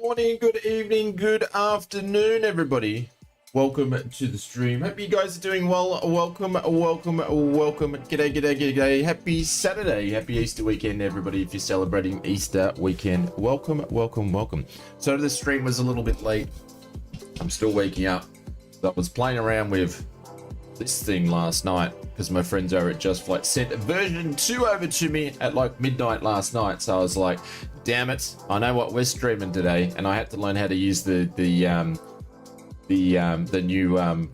Morning, good evening, good afternoon, everybody. Welcome to the stream. Hope you guys are doing well. Welcome. G'day. Happy Saturday. Happy Easter weekend, everybody. If you're celebrating Easter weekend, welcome. So the stream was a little bit late. I'm still waking up. I was playing around with this thing last night because my friends over at Just Flight sent version 2 over to me at like midnight last night. So I was like, damn it, I know what we're streaming today, and I had to learn how to use the new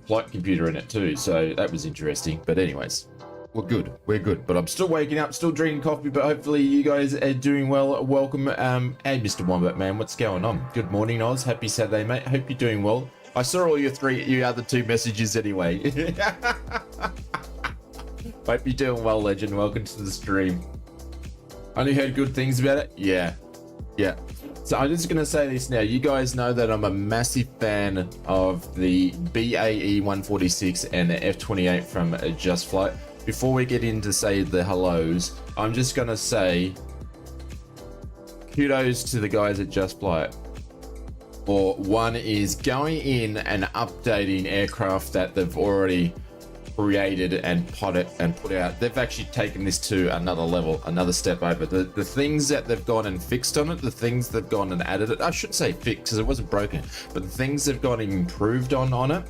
flight computer in it too. So that was interesting. But anyways, we're good. But I'm still waking up, still drinking coffee. But hopefully you guys are doing well. Welcome, hey Mr. Wombat Man, what's going on? Good morning, Oz. Happy Saturday, mate. Hope you're doing well. I saw all your other two messages anyway. Hope you're doing well, legend. Welcome to the stream. Only heard good things about it. Yeah. So I'm just gonna say this now. You guys know that I'm a massive fan of the BAE146 and the F28 from Just Flight. Before we get into say the hellos, I'm just gonna say kudos to the guys at Just Flight. Or one is going in and updating aircraft that they've already created and put out. They've actually taken this to another level, another step over. The things that they've gone and fixed on it, the things they've gone and added it, I shouldn't say fixed because it wasn't broken, but the things they've gone and improved on it.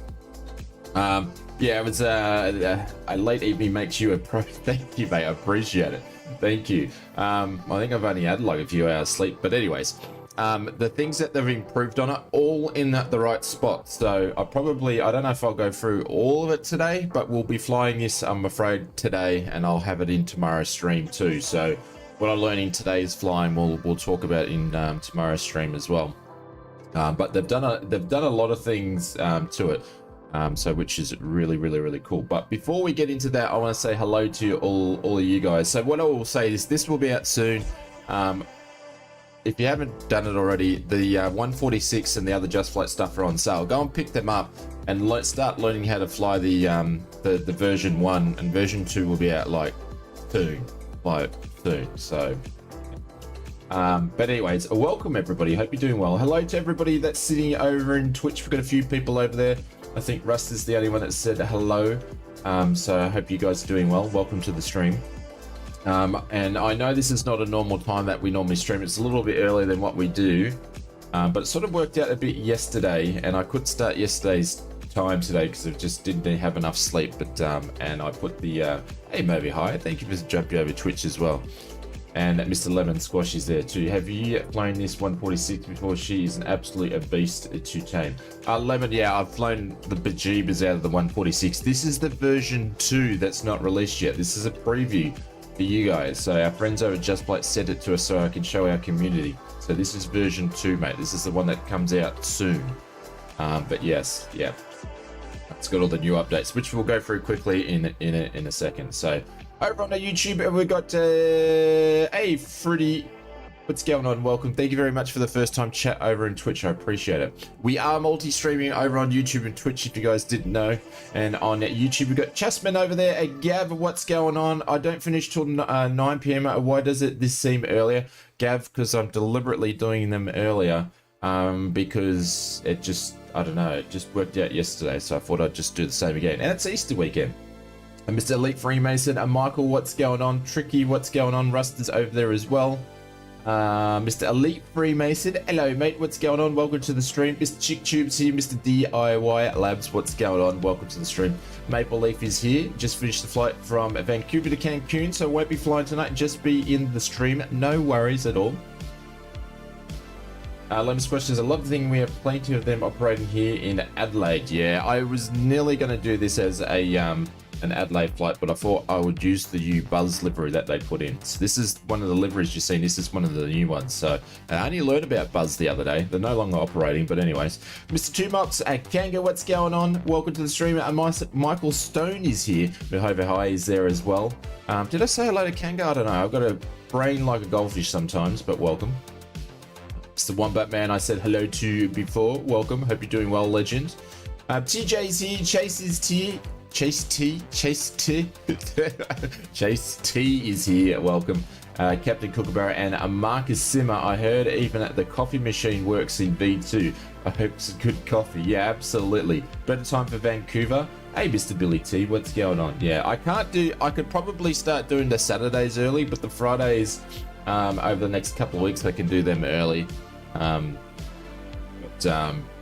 Yeah, it was a late evening makes you a pro. Thank you, mate. I appreciate it. Thank you. I think I've only had like a few hours sleep, but anyways, the things that they've improved on it, all in the right spot. So I don't know if I'll go through all of it today, but we'll be flying this, I'm afraid, today, and I'll have it in tomorrow's stream too. So what I'm learning today's flying, we'll talk about in tomorrow's stream as well. But they've done a lot of things to it. So which is really cool. But before we get into that, I want to say hello to all of you guys. So what I will say is this will be out soon. If you haven't done it already, the 146 and the other Just Flight stuff are on sale. Go and pick them up and start learning how to fly the version 1, and version 2 will be out like soon. So but anyways, welcome everybody. Hope you're doing well. Hello to everybody that's sitting over in Twitch. We've got a few people over there. I think Rust is the only one that said hello. So I hope you guys are doing well. Welcome to the stream. And I know this is not a normal time that we normally stream. It's a little bit earlier than what we do, but it sort of worked out a bit yesterday, and I could start yesterday's time today because I just didn't have enough sleep. But and I put the hey Moby, hi, thank you for jumping over Twitch as well. And Mr. Lemon Squash is there too. Have you flown this 146 before? She is an absolute beast to tame. Lemon, yeah, I've flown the bejeebers out of the 146. This is the version 2 that's not released yet. This is a preview for you guys. So our friends over at Just Flight sent it to us so I can show our community. So this is version 2, mate. This is the one that comes out soon. But yes, yeah, it's got all the new updates, which we'll go through quickly in a second. So over on the YouTube, we've got hey Fruity, what's going on? Welcome. Thank you very much for the first time chat over in Twitch. I appreciate it. We are multi-streaming over on YouTube and Twitch, if you guys didn't know. And on YouTube, we've got Chessman over there. Hey, Gav, what's going on? I don't finish till 9 p.m. Why does this seem earlier? Gav, because I'm deliberately doing them earlier because it just, I don't know, it just worked out yesterday. So I thought I'd just do the same again. And it's Easter weekend. And Mr. Elite Freemason and Michael, what's going on? Tricky, what's going on? Rust is over there as well. Mr. Elite Freemason, hello mate, what's going on? Welcome to the stream. Mr. Chick Tubes here. Mr. DIY Labs, what's going on? Welcome to the stream. Maple Leaf is here. Just finished the flight from Vancouver to Cancun, so won't be flying tonight, just be in the stream. No worries at all. Lem's question is, I love the thing we have plenty of them operating here in Adelaide. Yeah, I was nearly going to do this as an Adelaide flight, but I thought I would use the new Buzz livery that they put in. So this is one of the liveries you've seen. This is one of the new ones. So I only learned about Buzz the other day. They're no longer operating, but anyways. Mr. Tumox and Kanga, what's going on? Welcome to the stream. Michael Stone is here. Jehovah High is there as well. Did I say hello to Kanga? I don't know. I've got a brain like a goldfish sometimes, but welcome. Mr. Wombat Man, I said hello to before. Welcome. Hope you're doing well, legend. TJ's here. Chase is here. Chase T is here, welcome. Captain Kookaburra, and Marcus Simmer. I heard even at the coffee machine works in B2. I hope it's good coffee. Yeah, absolutely. Better time for Vancouver. Hey, Mr. Billy T, what's going on? Yeah, I could probably start doing the Saturdays early, but the Fridays, over the next couple of weeks, I can do them early.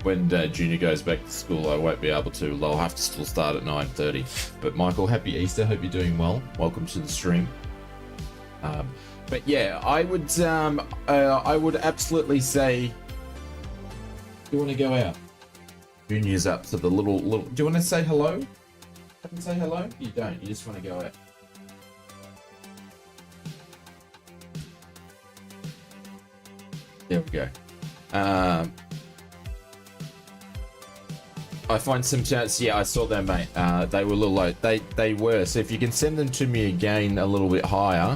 When Junior goes back to school, I won't be able to. I'll have to still start at 9:30. But Michael, happy Easter. Hope you're doing well. Welcome to the stream. But yeah, I would absolutely say, you want to go out? Junior's up to the little. Do you want to say hello? Can say hello? You don't. You just want to go out. There we go. I find some chats. Yeah, I saw them, mate. They were a little low. They were. So if you can send them to me again a little bit higher.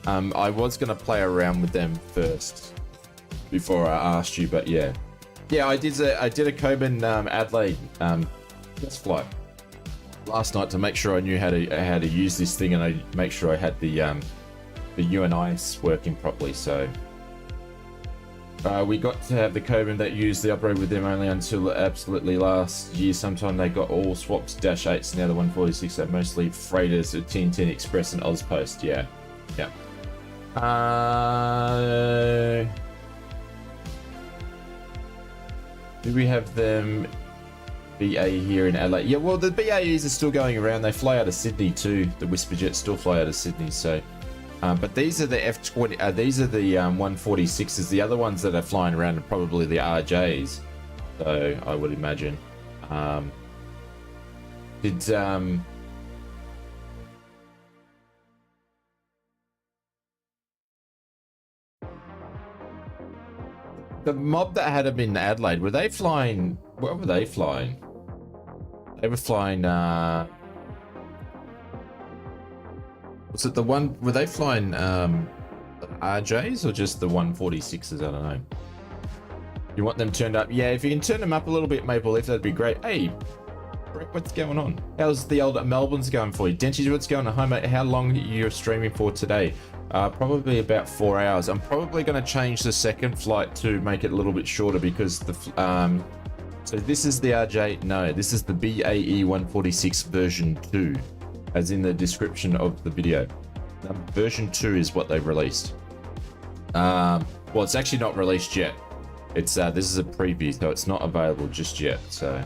I was gonna play around with them first before I asked you, but yeah, I did a Coben Adelaide test flight last night to make sure I knew how to use this thing, and I make sure I had the UNIs working properly. So we got to have the Coben that used the upgrade with them only until absolutely last year. Sometime they got all swapped Dash 8s. Now the 146 are mostly freighters, TNT Express and Ozpost. Yeah. Do we have them BA here in Adelaide? Yeah, well, the BAEs are still going around. They fly out of Sydney too. The Whisperjets still fly out of Sydney. So, but these are the F20. These are the 146s. The other ones that are flying around are probably the RJs. So I would imagine. The mob that had them in Adelaide, were they flying? Where were they flying? They were flying. Was it the one? Were they flying the RJs or just the 146s? I don't know. You want them turned up? Yeah, if you can turn them up a little bit, Maple Leaf, that'd be great. Hey, Brett, what's going on? How's the old Melbourne's going for you? Denchis, what's going on? Hi, mate. How long are you streaming for today? Probably about 4 hours. I'm probably going to change the second flight to make it a little bit shorter because the so this is the RJ. No, this is the BAE146 version 2, as in the description of the video. Version 2 is what they've released. Well, it's actually not released yet. It's this is a preview, so it's not available just yet. So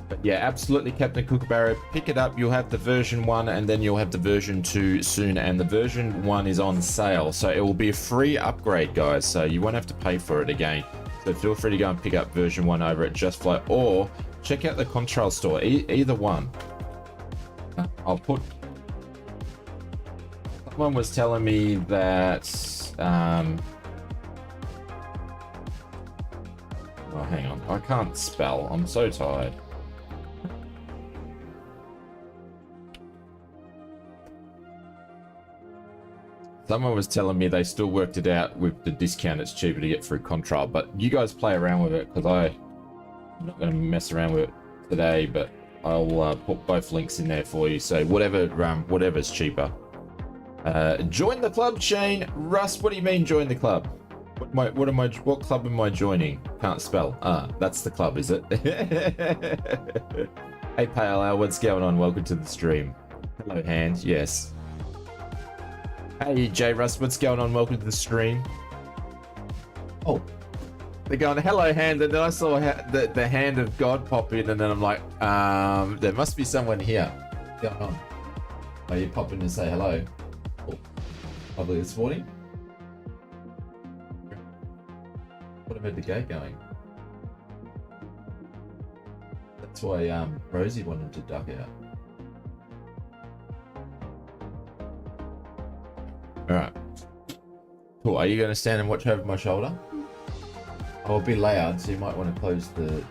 but yeah, absolutely, Captain Kookaburra, pick it up. You'll have the version 1 and then you'll have the version 2 soon, and the version 1 is on sale, so it will be a free upgrade, guys, so you won't have to pay for it again. So feel free to go and pick up version 1 over at Just Fly, or check out the Contrail store, either one. I'll put... Someone was telling me that oh, hang on, I can't spell, I'm so tired. Someone was telling me they still worked it out with the discount. It's cheaper to get through Contrail, but you guys play around with it because I'm not going to mess around with it today. But I'll put both links in there for you. So whatever's cheaper. Join the club, Shane. Russ, what do you mean join the club? What club am I joining? Can't spell. That's the club, is it? Hey, Pale Ale, what's going on? Welcome to the stream. Hello, Hand. Yes. Hey, J Russ, what's going on? Welcome to the stream. Oh, they're going, hello, Hand, and then I saw the hand of God pop in, and then I'm like, there must be someone here. What's going on? Are you popping to say hello? Oh, probably this morning. What about the gate going? That's why Rosie wanted to duck out. Alright. Cool. Are you going to stand and watch over my shoulder? I'll be loud, so you might want to close the...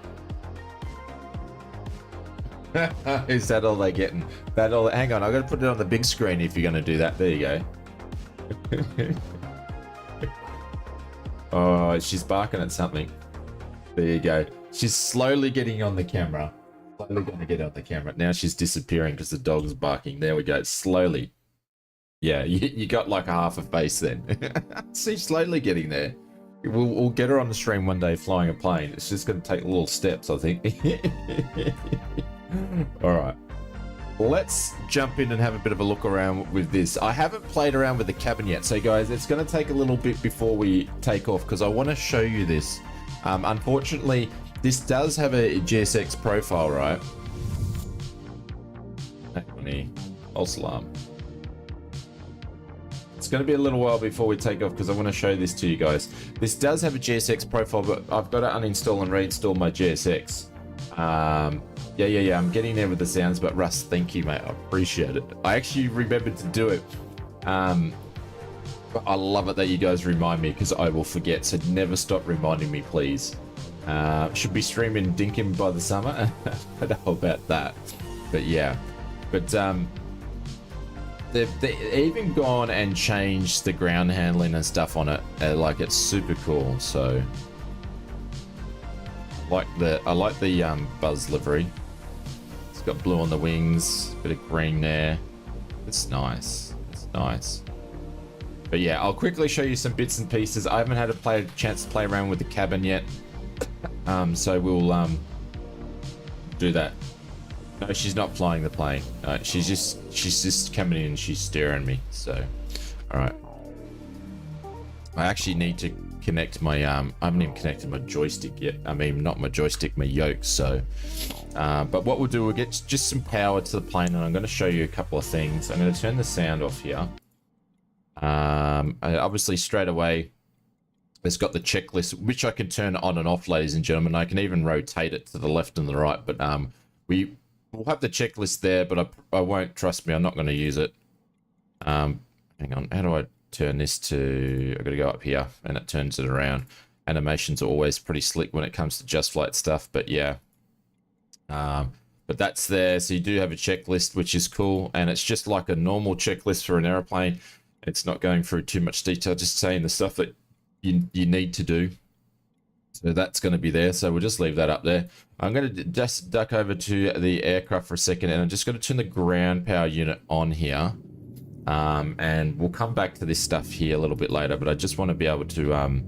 Is that all they're getting? That all? Hang on, I've got to put it on the big screen if you're going to do that. There you go. Oh, she's barking at something. There you go. She's slowly getting on the camera. Slowly going to get on the camera. Now she's disappearing because the dog's barking. There we go. Slowly. Yeah, you got like a half a face then. See, slowly getting there. We'll get her on the stream one day flying a plane. It's just going to take little steps, I think. All right. Let's jump in and have a bit of a look around with this. I haven't played around with the cabin yet. So guys, it's going to take a little bit before we take off because I want to show you this. Unfortunately, this does have a GSX profile, right? False alarm. It's going to be a little while before we take off because I want to show this to you guys. This does have a GSX profile, but I've got to uninstall and reinstall my GSX. Yeah. I'm getting there with the sounds, but Russ, thank you, mate. I appreciate it. I actually remembered to do it. But I love it that you guys remind me because I will forget. So never stop reminding me, please. Should be streaming Dinkum by the summer. I don't know about that, but yeah. But they've even gone and changed the ground handling and stuff on it. Like it's super cool. So I like the Buzz livery. It's got blue on the wings, bit of green there. It's nice. It's nice. But yeah, I'll quickly show you some bits and pieces. I haven't had a chance to play around with the cabin yet. So we'll do that. No, she's not flying the plane. No, she's just coming in and she's staring at me. So, all right. I actually need to connect my I haven't even connected my joystick yet. I mean, not my joystick, my yoke. So, but what we'll do, we'll get just some power to the plane, and I'm going to show you a couple of things. I'm going to turn the sound off here. Obviously, straight away, it's got the checklist, which I can turn on and off, ladies and gentlemen. I can even rotate it to the left and the right, but we'll have the checklist there, but I won't, trust me, I'm not going to use it. Hang on, how do I turn this to, I've got to go up here and it turns it around. Animations are always pretty slick when it comes to Just Flight stuff, but yeah. But that's there, so you do have a checklist, which is cool, and it's just like a normal checklist for an airplane. It's not going through too much detail, just saying the stuff that you need to do. So that's going to be there, so we'll just leave that up there. I'm going to just duck over to the aircraft for a second, and I'm just going to turn the ground power unit on here. And we'll come back to this stuff here a little bit later, but I just want to be able to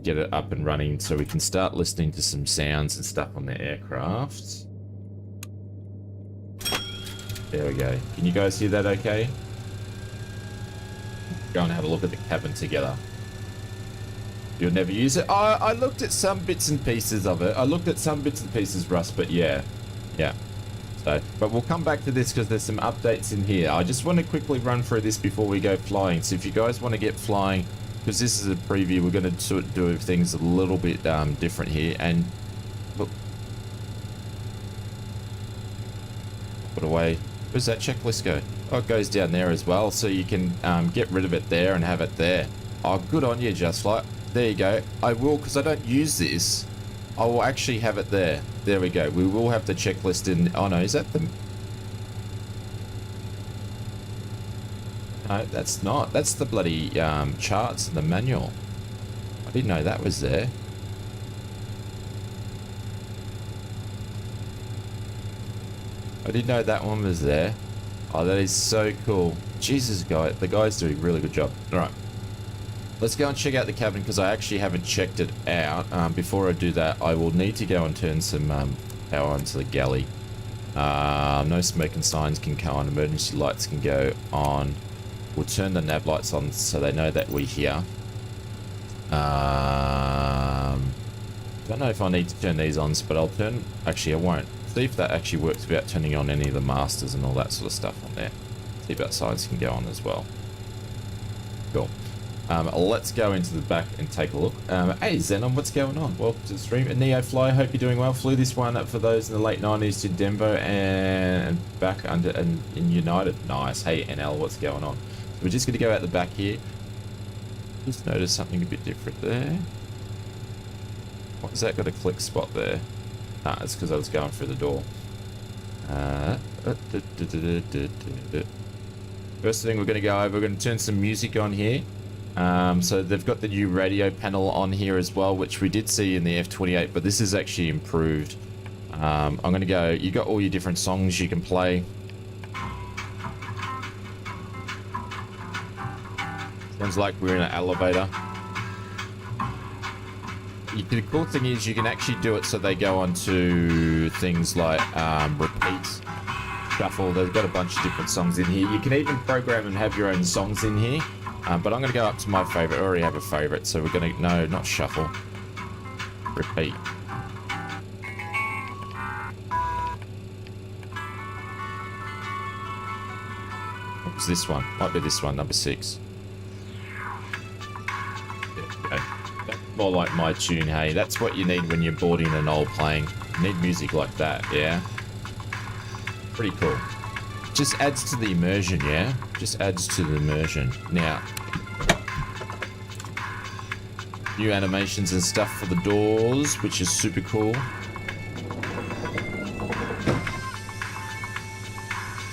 get it up and running so we can start listening to some sounds and stuff on the aircraft. There we go. Can you guys hear that okay? Go and have a look at the cabin together. You'll never use it? I looked at some bits and pieces of it. I looked at some bits and pieces, Russ, but yeah. So, but we'll come back to this because there's some updates in here. I just want to quickly run through this before we go flying. So if you guys want to get flying, because this is a preview, we're going to sort of do things a little bit different here. And look, put away. Where's that checklist go? Oh, it goes down there as well, so you can get rid of it there and have it there. Oh, good on you, Just Flight. There you go. I will, because I don't use this, I will actually have it there. There we go. We will have the checklist in. Oh no, is that the... No, that's not. That's the bloody charts and the manual. I didn't know that was there. I didn't know that one was there. Oh, that is so cool. Jesus, guy, the guy's doing a really good job. All right. Let's go and check out the cabin because I actually haven't checked it out. Before I do that, I will need to go and turn some power onto the galley. No smoking signs can go on. Emergency lights can go on. We'll turn the nav lights on so they know that we're here. Don't know if I need to turn these on, but I'll turn... Actually, I won't. See if that actually works without turning on any of the masters and all that sort of stuff on there. See if that signs can go on as well. Cool. Let's go into the back and take a look. Hey Zenon, what's going on? Welcome to the stream. Neo Fly, hope you're doing well. Flew this one up for those in the late 90s to Denver and back under and in United. Nice. Hey NL, what's going on? So we're just going to go out the back here. Just noticed something a bit different there. What's that got a click spot there? Nah, it's because I was going through the door. First thing we're going to go over, we're going to turn some music on here. So they've got the new radio panel on here as well, which we did see in the F28, but this is actually improved. I'm going to go, you got all your different songs you can play. Sounds like we're in an elevator. The cool thing is you can actually do it so they go on to things like repeat, shuffle. They've got a bunch of different songs in here. You can even program and have your own songs in here. But I'm going to go up to my favorite. I already have a favorite, so we're going to... No, not shuffle. Repeat. What's this one? Might be this one, number 6. Okay. That's more like my tune, hey. That's what you need when you're boarding an old plane. You need music like that, yeah? Pretty cool. Just adds to the immersion, yeah? Just adds to the immersion. Now, new animations and stuff for the doors, which is super cool.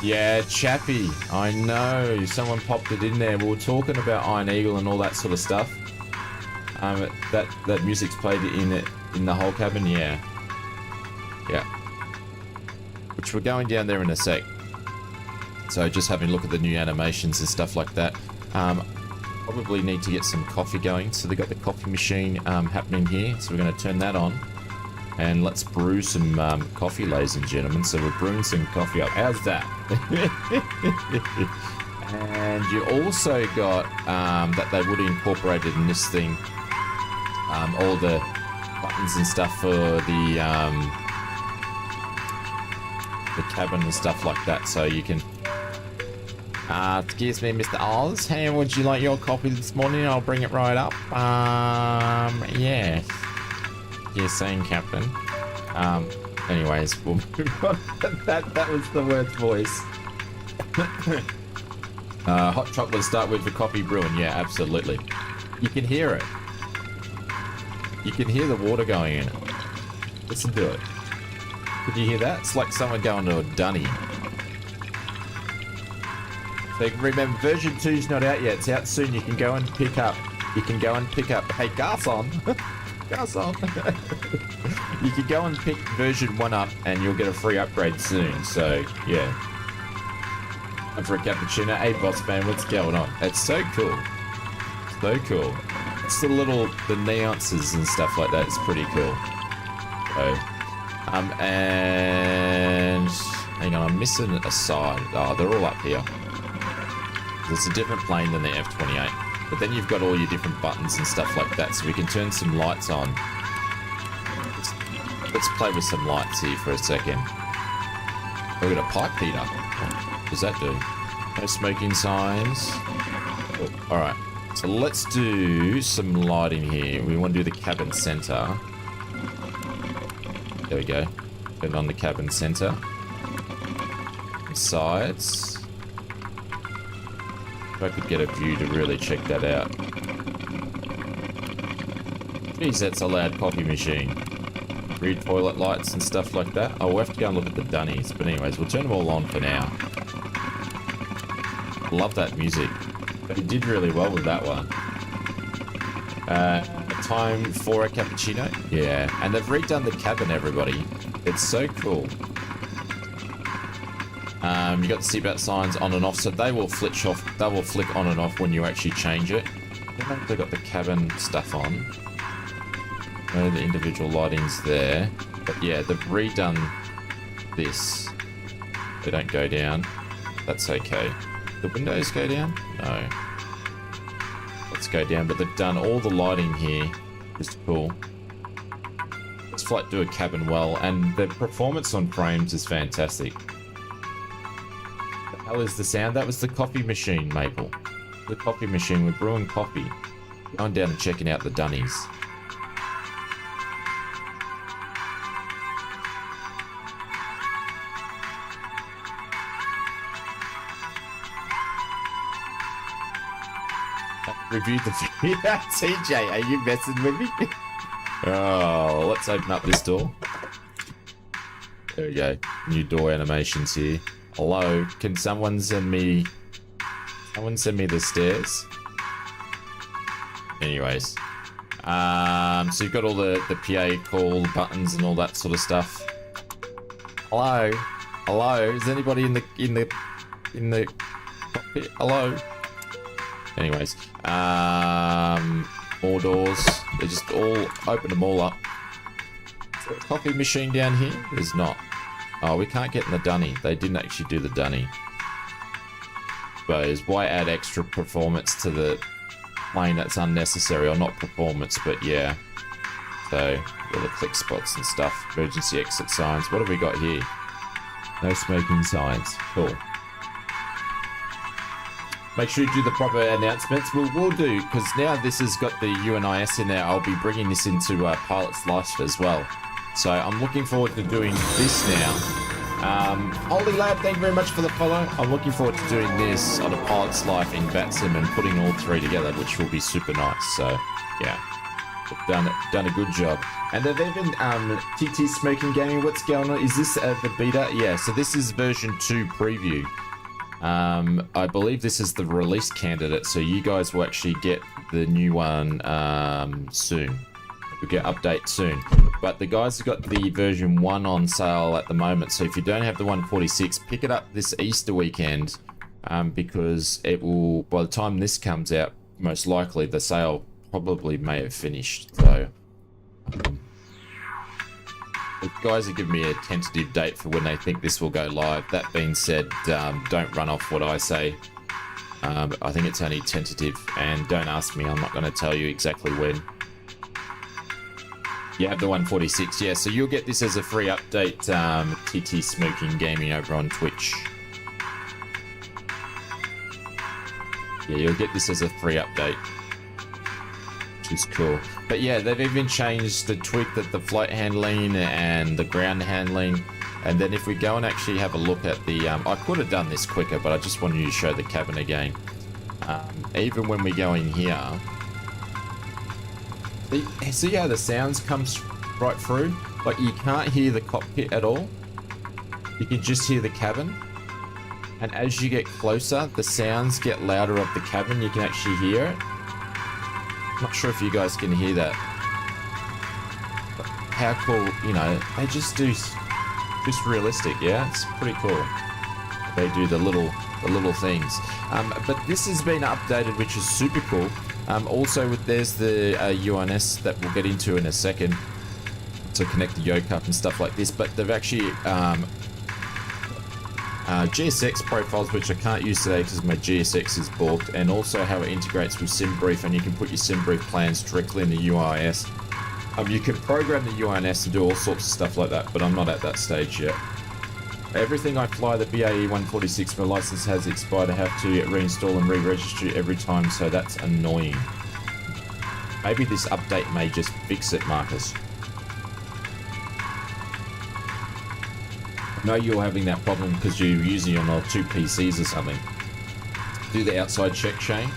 Yeah, Chappie. I know. Someone popped it in there. We were talking about Iron Eagle and all that sort of stuff. That music's played in the whole cabin, yeah. Yeah. Which we're going down there in a sec. So just having a look at the new animations and stuff like that. Probably need to get some coffee going. So they've got the coffee machine happening here. So we're going to turn that on. And let's brew some coffee, ladies and gentlemen. So we're brewing some coffee up. How's that? And you also got that they would have incorporated in this thing all the buttons and stuff for the cabin and stuff like that. So you can... excuse me, Mr. Oz. Hey, would you like your coffee this morning? I'll bring it right up. Yeah. You're saying, Captain. Anyways, we'll move on. That was the worst voice. Hot chocolate to start with the coffee brewing. Yeah, absolutely. You can hear it. You can hear the water going in it. Listen to it. Can you hear that? It's like someone going to a dunny. So remember, version 2's not out yet. It's out soon. You can go and pick up. Hey, Garson. Garson. You can go and pick version 1 up, and you'll get a free upgrade soon. So yeah. And for a cappuccino, hey boss man, what's going on? It's so cool. So cool. It's the nuances and stuff like that. It's pretty cool. So, and hang on, I'm missing a side. Oh, they're all up here. It's a different plane than the F-28. But then you've got all your different buttons and stuff like that, so we can turn some lights on. Let's play with some lights here for a second. We've got a pipe heater. What does that do? No smoking signs. Oh, alright, so let's do some lighting here. We want to do the cabin center. There we go. Turn on the cabin center. Sides. If I could get a view to really check that out. Jeez, that's a loud coffee machine. Read toilet lights and stuff like that. Oh, we'll have to go and look at the dunnies. But anyways, we'll turn them all on for now. Love that music. They did really well with that one. Time for a cappuccino? Yeah. And they've redone the cabin, everybody. It's so cool. You got the seatbelt signs on and off, so they will flick off. They will flick on and off when you actually change it. They've got the cabin stuff on. The individual lighting's there, but yeah, they've redone this. They don't go down. That's okay. The windows go down? No. Let's go down, but they've done all the lighting here. It's cool. This flight do a cabin well, and the performance on frames is fantastic. The hell is the sound? That was the coffee machine, Maple. The coffee machine. We're brewing coffee. Going down and checking out the dunnies. Reviewed the video. TJ, are you messing with me? Oh, let's open up this door. There we go. New door animations here. Hello, can someone send me the stairs? Anyways. So you've got all the PA call buttons and all that sort of stuff. Hello? Hello? Is anybody in the cockpit? Hello? Anyways, more doors. They just all open them all up. Is there a coffee machine down here? There's not. Oh, we can't get in the dunny. They didn't actually do the dunny. Suppose why add extra performance to the plane that's unnecessary, or not performance, but yeah. So all the click spots and stuff, emergency exit signs. What have we got here? No smoking signs. Cool. Make sure you do the proper announcements. We'll do, because now this has got the UNIS in there. I'll be bringing this into Pilot's Life as well. So I'm looking forward to doing this now. Holy Lab, thank you very much for the follow. I'm looking forward to doing this on a Pilot's Life in VATSIM and putting all three together, which will be super nice. So yeah, done a good job. And they've even TT Smoking Gaming. What's going on? Is this the beta? Yeah. So this is version 2 preview. I believe this is the release candidate, so you guys will actually get the new one soon. We'll get update soon. But the guys have got the version 1 on sale at the moment, so if you don't have the 146, pick it up this Easter weekend, because it will, by the time this comes out, most likely the sale probably may have finished. So the guys have given me a tentative date for when they think this will go live. That being said, don't run off what I say. I think it's only tentative, and don't ask me, I'm not going to tell you exactly when. You have the 146, yeah, so you'll get this as a free update, TT Smoking Gaming over on Twitch. Yeah, you'll get this as a free update, which is cool. But yeah, they've even changed the tweak that the flight handling and the ground handling. And then if we go and actually have a look at the, I could have done this quicker, but I just wanted you to show the cabin again. Even when we go in here, see how the sounds comes right through? Like, you can't hear the cockpit at all. You can just hear the cabin. And as you get closer, the sounds get louder of the cabin. You can actually hear it. Not sure if you guys can hear that. But how cool, you know, they just do, just realistic, yeah? It's pretty cool. They do the little things. But this has been updated, which is super cool. Also, there's the UNS that we'll get into in a second to connect the yoke up and stuff like this. But they've actually GSX profiles, which I can't use today because my GSX is balked, and also how it integrates with SimBrief, and you can put your SimBrief plans directly in the UIS. You can program the UNS and do all sorts of stuff like that, but I'm not at that stage yet. Everything I fly the BAE146, my license has expired. I have to reinstall and re-register every time, so that's annoying. Maybe this update may just fix it, Marcus. I know you're having that problem because you're using it on 2 PCs or something. Do the outside check, Shane.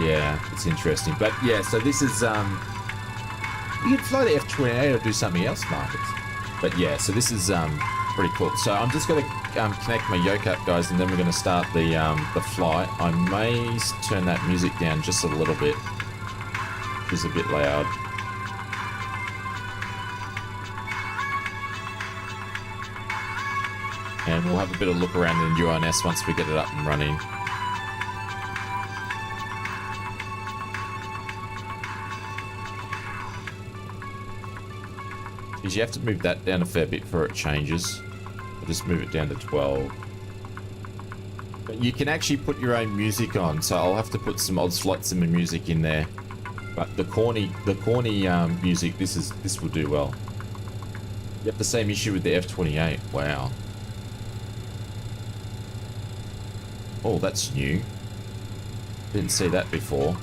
Yeah, it's interesting. But yeah, so this is, you could fly the F-28 or do something else, Marcus. But yeah, so this is, pretty cool. So I'm just going to connect my yoke up, guys, and then we're going to start the flight. I may turn that music down just a little bit. It's a bit loud. And we'll have a bit of look around in UNS once we get it up and running. Because you have to move that down a fair bit before it changes. I'll just move it down to 12. But you can actually put your own music on, so I'll have to put some ausflightsimmer music in there. But the corny music, this will do well. You have the same issue with the F-28. Wow. Oh, that's new. Didn't see that before.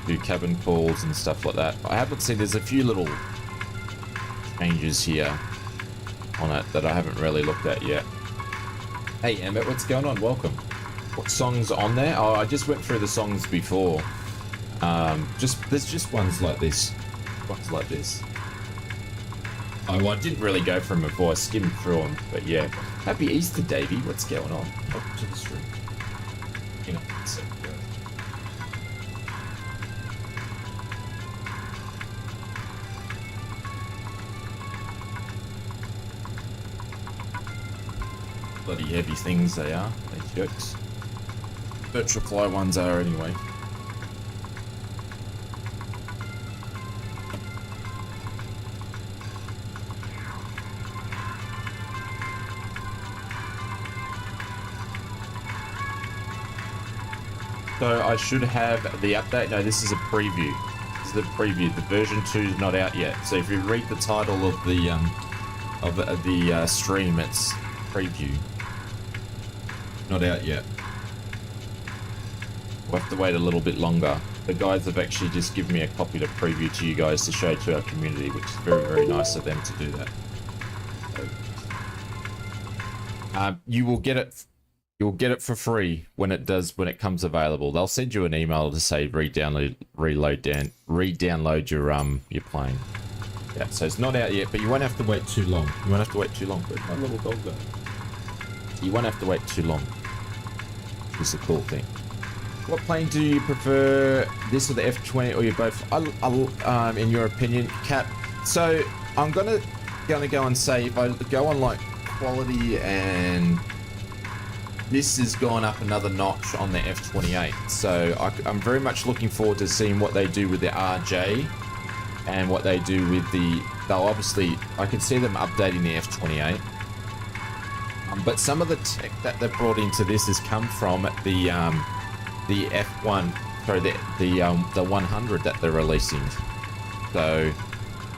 Do cabin calls and stuff like that. I haven't seen, there's a few little changes here on it that I haven't really looked at yet. Hey Emmett, what's going on? Welcome. What songs on there? Oh, I just went through the songs before. There's just ones like this. Ones like this. Oh, well, I didn't really go for them before. I skimmed through them, but yeah. Happy Easter, Davey. What's going on? Welcome to the stream. You know, so bloody heavy things they are. These jokes. virtual fly ones are anyway. So I should have the update. No, this is a preview. This is a preview. The version 2 is not out yet. So if you read the title of the stream, it's preview. Not out yet. We'll have to wait a little bit longer. The guys have actually just given me a copy to preview to you guys to show to our community, which is very, very nice of them to do that. So, you will get it. You'll get it for free when it comes available. They'll send you an email to say re-download your plane. Yeah, so it's not out yet, but you won't have to wait too long. You won't have to wait too long. Where's my little dog go? You won't have to wait too long. It's a cool thing. What plane do you prefer, this or the F-20, or you both? In your opinion, Kat. So I'm gonna go and say, if I go on like quality, and this has gone up another notch on the F-28. So I'm very much looking forward to seeing what they do with the RJ and what they do with the. They'll obviously, I can see them updating the F-28. But some of the tech that they've brought into this has come from the F1, sorry, the 100 that they're releasing. So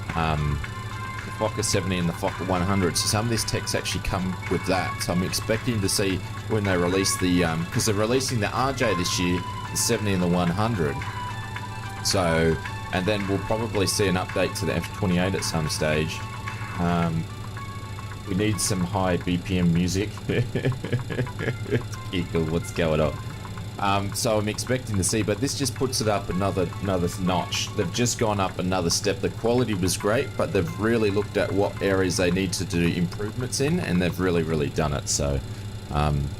the Fokker 70 and the Fokker 100. So some of this tech's actually come with that. So I'm expecting to see when they release the, because they're releasing the RJ this year, the 70 and the 100. So, and then we'll probably see an update to the F-28 at some stage. We need some high BPM music. Equal, what's going on? So I'm expecting to see, but this just puts it up another notch. They've just gone up another step. The quality was great, but they've really looked at what areas they need to do improvements in, and they've really done it. So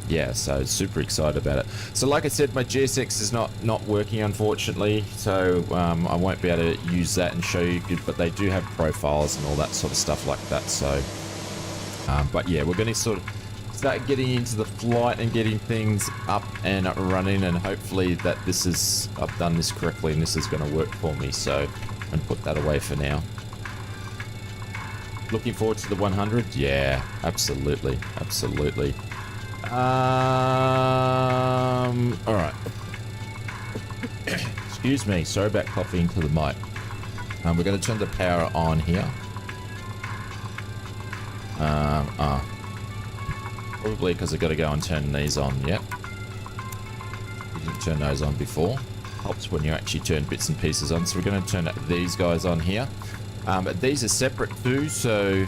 yeah, so super excited about it. So like I said, my GSX is not working, unfortunately, so I won't be able to use that and show you good, but they do have profiles and all that sort of stuff like that. So but yeah, we're going to sort of start getting into the flight and getting things up and running, and hopefully that I've done this correctly and this is going to work for me. So and put that away for now. Looking forward to the 100. Yeah, absolutely. All right. Excuse me, sorry about coughing into the mic. We're going to turn the power on here. Probably because I've got to go and turn these on. Yep. We didn't turn those on before. Helps when you actually turn bits and pieces on. So we're going to turn these guys on here. But these are separate too, so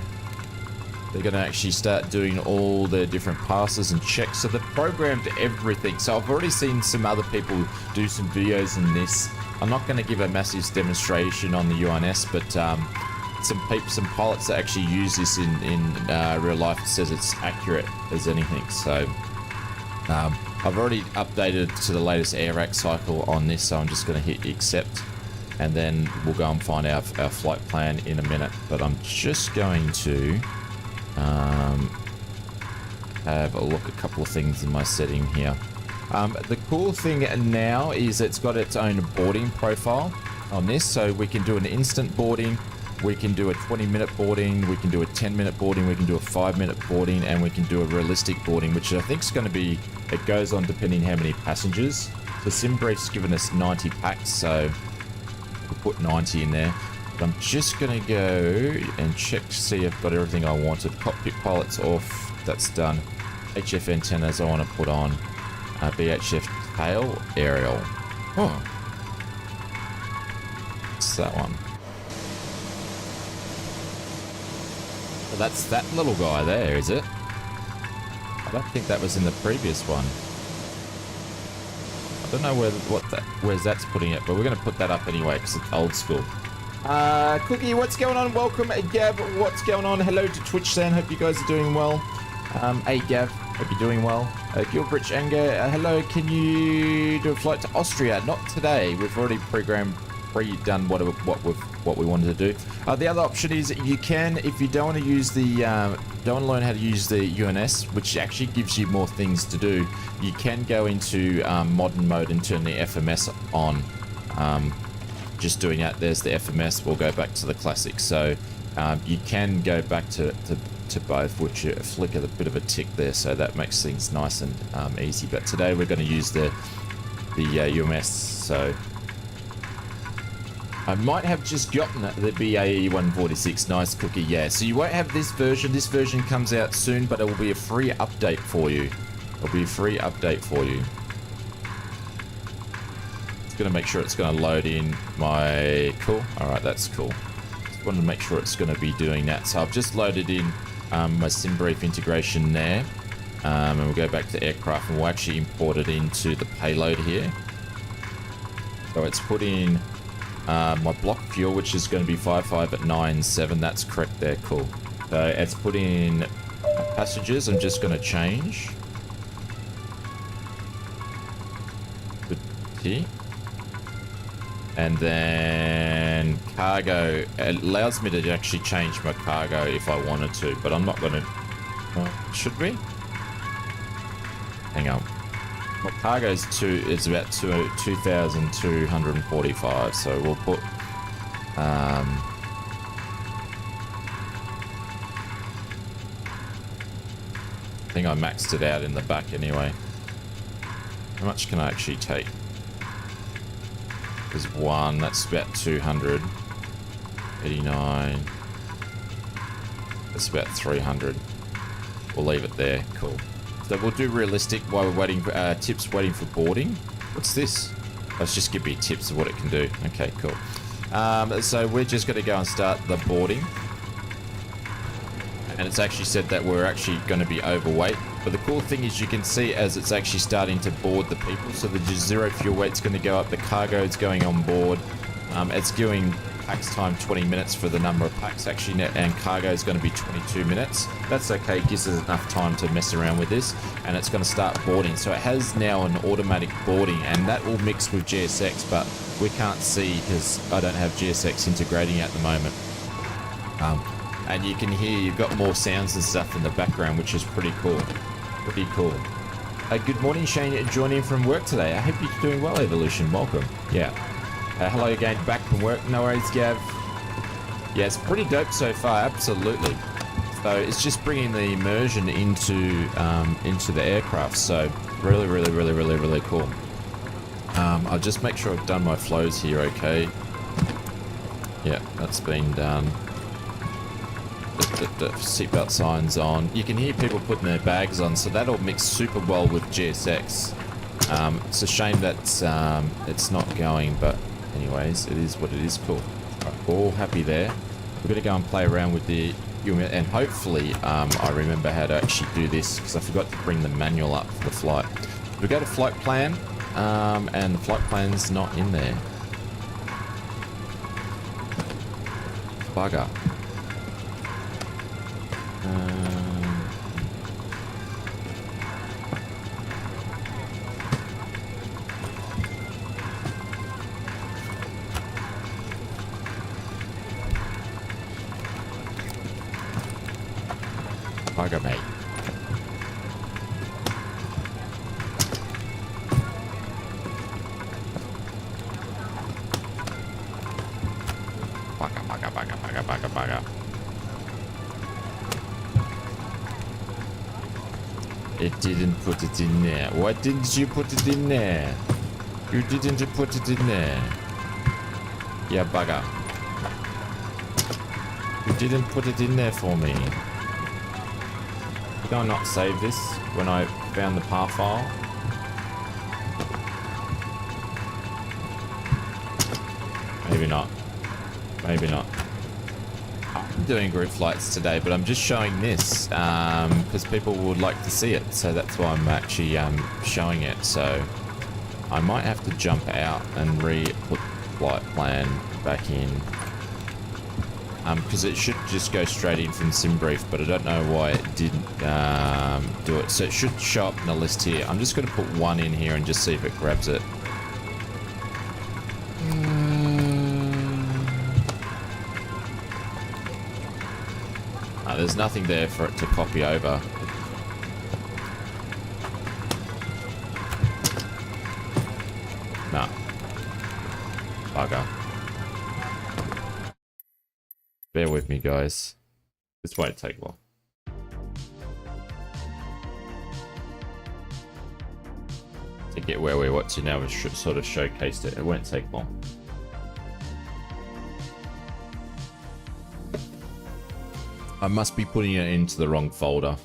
they're going to actually start doing all their different passes and checks. So they've programmed everything. So I've already seen some other people do some videos in this. I'm not going to give a massive demonstration on the UNS, but some pilots that actually use this in real life says it's accurate as anything. So I've already updated to the latest air rack cycle on this, so I'm just going to hit accept, and then we'll go and find our flight plan in a minute. But I'm just going to have a look at a couple of things in my setting here. The cool thing now is it's got its own boarding profile on this, so we can do an instant boarding. We can do a 20-minute boarding, we can do a 10-minute boarding, we can do a 5-minute boarding, and we can do a realistic boarding, which I think is going to be, it goes on depending how many passengers. So SimBrief's given us 90 packs, so we'll put 90 in there. But I'm just going to go and check to see if I've got everything I wanted. Cockpit pilot's off, that's done. HF antennas I want to put on. VHF tail, aerial. Oh. What's that one? That's that little guy there, is it? I don't think that was in the previous one. I don't know where's that's putting it, but we're going to put that up anyway because it's old school. Cookie, what's going on? Welcome. Gav, what's going on? Hello to Twitch San. Hope you guys are doing well. Hey Gav, hope you're doing well. Gilbridge Anger, hello. Can you do a flight to Austria? Not today. We've already programmed pre-done what we wanted to do. The other option is you can, if you don't want to use the don't want to learn how to use the UNS, which actually gives you more things to do, you can go into modern mode and turn the FMS on. Just doing that, there's the FMS. We'll go back to the classic. So you can go back to both, which flicker a bit of a tick there, so that makes things nice and easy. But today we're going to use the UMS. So I might have just gotten the BAE146. Nice cookie, yeah. So you won't have this version. This version comes out soon, but it will be a free update for you. It'll be a free update for you. It's going to make sure it's going to load in my... Cool. All right, that's cool. Just wanted to make sure it's going to be doing that. So I've just loaded in my SimBrief integration there. And we'll go back to aircraft and we'll actually import it into the payload here. So it's put in my block fuel, which is going to be 55 at 9.7. That's correct there. Cool. So it's put in passengers. I'm just going to change. Here. And then cargo. It allows me to actually change my cargo if I wanted to, but I'm not going to. Should we? Hang on. My cargo is about 2,245, so we'll put I think I maxed it out in the back anyway. How much can I actually take? There's one, that's about 200. 89. That's about 300. We'll leave it there. Cool. So we'll do realistic while we're waiting for tips waiting for boarding. What's this? Let's just give me tips of what it can do. Okay, cool. So we're just going to go and start the boarding. And it's actually said that we're actually going to be overweight. But the cool thing is you can see as it's actually starting to board the people. So the zero fuel weight's going to go up. The cargo is going on board. It's doing packs time 20 minutes for the number of packs actually, and cargo is going to be 22 minutes. That's okay, it gives us enough time to mess around with this, and it's going to start boarding. So it has now an automatic boarding, and that will mix with GSX, but we can't see because I don't have GSX integrating at the moment. And you can hear you've got more sounds and stuff in the background, which is pretty cool. Pretty cool. Good morning, Shane, joining from work today. I hope you're doing well, Evolution. Welcome. Yeah. Hello again, back from work. No worries, Gav. Yeah, it's pretty dope so far, absolutely. So it's just bringing the immersion into the aircraft. So really cool. I'll just make sure I've done my flows here, okay. Yeah, that's been done. The seatbelt signs on. You can hear people putting their bags on, so that'll mix super well with GSX. It's a shame that it's not going, but anyways, it is what it is. Cool. Right, all happy there. We're gonna go and play around with the unit, and hopefully I remember how to actually do this because I forgot to bring the manual up for the flight. We go to flight plan, and the flight plan's not in there. Bugger. Bugger, mate. Bugger. It didn't put it in there. Why didn't you put it in there? You didn't put it in there. Yeah, bugger. You didn't put it in there for me. Did I not save this when I found the path file? Maybe not. Maybe not. I'm doing group flights today, but I'm just showing this because people would like to see it. So that's why I'm actually showing it. So I might have to jump out and re-put flight plan back in. Because it should just go straight in from SimBrief, but I don't know why it didn't do it. So it should show up in the list here. I'm just going to put one in here and just see if it grabs it. There's nothing there for it to copy over. Nah. Bugger. Bear with me, guys. This won't take long. To get where we're watching now, we've sort of showcased it. It won't take long. I must be putting it into the wrong folder.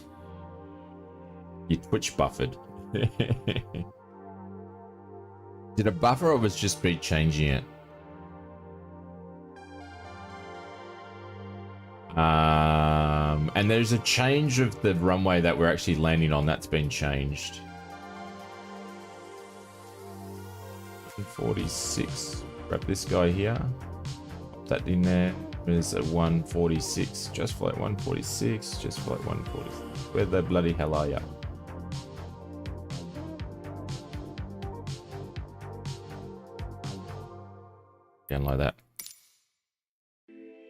You Twitch buffered. Did it buffer or was just me changing it? And there's a change of the runway that we're actually landing on. That's been changed. 46. Grab this guy here. Pop that in there. There's a 146. Just flight 146. Just flight 146. Where the bloody hell are ya? Download that.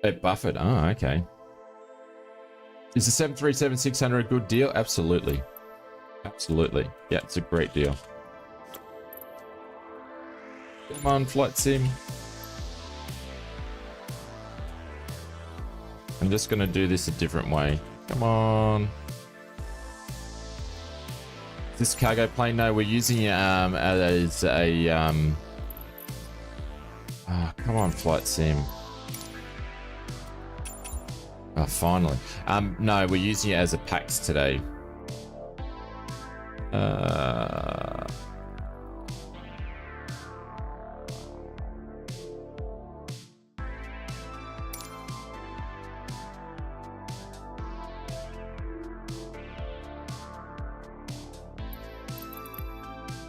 It buffered. Oh, okay. Is the 737-600 a good deal? Absolutely. Absolutely. Yeah, it's a great deal. Come on, flight sim. I'm just going to do this a different way. Come on. Is this cargo plane? No, we're using it as a... Oh, come on, flight sim. Oh, finally. No, we're using it as a PAX today.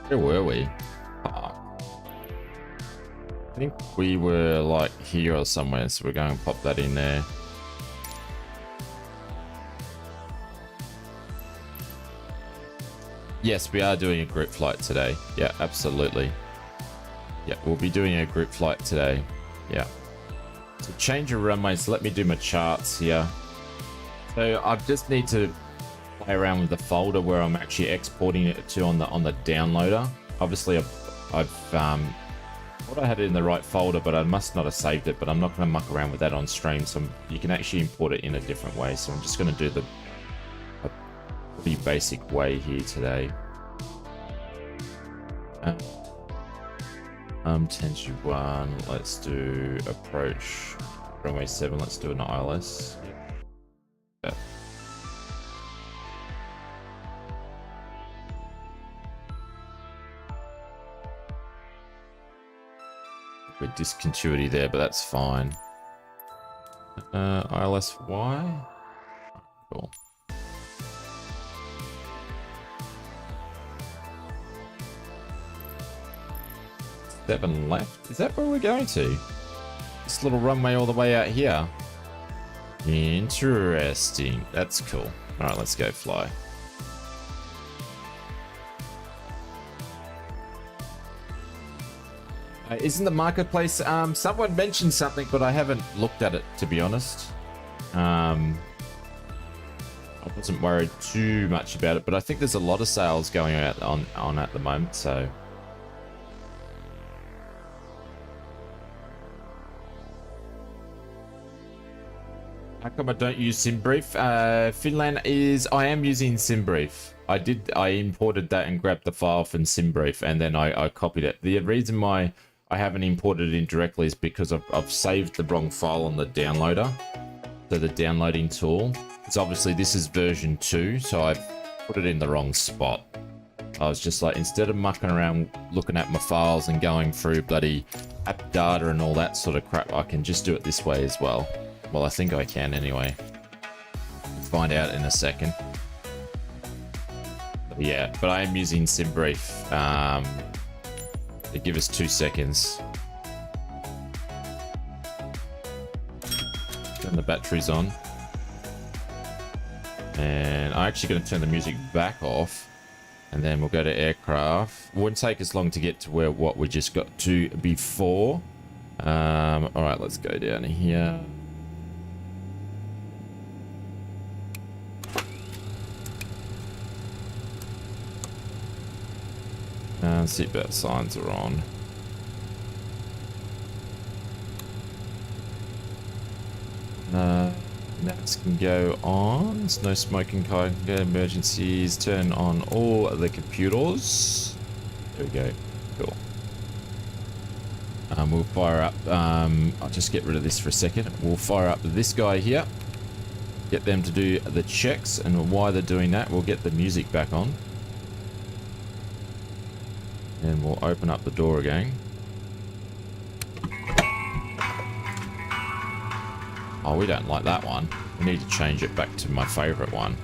Where were we? I think we were like here or somewhere, so we're going to pop that in there. Yes, we are doing a group flight today. Yeah, absolutely. Yeah, we'll be doing a group flight today. Yeah. So change your runways. Let me do my charts here. So I just need to play around with the folder where I'm actually exporting it to on the downloader. Obviously, I've thought I had it in the right folder, but I must not have saved it. But I'm not going to muck around with that on stream. So you can actually import it in a different way. So I'm just going to do the pretty basic way here today. TANJO 1, let's do approach runway 7, let's do an ILS. Yeah. With discontinuity there, but that's fine. ILS Y? Cool. 7 left. Is that where we're going to? This little runway all the way out here. Interesting. That's cool. All right, let's go fly. Isn't the marketplace? Someone mentioned something, but I haven't looked at it, to be honest. I wasn't worried too much about it, but I think there's a lot of sales going on at the moment, so. How come I don't use SimBrief? Finland is... I am using SimBrief. I imported that and grabbed the file from SimBrief, and then I copied it. The reason why I haven't imported it in directly is because I've saved the wrong file on the downloader. So the downloading tool. Because obviously this is version 2, so I've put it in the wrong spot. I was just like, instead of mucking around looking at my files and going through bloody app data and all that sort of crap, I can just do it this way as well. Well, I think I can anyway. Find out in a second. But yeah, but I am using SimBrief. Give us 2 seconds. Turn the batteries on. And I'm actually going to turn the music back off. And then we'll go to aircraft. It wouldn't take us long to get to what we just got to before. All right, let's go down here. Seatbelt signs are on. Nats can go on. There's no smoking car. Can go emergencies. Turn on all the computers. There we go. Cool. We'll fire up. I'll just get rid of this for a second. We'll fire up this guy here. Get them to do the checks, and while they're doing that, we'll get the music back on. And we'll open up the door again. Oh, we don't like that one. We need to change it back to my favorite one.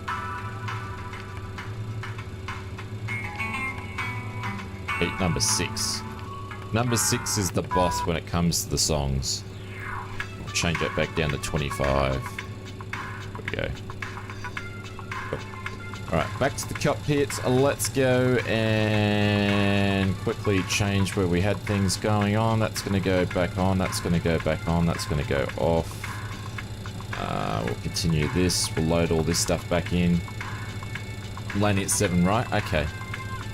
Beat number 6. Number 6 is the boss when it comes to the songs. I'll change that back down to 25. There we go. Alright, back to the cockpit. Let's go and quickly change where we had things going on. That's going to go back on. That's going to go back on. That's going to go off. We'll continue this. We'll load all this stuff back in. Landing at 7, right? Okay.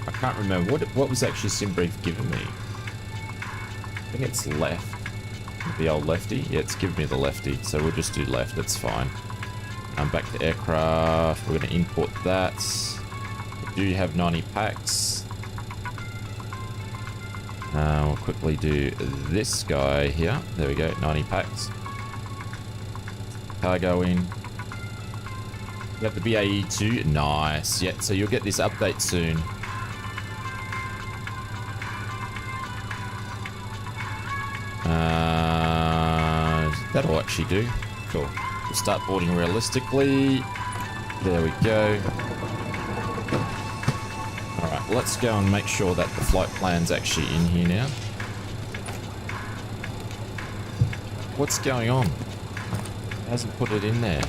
I can't remember. What was actually SimBrief giving me? I think it's left. The old lefty? Yeah, it's giving me the lefty. So we'll just do left. That's fine. Back to aircraft. We're going to import that. We do have 90 packs. We'll quickly do this guy here. There we go. 90 packs. Cargo in. We have the BAE2. Nice. Yeah, so you'll get this update soon. That'll actually do. Cool. We'll start boarding realistically. There we go. Alright, let's go and make sure that the flight plan's actually in here now. What's going on? It hasn't put it in there.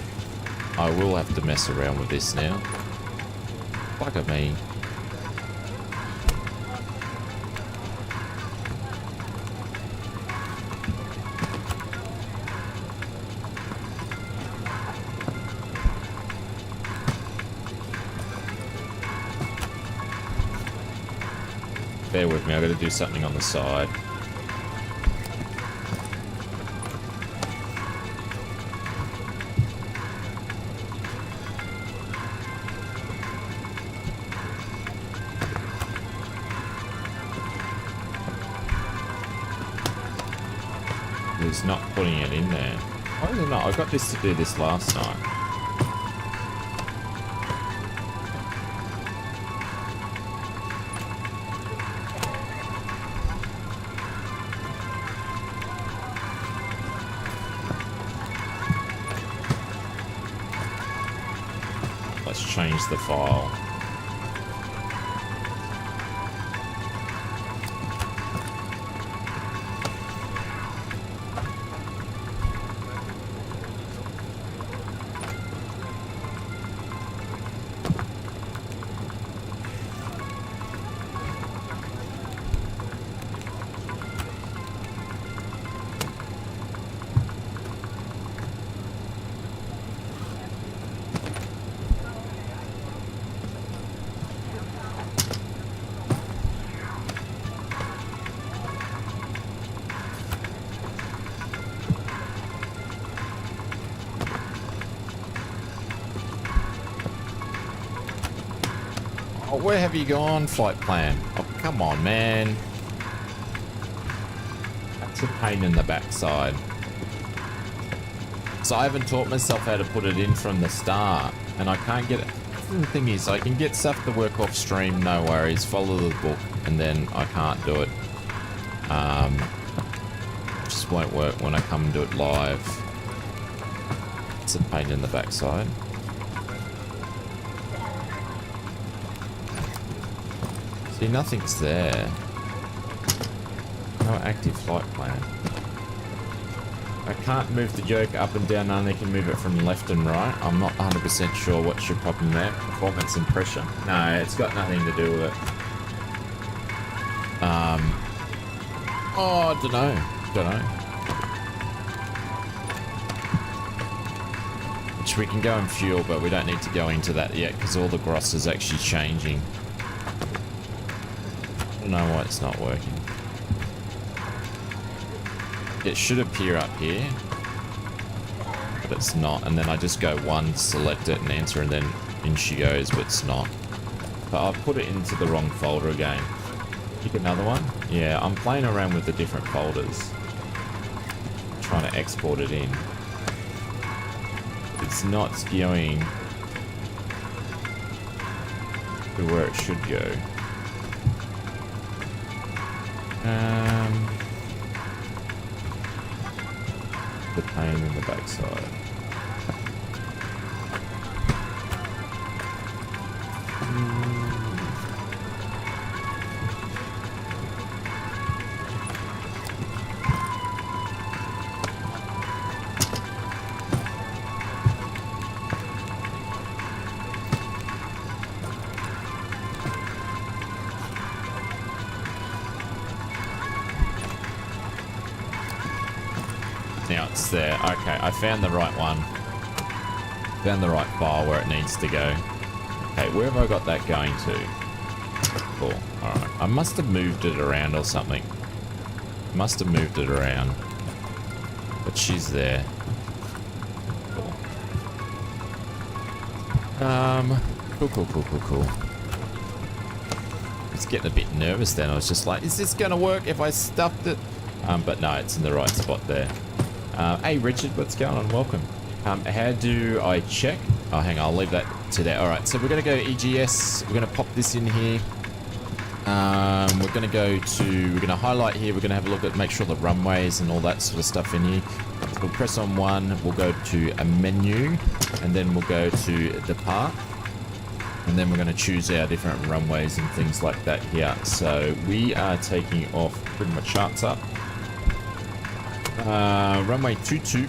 I will have to mess around with this now. Bugger me. Bear with me, I've got to do something on the side. It's not putting it in there. Why is it not? I got this to do this last night. Let's change the file. Oh, where have you gone, flight plan? Oh, come on, man. That's a pain in the backside. So I haven't taught myself how to put it in from the start, and I can't get it. The thing is, I can get stuff to work off stream, no worries, follow the book, and then I can't do it. It just won't work when I come and do it live. It's a pain in the backside. See, nothing's there. No active flight plan. I can't move the joke up and down, and they can move it from left and right. I'm not 100% sure what's your problem there. Performance and pressure. No, it's got nothing to do with it. Oh, I don't know. Which we can go and fuel, but we don't need to go into that yet because all the gross is actually changing. don't know why it's not working. It should appear up here, but it's not. And then I just go one, select it and enter, and then in she goes, but it's not. But I've put it into the wrong folder again. Pick another one. Yeah, I'm playing around with the different folders, trying to export it in. It's not going to where it should go. The pain in the backside. Now it's there. Okay, I found the right one. Found the right file where it needs to go. Okay, where have I got that going to? Cool. Alright. I must have moved it around or something. Must have moved it around. But she's there. Cool. Cool. I was getting a bit nervous then. I was just like, is this gonna work if I stuffed it? But no, it's in the right spot there. Hey Richard, what's going on? Welcome. How do I check? Oh, hang on, I'll leave that to there. All right, so we're gonna go EGS. We're gonna pop this in here. We're gonna highlight here. We're gonna have a look at, make sure the runways and all that sort of stuff in here. So we'll press on one. We'll go to a menu, and then we'll go to depart, and then we're gonna choose our different runways and things like that here. So we are taking off pretty much charts up. Runway 22.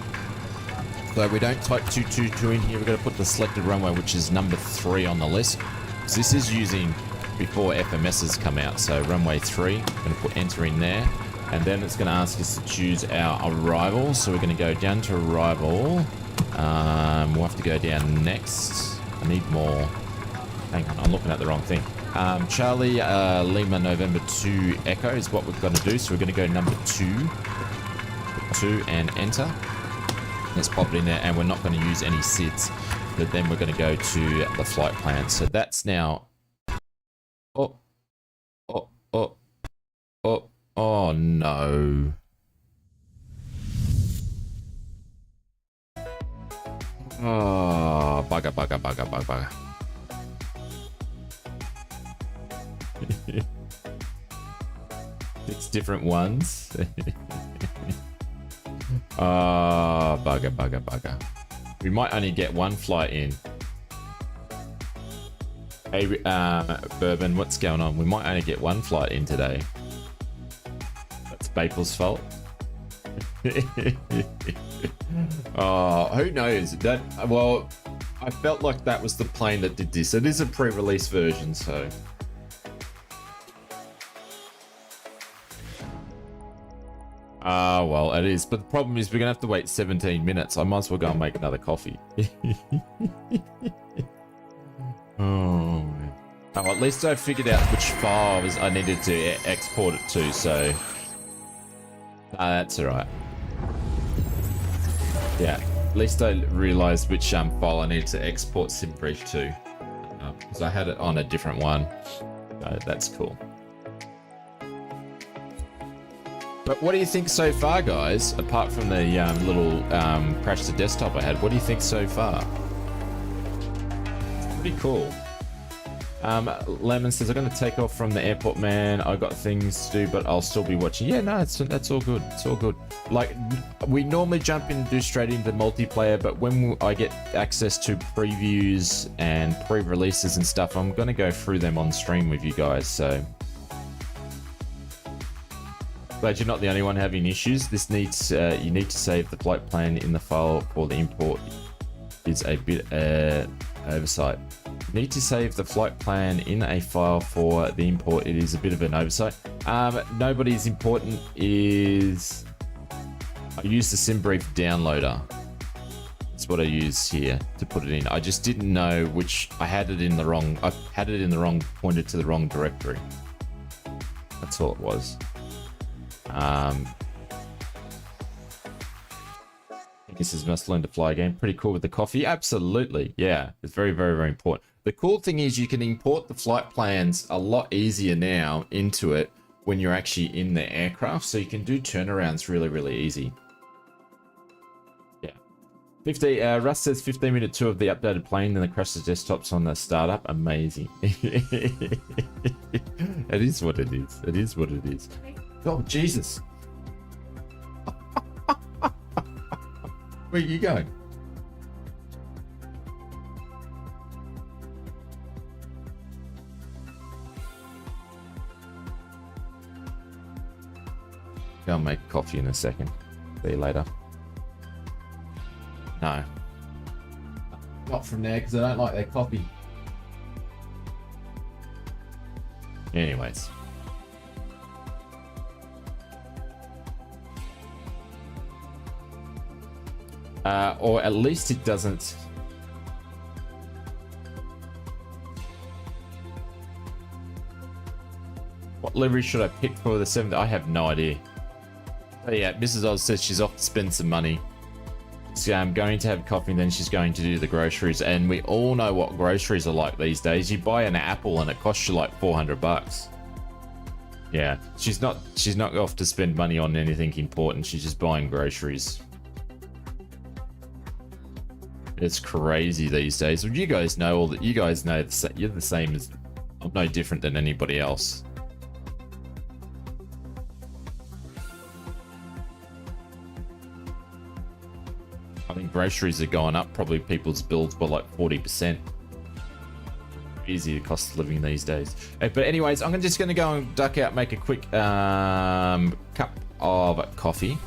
So we don't type 222 in here. We're going to put the selected runway, which is number 3 on the list. So this is using before FMSs come out. So runway 3, we're going to put enter in there. And then it's going to ask us to choose our arrival. So we're going to go down to arrival. We'll have to go down next. I need more. Hang on, I'm looking at the wrong thing. Charlie Lima November 2 Echo is what we've got to do. So we're going to go number 2. 2 and enter. Let's pop it in there, and we're not going to use any SIDs, but then we're going to go to the flight plan. So that's now. Oh no. Oh, bugger. It's different ones. Bugger. We might only get one flight in. Hey, Bourbon, what's going on? We might only get one flight in today. That's Baple's fault. Oh, who knows? Well, I felt like that was the plane that did this. It is a pre-release version, so... well, it is. But the problem is we're going to have to wait 17 minutes. I might as well go and make another coffee. Oh, man. Oh, at least I figured out which files I needed to export it to, so... that's alright. Yeah, at least I realized which file I needed to export SimBrief to. Because I had it on a different one. That's cool. But what do you think so far, guys? Apart from the little crash to desktop I had, what do you think so far? It's pretty cool. Lemon says, I'm going to take off from the airport, man. I got things to do, but I'll still be watching. Yeah, no, that's all good. It's all good. Like, we normally jump in and do straight into multiplayer, but when I get access to previews and pre-releases and stuff, I'm going to go through them on stream with you guys, so... Glad you're not the only one having issues. This needs you need to save the flight plan in the file for the import. Is a bit oversight. You need to save the flight plan in a file for the import. It is a bit of an oversight. Nobody's important is I use the SimBrief downloader. That's what I use here to put it in. I just didn't know which. I had it in the wrong. I had it in the wrong, pointed to the wrong directory. That's all it was. This is must learn to fly again. Pretty cool with the coffee. Absolutely. Yeah, it's very, very, very important. The cool thing is you can import the flight plans a lot easier now into it when you're actually in the aircraft. So you can do turnarounds really, really easy. Yeah. Russ says 15-minute tour of the updated plane, then the crashes desktops on the startup. Amazing. It is what it is. It is what it is. Oh, Jesus. Where are you going? I'll make coffee in a second. See you later. No. Not from there because I don't like their coffee. Anyways. Or at least it doesn't. What livery should I pick for the 7th? I have no idea. Oh yeah, Mrs. Oz says she's off to spend some money. So I'm going to have coffee, and then she's going to do the groceries. And we all know what groceries are like these days. You buy an apple and it costs you like 400 bucks. Yeah, she's not off to spend money on anything important. She's just buying groceries. It's crazy these days. Well, you guys know all that. You guys know you're the same as. I'm no different than anybody else. I think groceries are going up. Probably people's bills by like 40%. Easy the cost of living these days. But anyways, I'm just going to go and duck out, make a quick cup of coffee.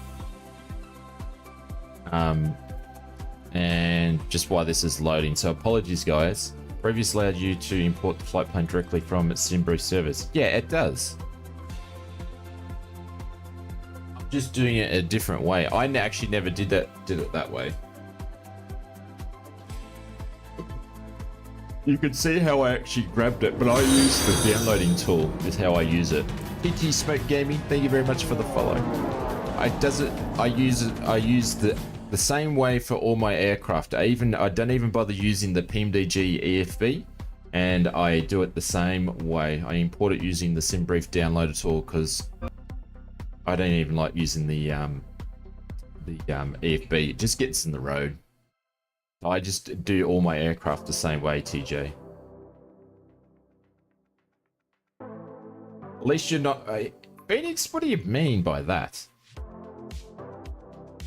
And just while this is loading, so apologies guys. Previously allowed you to import the flight plan directly from SimBrief servers. Yeah, it does. I'm just doing it a different way. I actually never did it that way. You can see how I actually grabbed it, but I use the downloading tool is how I use it. PT Smoke Gaming, thank you very much for the follow. I use the same way for all my aircraft. I don't even bother using the PMDG EFB, and I do it the same way. I import it using the SimBrief downloader tool because I don't even like using the EFB. It just gets in the road. I just do all my aircraft the same way, TJ. At least you're not... Phoenix, what do you mean by that?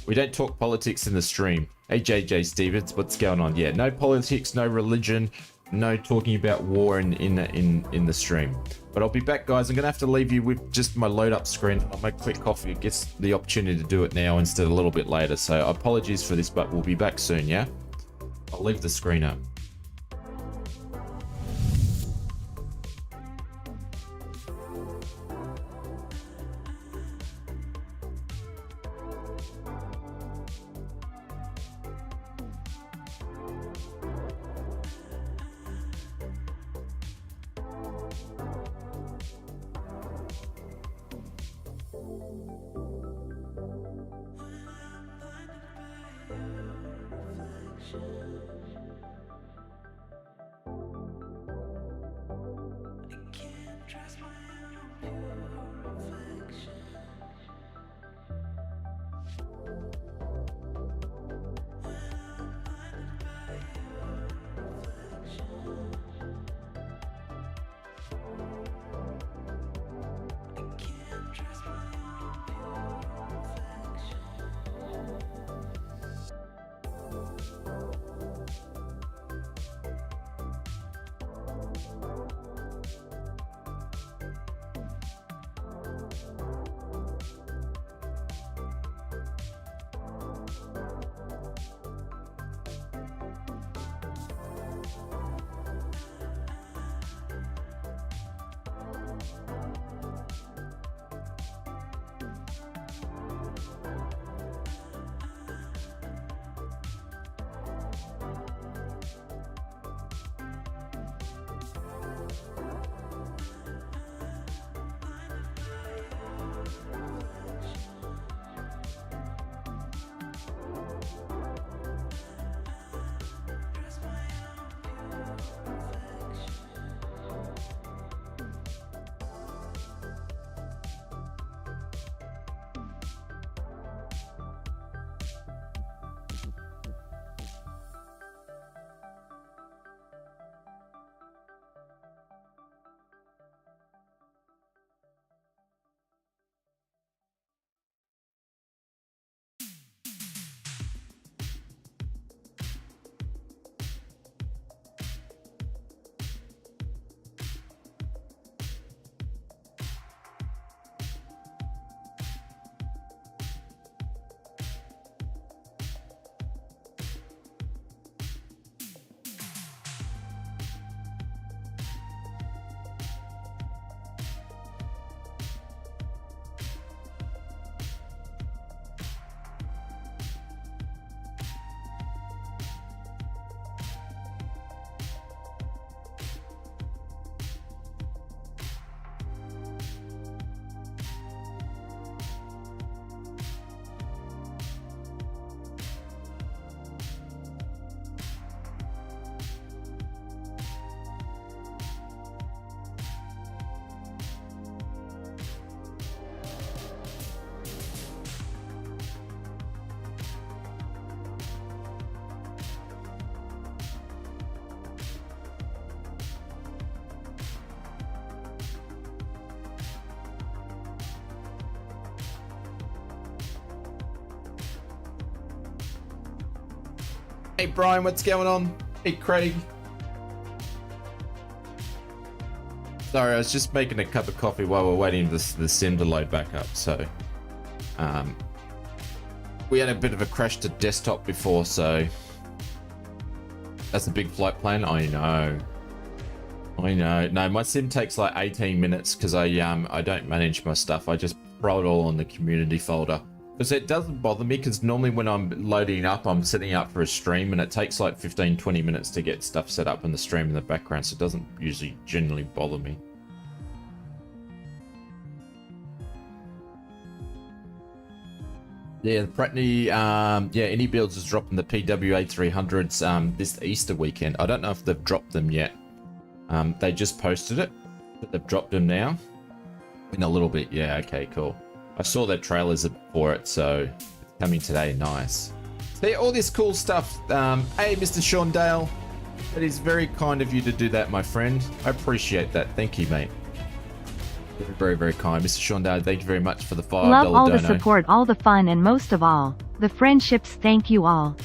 We don't talk politics in the stream. Hey, JJ Stevens, what's going on? Yeah, no politics, no religion, no talking about war in the stream. But I'll be back, guys. I'm going to have to leave you with just my load up screen. I'll make a quick coffee. It gets the opportunity to do it now instead of a little bit later. So apologies for this, but we'll be back soon, yeah? I'll leave the screen up. Hey Brian, what's going on? Hey Craig. Sorry, I was just making a cup of coffee while we're waiting for the sim to load back up. So, we had a bit of a crash to desktop before, so that's a big flight plan. I know. No, my sim takes like 18 minutes because I don't manage my stuff. I just throw it all on the community folder. Because it doesn't bother me, because normally when I'm loading up, I'm setting up for a stream, and it takes like 15-20 minutes to get stuff set up in the stream in the background, so it doesn't usually generally bother me. Yeah, the Pratney, any builds is dropping the PWA 300s this Easter weekend. I don't know if they've dropped them yet. They just posted it, but they've dropped them now. In a little bit, yeah, okay, cool. I saw their trailers for it, so it's coming today. Nice. See, all this cool stuff. Hey, Mr. Sean Dale. It is very kind of you to do that, my friend. I appreciate that. Thank you, mate. Very, very kind. Mr. Sean Dale, thank you very much for the $5 dono. Love all the support, all the fun, and most of all, the friendships. Thank you all.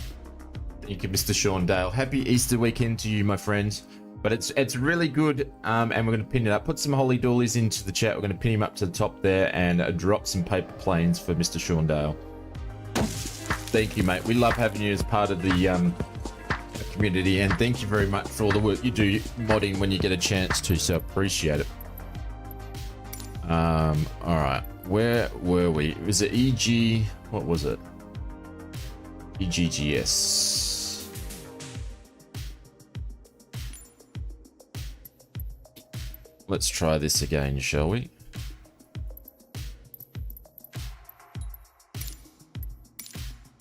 Thank you, Mr. Sean Dale. Happy Easter weekend to you, my friend. But it's really good, and we're going to pin it up. Put some holy doolies into the chat. We're going to pin him up to the top there and drop some paper planes for Mr. Sean Dale. Thank you, mate. We love having you as part of the community, and thank you very much for all the work you do modding when you get a chance to, so appreciate it. All right. Where were we? Was it EG? What was it? EGSS. Let's try this again, shall we?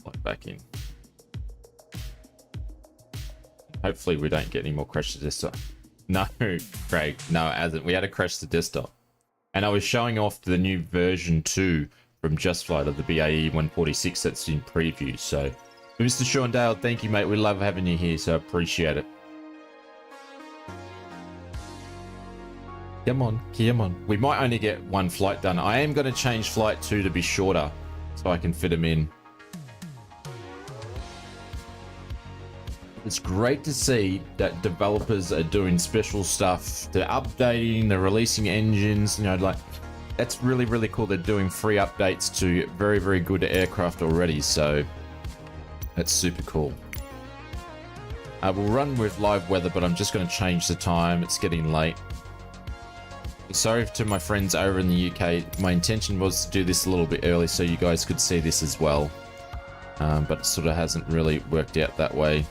Log back in. Hopefully we don't get any more crashes this time. No, Craig, no, it hasn't. We had a crash to desktop. And I was showing off the new version 2 from Just Flight of the BAE146 that's in preview. So, Mr. Sean Dale, thank you, mate. We love having you here, so I appreciate it. Come on. We might only get one flight done. I am going to change flight 2 to be shorter so I can fit them in. It's great to see that developers are doing special stuff. They're updating, they're releasing engines, like that's really, really cool. They're doing free updates to very, very good aircraft already. So that's super cool. We'll run with live weather, but I'm just going to change the time. It's getting late. Sorry to my friends over in the UK. My intention was to do this a little bit early so you guys could see this as well. But it sort of hasn't really worked out that way.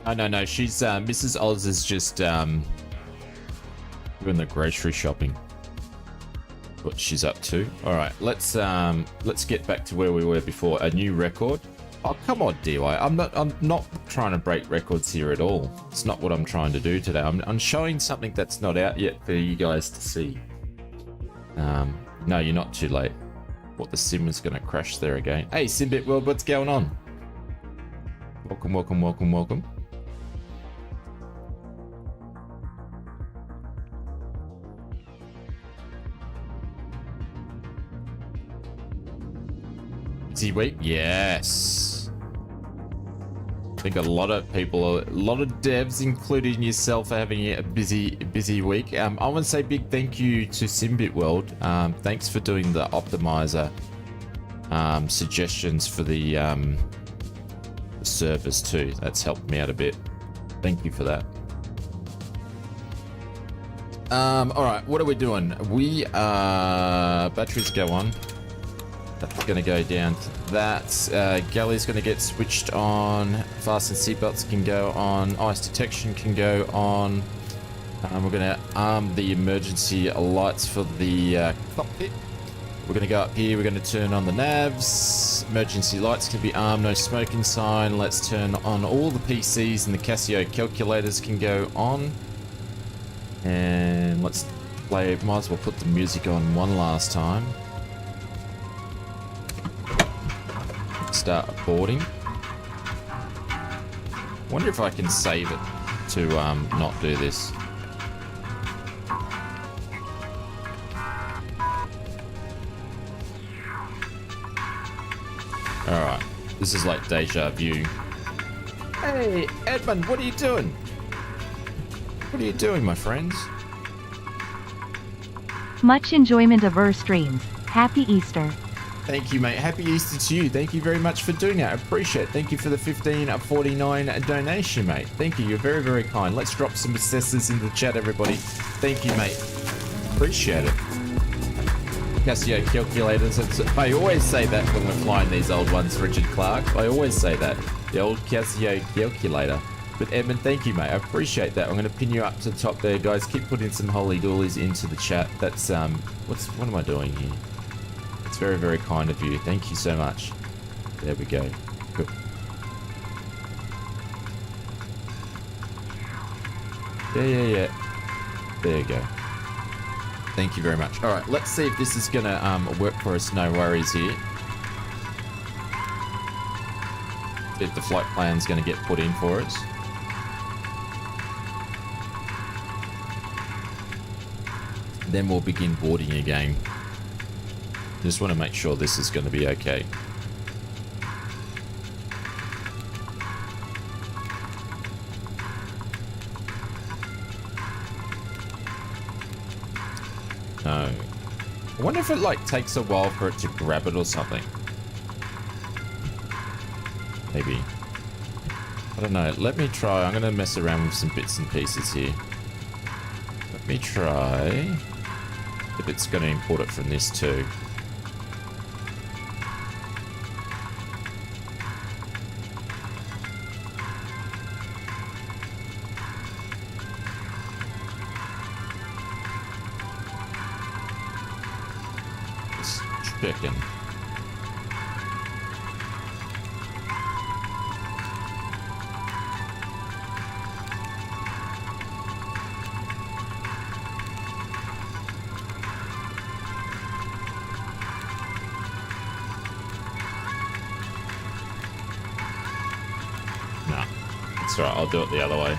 Oh, no, she's Mrs. Oz is just doing the grocery shopping. What she's up to. All right, let's get back to where we were before. A new record. Oh, come on, DY. I'm not trying to break records here at all. It's not what I'm trying to do today. I'm showing something that's not out yet for you guys to see. No, you're not too late. What, the sim is going to crash there again? Hey, Simbit World, what's going on? Welcome. Busy week? Yes. I think a lot of people, a lot of devs, including yourself, are having a busy week. I want to say big thank you to Simbit World. Thanks for doing the optimizer suggestions for the servers too. That's helped me out a bit. Thank you for that. All right, what are we doing? We batteries go on. That's going to go down to that. Galley's going to get switched on. Fasten seatbelts can go on. Ice detection can go on. We're going to arm the emergency lights for the cockpit. We're going to go up here. We're going to turn on the navs. Emergency lights can be armed. No smoking sign. Let's turn on all the PCs, and the Casio calculators can go on. And let's Play. Might as well put the music on one last time. Start boarding. Wonder if I can save it to not do this. Alright, this is like deja vu. Hey, Edmund, what are you doing? What are you doing, my friends? Much enjoyment of streams. Happy Easter. Thank you, mate. Happy Easter to you. Thank you very much for doing that. I appreciate it. Thank you for the 15.49 donation, mate. Thank you. You're very, very kind. Let's drop some assessors in the chat, everybody. Thank you, mate. Appreciate it. Casio calculators. I always say that when we're flying these old ones, Richard Clark. I always say that. The old Casio calculator. But Edmund, thank you, mate. I appreciate that. I'm going to pin you up to the top there, guys. Keep putting some holy doolies into the chat. That's, what am I doing here? It's very, very kind of you. Thank you so much. There we go. Good. Yeah. There you go. Thank you very much. All right, let's see if this is going to work for us. No worries here. See if the flight plan's going to get put in for us. Then we'll begin boarding again. Just want to make sure this is going to be okay. No. I wonder if it like takes a while for it to grab it or something. Maybe. I don't know. Let me try. I'm going to mess around with some bits and pieces here. Let me try if it's going to import it from this too. Chicken. No, it's alright. I'll do it the other way.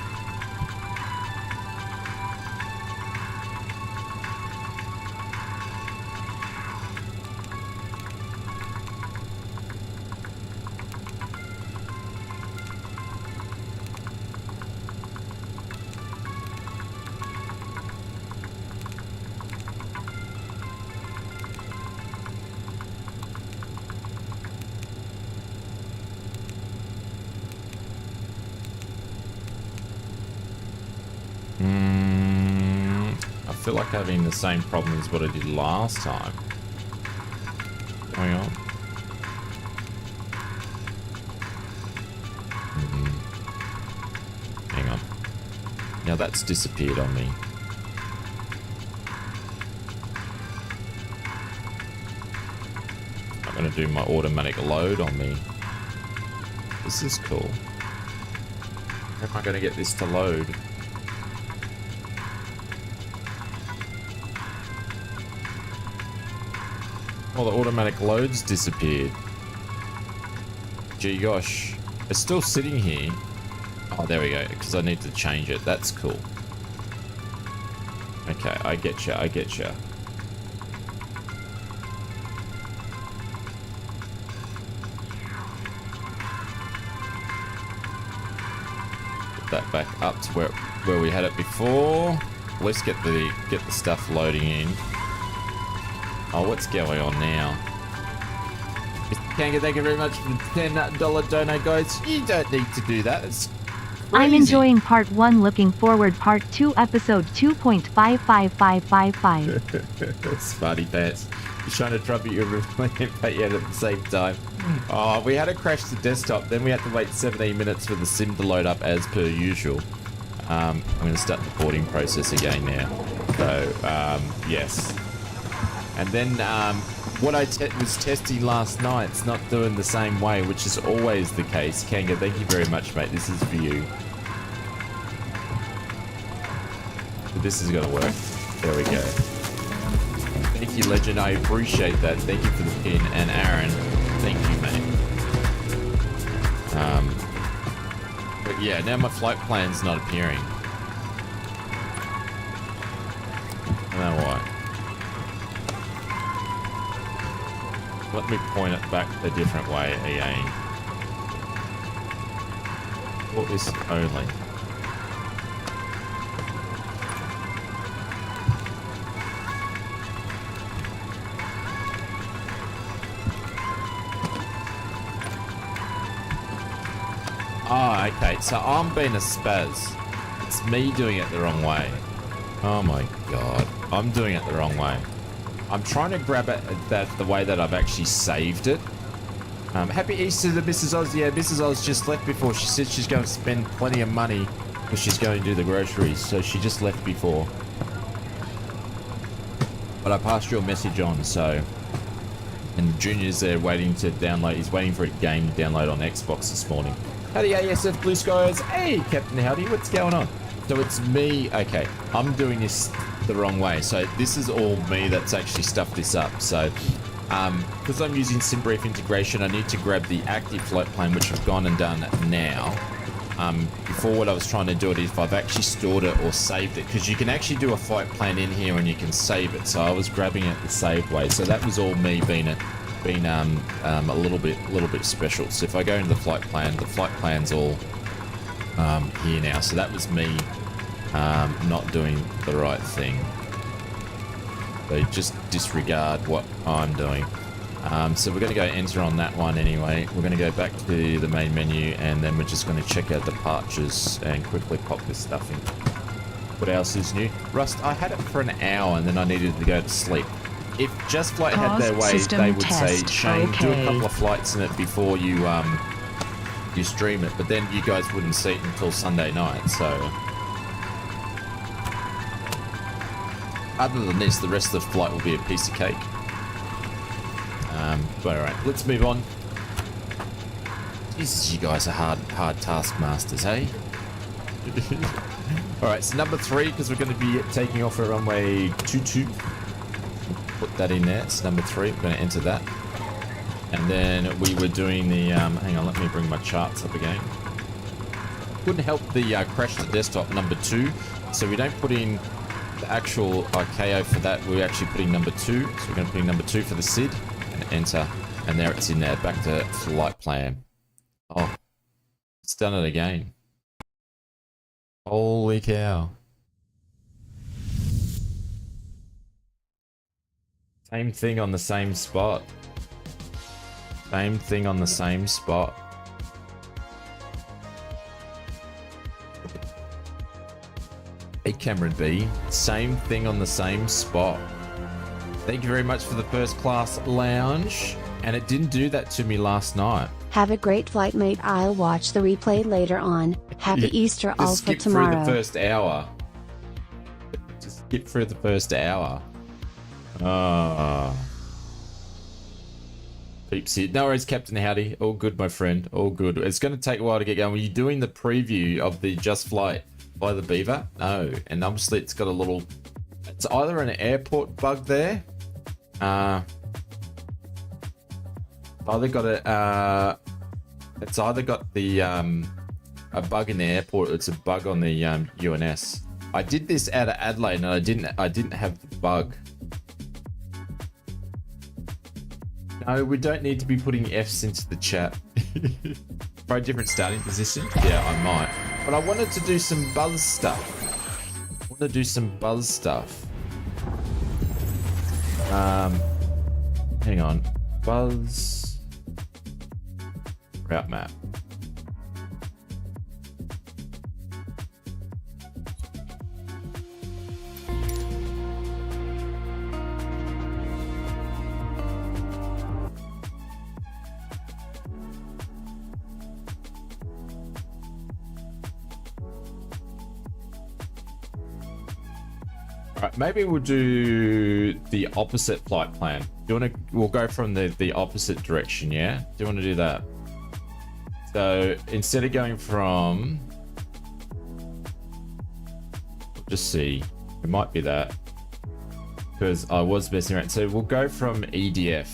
I feel like having the same problem as what I did last time. Hang on. Hang on. Now that's disappeared on me. I'm going to do my automatic load on me. This is cool. How am I going to get this to load? Oh, the automatic loads disappeared. Gee gosh. It's still sitting here. Oh, there we go. Because I need to change it. That's cool. Okay, I get you. I get you. Put that back up to where we had it before. Let's get the stuff loading in. Oh, what's going on now? Mr. Kanga, thank you very much for the $10 donate, guys. You don't need to do that. It's crazy. I'm enjoying part 1, looking forward part 2, episode 2.55555. Smarty pants. You're trying to trumpet your but yet at the same time. Oh, we had to crash the desktop. Then we had to wait 17 minutes for the sim to load up as per usual. I'm going to start the boarding process again now. So, yes. And then what I was testing last night's not doing the same way, which is always the case. Kanga, thank you very much, mate. This is for you. This is going to work. There we go. Thank you, Legend. I appreciate that. Thank you for the pin. And Aaron, thank you, mate. But yeah, now my flight plan's not appearing. I don't know why. Let me point it back a different way again. What is only? Oh, okay. So I'm being a spaz. It's me doing it the wrong way. Oh my god. I'm doing it the wrong way. I'm trying to grab it the way that I've actually saved it. Happy Easter to Mrs. Oz. Yeah, Mrs. Oz just left before. She said she's going to spend plenty of money because she's going to do the groceries. So she just left before. But I passed your message on, so... And Junior's there waiting to download. He's waiting for a game to download on Xbox this morning. Howdy ASF Blue Skies. Hey, Captain Howdy. What's going on? So it's me. Okay, I'm doing this the wrong way. So this is all me that's actually stuffed this up. So because I'm using SimBrief integration, I need to grab the active flight plan, which I've gone and done now. Before, what I was trying to do it is if I've actually stored it or saved it, because you can actually do a flight plan in here and you can save it. So I was grabbing it the saved way. So that was all me being a little bit special. So if I go into the flight plan's all here now. So that was me not doing the right thing. So just disregard what I'm doing. So we're going to go enter on that one anyway. We're going to go back to the main menu, and then we're just going to check out departures and quickly pop this stuff in. What else is new? Rust, I had it for an hour and then I needed to go to sleep. If Just Flight had their way, they would say, Shane, do a couple of flights in it before you stream it, but then you guys wouldn't see it until Sunday night, so... Other than this, the rest of the flight will be a piece of cake. But alright, let's move on. Jesus, you guys are hard taskmasters, hey? Alright, so number 3, because we're going to be taking off at runway 22. Put that in there. It's number 3. We're going to enter that. And then we were doing the... hang on, let me bring my charts up again. Couldn't help the crash to desktop number 2. So we don't put in the actual ICAO for that. We're actually putting number 2. So we're going to put in number 2 for the SID. And enter. And there it's in there. Back to flight plan. Oh. It's done it again. Holy cow. Same thing on the same spot. Same thing on the same spot. Hey Cameron B, same thing on the same spot. Thank you very much for the first class lounge. And it didn't do that to me last night. Have a great flight, mate. I'll watch the replay later on. Happy Easter all for tomorrow. Skip through the first hour. Just skip through the first hour. Peeps here. No worries, Captain Howdy. All good, my friend. All good. It's going to take a while to get going. Were you doing the preview of the Just Flight by the Beaver? No. And obviously it's got a little... It's either an airport bug there. Either got a... it's either got the... a bug in the airport. It's a bug on the UNS. I did this out of Adelaide and I didn't have the bug. No, we don't need to be putting F's into the chat. Try a different starting position? Yeah, I might. But I wanted to do some buzz stuff. Hang on. Buzz. Route map. Right, maybe we'll do the opposite flight plan. Do you want to? We'll go from the opposite direction. Yeah. Do you want to do that? So instead of going from, just see, it might be that. because I was messing around. So we'll go from EDDF,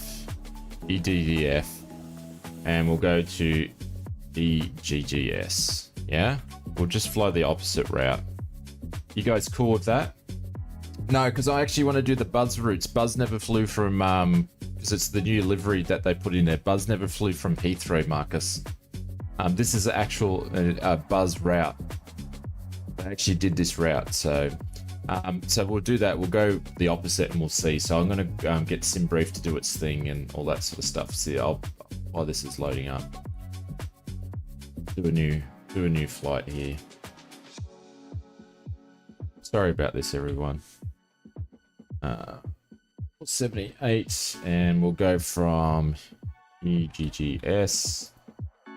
and we'll go to EGSS. Yeah, we'll just fly the opposite route. You guys cool with that? No, because I actually want to do the Buzz routes. Buzz never flew from, because it's the new livery that they put in there. Buzz never flew from Heathrow, Marcus. This is the actual Buzz route. I actually did this route, so so we'll do that. We'll go the opposite and we'll see. So I'm going to get SimBrief to do its thing and all that sort of stuff. See, while this is loading up, do a new flight here. Sorry about this, everyone. 78, and we'll go from EGGS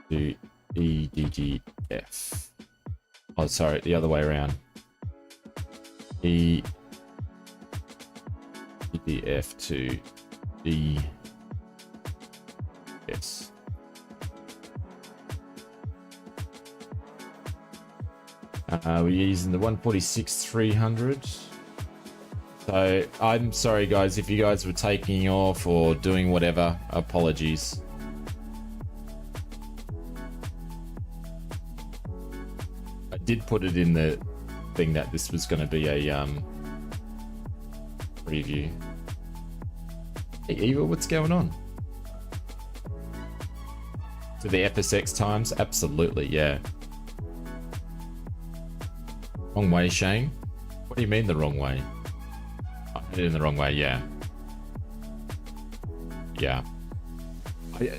to EDDF. Oh, sorry, the other way around. EDDF to EGS. We're using the 146-300. So I'm sorry guys if you guys were taking off or doing whatever. Apologies. I did put it in the thing that this was going to be a preview. Hey Eva, what's going on? To the FSX times? Absolutely, yeah. Wrong way, Shane? What do you mean the wrong way? I did it in the wrong way, yeah. Yeah.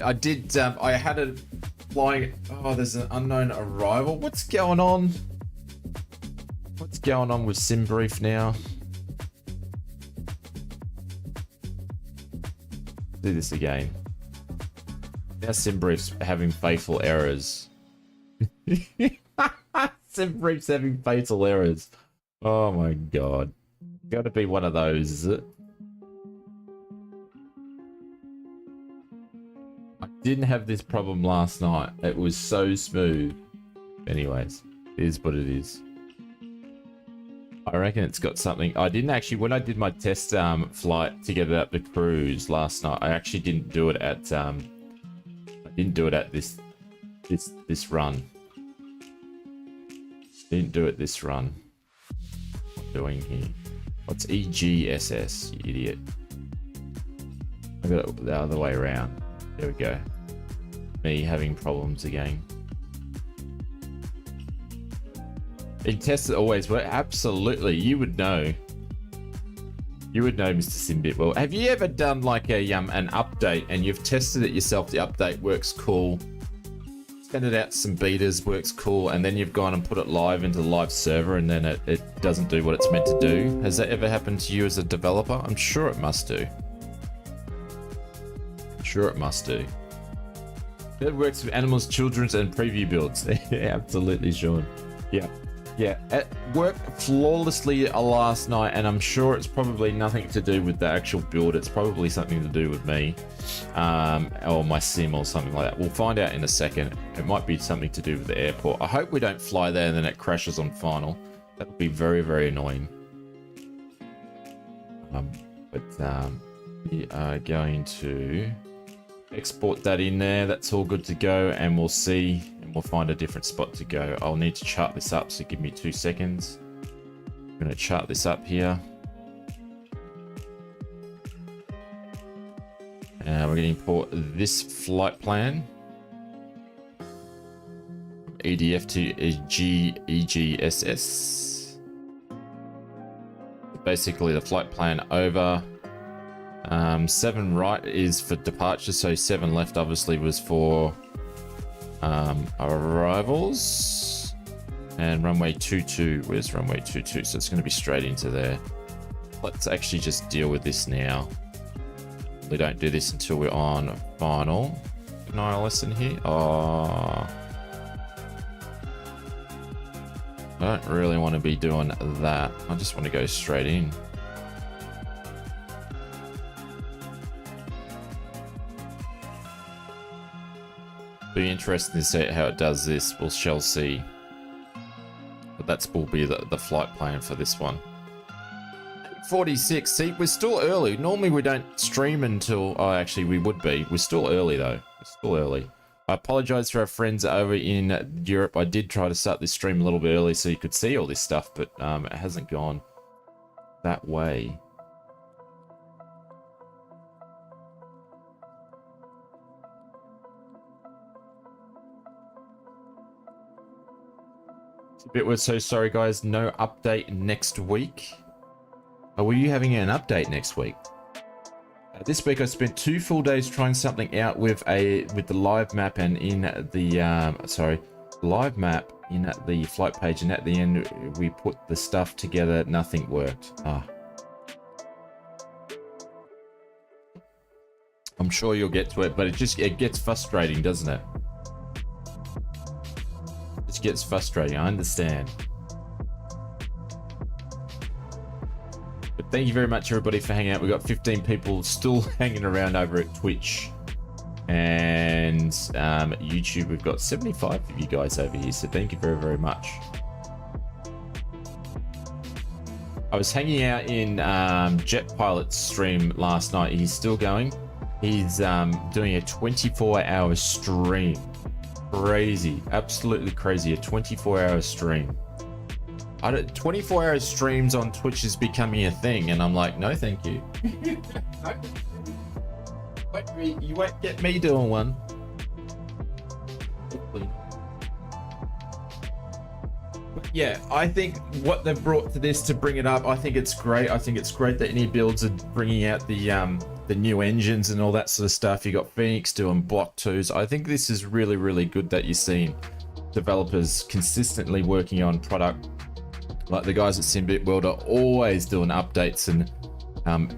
I did, I had it flying. Oh, there's an unknown arrival. What's going on? What's going on with SimBrief now? Do this again. Now SimBrief's having fatal errors. SimBrief's having fatal errors. Oh my god. Gotta be one of those, is it? I didn't have this problem last night. It was so smooth. Anyways, it is what it is. I reckon it's got something. I didn't actually, when I did my test flight to get it up to cruise last night, I actually didn't do it at this run. Didn't do it this run. What am I doing here? What's EGSS, you idiot? I got it the other way around. There we go. Me having problems again. In tests it always work. Absolutely, you would know. You would know, Mr. Simbit. Well, have you ever done like a an update and you've tested it yourself? The update works cool. Send it out to some betas, works cool, and then you've gone and put it live into the live server, and then it doesn't do what it's meant to do. Has that ever happened to you as a developer? I'm sure it must do. I'm sure it must do. It works with animals, children's, and preview builds. Yeah, absolutely, Sean. Yeah. Yeah, it worked flawlessly last night, and I'm sure it's probably nothing to do with the actual build. It's probably something to do with me, or my sim or something like that. We'll find out in a second. It might be something to do with the airport. I hope we don't fly there and then it crashes on final. That would be very, very annoying. We are going to export that in there. That's all good to go, and we'll see. We'll find a different spot to go. I'll need to chart this up, so give me 2 seconds. I'm going to chart this up here. We're going to import this flight plan. EDF to EGSS. Basically the flight plan over. 7 right is for departure, so 7 left obviously was for arrivals, and runway 22, where's runway 22? So it's going to be straight into there. Let's actually just deal with this now. We don't do this until we're on final. Denial lesson here. Oh, I don't really want to be doing that. I just want to go straight in. Be interesting to see how it does this. We shall see. But will be the flight plan for this one. BAE146. See, we're still early. Normally we don't stream until... Oh, actually, we would be. We're still early, though. We're still early. I apologize for our friends over in Europe. I did try to start this stream a little bit early so you could see all this stuff, but it hasn't gone that way. It's a bit weird, so sorry guys, no update next week. Oh, were you having an update next week? This week I spent 2 full days trying something out with the live map and in the live map in the flight page, and at the end we put the stuff together. Nothing worked. I'm sure you'll get to it, but it gets frustrating, doesn't it? It gets frustrating. I understand. But thank you very much, everybody, for hanging out. We've got 15 people still hanging around over at Twitch and YouTube. We've got 75 of you guys over here, so thank you very, very much. I was hanging out in Jet Pilot's stream last night. He's still going. He's doing a 24-hour stream. Crazy, absolutely crazy. A 24-hour stream. 24-hour streams on Twitch is becoming a thing, and I'm like, no, thank you. You won't get me doing one. But yeah, I think what they've brought to this to bring it up, I think it's great. I think it's great that any builds are bringing out the new engines and all that sort of stuff. You got Phoenix doing Block 2s. I think this is really, really good that you're seeing developers consistently working on product. Like the guys at Simbit World are always doing updates and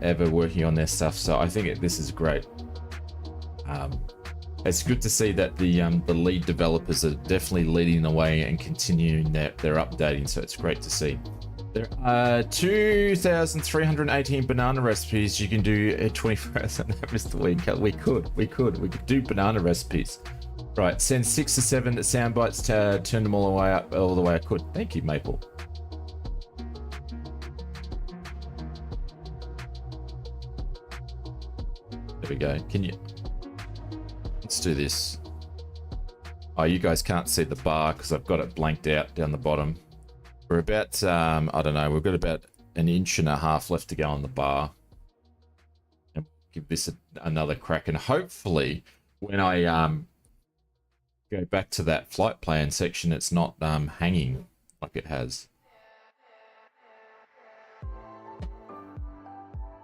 ever working on their stuff. So I think this is great. It's good to see that the lead developers are definitely leading the way and continuing their updating. So it's great to see. There are 2,318 banana recipes you can do 24 hours on Mr. Week. We could do banana recipes. Right, send 6 or 7 sound bites to turn them all the way I could. Thank you, Maple. There we go. Let's do this. Oh, you guys can't see the bar because I've got it blanked out down the bottom. We're about, I don't know, we've got about 1.5 inches left to go on the bar. And give this another crack, and hopefully when I go back to that flight plan section, it's not hanging like it has.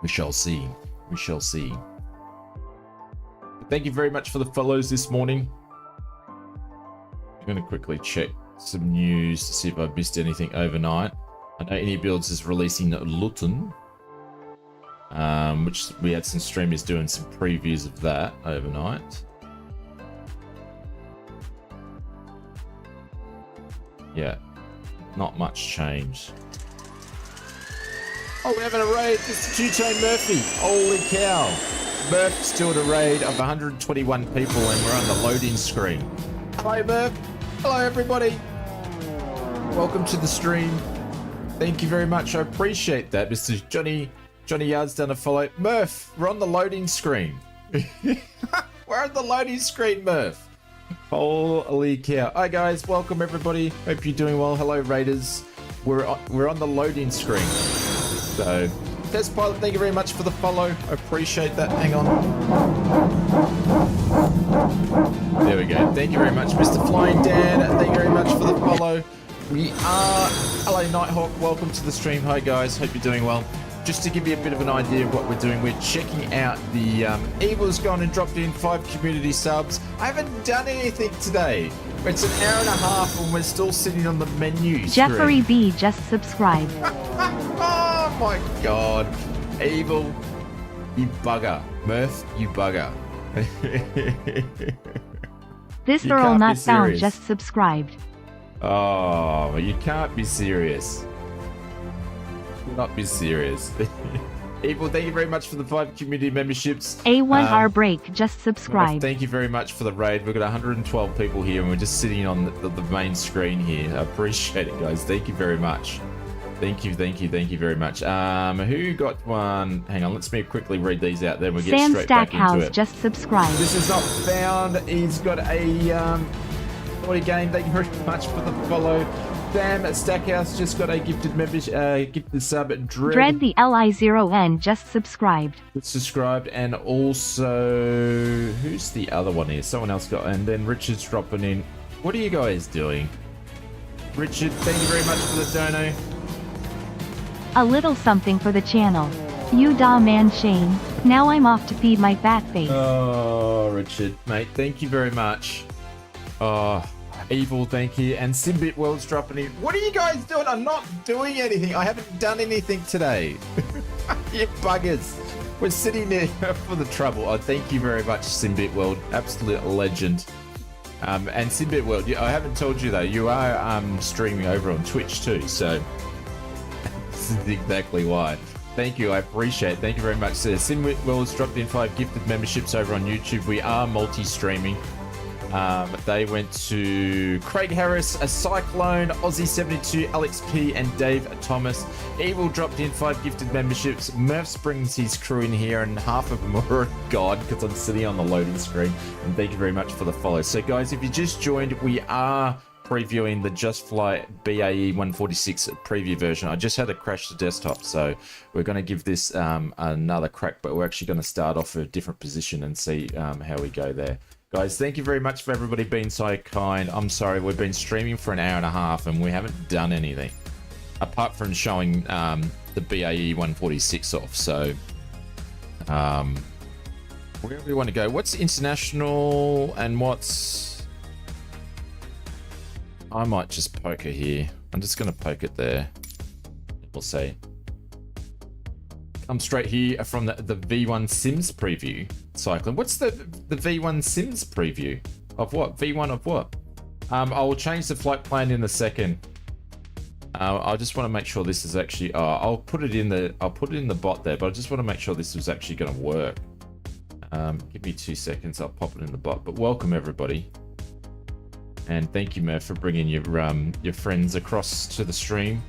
We shall see. We shall see. Thank you very much for the follows this morning. I'm going to quickly check some news to see if I've missed anything overnight. I know Any Builds is releasing Luton, which we had some streamers doing some previews of that overnight. Yeah, not much change. Oh, we're having a raid. It's Two-Tone Murphy. Holy cow. Murph's doing a raid of 121 people, and we're on the loading screen. Hello, Murph. Hello, everybody. Welcome to the stream. Thank you very much. I appreciate that. Mr. Johnny Yard's done a follow. Murph, we're on the loading screen. We're on the loading screen, Murph. Holy cow. Hi, guys. Welcome, everybody. Hope you're doing well. Hello, Raiders. We're on the loading screen. So... Test Pilot, thank you very much for the follow. I appreciate that. Hang on. There we go. Thank you very much, Mr. Flying Dan. Thank you very much for the follow. We are... Hello, Nighthawk. Welcome to the stream. Hi, guys. Hope you're doing well. Just to give you a bit of an idea of what we're doing, we're checking out the... Evil's gone and dropped in 5 community subs. I haven't done anything today. It's 1.5 hours and we're still sitting on the menu screen. Jeffrey B just subscribed. Oh my god. Evil, you bugger. Murph, you bugger. This You Earl can't be Not Found serious. just subscribed. Oh, you can't be serious. You cannot be serious. Evil, thank you very much for the 5 community memberships. A1R Break just subscribed. Thank you very much for the raid. We've got 112 people here and we're just sitting on the main screen here. I appreciate it, guys. Thank you very much. Thank you very much. Who got one? Hang on, let's me quickly read these out, then we'll get Sam straight back into Stackhouse it. just subscribed. This is not found. He's got a body game. Thank you very much for the follow. Sam Stackhouse just got a gifted membership, gifted sub. Dread the Li0N just subscribed. Subscribed, and also who's the other one here? Someone else got, and then Richard's dropping in. What are you guys doing? Richard, thank you very much for the dono. A little something for the channel. You da man Shane. Now I'm off to feed my fat face. Oh, Richard, mate, thank you very much. Oh, Evil, thank you. And Simbit World's dropping in. What are you guys doing? I'm not doing anything. I haven't done anything today. You buggers. We're sitting there for the trouble. Oh, thank you very much, Simbit World. Absolute legend. And Simbit World, I haven't told you though, you are streaming over on Twitch too, so this is exactly why. Thank you, I appreciate it. Thank you very much. Simbit World's dropped in 5 gifted memberships over on YouTube. We are multi-streaming. They went to Craig Harris, a Cyclone, Aussie72, Alex P, and Dave Thomas. Evil dropped in 5 gifted memberships. Murphs brings his crew in here, and half of them are gone because I'm sitting on the loading screen. And thank you very much for the follow. So, guys, if you just joined, we are previewing the Just Flight BAE146 preview version. I just had to crash the desktop, so we're going to give this another crack, but we're actually going to start off a different position and see how we go there. Guys, thank you very much for everybody being so kind. I'm sorry, we've been streaming for an hour and a half and we haven't done anything apart from showing the BAE 146 off. So, where do we want to go? What's international and what's... I might just poke it here. I'm just going to poke it there. We'll see. I'm straight here from the V1 Sims preview cycling. What's the V1 Sims preview of what? V1 of what? I will change the flight plan in a second. I just want to make sure this is actually. I'll put it in the bot there, but I just want to make sure this was actually going to work. Give me 2 seconds. I'll pop it in the bot. But welcome everybody, and thank you, Murph, for bringing your friends across to the stream.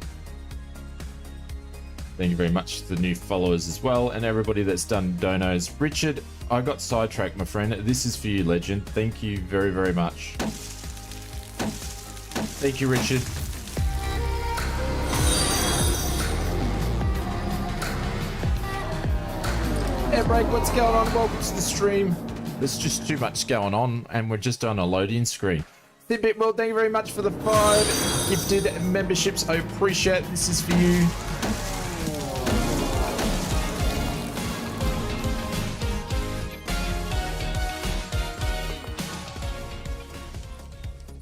Thank you very much to the new followers as well, and everybody that's done donos. Richard, I got sidetracked, my friend. This is for you, legend. Thank you very, very much. Thank you, Richard. Hey, Break, what's going on? Welcome to the stream. There's just too much going on, and we're just on a loading screen. Thimbit World, thank you very much for the 5 gifted memberships. I appreciate it. This is for you.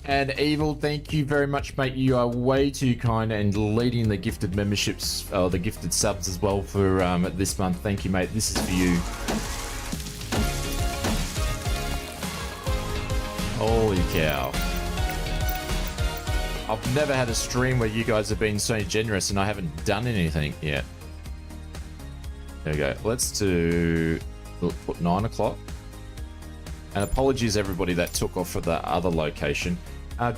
And Evil, thank you very much, mate. You are way too kind and leading the gifted memberships, or the gifted subs as well for this month. Thank you, mate. This is for you. Holy cow. I've never had a stream where you guys have been so generous and I haven't done anything yet. There we go. Let's put 9 o'clock. And apologies everybody that took off for the other location.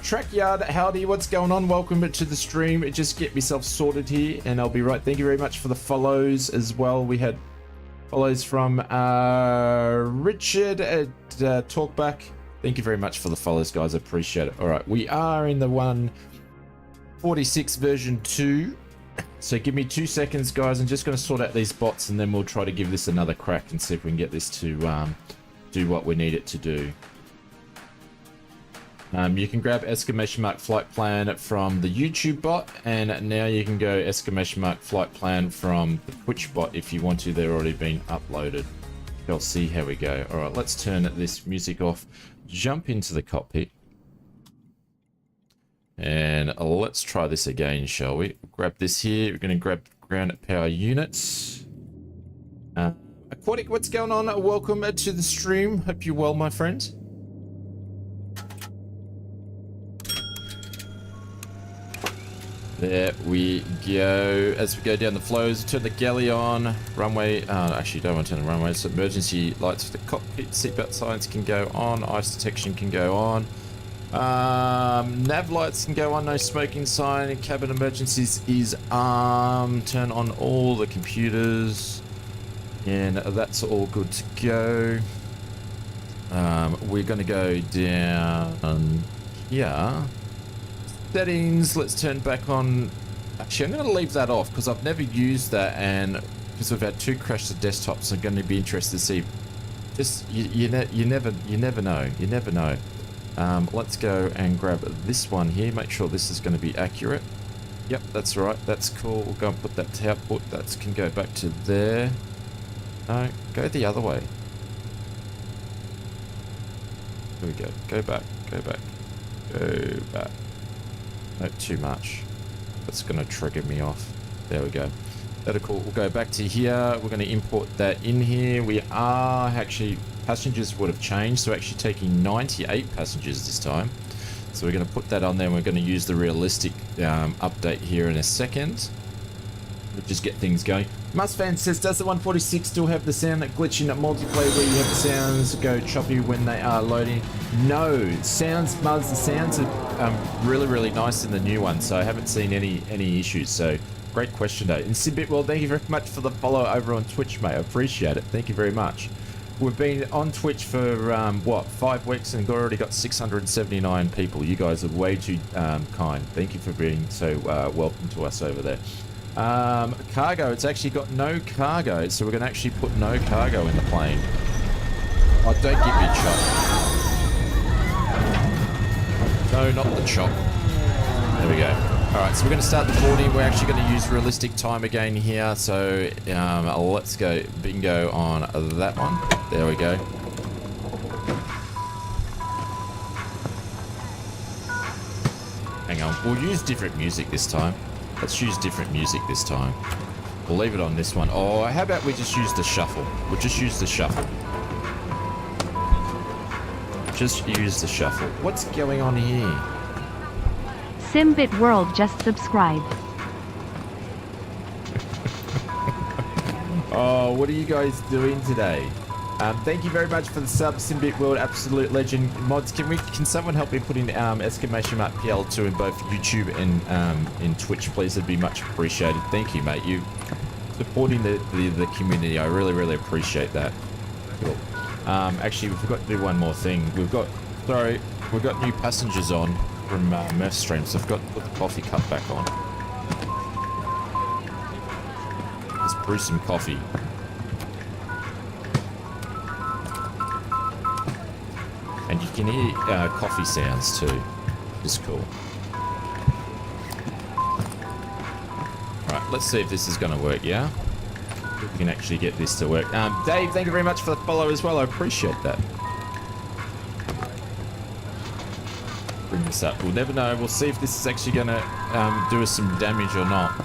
Trackyard, howdy, what's going on? Welcome to the stream. Just get myself sorted here and I'll be right. Thank you very much for the follows as well. We had follows from Richard at Talkback. Thank you very much for the follows, guys. I appreciate it. All right, we are in the 146 version 2. So give me 2 seconds, guys. I'm just going to sort out these bots and then we'll try to give this another crack and see if we can get this to do what we need it to do. You can grab exclamation mark flight plan from the YouTube bot, and now you can go exclamation mark flight plan from the Twitch bot if you want to. They're already been uploaded. I'll see how we go. All right, let's turn this music off, jump into the cockpit, and let's try this again, shall we? Grab this here. We're going to grab ground power units. Aquatic, what's going on? Welcome to the stream. Hope you're well, my friend. There we go. As we go down the flows, turn the galley on. Runway, actually don't want to turn the runway. So emergency lights for the cockpit. Seatbelt signs can go on. Ice detection can go on. Nav lights can go on, no smoking sign. Cabin emergencies is turn on all the computers. And that's all good to go. We're going to go down here. Settings, let's turn back on. Actually, I'm going to leave that off because I've never used that, and because we've had 2 crashed desktops, I'm going to be interested to see. Just you never know. You never know. Let's go and grab this one here. Make sure this is going to be accurate. Yep, that's right. That's cool. We'll go and put that to output. That can go back to there. No, go the other way. Here we go. Go back. Go back. Go back. Not too much. That's going to trigger me off. There we go. That's cool. We'll go back to here. We're going to import that in here. We are actually, passengers would have changed. So actually taking 98 passengers this time. So we're going to put that on there. And we're going to use the realistic update here in a second. We'll just get things going. Musfan says, does the 146 still have the sound that glitching at multiplayer where you have the sounds go choppy when they are loading? No, sounds, Muzz, the sounds are really, really nice in the new one, so I haven't seen any issues, so great question though. And Simbit, well, thank you very much for the follow over on Twitch, mate. I appreciate it. Thank you very much. We've been on Twitch for, what, 5 weeks and already got 679 people. You guys are way too kind. Thank you for being so welcome to us over there. Cargo, it's actually got no cargo, so we're going to actually put no cargo in the plane. Oh, don't give me chop. No, not the chop. There we go. Alright, so we're going to start the boarding. We're actually going to use realistic time again here, so let's go bingo on that one. There we go. Hang on, we'll use different music this time. Let's use different music this time. We'll leave it on this one. Oh, how about we just use the shuffle? We'll just use the shuffle. Just use the shuffle. What's going on here? Simbit World just subscribed. Oh, what are you guys doing today? Thank you very much for the sub, Simbit World, absolute legend. Mods, can someone help me put in exclamation mark PL2 in both YouTube and in Twitch, please? It'd be much appreciated. Thank you, mate. You supporting the community. I really, really appreciate that. Cool. Actually, we forgot to do one more thing. We've got new passengers on from Murph Stream, so I've got to put the coffee cup back on. Let's brew some coffee. And you can hear coffee sounds too, which is cool. Alright, let's see if this is going to work, yeah? If we can actually get this to work. Dave, thank you very much for the follow as well, I appreciate that. Bring this up, we'll never know, we'll see if this is actually going to do us some damage or not.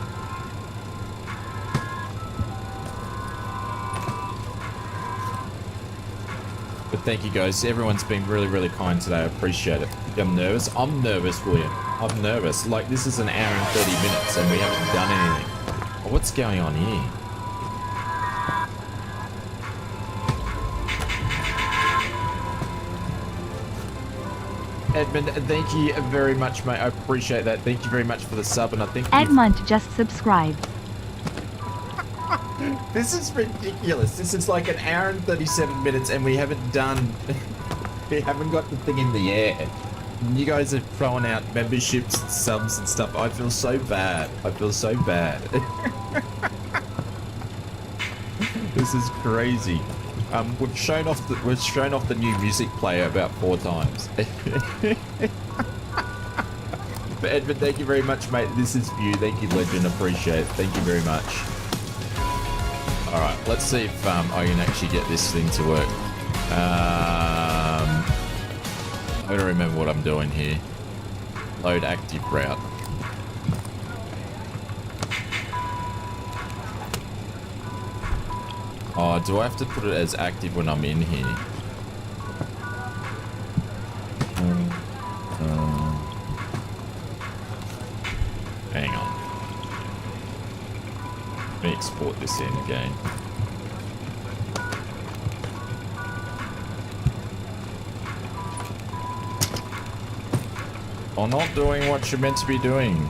But thank you guys. Everyone's been really, really kind today. I appreciate it. I'm nervous. I'm nervous, William. I'm nervous. Like, this is an hour and 30 minutes and we haven't done anything. Oh, what's going on here? Edmund, thank you very much, mate. I appreciate that. Thank you very much for the sub, and I think Edmund just subscribed. This is ridiculous. This is like an hour and 37 minutes and we haven't got the thing in the air. And you guys are throwing out memberships, subs and stuff. I feel so bad. I feel so bad. This is crazy. We've shown off the new music player about 4 times. But Edmund, thank you very much, mate. This is for you. Thank you, legend. Appreciate it. Thank you very much. Alright, let's see if I can actually get this thing to work. I don't remember what I'm doing here. Load active route. Oh, do I have to put it as active when I'm in here? Hang on. Let me export this in again. Or not doing what you're meant to be doing.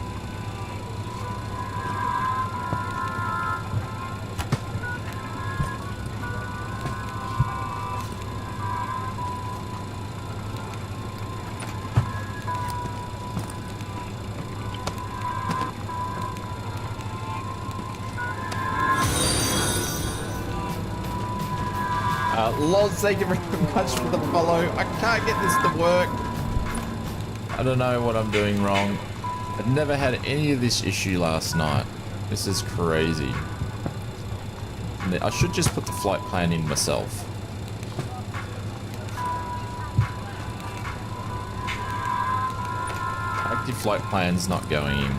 Loz, thank you very much for the follow. I can't get this to work. I don't know what I'm doing wrong. I've never had any of this issue last night. This is crazy. I should just put the flight plan in myself. Active flight plan's not going in.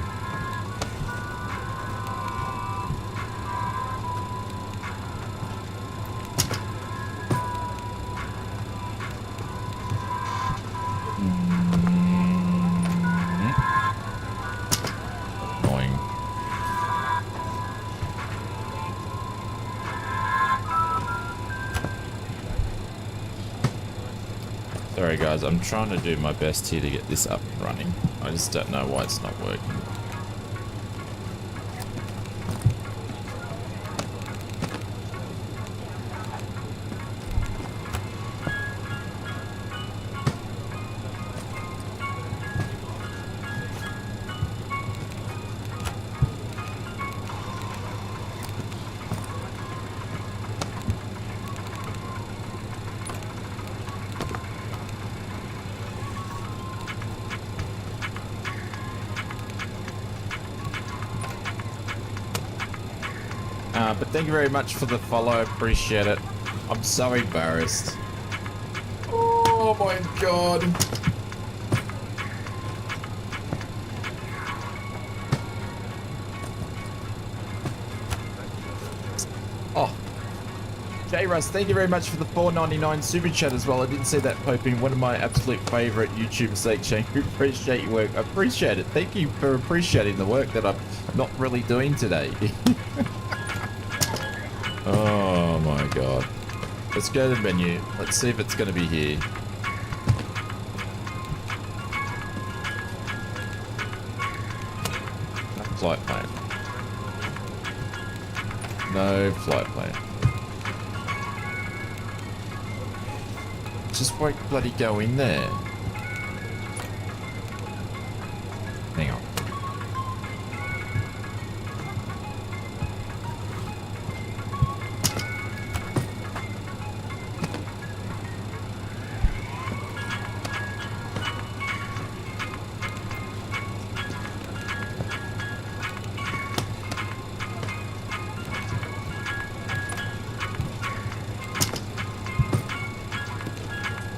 Sorry guys, I'm trying to do my best here to get this up and running. I just don't know why it's not working. But thank you very much for the follow. Appreciate it. I'm so embarrassed. Oh my god. Oh. J-Russ, thank you very much for the $4.99 super chat as well. I didn't see that popping. One of my absolute favorite YouTubers, Sake Shane. Appreciate your work. I appreciate it. Thank you for appreciating the work that I'm not really doing today. Oh my god. Let's go to the menu. Let's see if it's going to be here. No flight plan. No flight plan. Just won't bloody go in there. Hang on.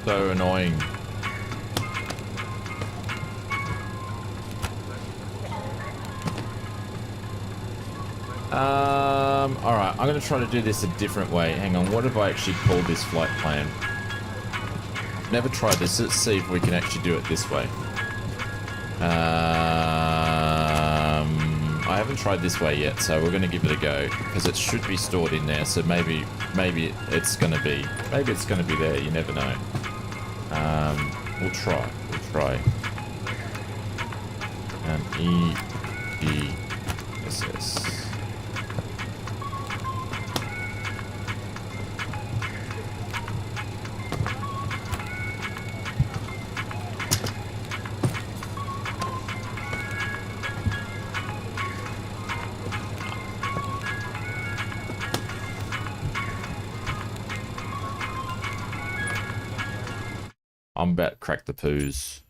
So annoying. Alright, I'm gonna try to do this a different way. Hang on, what have I actually called this flight plan? I've never tried this. Let's see if we can actually do it this way. I haven't tried this way yet, so we're gonna give it a go because it should be stored in there. So maybe it's gonna be there. You never know. We'll try. EGSS. I'm about to crack the poos.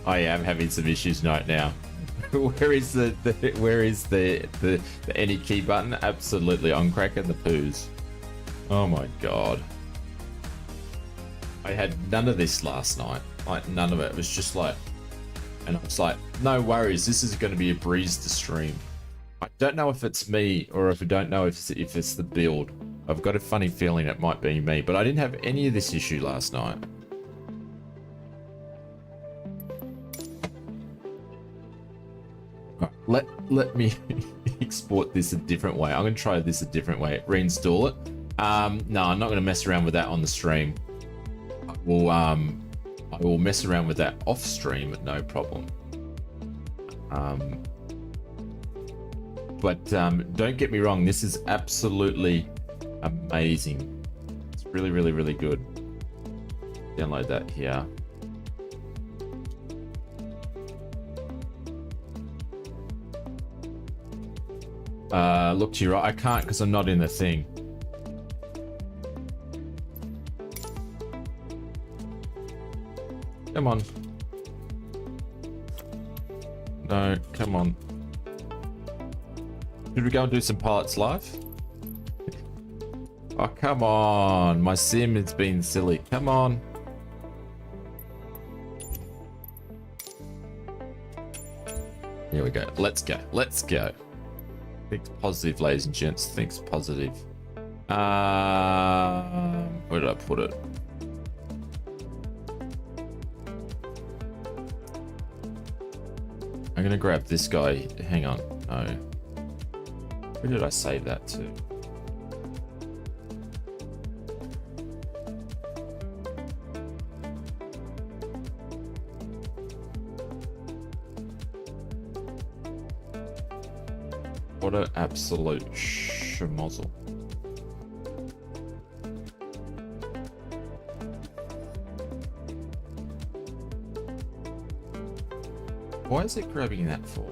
I am having some issues right now. Where is the any key button? Absolutely, I'm cracking the poos. Oh my god. I had none of this last night. Like none of it. It was just like, and I was like, no worries, this is going to be a breeze to stream. I don't know if it's me or if I don't know if it's the build. I've got a funny feeling it might be me, but I didn't have any of this issue last night. Let me export this a different way. I'm going to try this a different way. Reinstall it. No, I'm not going to mess around with that on the stream. I will mess around with that off stream, no problem. But don't get me wrong, this is absolutely amazing. It's really, really, really good. Download that here. Look to your right. I can't because I'm not in the thing. Come on. No, come on. Should we go and do some pilots live? Oh, come on. My sim has been silly. Come on. Here we go. Let's go. Let's go. Think positive, ladies and gents. Think positive. Where did I put it? I'm gonna grab this guy. Hang on. No. Where did I save that to? What an absolute schmozzle. Why is it grabbing that for?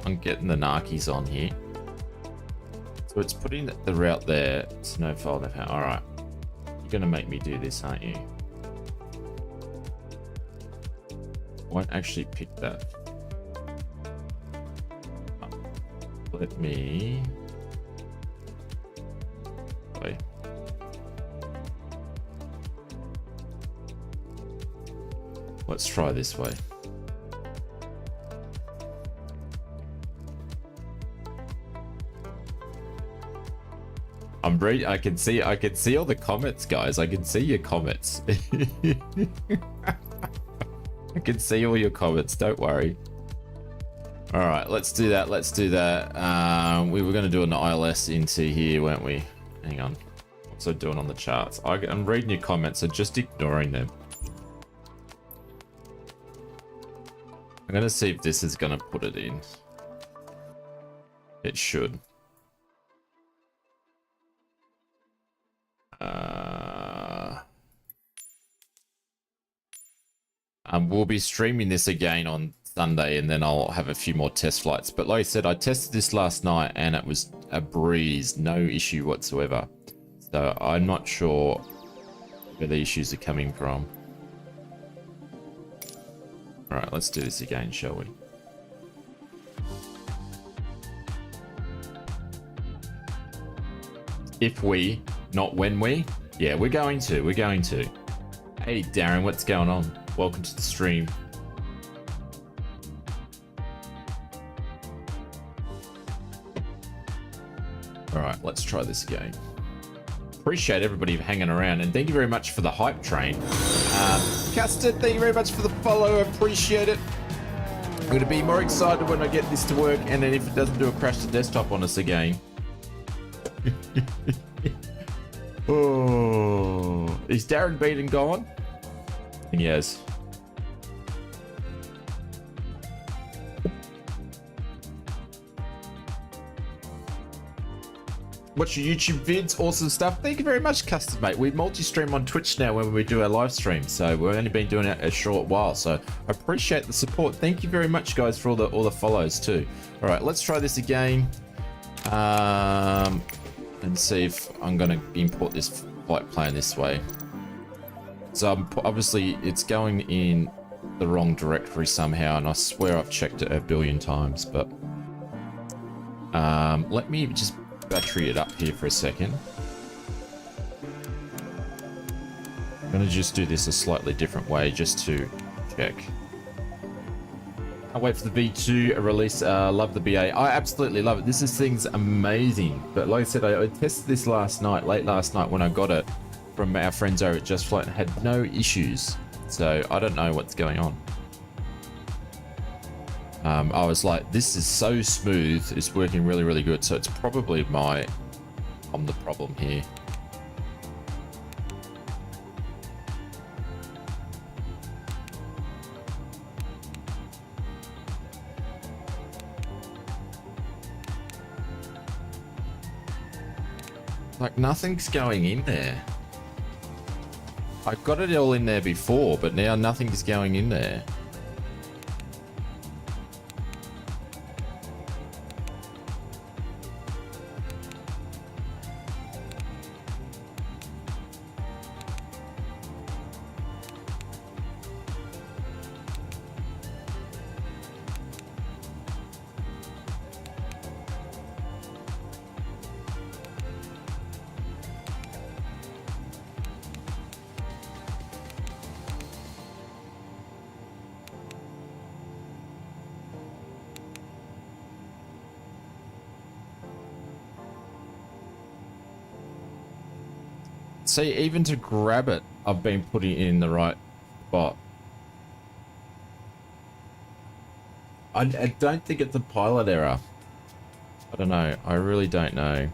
I'm getting the narkies on here. So it's putting the route there. It's no file no power. Alright. You're gonna make me do this, aren't you? Won't actually pick that. Let me wait. Let's try this way. I can see all the comments, guys. I can see your comments. I can see all your comments, don't worry. All right, let's do that. Let's do that. We were going to do an ILS into here, weren't we? Hang on. What's I doing on the charts? I'm reading your comments, so just ignoring them. I'm going to see if this is going to put it in. It should. We'll be streaming this again on Sunday, and then I'll have a few more test flights. But like I said, I tested this last night and it was a breeze, no issue whatsoever. So I'm not sure where the issues are coming from. All right, let's do this again, shall we? If we, not when we. Yeah, we're going to. Hey, Darren, what's going on? Welcome to the stream. All right, let's try this again. Appreciate everybody hanging around, and thank you very much for the hype train. Custard, thank you very much for the follow. I appreciate it. I'm going to be more excited when I get this to work, and then if it doesn't do a crash to desktop on us again. Oh, is Darren Beaton gone? Yes. Watch your YouTube vids, awesome stuff. Thank you very much, Custard, mate. We multi-stream on Twitch now when we do our live stream, so we've only been doing it a short while. So I appreciate the support. Thank you very much, guys, for all the follows too. All right, let's try this again. And see if I'm going to import this flight plan this way. So obviously it's going in the wrong directory somehow, and I swear I've checked it a billion times, but let me just battery it up here for a second. I'm going to just do this a slightly different way just to check. I'll wait for the V2 release. Love the BA. I absolutely love it. This thing's amazing. But like I said, I tested this last night, late last night when I got it from our friends over at Just Flight and had no issues. So I don't know what's going on. I was like, this is so smooth. It's working really, really good. So it's probably I'm the problem here. Like nothing's going in there. I got it all in there before, but now nothing's going in there. See, even to grab it, I've been putting it in the right spot. I don't think it's a pilot error. I don't know. I really don't know.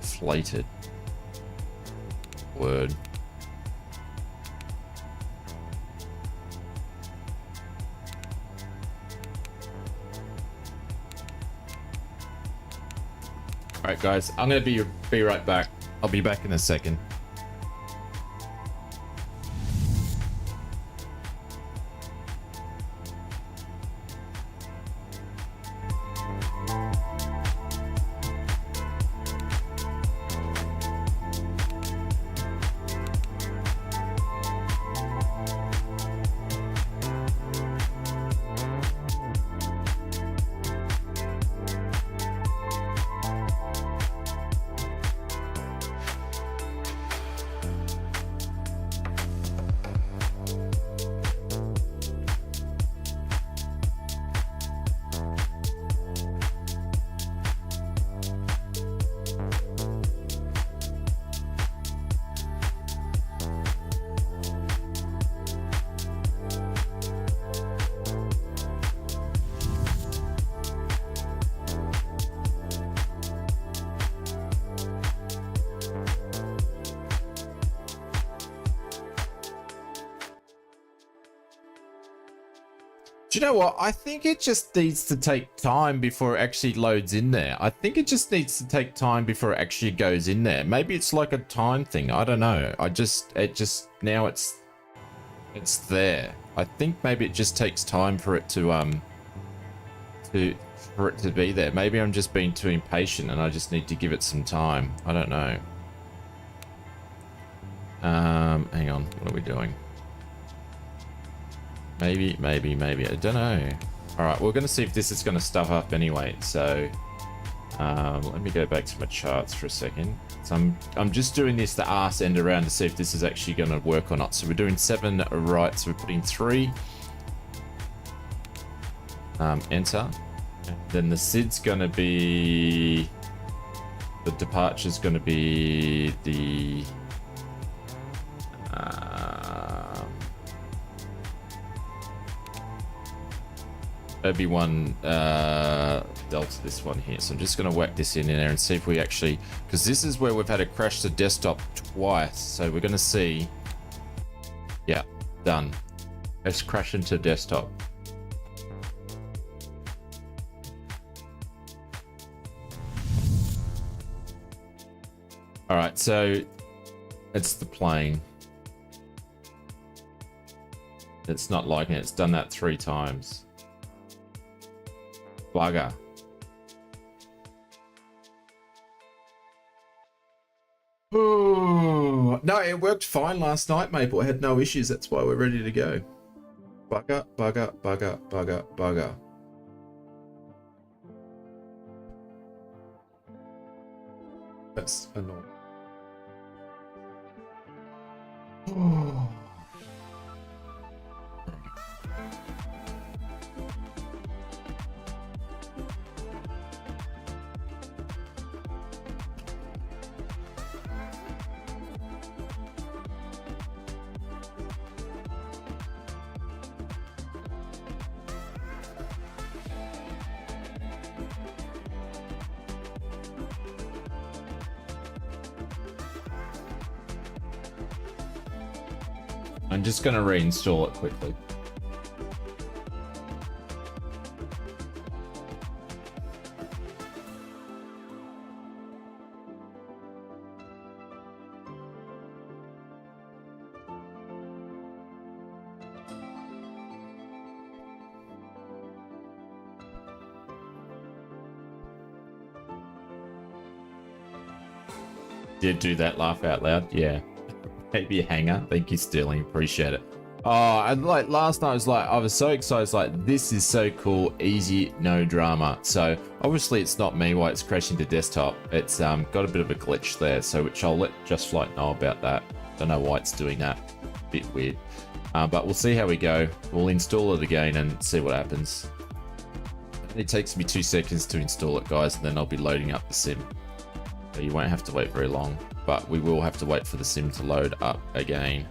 Deflated. Word. All right, guys, I'm gonna be right back. I'll be back in a second. Do you know what? I think it just needs to take time before it actually loads in there. I think it just needs to take time before it actually goes in there. Maybe it's like a time thing. I don't know. Now it's there. I think maybe it just takes time for it to be there. Maybe I'm just being too impatient and I just need to give it some time. I don't know. Hang on. What are we doing? Maybe. I don't know. All right, we're going to see if this is going to stuff up anyway. So let me go back to my charts for a second. So I'm just doing this the arse end around to see if this is actually going to work or not. So we're doing 7 right. So we're putting 3. Enter. Then the SID's going to be... The departure's going to be the... OB1 Delta, this one here. So I'm just going to whack this in there and see if we actually, because this is where we've had to crash the desktop twice. So we're going to see. Yeah, done. Let's crash into desktop. All right, so it's the plane. It's not liking it. It's done that 3 times. Bugger. Oh, no, it worked fine last night, Maple. I had no issues. That's why we're ready to go. Bugger, bugger, bugger, bugger, bugger. That's annoying. Oh. I'm just going to reinstall it quickly. Did do that laugh out loud? Yeah. Maybe a hanger. Thank you, Sterling. Appreciate it. Oh, and like last night, I was so excited. It's like, this is so cool. Easy, no drama. So obviously it's not me why it's crashing to desktop. It's got a bit of a glitch there. So which I'll let Just Flight know about that. Don't know why it's doing that. Bit weird. But we'll see how we go. We'll install it again and see what happens. It takes me 2 seconds to install it, guys, and then I'll be loading up the sim. So you won't have to wait very long, but we will have to wait for the sim to load up again.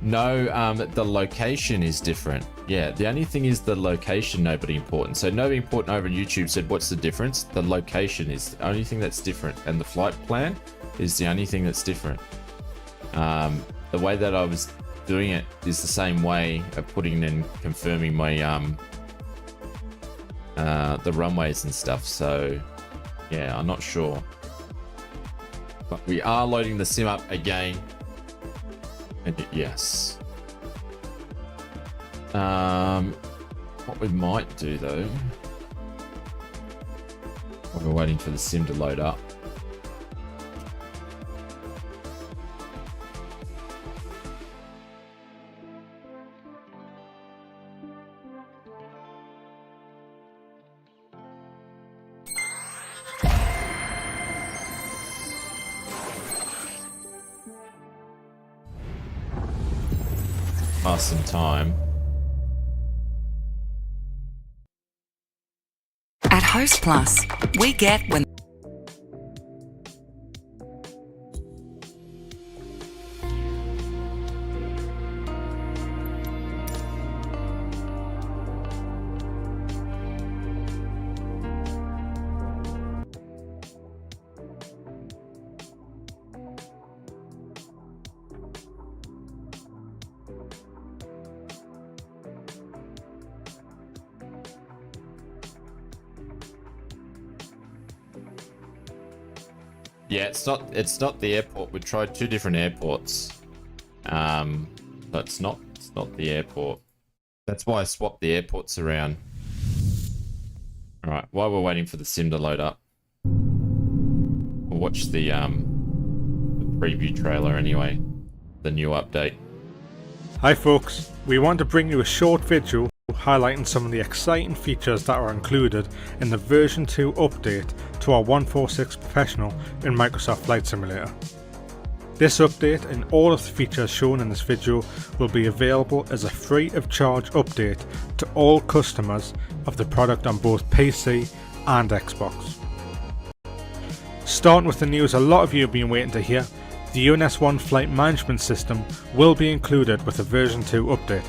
No, the location is different. Yeah, the only thing is the location, nobody important. So nobody important over YouTube said, what's the difference? The location is the only thing that's different, and the flight plan is the only thing that's different. The way that I was doing it is the same way of putting and confirming my the runways and stuff. So yeah, I'm not sure, but we are loading the sim up again. And yes, what we might do though, while we're waiting for the sim to load up, pass some time. At Host Plus, we get when Yeah, it's not the airport. We tried 2 different airports. But it's not the airport. That's why I swapped the airports around. Alright, while we're waiting for the sim to load up, we'll watch the preview trailer anyway. The new update. Hi folks, we want to bring you a short video highlighting some of the exciting features that are included in the version 2 update to our 146 Professional in Microsoft Flight Simulator. This update and all of the features shown in this video will be available as a free of charge update to all customers of the product on both PC and Xbox. Starting with the news a lot of you have been waiting to hear, the UNS-1 flight management system will be included with the version 2 update.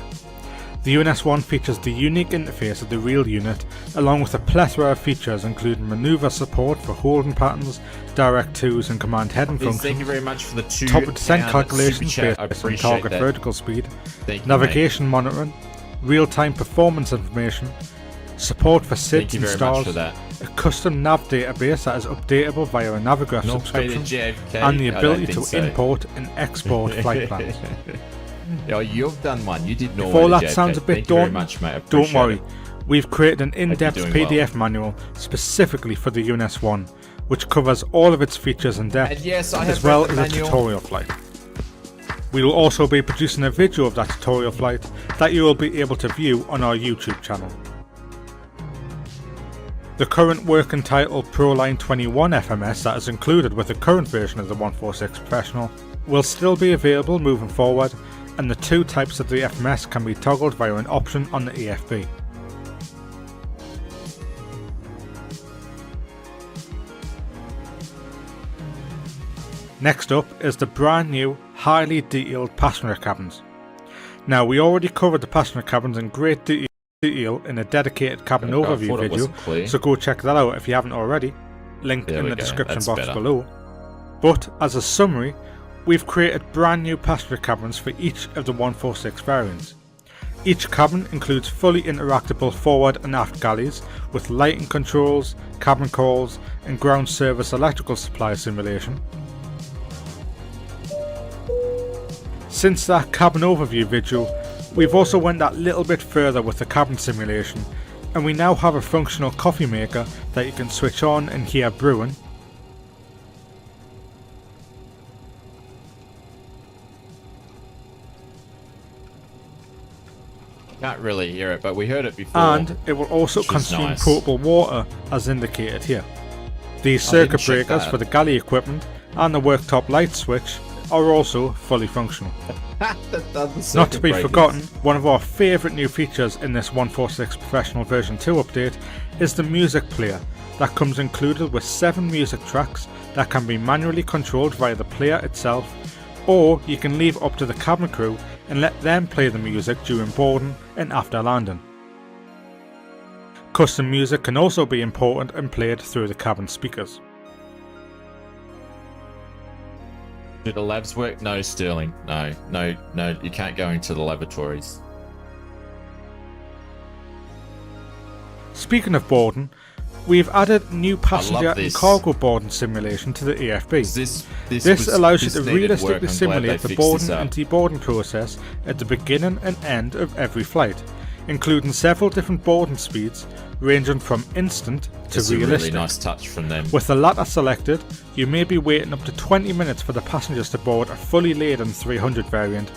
The UNS-1 features the unique interface of the real unit, along with a plethora of features including manoeuvre support for holding patterns, direct twos and command heading functions, Thank you very much for the top of descent calculations based on target vertical speed, navigation monitoring, real-time performance information, support for SIDs and stars, a custom nav database that is updatable via a Navigraph subscription, and the ability to import and export flight plans. Oh, you've done one. You did Norway. If all that JFK. sounds a bit Thank you very daunting, much, mate. I don't appreciate worry. it. We've created an in-depth doing PDF manual specifically for the UNS-1, which covers all of its features in depth, And yes, I have as well read as the a manual. tutorial flight. We will also be producing a video of that tutorial flight that you will be able to view on our YouTube channel. The current working title Proline 21 FMS that is included with the current version of the 146 Professional will still be available moving forward, and the two types of the FMS can be toggled via an option on the EFB. Next up is the brand new, highly detailed passenger cabins. Now, we already covered the passenger cabins in great detail in a dedicated cabin overview video, so go check that out if you haven't already, link in the description box below. But as a summary, we've created brand new passenger cabins for each of the 146 variants. Each cabin includes fully interactable forward and aft galleys with lighting controls, cabin calls and ground service electrical supply simulation. Since that cabin overview video, we've also went that little bit further with the cabin simulation, and we now have a functional coffee maker that you can switch on and hear brewing. Can't really hear it, but we heard it before. And it will also consume potable water as indicated here. These circuit breakers for the galley equipment and the worktop light switch are also fully functional. Not to be forgotten, one of our favourite new features in this 146 Professional version 2 update is the music player that comes included with 7 music tracks that can be manually controlled via the player itself, or you can leave up to the cabin crew and let them play the music during boarding and after landing. Custom music can also be imported and played through the cabin speakers. Do the labs work? No, Sterling. No, you can't go into the laboratories. Speaking of boarding, we've added new passenger and cargo boarding simulation to the EFB. This allows you to realistically simulate the boarding and deboarding process at the beginning and end of every flight, including several different boarding speeds ranging from instant to realistic. A really nice touch from them. With the latter selected, you may be waiting up to 20 minutes for the passengers to board a fully laden 300 variant,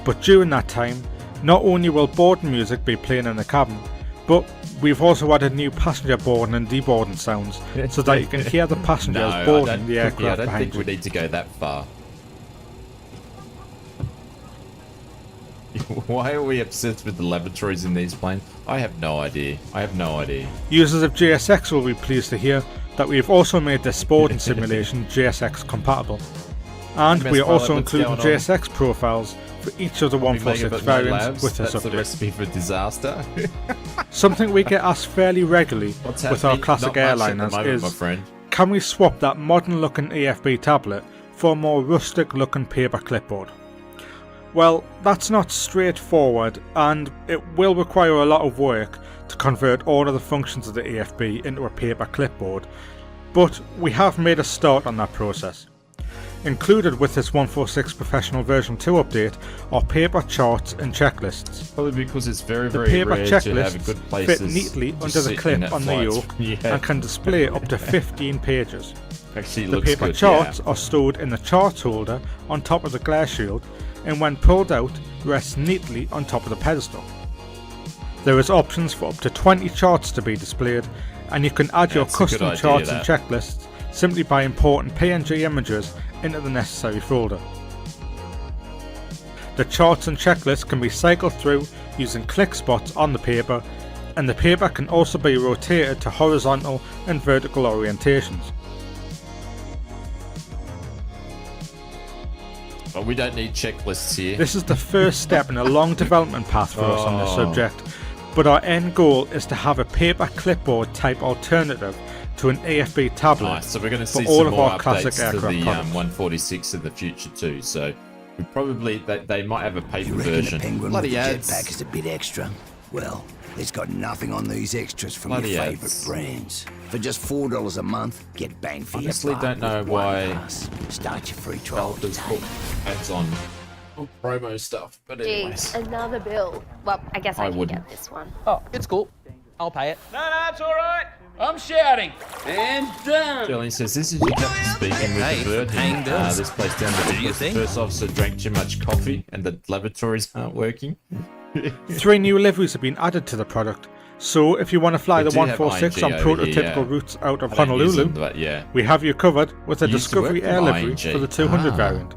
but during that time, not only will boarding music be playing in the cabin, but we've also added new passenger boarding and deboarding sounds so that you can hear the passengers boarding the aircraft behind you. I don't think we need to go that far. Why are we obsessed with the laboratories in these planes? I have no idea. Users of JSX will be pleased to hear that we have also made this boarding simulation JSX compatible. And we are also including JSX profiles for each of the 146 variants with this update. That's the recipe for disaster. Something we get asked fairly regularly with our classic airliners is, can we swap that modern looking EFB tablet for a more rustic looking paper clipboard? Well, that's not straightforward, and it will require a lot of work to convert all of the functions of the EFB into a paper clipboard, but we have made a start on that process. Included with this 146 Professional version 2 update are paper charts and checklists. Probably because it's very the rare paper to have a good place fit neatly under the clip on the yoke and can display up to 15 pages. The paper charts are stored in the charts holder on top of the glare shield, and when pulled out, rests neatly on top of the pedestal. There is options for up to 20 charts to be displayed, and you can add your custom charts and checklists simply by importing PNG images into the necessary folder. The charts and checklists can be cycled through using click spots on the paper, and the paper can also be rotated to horizontal and vertical orientations. But we don't need checklists here. This is the first step in a long development path for us on this subject, but our end goal is to have a paper clipboard type alternative to an AFB tablet so we're going to see for all some of more our classic updates to the products. 146 in the future too. So we probably they might have a paper You reckon version. the Penguin Bloody with the ads. jetpack is a bit extra? Well, it's got nothing on these extras from Bloody your ads. favourite brands. For just $4 a month, get bang for Honestly, your buck don't know with one why pass. Start your free trial Developers today. put ads on promo stuff. But anyways, Jeez, another bill. Well, I guess I can wouldn't. get this one. Oh, it's cool. I'll pay it. No, it's all right. I'm shouting. And done. Sterling says, this is your captain speaking with the bird. paying bills. This place down the Do you because the think? first officer drank too much coffee and the lavatories aren't working. 3 new liveries have been added to the product, so if you want to fly We the do have 146 on ING over prototypical here, yeah. routes out of I don't use Honolulu, them, but yeah. we have you covered with a Used to work Discovery for Air livery ING. for the 200 Ah. variant.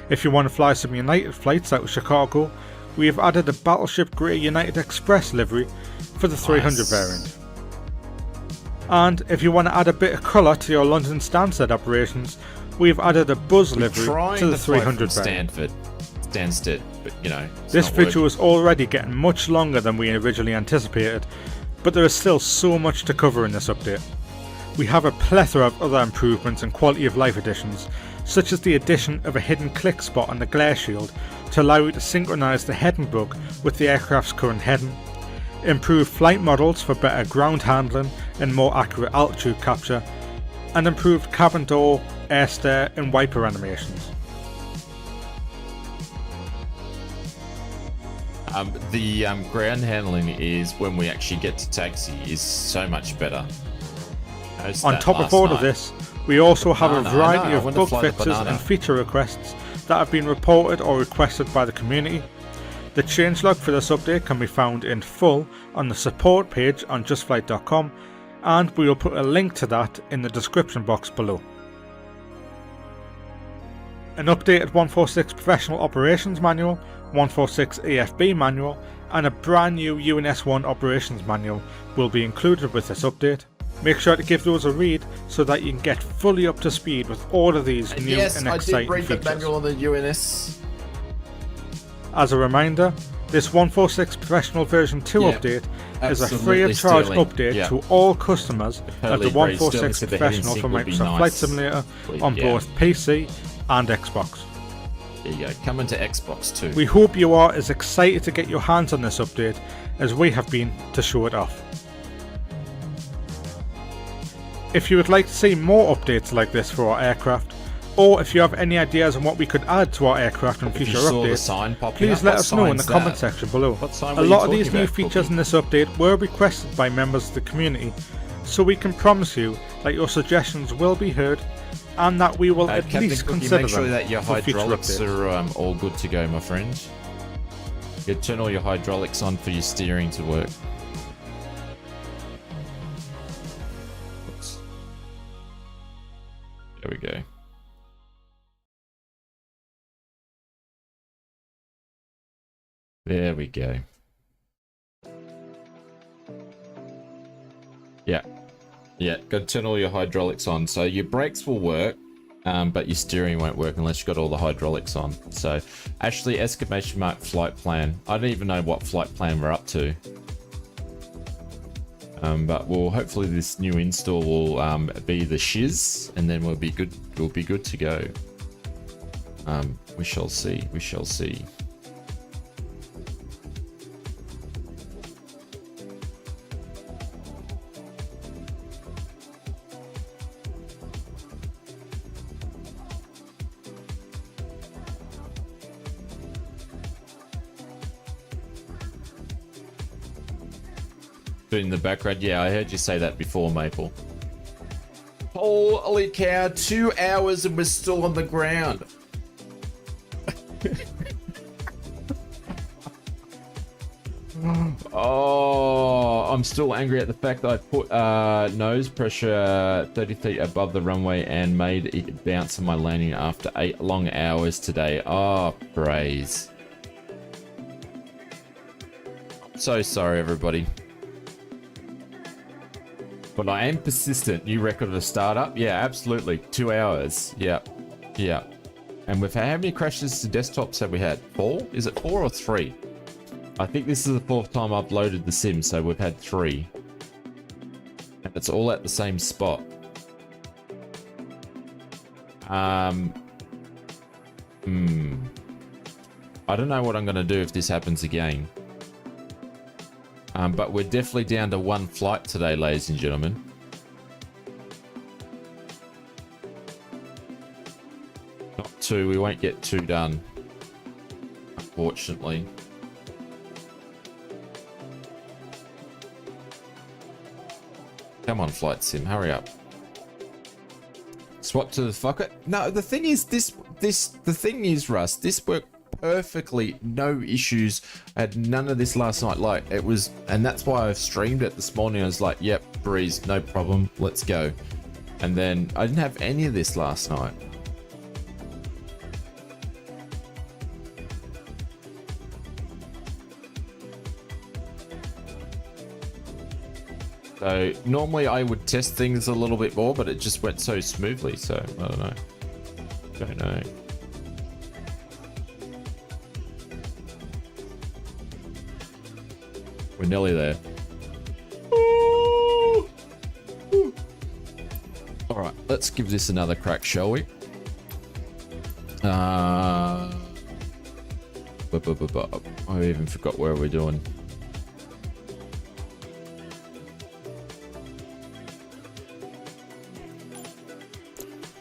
If you want to fly some United flights out of Chicago, we have added a Battleship Grey United Express livery for the 300 Nice. variant. And if you want to add a bit of colour to your London Stansted operations, we've added a Buzz livery Trying to the fly 300 from variant. Stansted, but you know, it's This not video working. is already getting much longer than we originally anticipated, but there is still so much to cover in this update. We have a plethora of other improvements and quality of life additions, such as the addition of a hidden click spot on the glare shield to allow you to synchronise the heading bug with the aircraft's current heading, improved flight models for better ground handling and more accurate altitude capture, and improved cabin door, air stair and wiper animations. The ground handling is when we actually get to taxi is so much better. On top of all of this, we also have a Banana, variety I know, I of wanna bug fly the fixes banana. and feature requests that have been reported or requested by the community. The changelog for this update can be found in full on the support page on justflight.com, and we will put a link to that in the description box below. An updated 146 Professional Operations Manual, 146 AFB Manual, and a brand new UNS1 Operations Manual will be included with this update. Make sure to give those a read so that you can get fully up to speed with all of these new yes, and I did exciting read the features. manual on the UNS. As a reminder, this 146 Professional version 2 Yeah, update is a free absolutely, of charge Sterling. update Yeah. to all customers of the Totally agree. 146 Sterling said the heading Professional sync for would be Microsoft nice. Flight Simulator on Yeah. both PC and Xbox. There you go, coming to Xbox too. We hope you are as excited to get your hands on this update as we have been to show it off. If you would like to see more updates like this for our aircraft, or if you have any ideas on what we could add to our aircraft in If you future saw the updates, sign popping please up, let what us know in the sign's comment that? section below. What sign A were you lot of talking these new about, features Cookie? in this update were requested by members of the community, so we can promise you that your suggestions will be heard and that we will at Captain least Cookie, consider make sure them that your for future hydraulics updates. are all good to go, my friend. You turn all your hydraulics on for your steering to work. Oops. There we go. There we go. Yeah. Yeah, got to turn all your hydraulics on. So your brakes will work, but your steering won't work unless you've got all the hydraulics on. So actually, exclamation mark flight plan. I don't even know what flight plan we're up to. But we'll hopefully this new install will be the shiz, and then we'll be good. We'll be good to go. We shall see. We shall see. In the background, yeah, I heard you say that before, Maple. Holy cow, 2 hours and we're still on the ground. Oh, I'm still angry at the fact that I put nose pressure 30 feet above the runway and made it bounce on my landing after 8 long hours today. Oh, praise. So sorry, everybody. But I am persistent. New record of a startup? Yeah, absolutely. 2 hours. Yeah. Yeah. And we've had, how many crashes to desktops have we had? 4? Is it 4 or 3? I think this is the 4th time I've loaded the sim, so we've had 3. And it's all at the same spot. I don't know what I'm going to do if this happens again. But we're definitely down to 1 flight today, ladies and gentlemen. Not 2, we won't get 2 done. unfortunately. Come on, flight sim, hurry up. Swap to the fucker. No, the thing is, the thing is, Russ, this worked perfectly, no issues. I had none of this last night. Like, it was, and that's why I streamed it this morning. I was like, yep, breeze, no problem, let's go. And then I didn't have any of this last night. So normally I would test things a little bit more, but it just went so smoothly. So I don't know. Don't know. We're nearly there. Ooh. Ooh. All right, let's give this another crack, shall we? I even forgot where we're doing.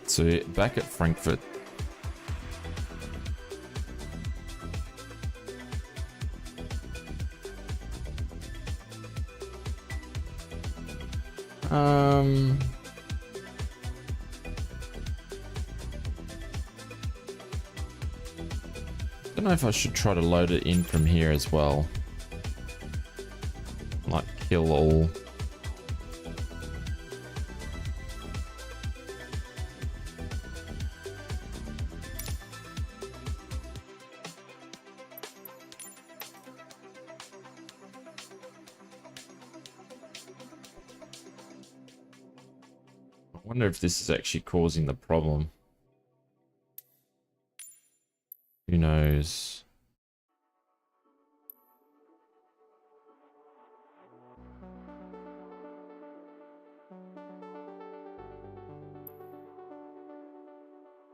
So back at Frankfurt. Don't know if I should try to load it in from here as well. Like kill all. I wonder if this is actually causing the problem. Who knows?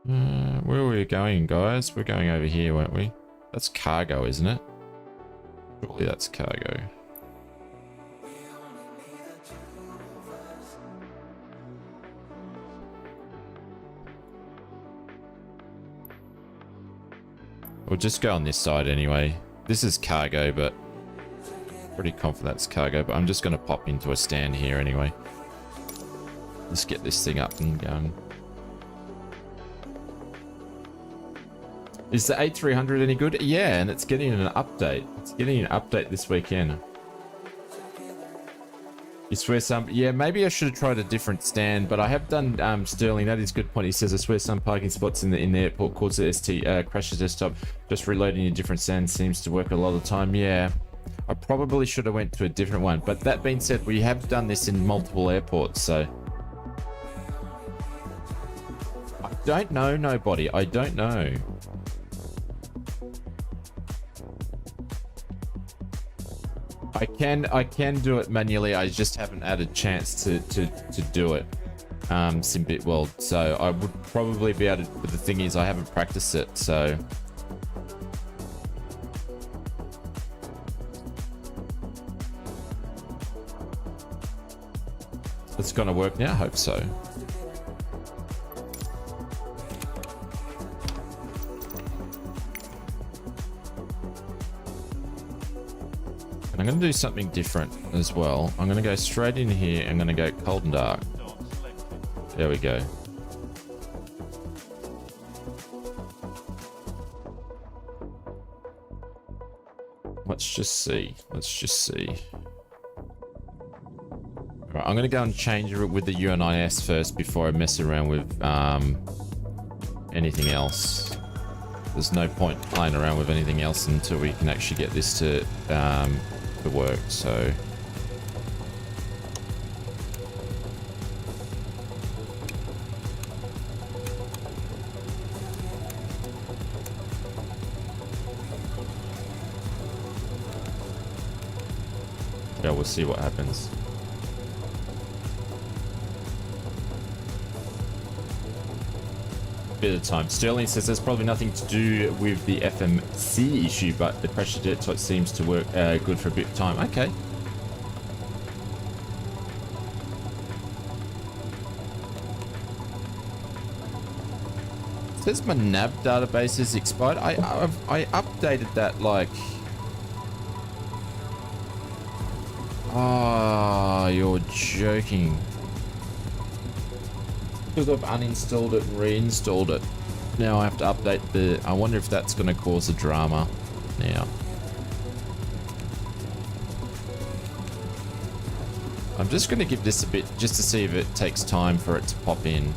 Where were we going, guys? We're going over here, weren't we? That's cargo, isn't it? Surely that's cargo. We'll just go on this side anyway. This is cargo, but pretty confident that's cargo, but I'm just going to pop into a stand here anyway. Let's get this thing up and going. Is the A300 any good? Yeah, and it's getting an update. It's getting an update this weekend. You swear some... Yeah, maybe I should have tried a different stand, but I have done Sterling. That is a good point. He says, I swear some parking spots in the airport cause the ST crashes desktop. Just reloading a different stand seems to work a lot of the time. Yeah, I probably should have went to a different one. But that being said, we have done this in multiple airports, so... I don't know, nobody. I don't know. I can do it manually. I just haven't had a chance to do it Simbit World. So I would probably be able to, but the thing is I haven't practiced it, so it's gonna work now. I hope so. I'm going to do something different as well. I'm going to go straight in here. I'm going to go cold and dark. There we go. Let's just see. Let's just see. All right, I'm going to go and change it with the UNIS first before I mess around with anything else. There's no point playing around with anything else until we can actually get this to work, so yeah, we'll see what happens. Bit of time. Sterling says there's probably nothing to do with the FMC issue, but the pressure jet seems to work good for a bit of time. Okay. says my nav database is expired. I updated that like... Oh, you're joking. Because I've uninstalled it and reinstalled it. Now I have to update the... I wonder if that's going to cause a drama now. I'm just going to give this a bit just to see if it takes time for it to pop in.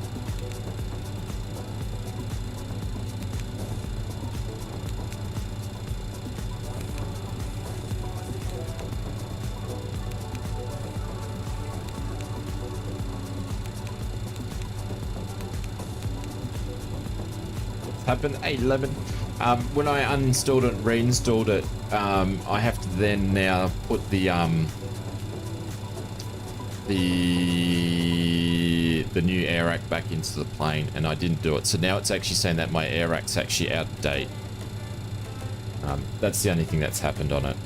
Happened 811. When I uninstalled it and reinstalled it, I have to then now put the new air rack back into the plane, and I didn't do it. So now it's actually saying that my air rack's actually out of date. That's the only thing that's happened on it.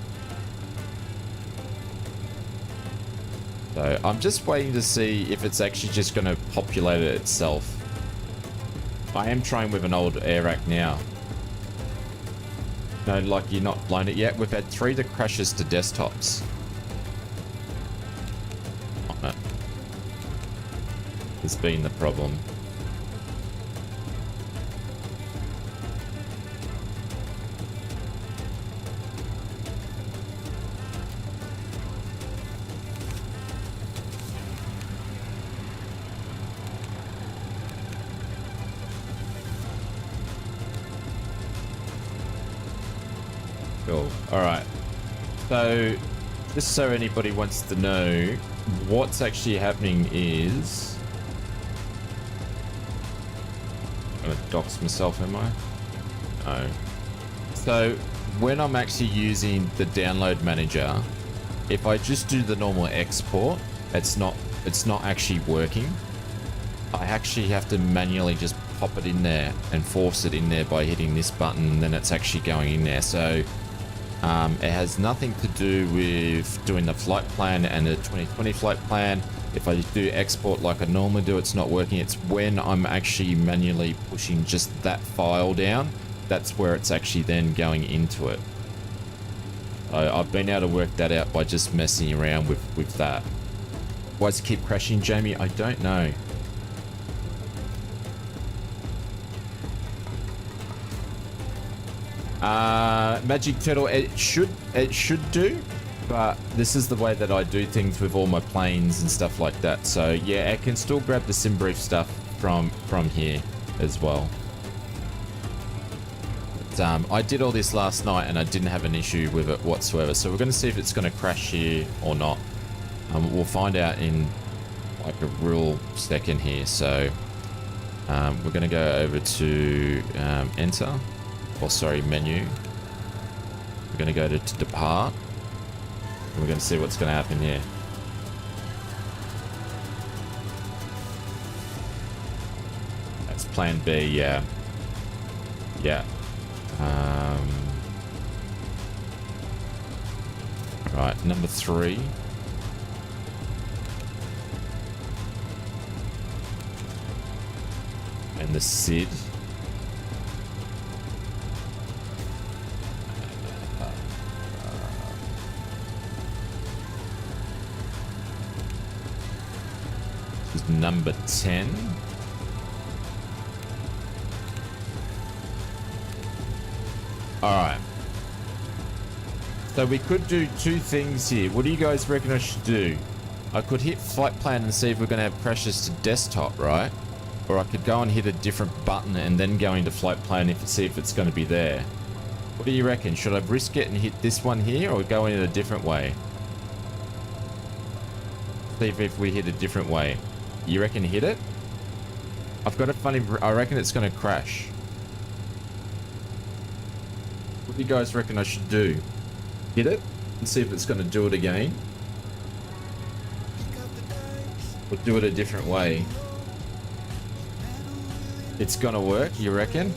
So I'm just waiting to see if it's actually just going to populate it itself. I am trying with an old air rack now. No, like you're not blown it yet. We've had 3 that crashes to desktops. On it. Has been the problem. Cool. All right. So, just so anybody wants to know, what's actually happening is... I'm gonna dox myself, am I? No. So, when I'm actually using the download manager, if I just do the normal export, it's not actually working. I actually have to manually just pop it in there and force it in there by hitting this button, and then it's actually going in there. So it has nothing to do with doing the flight plan and the 2020 flight plan. If I do export like I normally do, it's not working. It's when I'm actually manually pushing just that file down, that's where it's actually then going into it. I've been able to work that out by just messing around with that. Why does it keep crashing, Jamie? I don't know. Magic Turtle, it should do, but this is the way that I do things with all my planes and stuff like that. So yeah, I can still grab the sim brief stuff from here as well. But, I did all this last night and I didn't have an issue with it whatsoever. So we're going to see if it's going to crash here or not. We'll find out in like a real second here. So we're going to go over to enter. Or sorry, menu. We're going to go to depart. And we're going to see what's going to happen here. That's plan B, yeah. Yeah. Right, number 3. And the SID. Number 10. Alright. So we could do 2 things here. What do you guys reckon I should do? I could hit flight plan and see if we're going to have crashes to desktop, right? Or I could go and hit a different button and then go into flight plan see if it's going to be there. What do you reckon? Should I risk it and hit this one here or go in a different way? See if we hit a different way. You reckon hit it? I've got a funny... I reckon it's going to crash. What do you guys reckon I should do? Hit it and see if it's going to do it again? Or do it a different way? It's going to work, you reckon?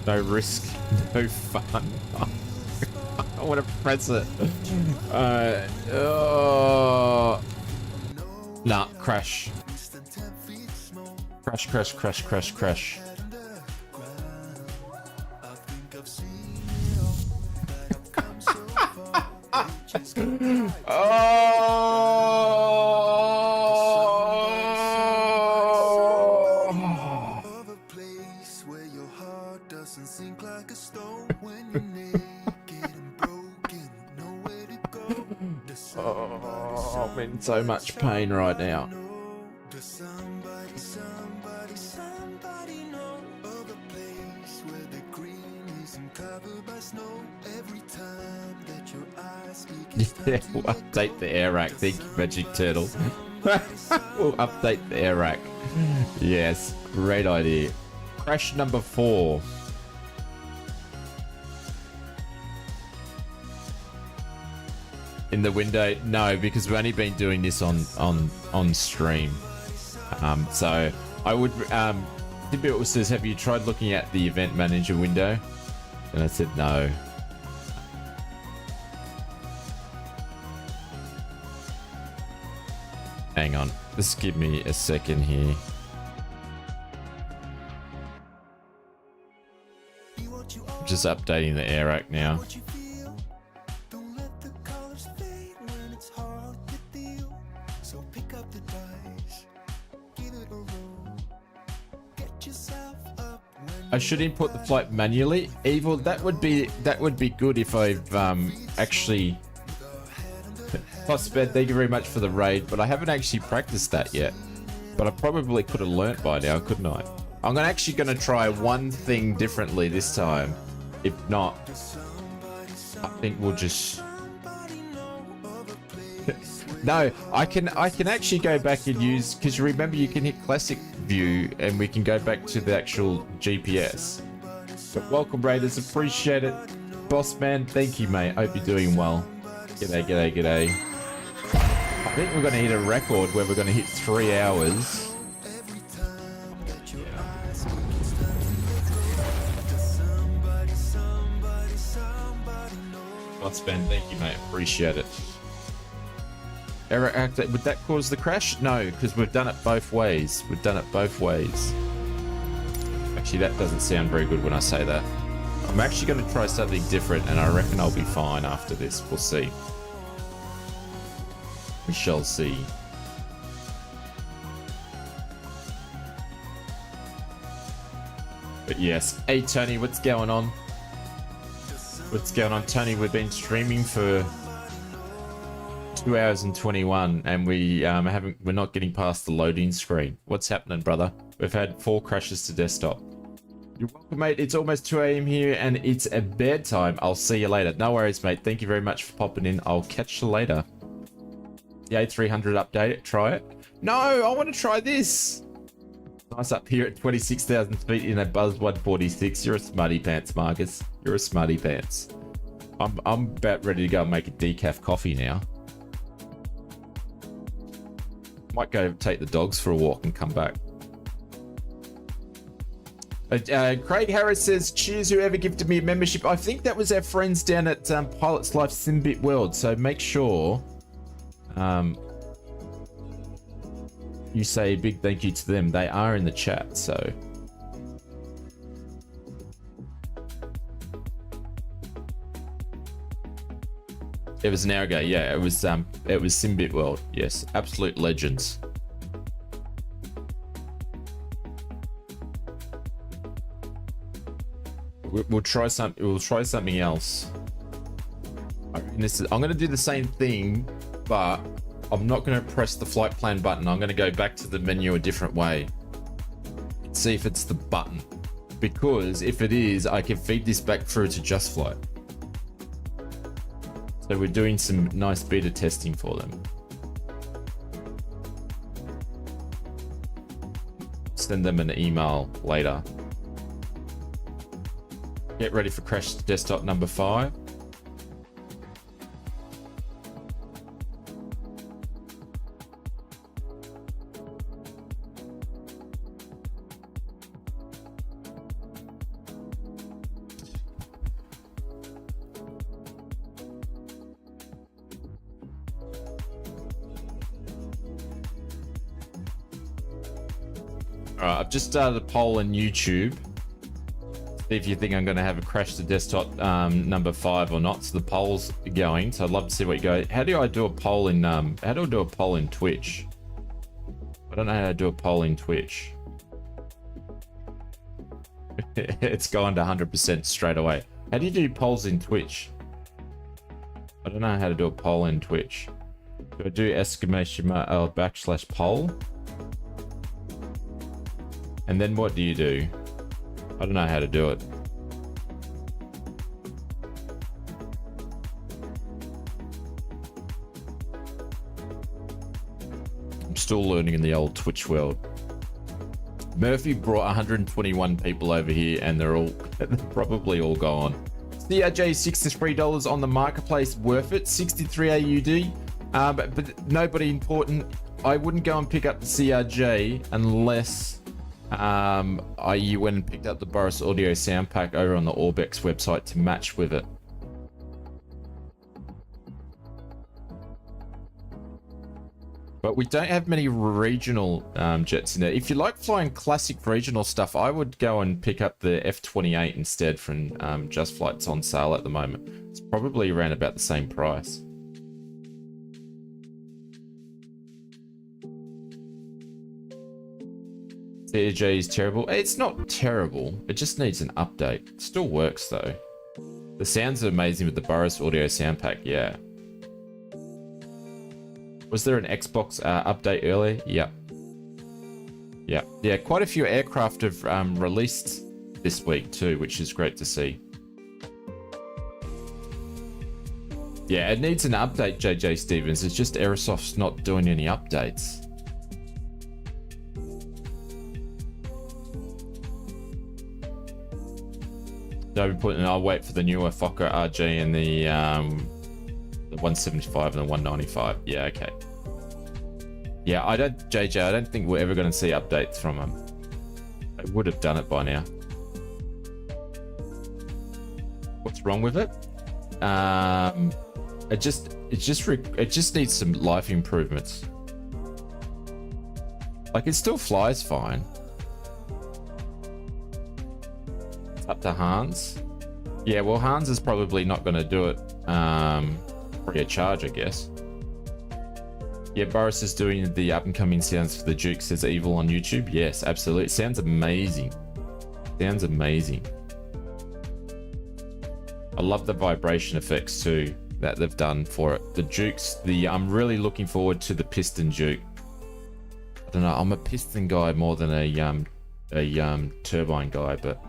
No risk, no fun. I want to press it. Nah, crash. Crash, crash, crash, crash, crash. Oh, I'm in so much pain right now. Yeah, we'll update the air rack. Thank you, Magic Turtle. We'll update the air rack. Yes, great idea. Crash number 4. In the window? No, because we've only been doing this on stream. So I would Tibet says, have you tried looking at the event manager window? And I said no. Hang on, just give me a second here. I'm just updating the air rack now. I should input the flight manually. Evil, that would be good if I've actually. Postbed, thank you very much for the raid, but I haven't actually practiced that yet. But I probably could have learnt by now, couldn't I? I'm actually going to try one thing differently this time. If not, I think we'll just. No, I can actually go back and use, because you remember you can hit classic view and we can go back to the actual GPS. But welcome Raiders, appreciate it. Boss man, thank you mate, hope you're doing well. G'day, g'day, g'day. I think we're going to hit a record where we're going to hit 3 hours. Boss man, thank you mate, appreciate it. Error active. Would that cause the crash? No, because we've done it both ways. We've done it both ways. Actually, that doesn't sound very good when I say that. I'm actually going to try something different, and I reckon I'll be fine after this. We'll see. We shall see. But yes. Hey, Tony, what's going on? What's going on, Tony? We've been streaming for 2 hours and 21 and we're not getting past the loading screen. What's happening, brother? We've had 4 crashes to desktop. You're welcome, mate. It's almost 2 a.m. here and it's a bedtime. I'll see you later. No worries, mate. Thank you very much for popping in. I'll catch you later. The A300 update it. Try it. No, I want to try this. Nice up here at 26,000 feet in a Buzz 146. You're a smarty pants, Marcus. You're a smarty pants. I'm about ready to go and make a decaf coffee now. Might go take the dogs for a walk and come back. Craig Harris says, cheers whoever gifted me a membership. I think that was our friends down at Pilot's Life Simbit World. So make sure you say a big thank you to them. They are in the chat, so. It was an hour ago, yeah. It was Simbit World. Yes, absolute legends. We'll try something else. I'm going to do the same thing, but I'm not going to press the flight plan button. I'm going to go back to the menu a different way. See if it's the button, because if it is, I can feed this back through to Just Flight. So we're doing some nice beta testing for them. Send them an email later. Get ready for crash desktop number 5. Alright, I've just started a poll on YouTube. See if you think I'm going to have a crash to desktop number 5 or not. So the poll's going. So I'd love to see what you go. How do I do a poll in how do I do a poll in Twitch? I don't know how to do a poll in Twitch. It's gone to 100% straight away. How do you do polls in Twitch? I don't know how to do a poll in Twitch. Do I do exclamation / poll? And then what do you do? I don't know how to do it. I'm still learning in the old Twitch world. Murphy brought 121 people over here and they're probably all gone. CRJ $63 on the marketplace, worth it. 63 AUD, but nobody important. I wouldn't go and pick up the CRJ unless you went and picked up the Boris Audio sound pack over on the Orbex website to match with it. But we don't have many regional jets in there. If you like flying classic regional stuff, I would go and pick up the F-28 instead from Just Flight's on sale at the moment. It's probably around about the same price. CJ is terrible. It's not terrible. It just needs an update. It still works though. The sounds are amazing with the Boris Audio sound pack. Yeah. Was there an Xbox update earlier? Yeah. Yeah. Yeah. Quite a few aircraft have released this week too, which is great to see. Yeah, it needs an update, JJ Stevens. It's just Aerosoft's not doing any updates. I'll wait for the newer Fokker RG and the 175 and the 195. Yeah, okay. Yeah, I don't think we're ever going to see updates from them. They would have done it by now. What's wrong with it? It just needs some life improvements. Like, it still flies fine. Up to Hans. Yeah, well, Hans is probably not going to do it free of charge, I guess. Yeah, Boris is doing the up-and-coming sounds for the Duke, says Evil on YouTube. Yes, absolutely. It sounds amazing. Sounds amazing. I love the vibration effects too that they've done for it. The Dukes, I'm really looking forward to the piston Duke. I don't know, I'm a piston guy more than a turbine guy, but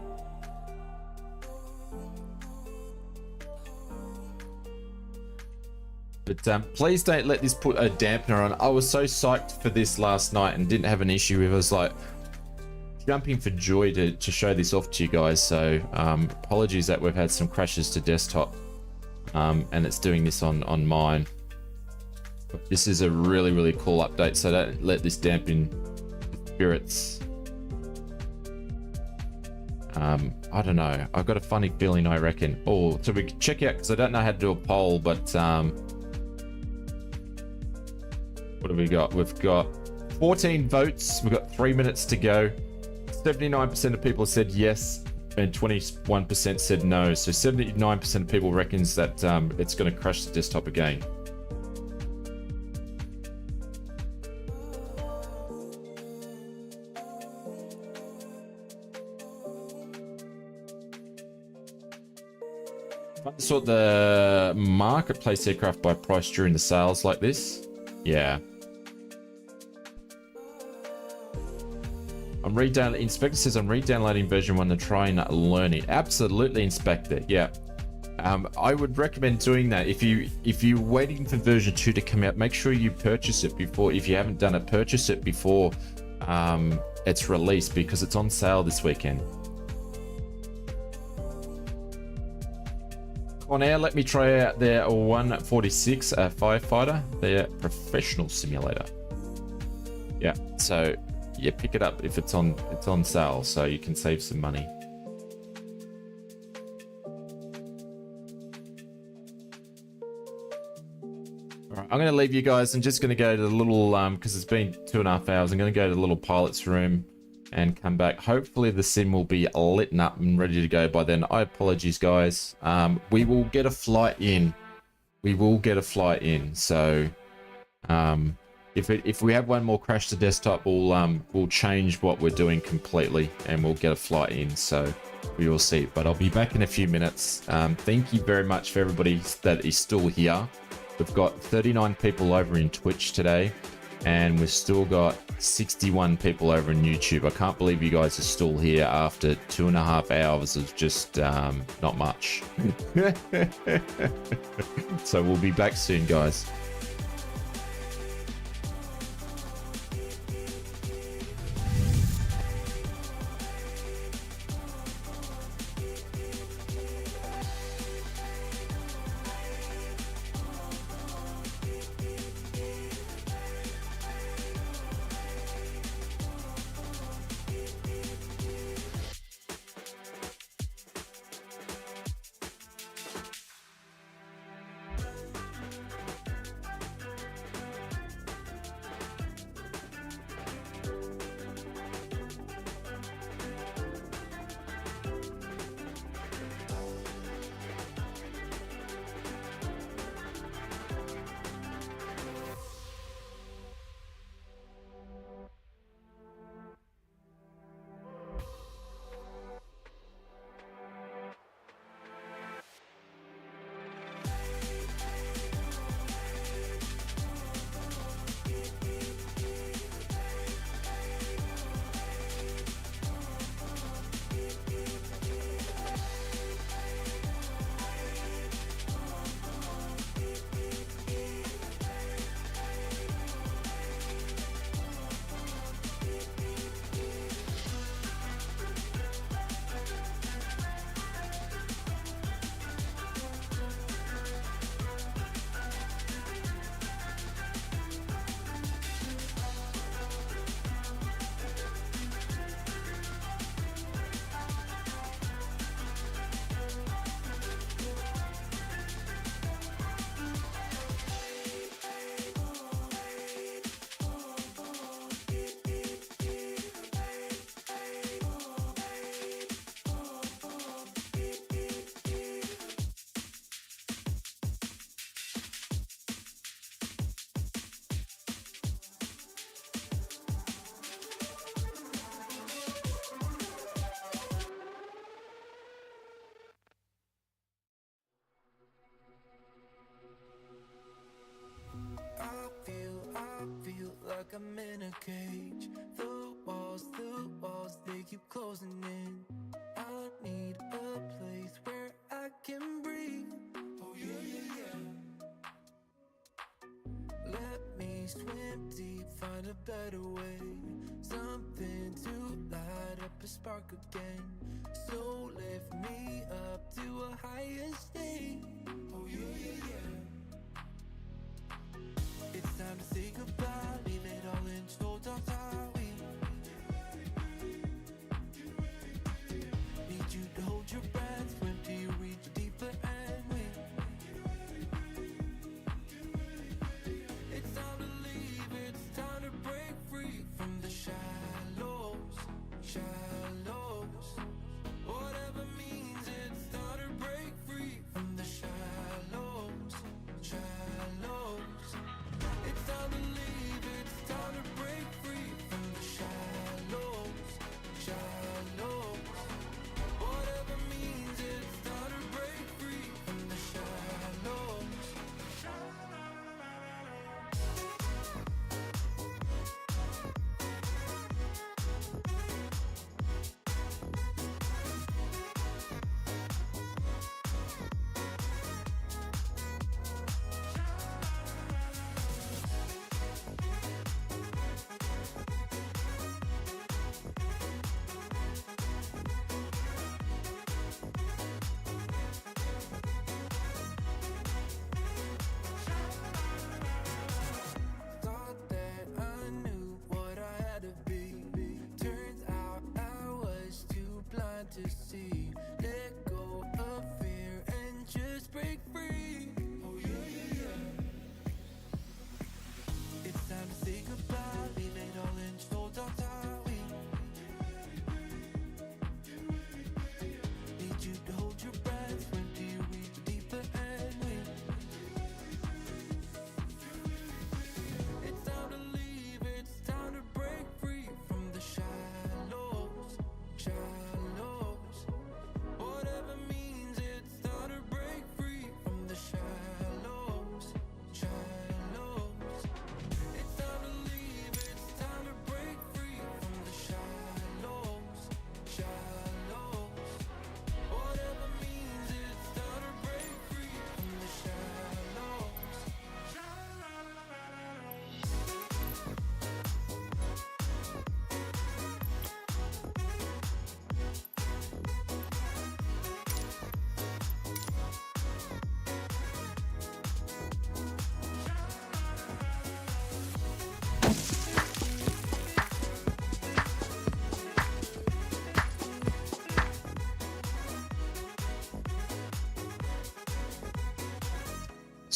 please don't let this put a dampener on. I was so psyched for this last night and didn't have an issue with it. I was like jumping for joy to show this off to you guys. So apologies that we've had some crashes to desktop and it's doing this on mine. But this is a really, really cool update. So don't let this dampen spirits. I don't know. I've got a funny feeling, I reckon. Oh, so we can check out, because I don't know how to do a poll, but what have we got? We've got 14 votes. We've got 3 minutes to go. 79% of people said yes, and 21% said no. So 79% of people reckons that it's going to crash the desktop again. I sort the marketplace aircraft by price during the sales like this. Yeah. Inspector says I'm re-downloading version 1 to try and learn it. Absolutely, Inspector. Yeah. I would recommend doing that. If you're waiting for version 2 to come out, make sure you purchase it before. If you haven't done it, purchase it before it's released, because it's on sale this weekend. On air, let me try out their 146 firefighter, their professional simulator. Yeah, so yeah, pick it up if it's on sale, so you can save some money. All right, I'm going to leave you guys. I'm just going to go to the little because it's been 2.5 hours. I'm going to go to the little pilot's room, and come back. Hopefully the sim will be lit up and ready to go by then. I apologize, guys. We will get a flight in. We will get a flight in. So if we have one more crash to desktop, we'll change what we're doing completely and we'll get a flight in. So we will see. But I'll be back in a few minutes. Thank you very much for everybody that is still here. We've got 39 people over in Twitch today, and we've still got 61 people over in YouTube. I can't believe you guys are still here after 2.5 hours of just not much. So we'll be back soon, guys. I feel like I'm in a cage. The walls, they keep closing in. I need a place where I can breathe. Oh yeah. Let me swim deep, find a better way. Something to light up a spark again. So lift me up to a higher state. Oh yeah. It's time to say goodbye, leave it all in total we need you to hold your breath, swim till you reach deeper and it's time to leave, it's time to break free from the shallows. Whatever means it's time to break free from the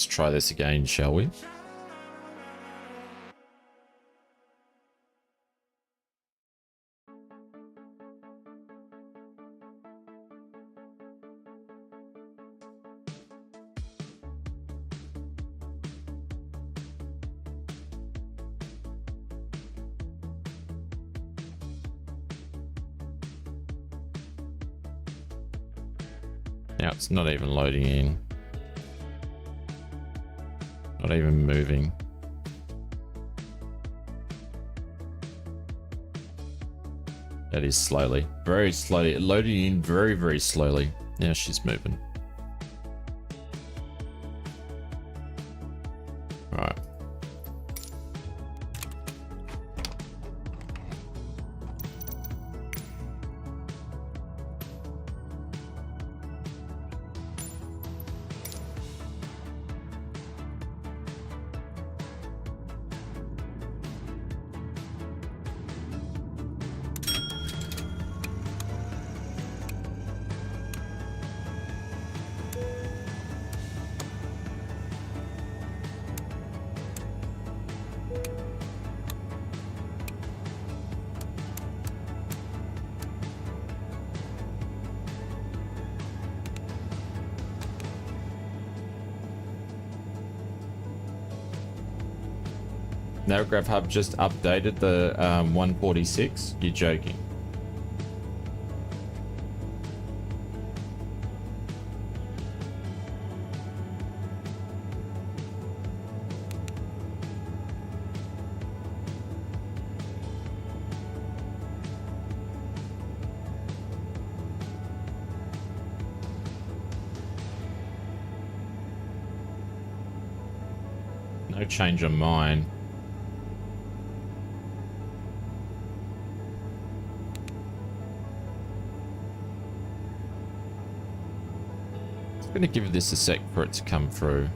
Let's try this again, shall we? Now it's not even loading in. Not even moving. That is slowly. Very slowly. Loading in very, very slowly. Now she's moving. Alright. Narrowgraph Hub just updated the 146? You're joking. No change on mine. I'm gonna give this a sec for it to come through.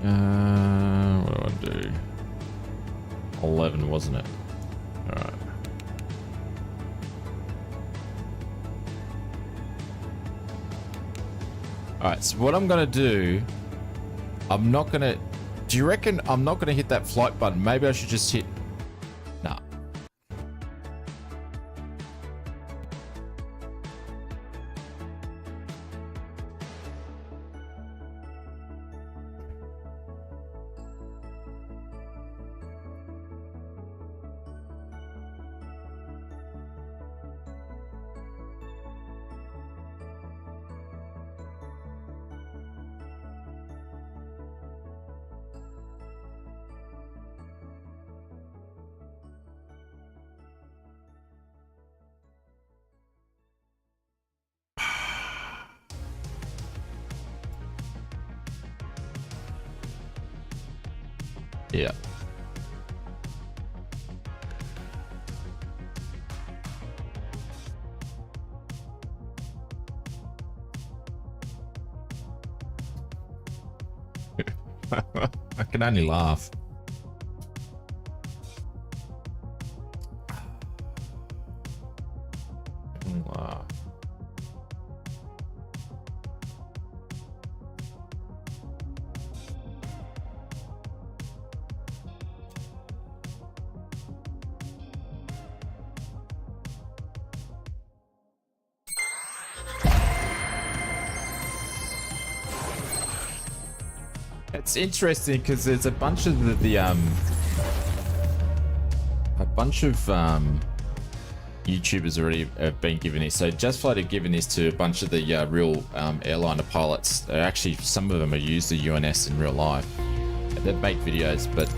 What do I do? 11, wasn't it? Alright. Alright, so what I'm gonna do, I'm not gonna... Do you reckon I'm not gonna hit that flight button? Maybe I should just hit... Nah. Yeah. I can only laugh. Wow. It's interesting because there's a bunch of YouTubers already have been given this. So Just Flight have given this to a bunch of the real airliner pilots. They're actually, some of them have used the UNS in real life. They make videos, but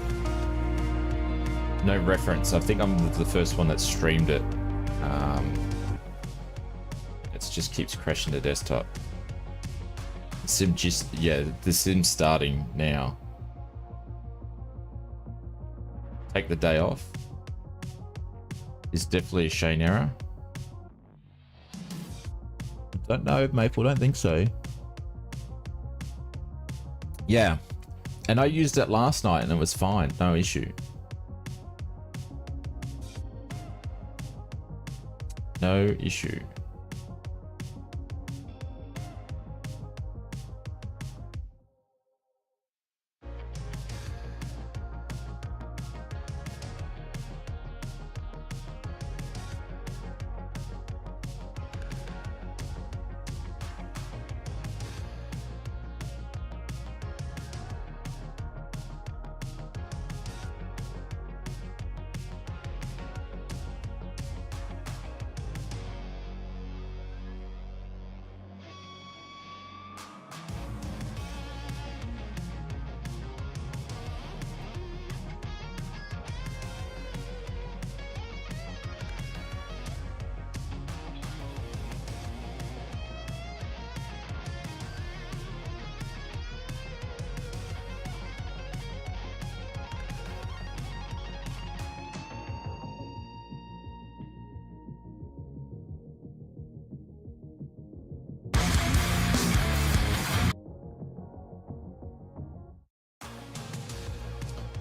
no reference. I think I'm the first one that streamed it. It just keeps crashing the desktop. sim just, yeah, the sim's starting now. Take the day off. It's definitely a Shane error. Don't know, Maple, don't think so. Yeah. And I used it last night and it was fine, no issue. No issue.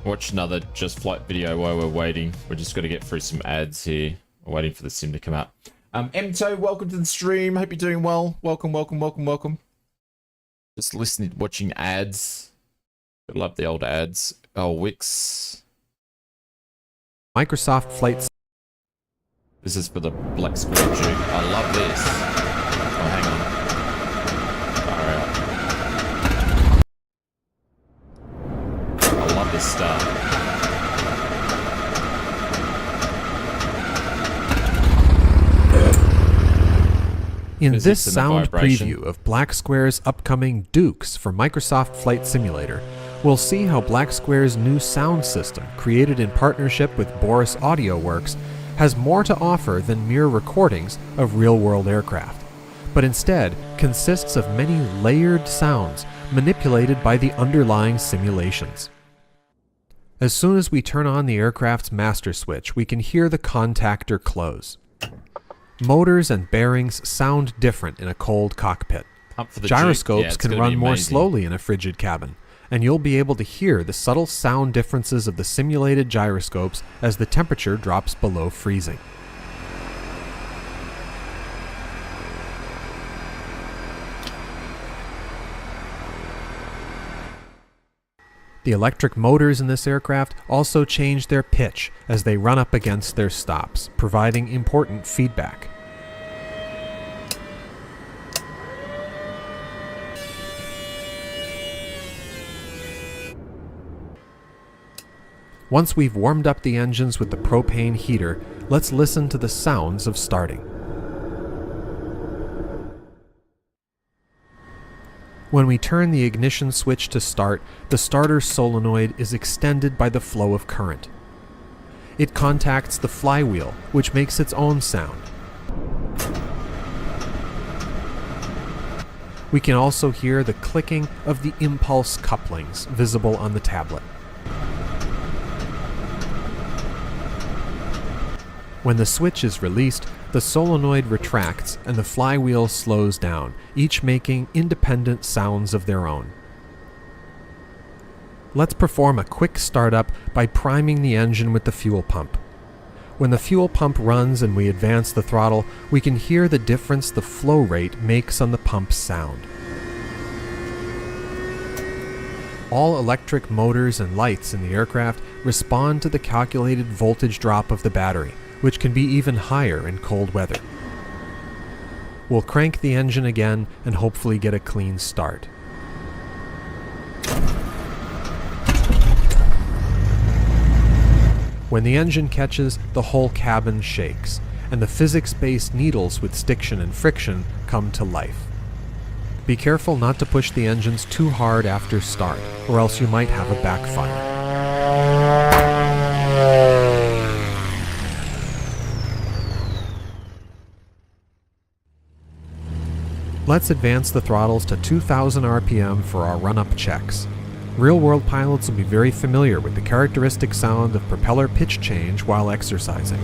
Watch another Just Flight video while we're waiting. We're just going to get through some ads here. We're waiting for the sim to come out. Mto, welcome to the stream. Hope you're doing well. Welcome, welcome, welcome, welcome. Just listening, watching ads. I love the old ads. Oh, Wix. Microsoft Flight. This is for the Black Square Duke. I love this. Oh, hang on. This stuff. In this sound preview of Black Square's upcoming Dukes for Microsoft Flight Simulator, we'll see how Black Square's new sound system, created in partnership with Boris Audio Works, has more to offer than mere recordings of real-world aircraft, but instead consists of many layered sounds manipulated by the underlying simulations. As soon as we turn on the aircraft's master switch, we can hear the contactor close. Motors and bearings sound different in a cold cockpit. Gyroscopes can run more slowly in a frigid cabin, and you'll be able to hear the subtle sound differences of the simulated gyroscopes as the temperature drops below freezing. The electric motors in this aircraft also change their pitch as they run up against their stops, providing important feedback. Once we've warmed up the engines with the propane heater, let's listen to the sounds of starting. When we turn the ignition switch to start, the starter solenoid is extended by the flow of current. It contacts the flywheel, which makes its own sound. We can also hear the clicking of the impulse couplings visible on the tablet. When the switch is released, the solenoid retracts and the flywheel slows down, each making independent sounds of their own. Let's perform a quick startup by priming the engine with the fuel pump. When the fuel pump runs and we advance the throttle, we can hear the difference the flow rate makes on the pump's sound. All electric motors and lights in the aircraft respond to the calculated voltage drop of the battery, which can be even higher in cold weather. We'll crank the engine again and hopefully get a clean start. When the engine catches, the whole cabin shakes, and the physics-based needles with stiction and friction come to life. Be careful not to push the engines too hard after start, or else you might have a backfire. Let's advance the throttles to 2000 RPM for our run-up checks. Real-world pilots will be very familiar with the characteristic sound of propeller pitch change while exercising.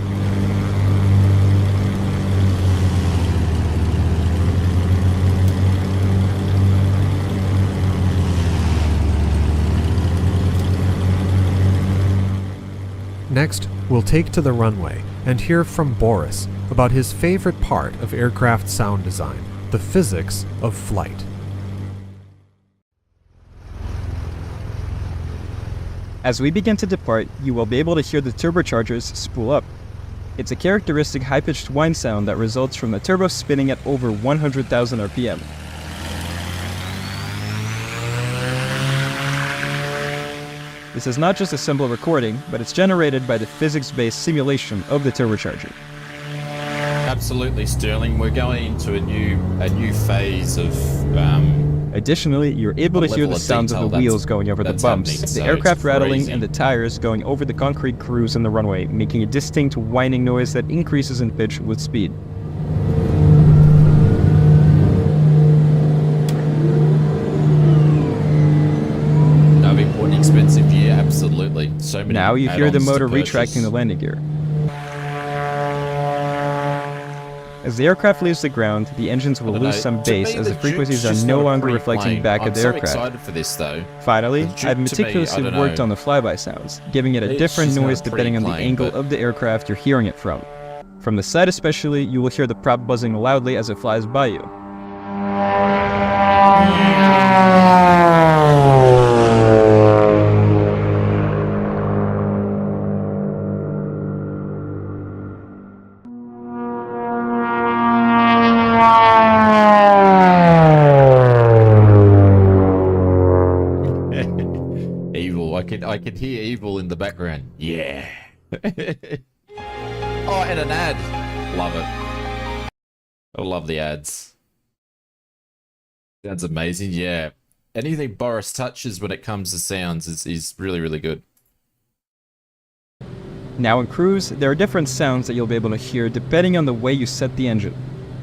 Next, we'll take to the runway and hear from Boris about his favorite part of aircraft sound design, the physics of flight. As we begin to depart, you will be able to hear the turbochargers spool up. It's a characteristic high-pitched whine sound that results from the turbo spinning at over 100,000 RPM. This is not just a simple recording, but it's generated by the physics-based simulation of the turbocharger. Absolutely, Sterling. We're going into a new phase of. Additionally, you're able to hear the sounds of the wheels going over the bumps, the aircraft rattling, and the tires going over the concrete grooves in the runway, making a distinct whining noise that increases in pitch with speed. Expensive year, absolutely. So many. Now you hear the motor retracting the landing gear. As the aircraft leaves the ground, the engines will lose some bass as the frequencies are no longer reflecting back at the aircraft. I'm so excited for this, though. Finally, I've meticulously worked on the flyby sounds, giving it a different noise depending on the angle of the aircraft you're hearing it from. From the side especially, you will hear the prop buzzing loudly as it flies by you. I can hear evil in the background. Yeah. Oh, and an ad. Love it. I love the ads. Sounds amazing. Yeah. Anything Boris touches when it comes to sounds is really, really good. Now in cruise, there are different sounds that you'll be able to hear depending on the way you set the engine.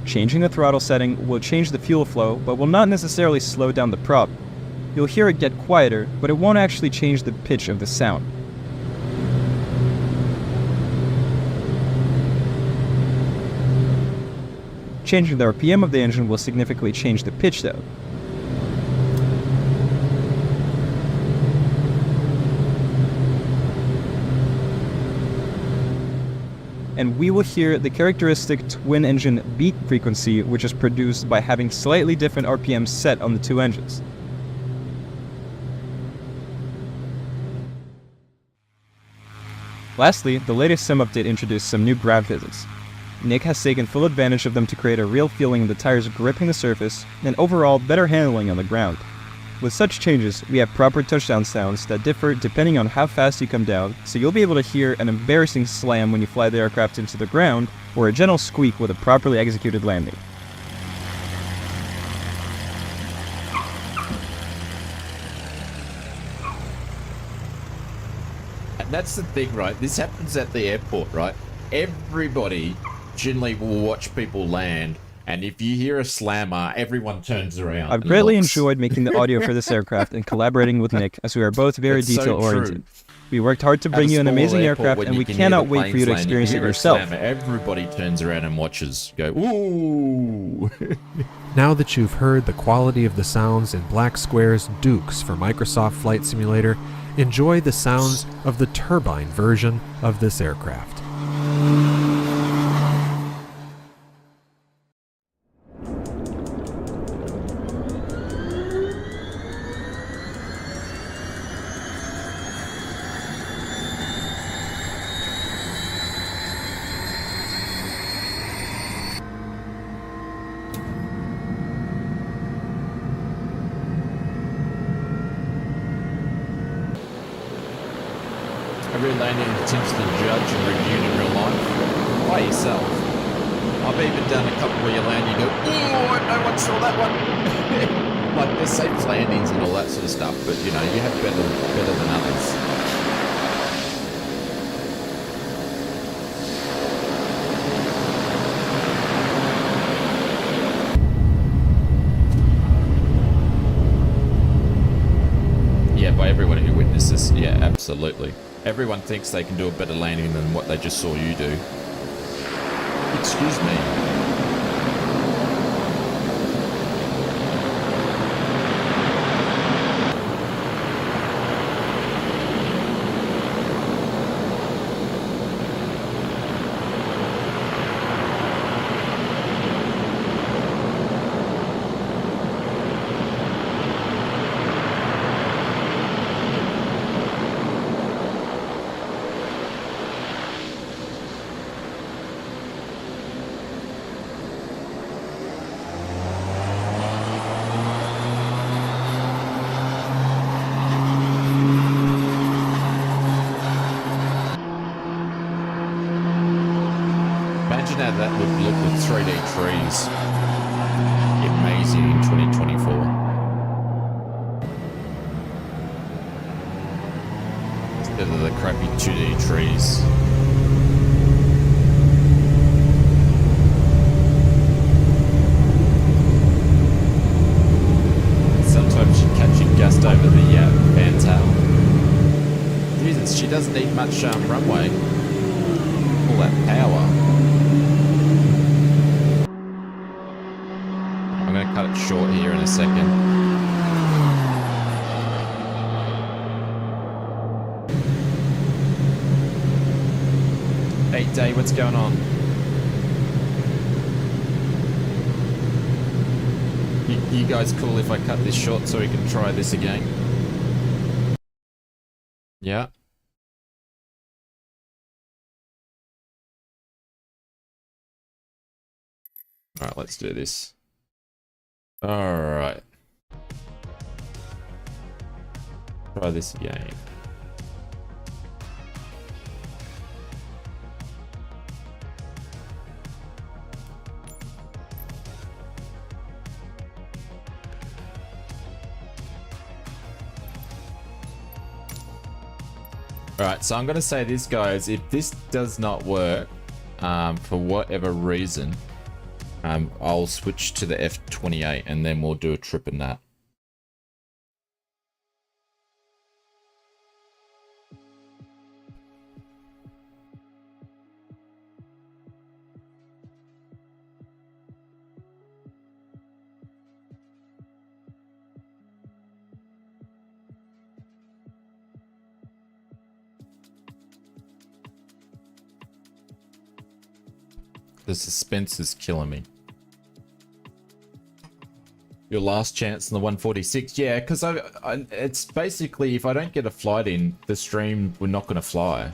Changing the throttle setting will change the fuel flow, but will not necessarily slow down the prop. You'll hear it get quieter, but it won't actually change the pitch of the sound. Changing the RPM of the engine will significantly change the pitch though. And we will hear the characteristic twin-engine beat frequency, which is produced by having slightly different RPMs set on the two engines. Lastly, the latest sim update introduced some new ground physics. Nick has taken full advantage of them to create a real feeling of the tires gripping the surface, and overall better handling on the ground. With such changes, we have proper touchdown sounds that differ depending on how fast you come down, so you'll be able to hear an embarrassing slam when you fly the aircraft into the ground, or a gentle squeak with a properly executed landing. And that's the thing, right? This happens at the airport, right? Everybody generally will watch people land, and if you hear a slammer, everyone turns around. I've greatly enjoyed making the audio for this aircraft and collaborating with Nick, as we are both very detail-oriented. We worked hard to bring you an amazing aircraft, and we cannot wait for you to experience it yourself. Everybody turns around and watches. Go, ooh! Now that you've heard the quality of the sounds in Black Square's Dukes for Microsoft Flight Simulator, enjoy the sounds of the turbine version of this aircraft. Every landing attempts to judge and review in real life by yourself. I've even done a couple where you land, you go, ooh, no one saw that one. Like, there's safe landings and all that sort of stuff, but you know, you have better than others. by everyone who witnesses. Yeah, absolutely. Everyone thinks they can do a better landing than what they just saw you do. Excuse me. Imagine how that would look with 3D trees. Amazing in 2024. Instead of the crappy 2D trees. Sometimes you catch a gust over the fantail. Jesus, she doesn't need much runway. All that power. I'm going to cut it short here in a second. Hey, Dave, what's going on? You guys cool if I cut this short so we can try this again? Yeah. Alright, let's do this. Alright. Try this again. Alright, so I'm going to say this, guys. If this does not work, for whatever reason, I'll switch to the F28 and then we'll do a trip in that. The suspense is killing me. Your last chance in the 146. Yeah, because it's basically, if I don't get a flight in, the stream, we're not going to fly.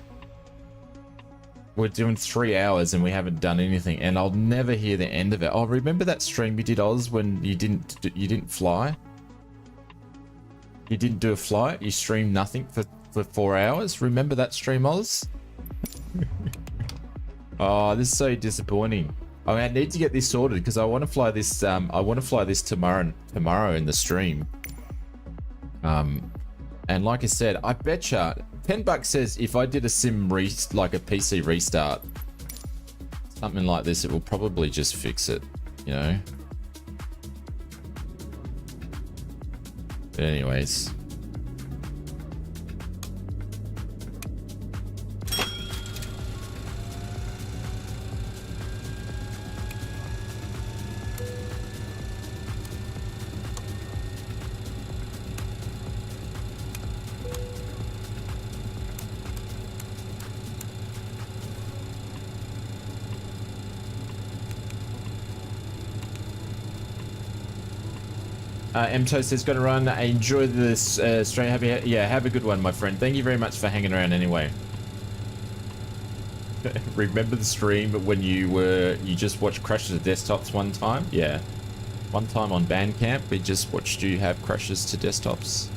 We're doing 3 hours and we haven't done anything, and I'll never hear the end of it. Oh, remember that stream you did, Oz, when you didn't fly? You didn't do a flight? You streamed nothing for 4 hours? Remember that stream, Oz? Oh, this is so disappointing. I mean, I need to get this sorted because I want to fly this. I want to fly this tomorrow in the stream. And like I said, I betcha $10 says if I did a like a PC restart, something like this, it will probably just fix it, you know. But anyways. MTO says, "Got to run. Enjoy this stream. Have a good one, my friend. Thank you very much for hanging around anyway." Remember the stream when you just watched crashes of desktops one time? Yeah, one time on Bandcamp, we just watched you have crashes to desktops.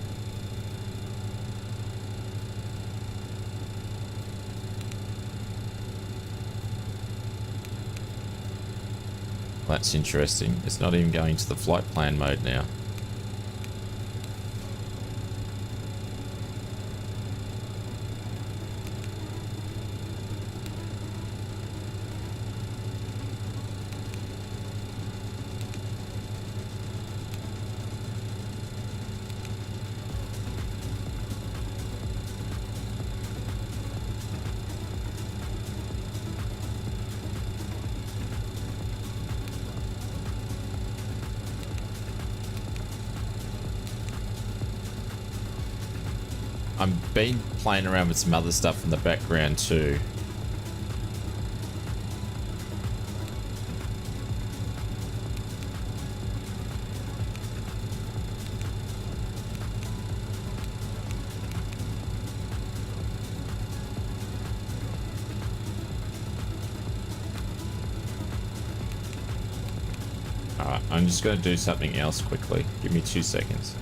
That's interesting. It's not even going to the flight plan mode now. I'm been playing around with some other stuff in the background too. Alright, I'm just going to do something else quickly. Give me 2 seconds.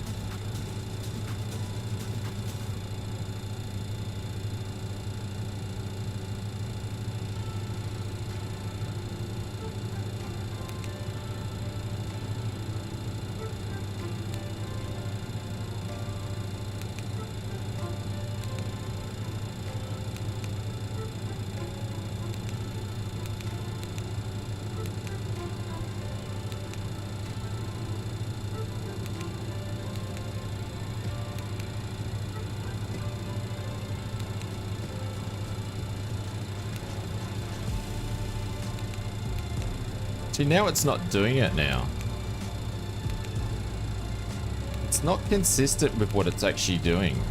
See, now it's not doing it now. It's not consistent with what it's actually doing.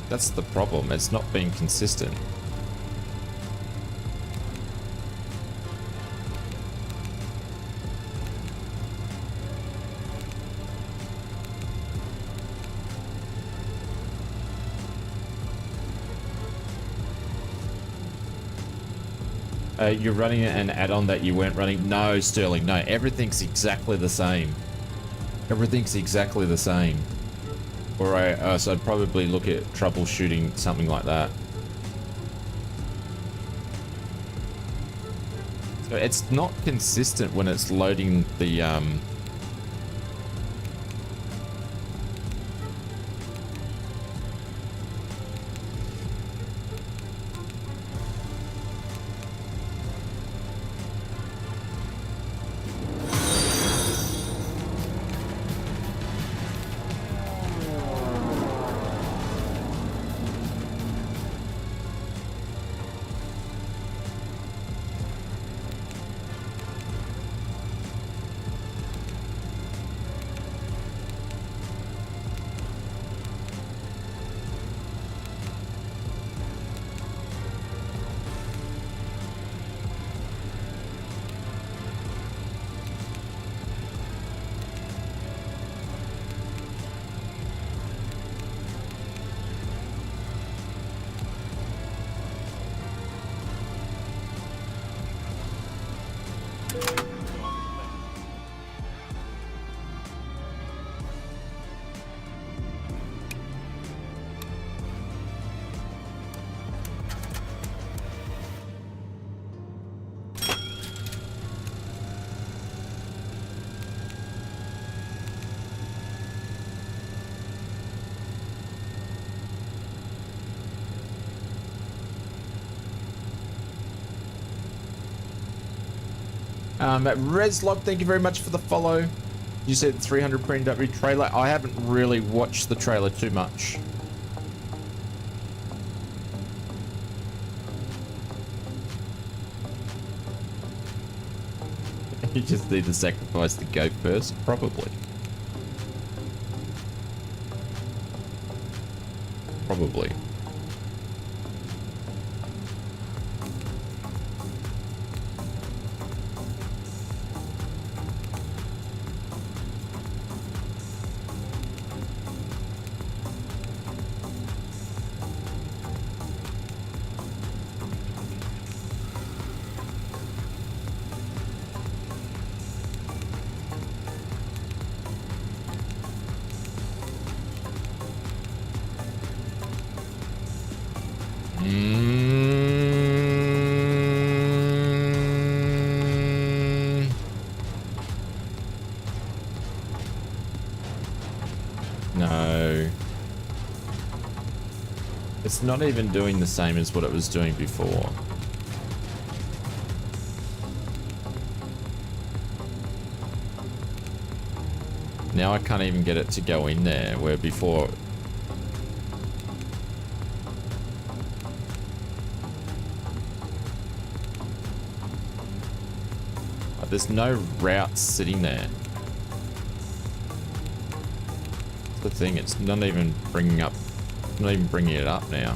That's the problem. It's not being consistent. You're running an add-on that you weren't running? No, Sterling, no. Everything's exactly the same. Everything's exactly the same. Or so I'd probably look at troubleshooting something like that. So it's not consistent when it's loading the Reslog, thank you very much for the follow. You said 300 pre-W trailer. I haven't really watched the trailer too much. You just need to sacrifice the goat first? Probably. Probably. No. It's not even doing the same as what it was doing before. Now I can't even get it to go in there, where before... There's no routes sitting there. the thing. It's not even bringing it up now.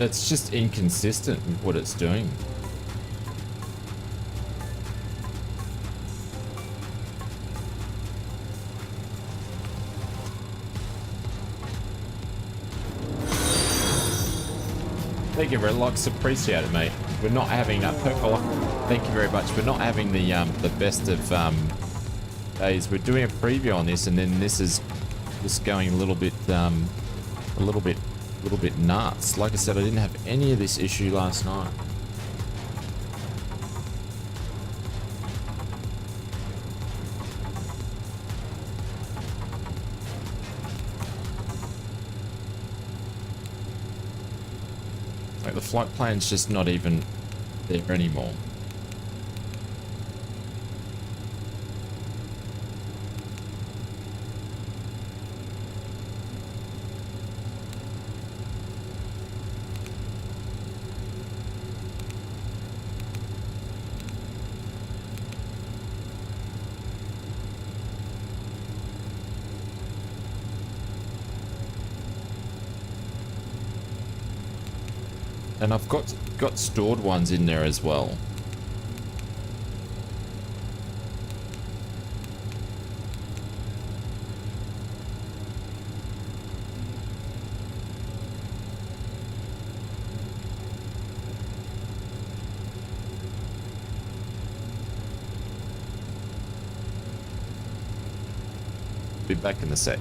It's just inconsistent with what it's doing. Thank you, Redlocks. Appreciate it, mate. We're not having thank you very much. We're not having the best of days. We're doing a preview on this, and then this is just going a little bit nuts. Like I said, I didn't have any of this issue last night. Like the flight plan's just not even there anymore. And I've got stored ones in there as well. Be back in the sec.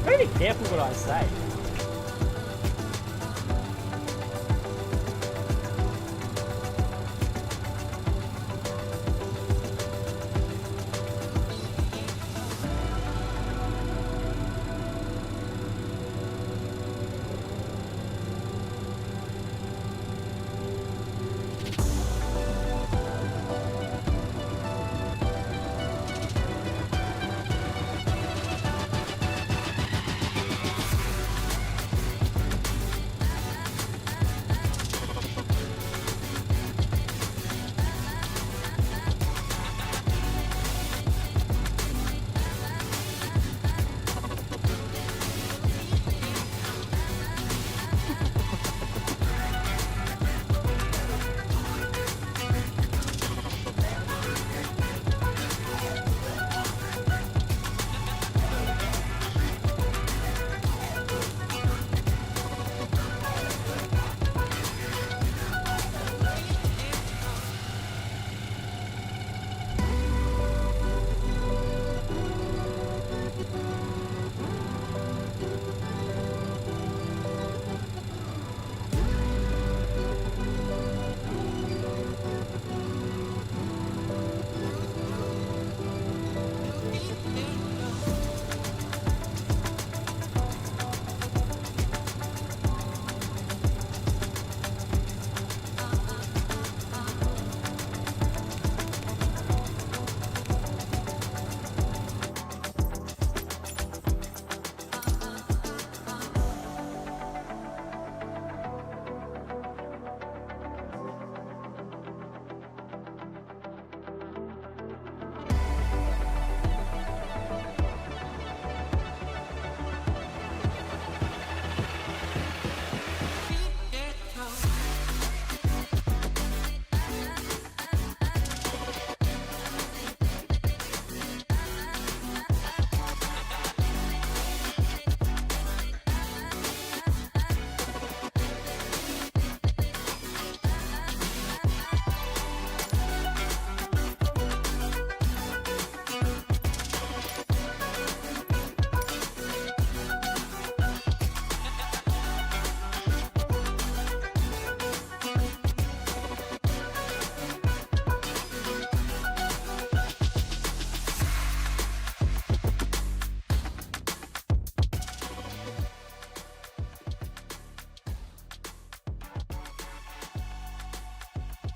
Very careful what I say.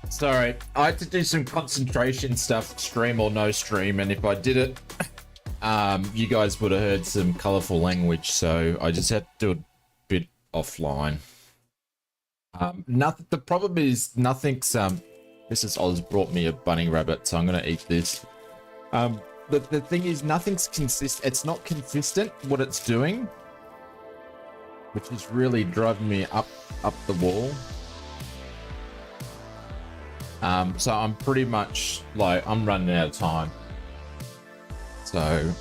Sorry, I had to do some concentration stuff, stream or no stream, and if I did it, you guys would have heard some colorful language, so I just had to do a bit offline. Nothing. The problem is nothing's. Mrs. Oz brought me a bunny rabbit, so I'm gonna eat this. The thing is, nothing's consistent. It's not consistent what it's doing, which is really driving me up the wall. So I'm pretty much like, I'm running out of time. So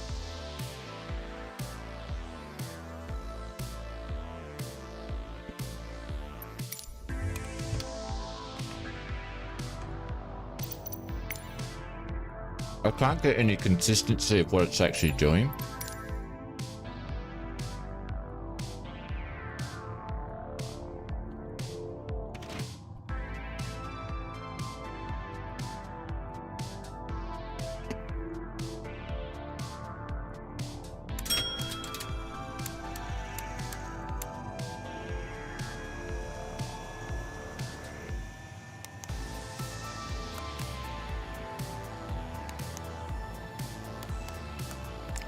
I can't get any consistency of what it's actually doing.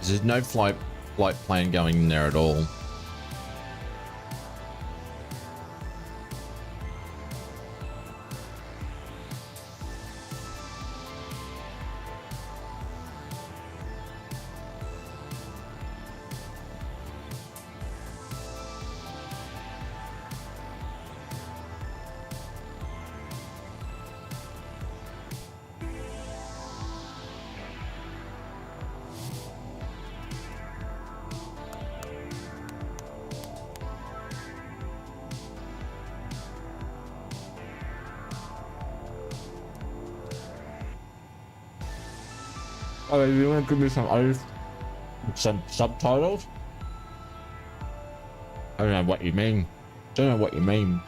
There's no flight plan going in there at all. Oh, you want to give me some subtitles? I don't know what you mean. Don't know what you mean.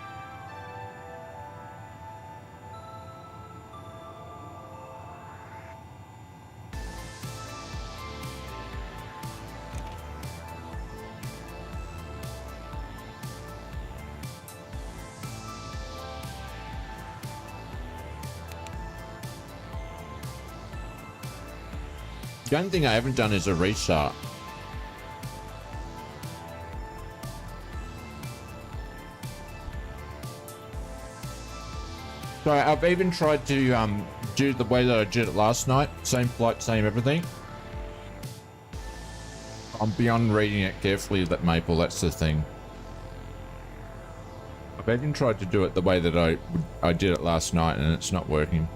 The only thing I haven't done is a restart. So I've even tried to do the way that I did it last night. Same flight, same everything. I'm beyond reading it carefully, that Maple, that's the thing. I've even tried to do it the way that I did it last night, and it's not working.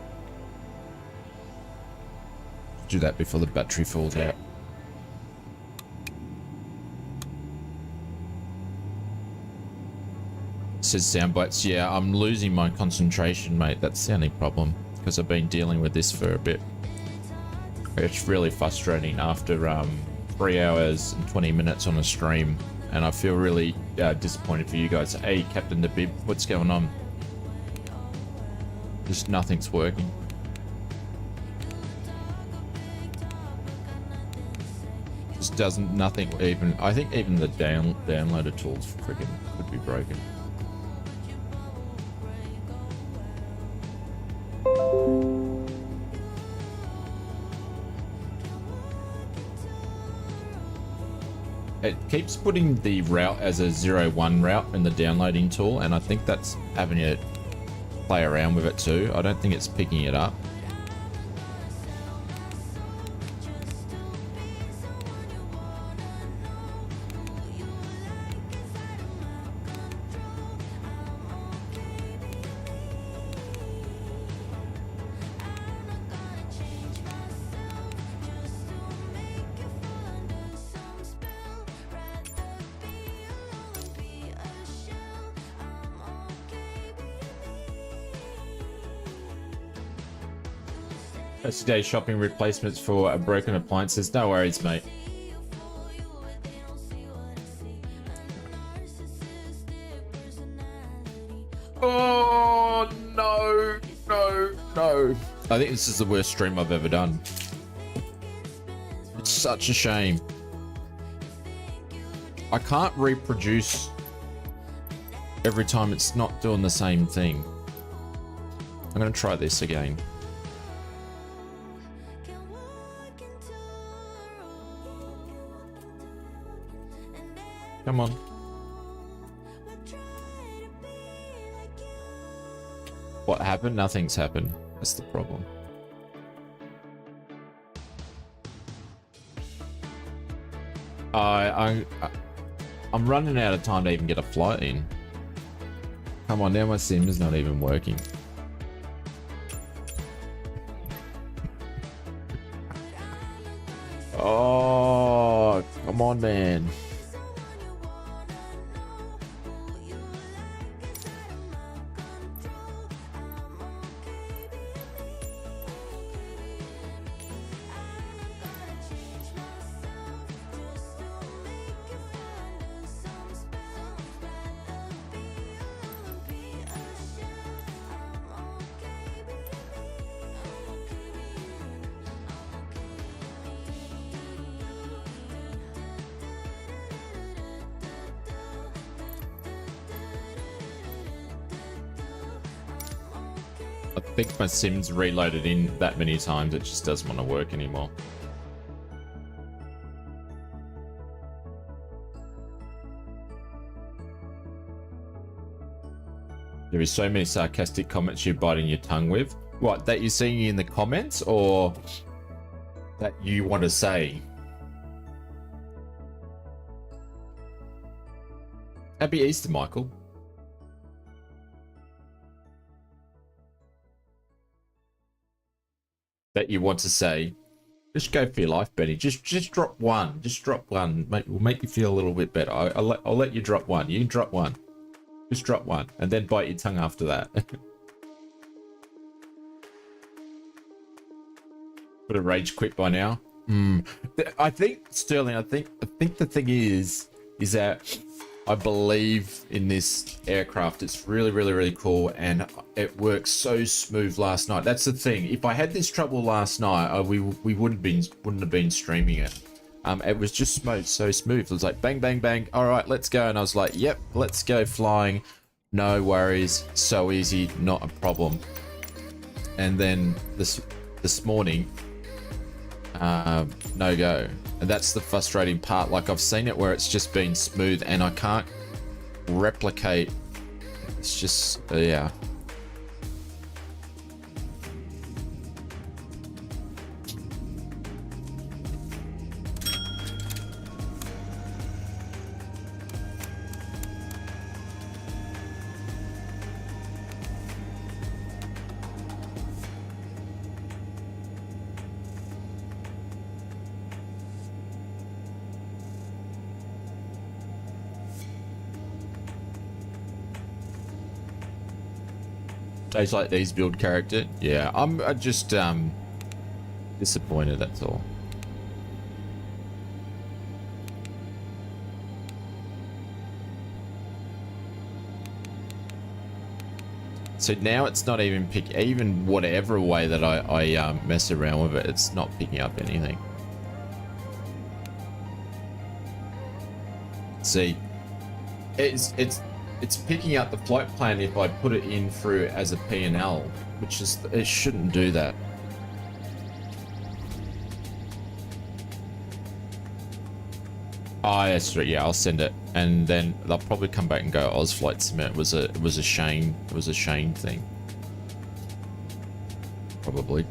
Do that before the battery falls out. Says soundbites. Yeah, I'm losing my concentration, mate. That's the only problem, because I've been dealing with this for a bit. It's really frustrating after 3 hours and 20 minutes on a stream, and I feel really disappointed for you guys. Hey, Captain the Bib, what's going on? Just nothing's working. Just doesn't, nothing even. I think even the downloader tools freaking could be broken. It keeps putting the route as a 01 route in the downloading tool, and I think that's having it play around with it too. I don't think it's picking it up. Today's shopping replacements for broken appliances. No worries, mate. Oh no, no, no. I think this is the worst stream I've ever done. It's such a shame. I can't reproduce every time. It's not doing the same thing. I'm gonna try this again. Come on. What happened? Nothing's happened. That's the problem. I'm running out of time to even get a flight in. Come on, now my sim is not even working. Oh, come on, man. I think my sim's reloaded in that many times, it just doesn't want to work anymore. There is so many sarcastic comments you're biting your tongue with. What, that you're seeing in the comments, or that you want to say? Happy Easter, Michael. That you want to say. Just go for your life, Benny. Just drop one. Just drop one. Will make you feel a little bit better. I'll let you drop one. You can drop one. Just drop one, and then bite your tongue after that. Would have rage quit by now. I think, Sterling, I think the thing is that I believe in this aircraft. It's really, really, really cool, and it works so smooth last night. That's the thing. If I had this trouble last night, we wouldn't have been streaming it. It was just so smooth. It was like bang, bang, bang. All right, let's go. And I was like, yep, let's go flying. No worries. So easy, not a problem. And then this morning, no go. And that's the frustrating part. Like, I've seen it where it's just been smooth and I can't replicate. It's just, yeah. Days like these build character. Yeah, I'm just disappointed, that's all. So now it's not even even whatever way that I mess around with it, it's not picking up anything. See, it's picking up the flight plan if I put it in through as a P&L, which is, it shouldn't do that. Oh, that's right. Yeah, I'll send it, and then they'll probably come back and go, ausflightsimmer. It was a Shane. It was a Shane thing. Probably.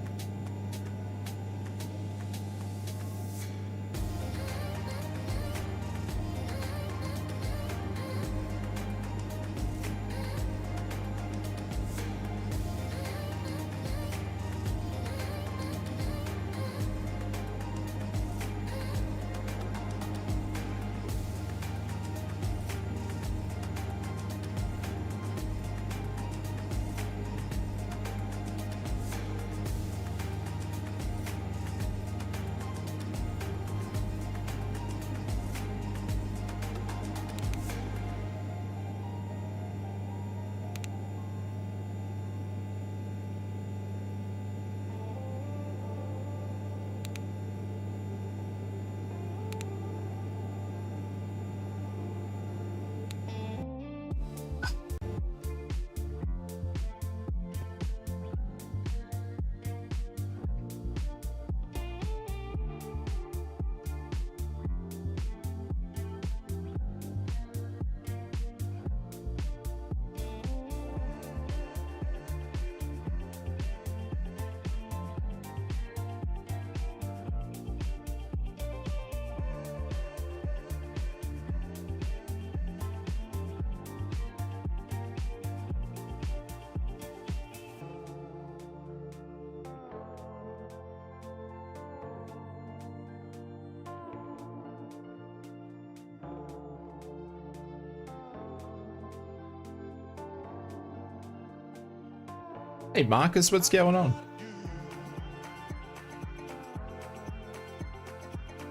Hey Marcus, what's going on?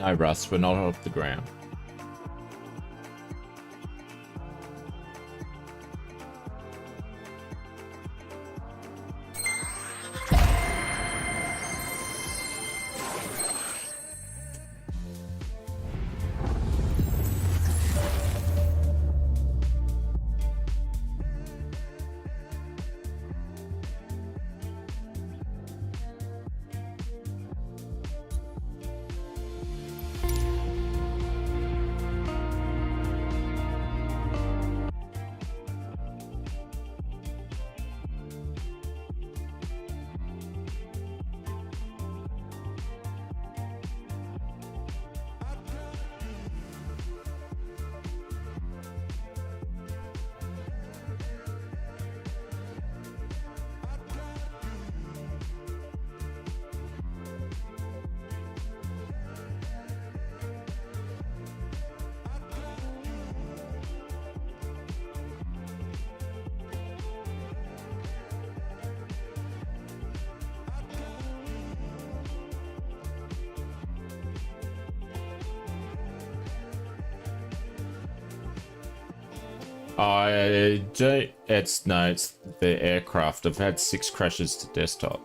No, Russ, we're not off the ground. I don't. It's the aircraft. I've had 6 crashes to desktop.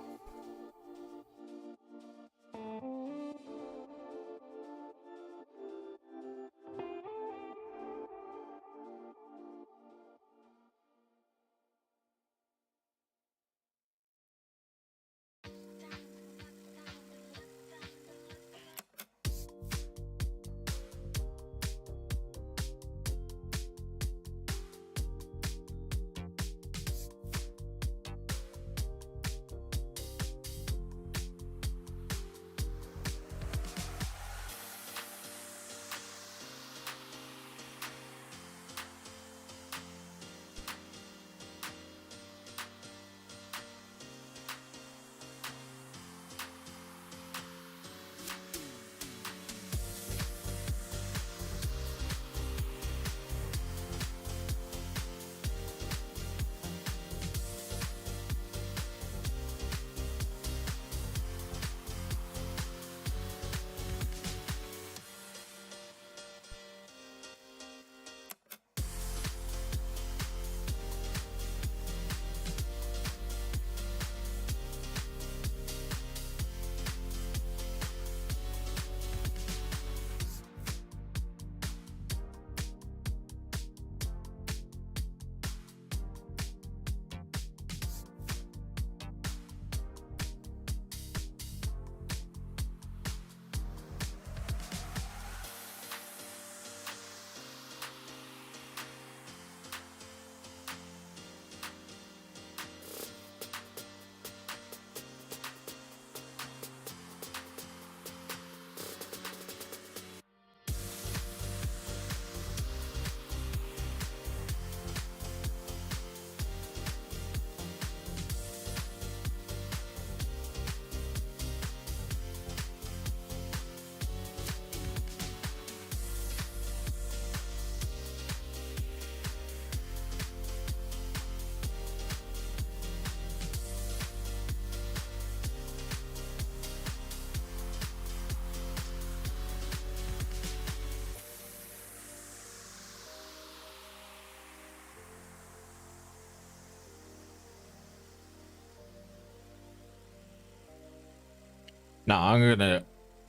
No, I'm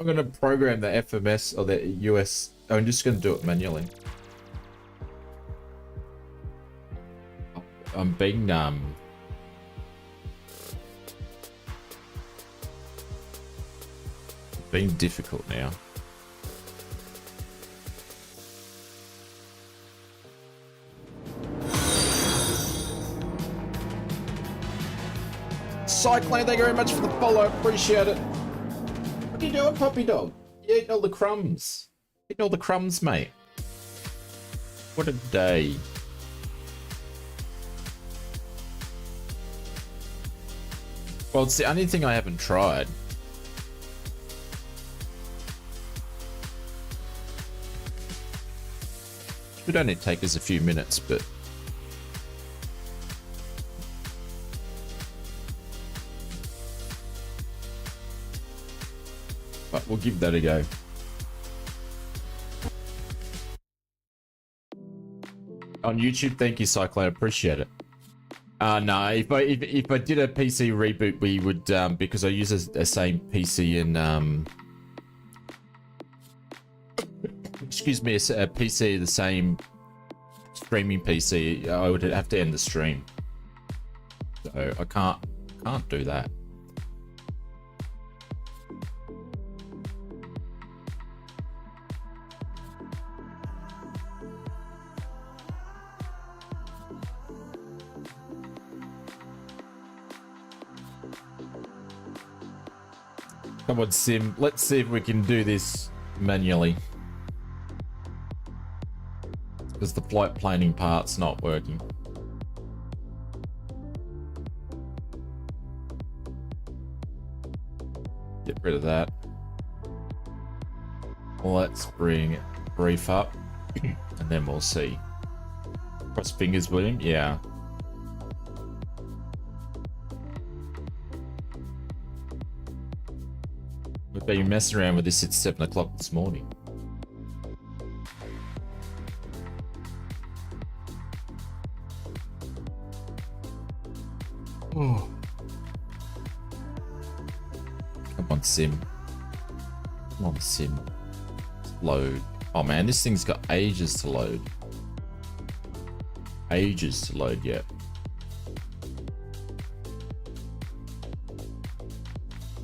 gonna program the FMS or the US. I'm just gonna do it manually. I'm being difficult now. Cyclone, thank you very much for the follow. Appreciate it. What are you doing, puppy dog? You eating all the crumbs. Eating all the crumbs, mate. What a day. Well, it's the only thing I haven't tried. Should only take us a few minutes, but... but we'll give that a go. On YouTube, thank you, Cyclone. Appreciate it. No, if I did a PC reboot, we would because I use the same PC in excuse me, a PC, the same streaming PC. I would have to end the stream, so I can't do that. Come on, Sim. Let's see if we can do this manually. Because the flight planning part's not working. Get rid of that. Let's bring Brief up. And then we'll see. Cross fingers, William. Yeah. We've been messing around with this since 7 o'clock this morning. Oh. Come on, sim. Come on, sim. Load. Oh man, this thing's got ages to load. Ages to load yet.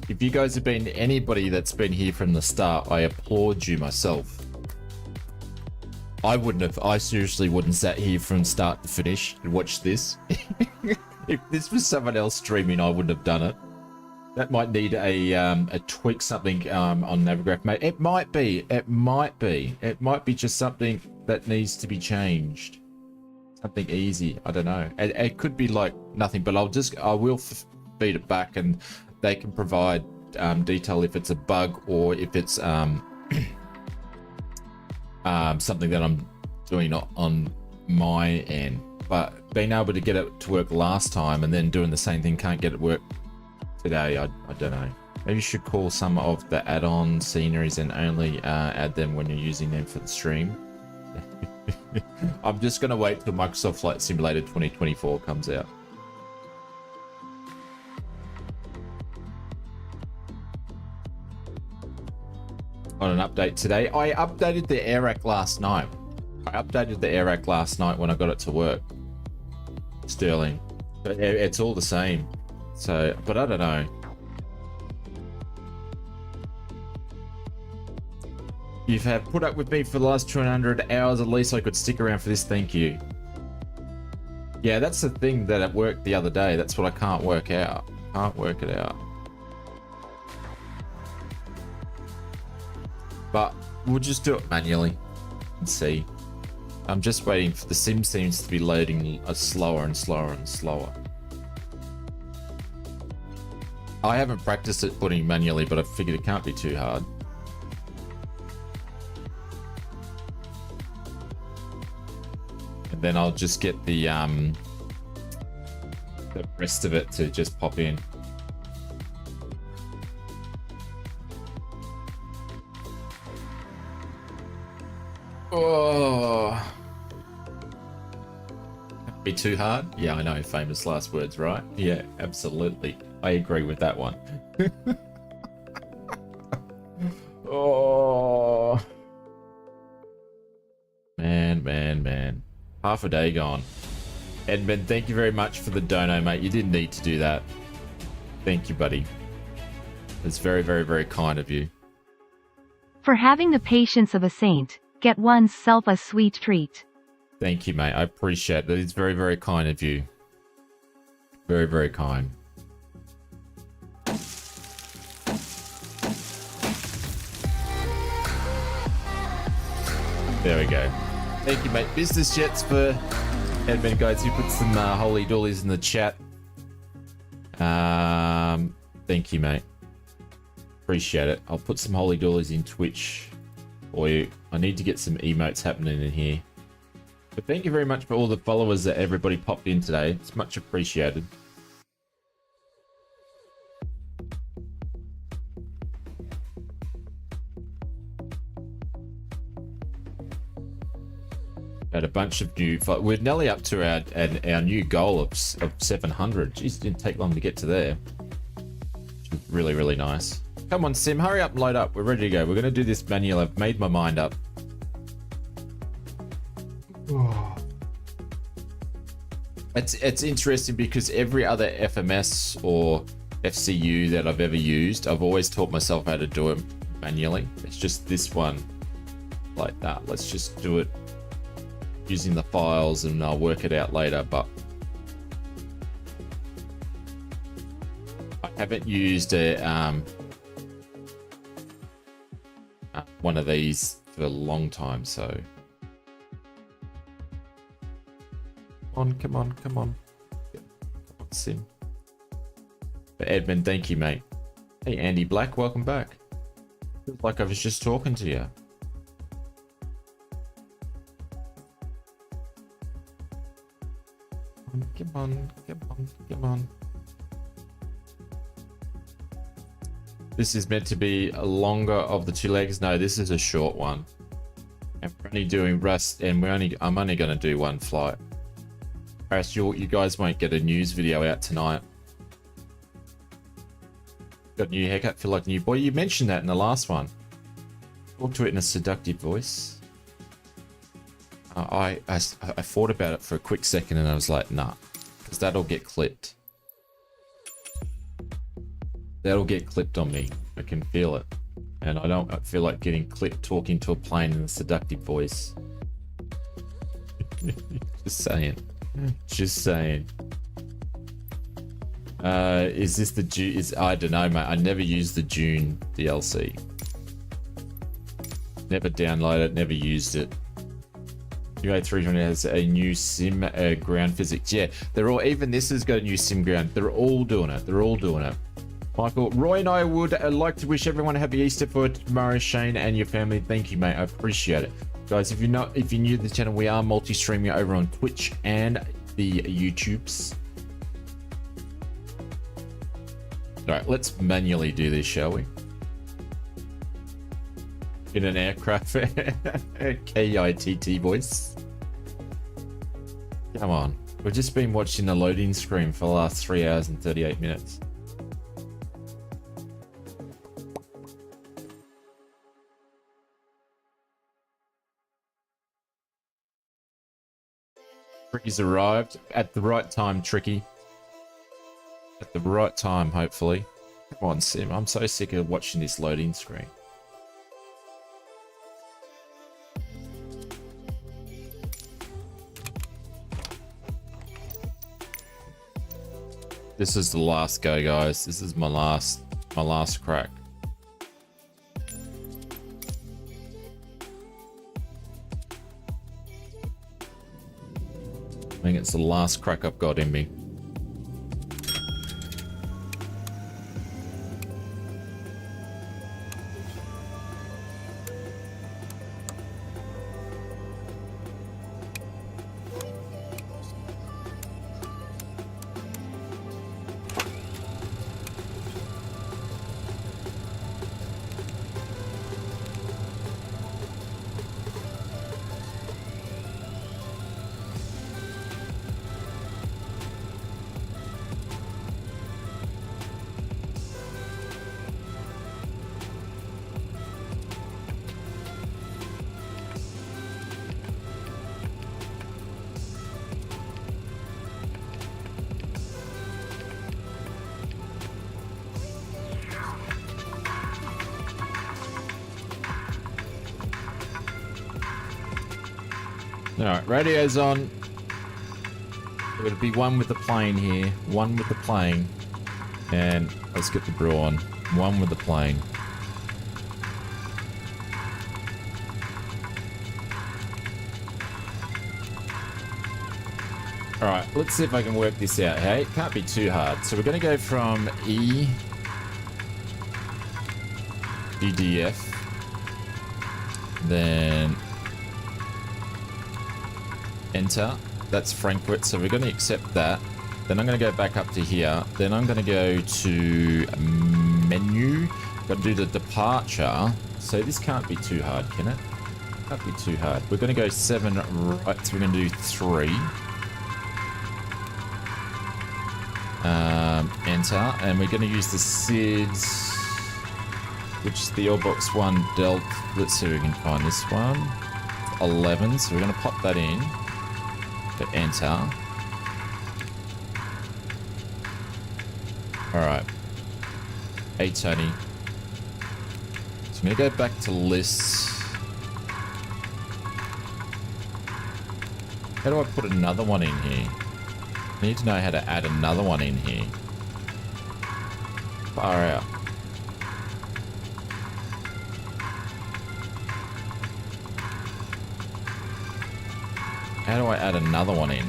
If you guys have been anybody that's been here from the start, I applaud you myself. I seriously wouldn't sat here from start to finish and watch this. If this was someone else streaming, I wouldn't have done it. That might need a tweak, something on Navigraph, mate. It might be just something that needs to be changed. Something easy. I don't know. It could be like nothing, but I will feed it back, and they can provide detail if it's a bug or if it's something that I'm doing on my end. But being able to get it to work last time and then doing the same thing, can't get it work today, I don't know. Maybe you should call some of the add-on sceneries and only add them when you're using them for the stream. I'm just going to wait till Microsoft Flight Simulator 2024 comes out. On an update today, I updated the AirRack last night. When I got it to work. Sterling. But it's all the same. So, but I don't know. You've put up with me for the last 200 hours. At least I could stick around for this. Thank you. Yeah, that's the thing that it worked the other day. That's what I can't work out. Can't work it out. But we'll just do it manually and see. I'm just waiting for the sim seems to be loading slower and slower and slower. I haven't practiced it putting manually, but I figured it can't be too hard. And then I'll just get the rest of it to just pop in. Oh, be too hard? Yeah, I know. Famous last words, right? Yeah, absolutely. I agree with that one. Oh, man. Half a day gone. Edmund, thank you very much for the dono, mate. You didn't need to do that. Thank you, buddy. It's very, very, very kind of you. For having the patience of a saint, get oneself a sweet treat. Thank you, mate. I appreciate that. It's very, very kind of you. Very, very kind. There we go. Thank you, mate. Business jets for Edmund, guys. You put some holy doolies in the chat. Thank you, mate. Appreciate it. I'll put some holy doolies in Twitch for you. I need to get some emotes happening in here. But thank you very much for all the followers that everybody popped in today. It's much appreciated. Had a bunch of new. We're nearly up to our new goal of 700. Jeez, it didn't take long to get to there. Which is really, really nice. Come on, Sim, hurry up and load up. We're ready to go. We're going to do this manual. I've made my mind up. It's interesting because every other FMS or FCU that I've ever used, I've always taught myself how to do it manually. It's just this one like that. Let's just do it using the files and I'll work it out later, but I haven't used one of these for a long time, so come on, Sim. But Edmund, thank you, mate. Hey, Andy Black, welcome back. Feels like I was just talking to you. Come on. This is meant to be a longer of the two legs. No, this is a short one. And we're only doing Rust, and I'm only going to do one flight. Perhaps you guys won't get a news video out tonight. Got a new haircut, feel like a new boy. You mentioned that in the last one. Talk to it in a seductive voice. I thought about it for a quick second and I was like, nah, because that'll get clipped. That'll get clipped on me. I can feel it. And I don't feel like getting clipped talking to a plane in a seductive voice. Just saying. Just saying. Is this the June? I don't know, mate. I never used the June DLC. Never downloaded it, never used it. UA300 has a new sim ground physics. Yeah, they're all, even this has got a new sim ground. They're all doing it. They're all doing it. Michael, Roy and I would like to wish everyone a happy Easter for tomorrow, Shane and your family. Thank you, mate. I appreciate it. Guys, if you're new to the channel, we are multi-streaming over on Twitch and the YouTubes. All right, let's manually do this, shall we? In an aircraft KITT voice. Come on. We've just been watching the loading screen for the last 3 hours and 38 minutes. Tricky's arrived at the right time, Tricky. At the right time, hopefully. Come on, Sim. I'm so sick of watching this loading screen. This is the last go, guys. This is my last crack. I think it's the last crack I've got in me. Alright, radio's on. We're going to be one with the plane here. One with the plane. And let's get the brew on. One with the plane. Alright, let's see if I can work this out, hey? It can't be too hard. So we're going to go from EDDF. Then enter. That's Frankfurt, so we're going to accept that. Then I'm going to go back up to here. Then I'm going to go to menu. Got to do the departure. So this can't be too hard, can it? Can't be too hard. We're going to go 7 right, so we're going to do 3. Enter, and we're going to use the SIDS, which is the Allbox 1 Delta. Let's see if we can find this one. 11, so we're going to pop that in. To enter. Alright. Hey, Tony. So I'm going to go back to lists. How do I put another one in here? I need to know how to add another one in here. Far out. How do I add another one in?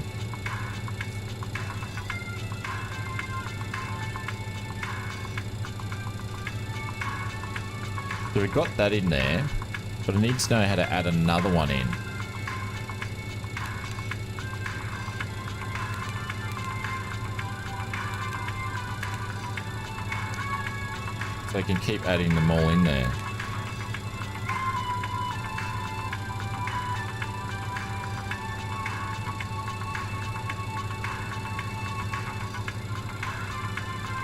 So we got that in there, but I need to know how to add another one in. So I can keep adding them all in there.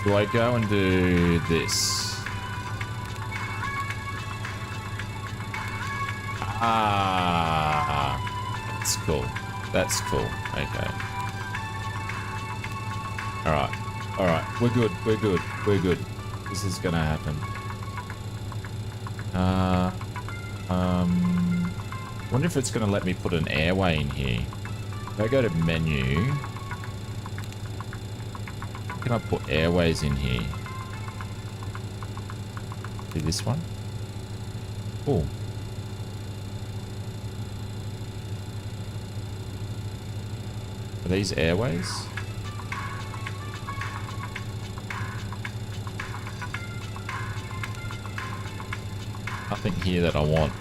Do I go and do this? Ah, that's cool. That's cool. Okay. Alright. Alright. We're good. We're good. We're good. This is gonna happen. Wonder if it's gonna let me put an airway in here. If I go to menu, can I put airways in here? See this one? Oh. Are these airways? Nothing here that I want.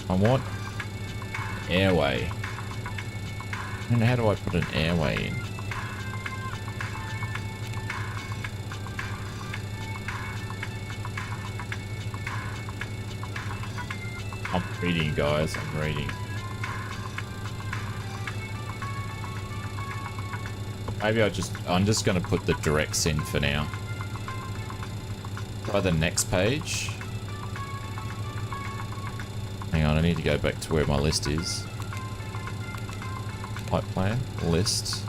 I want airway. And how do I put an airway in? I'm reading, guys. I'm reading. Maybe I'm just going to put the directs in for now. Try the next page. Hang on, I need to go back to where my list is. Pipe plan, list.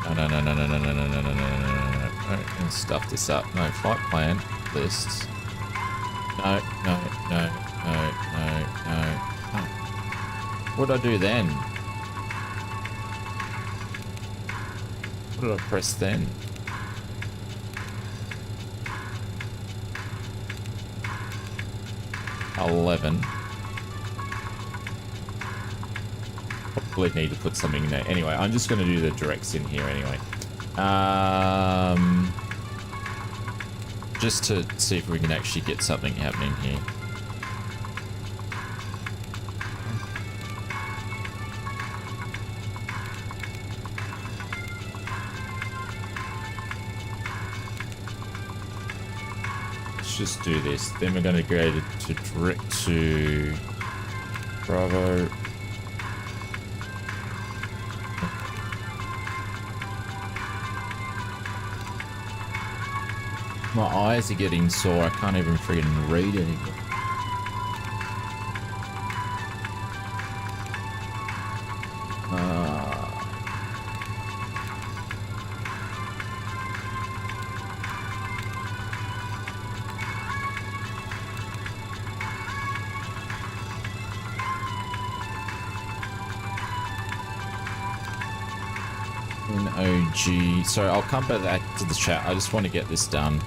No. And stuff this up. No, flight plan, list. No. What did I do then? What did I press then? Probably need to put something in there. Anyway, I'm just going to do the directs in here anyway. Just to see if we can actually get something happening here. Let's just do this. Then we're going to go to direct to Bravo. My eyes are getting sore. I can't even freaking read anymore. OG. So I'll come back to the chat. I just want to get this done.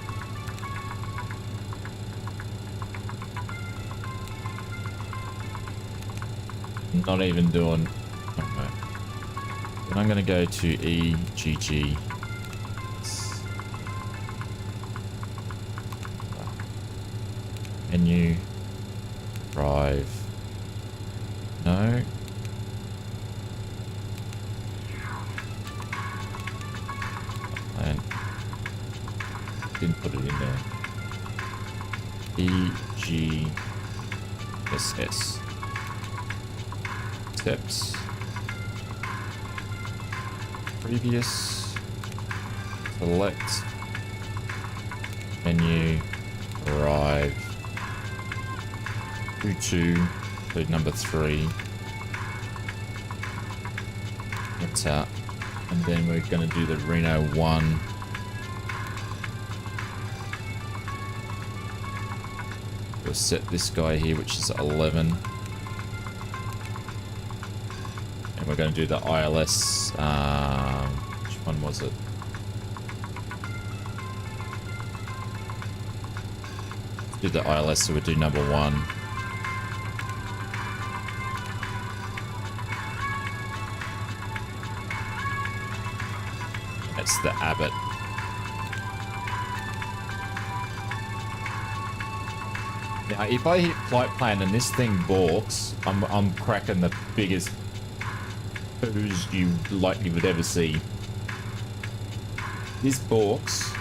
Not even doing. Okay. And I'm going to go to EGG. Menu. Drive. No. And didn't put it in there. EGSS. Steps. Previous. Select. Menu. Arrive. Q2. So number 3. Enter. And then we're going to do the Reno 1. We'll set this guy here, which is 11. And we're going to do the ILS. Which one was it? Let's do the ILS, so we'll do number 1. That's the Abbott. Now, if I hit flight plan and this thing balks, I'm cracking the biggest poos you likely would ever see. This balks.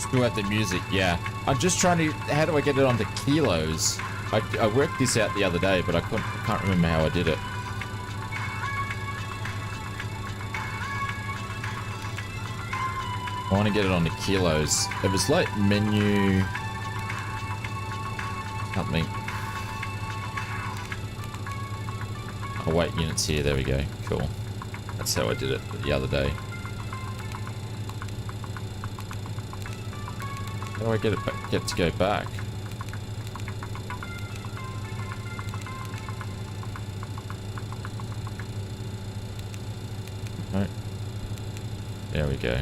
Still at the music, yeah. I'm just trying to... How do I get it onto kilos? I worked this out the other day, but I can't remember how I did it. I want to get it onto kilos. It was like menu... something. Oh, weight units here. There we go. Cool. That's how I did it the other day. How do I get it back? Get to go back? Right. There we go.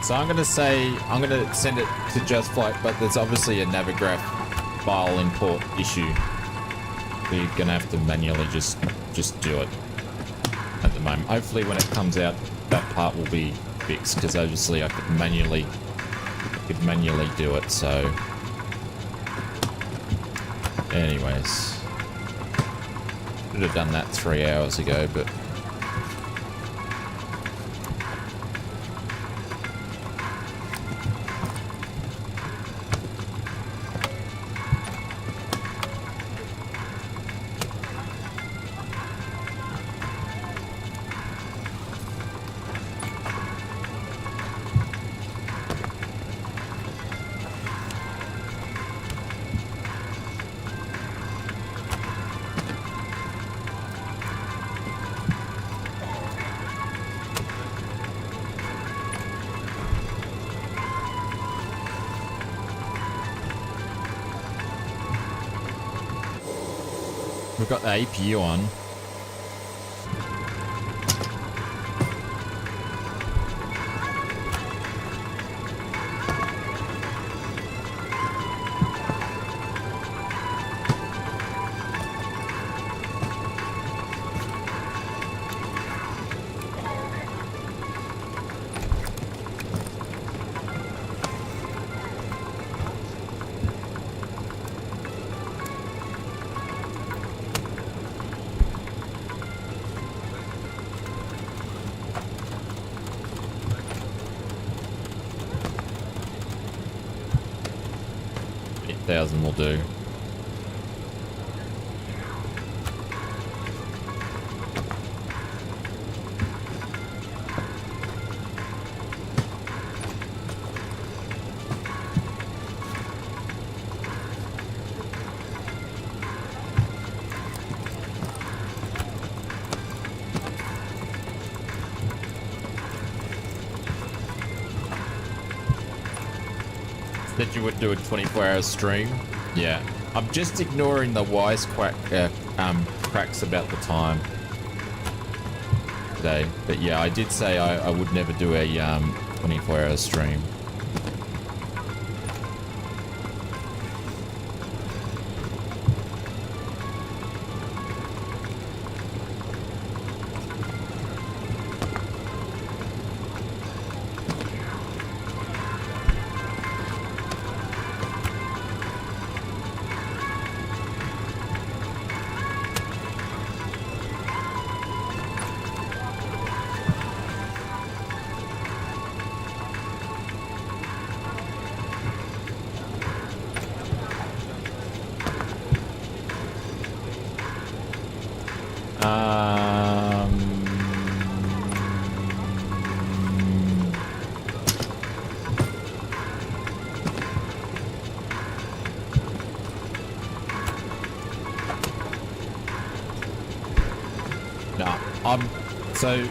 So I'm going to send it to Just Flight, but there's obviously a Navigraph file import issue. We're going to have to manually just do it at the moment. Hopefully when it comes out, that part will be fixed, because obviously I could manually do it, so... Anyways. Should have done that 3 hours ago, but... We've got the APU on. $8,000 will do. That you would do a 24-hour stream. Yeah, I'm just ignoring the cracks about the time today. But yeah, I did say I would never do a 24-hour stream. So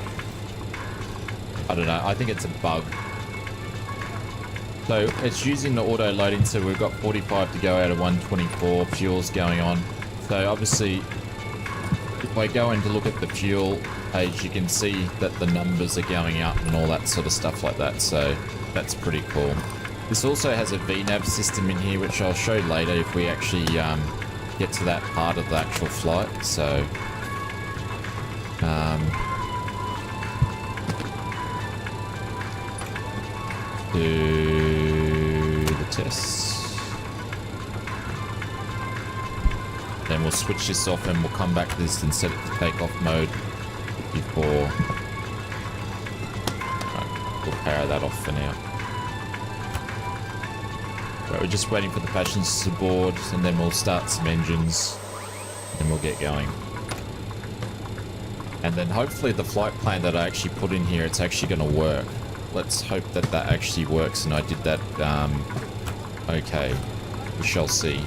I don't know. I think it's a bug. So it's using the auto loading. So we've got 45 to go out of 124. Fuel's going on. So obviously, if I go in to look at the fuel page, you can see that the numbers are going up and all that sort of stuff like that. So that's pretty cool. This also has a VNAV system in here, which I'll show later if we actually get to that part of the actual flight. So do the tests. Then we'll switch this off and we'll come back to this and set it to takeoff mode before. Right, we'll power that off for now. Right, we're just waiting for the passengers to board and then we'll start some engines and we'll get going. And then hopefully the flight plan that I actually put in here, it's actually going to work. Let's hope that that actually works and I did that okay. We shall see.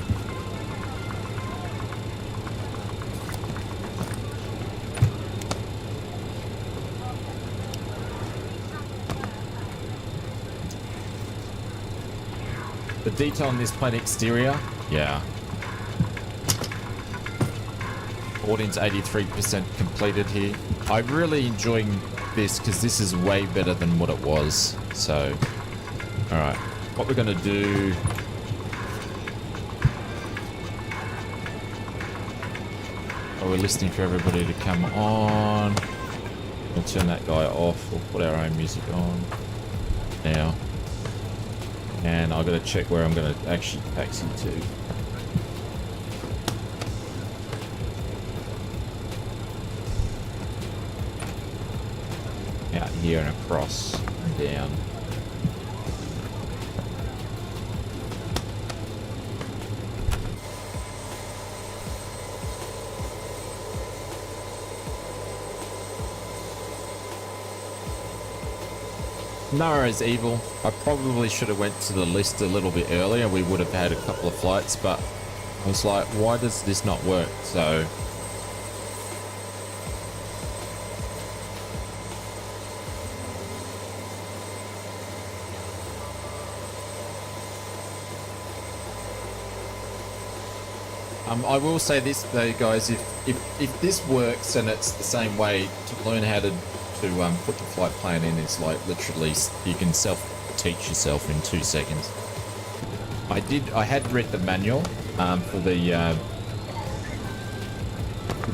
The detail on this plane exterior, yeah. Audience 83% completed here. I'm really enjoying this because this is way better than what it was. So, alright. What we're going to do... Oh, we're listening for everybody to come on. We'll turn that guy off. We'll put our own music on. Now. And I've got to check where I'm going to actually taxi to. Out here and across and down. Nara is evil. I probably should have went to the list a little bit earlier. We would have had a couple of flights, but I was like, why does this not work? So I will say this though, guys, if this works and it's the same way to learn how to put the flight plan in, is like literally you can self-teach yourself in 2 seconds. I had read the manual for the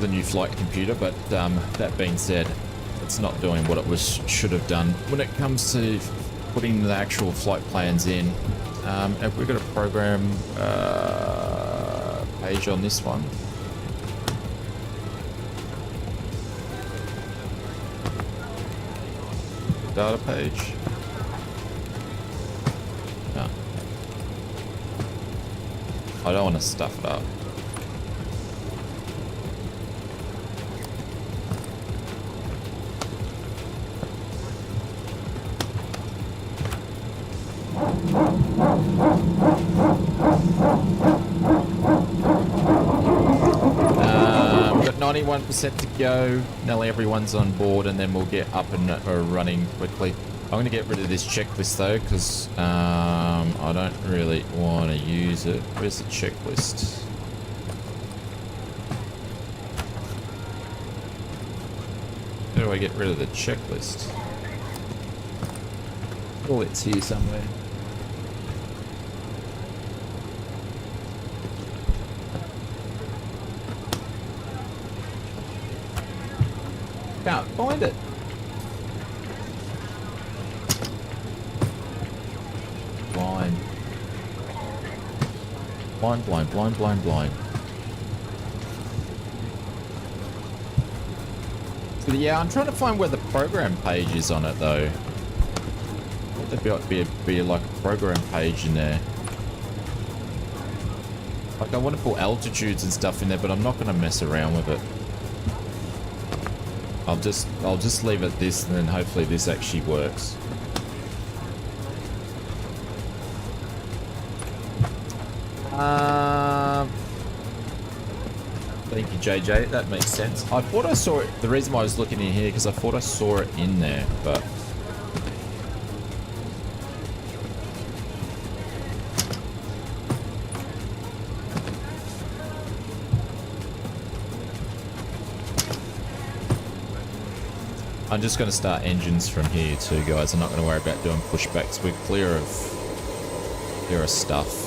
new flight computer, but that being said, it's not doing what it should have done when it comes to putting the actual flight plans in. Have we got a program page on this one? Data page. No. I don't want to stuff it up. We've got 91% to go. Nearly everyone's on board, and then we'll get up and running quickly. I'm going to get rid of this checklist though, because I don't really want to use it. Where's the checklist? How do I get rid of the checklist? Oh, it's here somewhere. Can't find it. Blind. Blind, blind, blind, blind, blind. So yeah, I'm trying to find where the program page is on it though. There'd be like a program page in there. Like I want to put altitudes and stuff in there, but I'm not going to mess around with it. I'll just leave it this, and then hopefully this actually works. Thank you, JJ. That makes sense. I thought I saw it. The reason why I was looking in here because I thought I saw it in there, but I'm just going to start engines from here too, guys. I'm not going to worry about doing pushbacks. We're clear of stuff.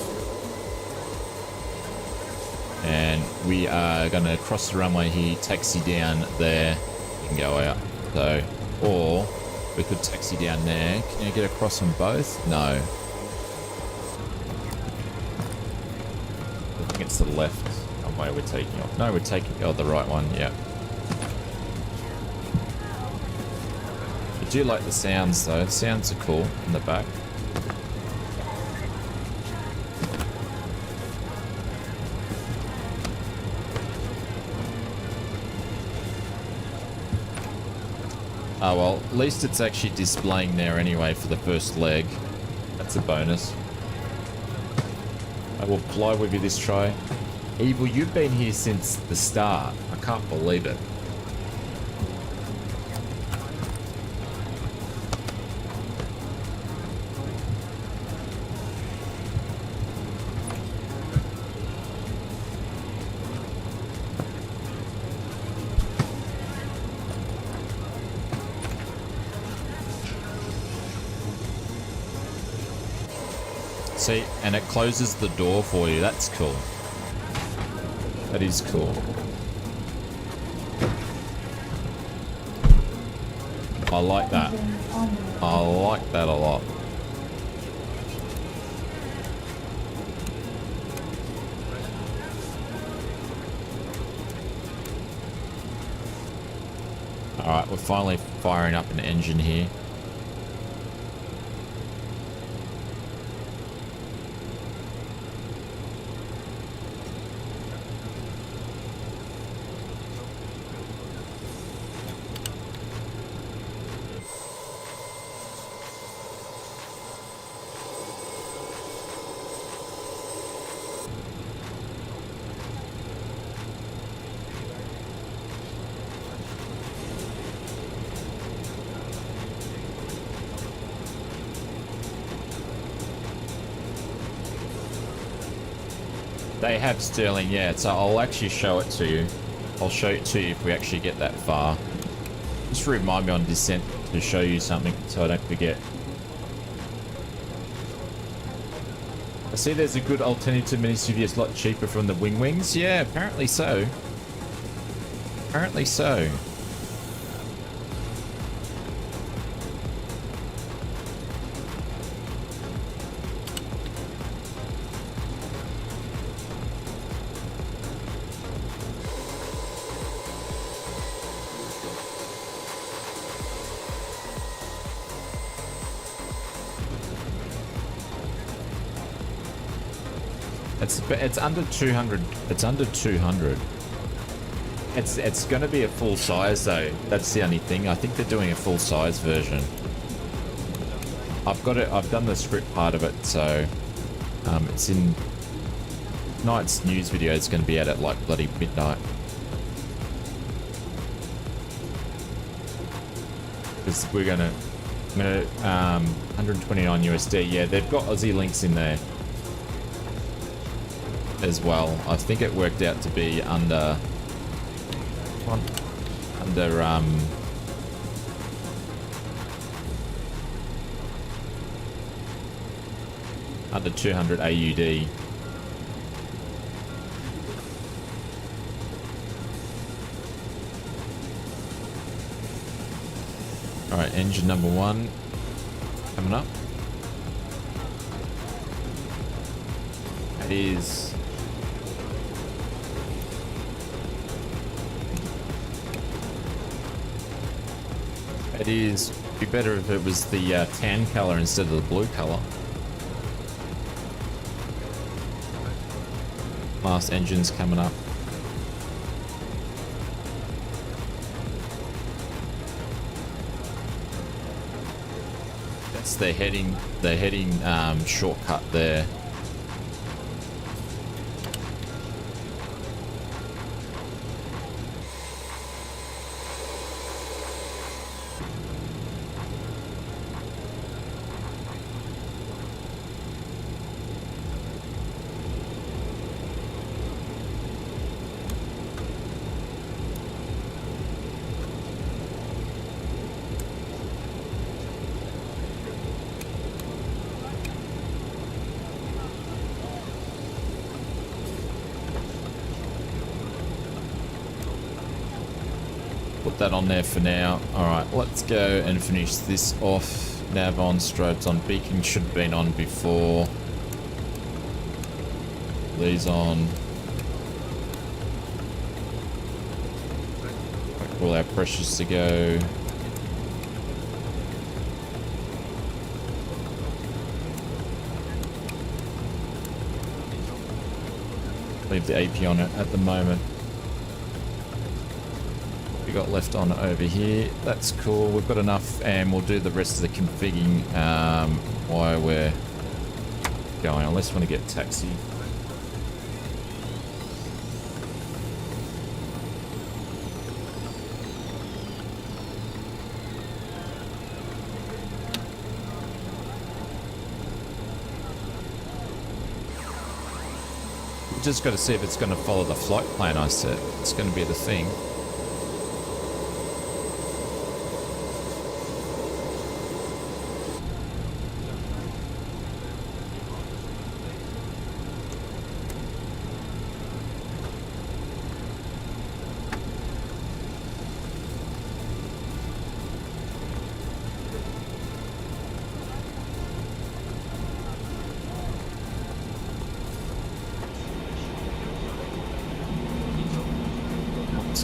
And we are going to cross the runway here, taxi down there, and go out. So, or we could taxi down there. Can you get across on both? No. I think it's the left runway we're taking off. No, we're taking the right one. Yeah. I do like the sounds though. The sounds are cool in the back. Oh well, at least it's actually displaying there anyway for the first leg. That's a bonus. I will fly with you this try. Evil, you've been here since the start. I can't believe it. See, and it closes the door for you. That's cool. That is cool. I like that. I like that a lot. Alright, we're finally firing up an engine here. They have Sterling, yeah, so I'll actually show it to you. I'll show it to you if we actually get that far. Just remind me on descent to show you something so I don't forget. I see there's a good alternative to mini studios, a lot cheaper from the wings. Yeah, apparently so. Apparently so. It's under 200. It's under 200. It's going to be a full size though. That's the only thing. I think they're doing a full size version. I've got it. I've done the script part of it, so it's in tonight's news video. It's going to be out at like bloody midnight. Because we're gonna 129 USD. Yeah, they've got Aussie links in there as well. I think it worked out to be under 200 AUD. Alright, engine number 1 coming up. It is be better if it was the tan color instead of the blue color. Last engine's coming up. That's the heading shortcut there. Put that on there for now. Alright, let's go and finish this off. Nav on, strobes on, beacon should have been on before. These on. All our pressures to go. Leave the AP on it at the moment. We got left on over here. That's cool. We've got enough, and we'll do the rest of the configuring while we're going. Unless we want to get taxi. Just got to see if it's going to follow the flight plan I set. It's going to be the thing.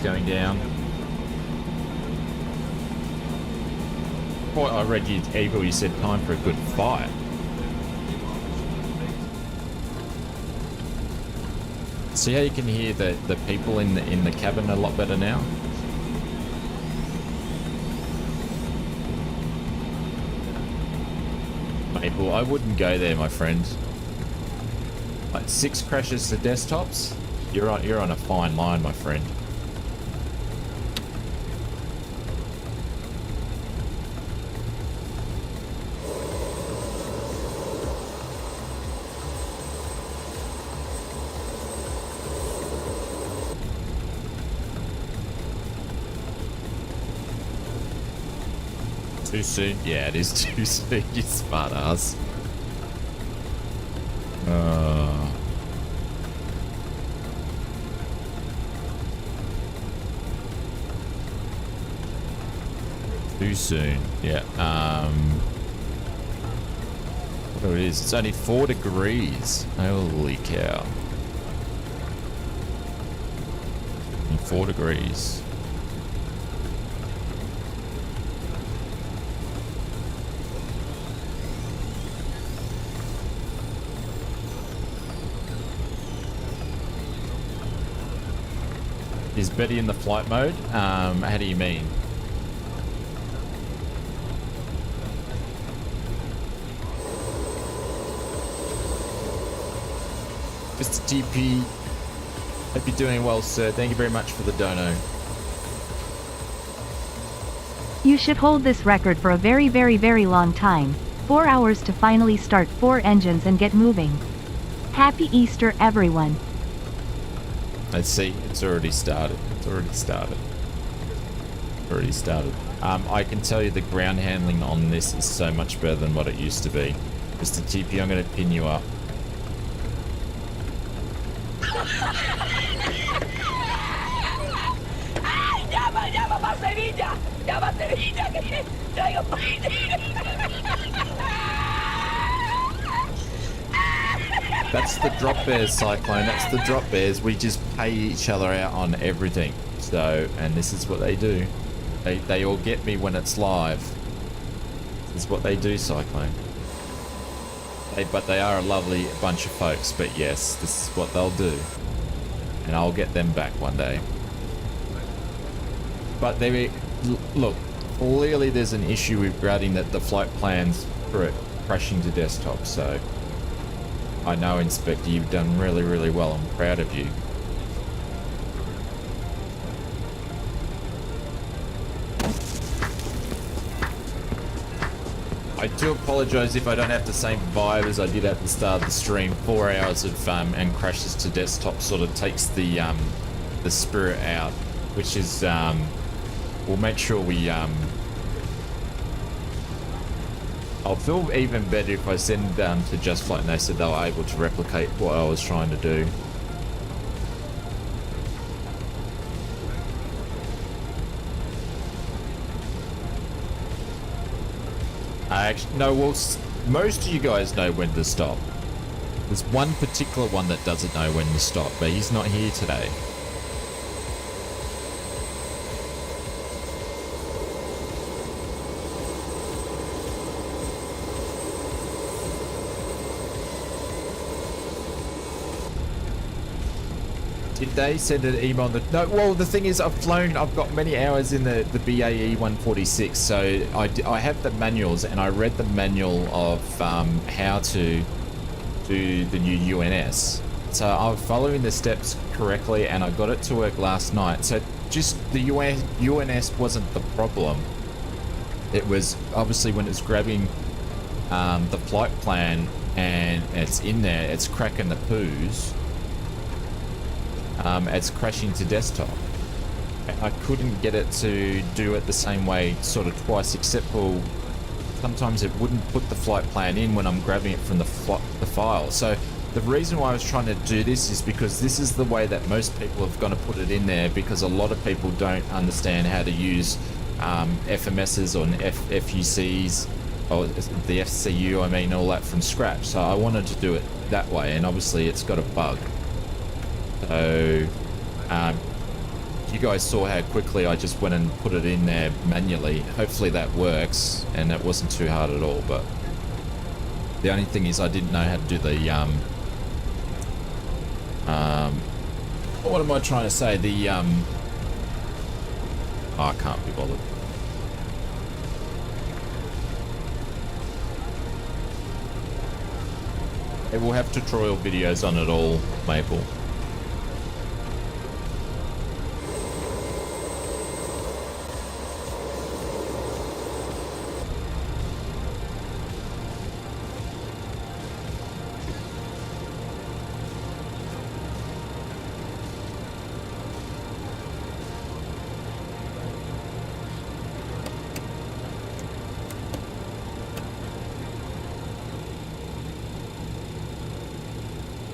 Going down. Boy, I read you, Eagle, you said time for a good fight. See how you can hear the people in the cabin a lot better now? Maple, I wouldn't go there, my friend. Like 6 crashes to desktops? You're on a fine line, my friend. Too soon? Yeah, it is too soon, you smart ass. Too soon. Yeah. What it is? It's only 4 degrees. Holy cow. 4 degrees. Is Betty in the flight mode? How do you mean? Mr. TP, hope you're doing well, sir. Thank you very much for the dono. You should hold this record for a very, very, very long time. 4 hours to finally start 4 engines and get moving. Happy Easter, everyone. Let's see, it's already started. It's already started. Already started. I can tell you the ground handling on this is so much better than what it used to be. Mr. TP, I'm going to pin you up. That's the drop bears, Cyclone. That's the drop bears. We just pay each other out on everything. So, and this is what they do. They all get me when it's live. This is what they do, Cyclone. But they are a lovely bunch of folks. But yes, this is what they'll do. And I'll get them back one day. But look, clearly there's an issue with grading the flight plans for it crashing to desktop. So I know, Inspector, you've done really, really well. I'm proud of you. I do apologise if I don't have the same vibe as I did at the start of the stream. 4 hours of and crashes to desktop sort of takes the spirit out, which is we'll make sure we I'll feel even better if I send to Just Flight and they said they were able to replicate what I was trying to do. I actually no. Well, most of you guys know when to stop. There's one particular one that doesn't know when to stop, but he's not here today. Did they send an email? No, well, the thing is, I've got many hours in the BAE146, so I have the manuals, and I read the manual of how to do the new UNS. So I'm following the steps correctly, and I got it to work last night. So just the UNS wasn't the problem. It was obviously when it's grabbing the flight plan and it's in there, it's cracking the poos. It's crashing to desktop. I couldn't get it to do it the same way sort of twice, except for sometimes it wouldn't put the flight plan in when I'm grabbing it from the file. So the reason why I was trying to do this is because this is the way that most people have got to put it in there, because a lot of people don't understand how to use FMSs or FUCs or the FCU, I mean, all that from scratch. So I wanted to do it that way, and obviously it's got a bug. So you guys saw how quickly I just went and put it in there manually. Hopefully that works, and that wasn't too hard at all. But the only thing is I didn't know how to do the what am I trying to say? The oh, I can't be bothered. It will have tutorial videos on it all, Maple.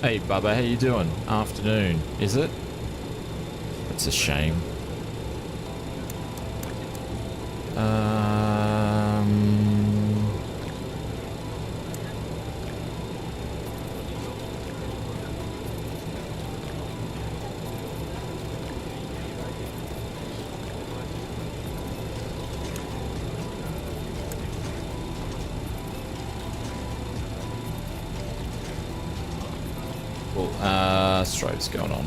Hey Bubba, how you doing? Afternoon, is it? It's a shame. Stripes going on.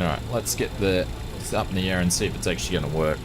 Alright, let's get it's up in the air and see if it's actually going to work.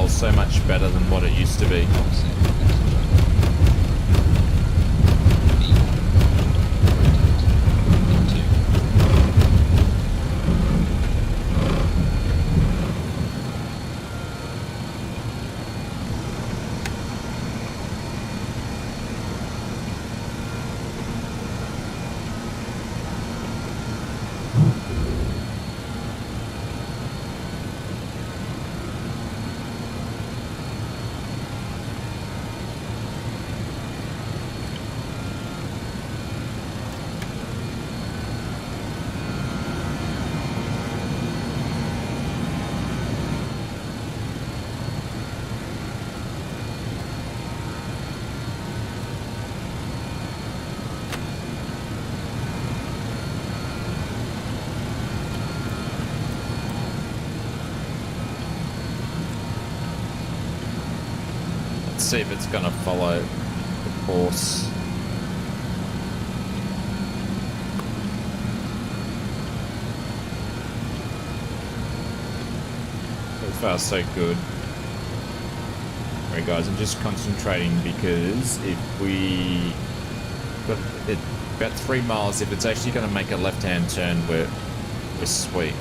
So much better than what it used to be. see if it's going to follow the course. So far, so good. Alright guys, I'm just concentrating because if we got it about 3 miles, if it's actually going to make a left-hand turn, we're sweet.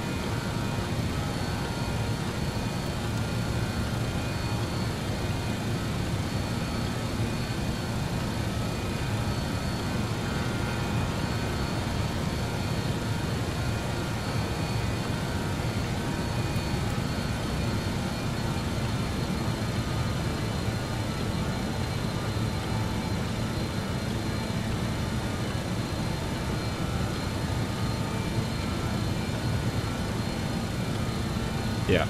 Yeah.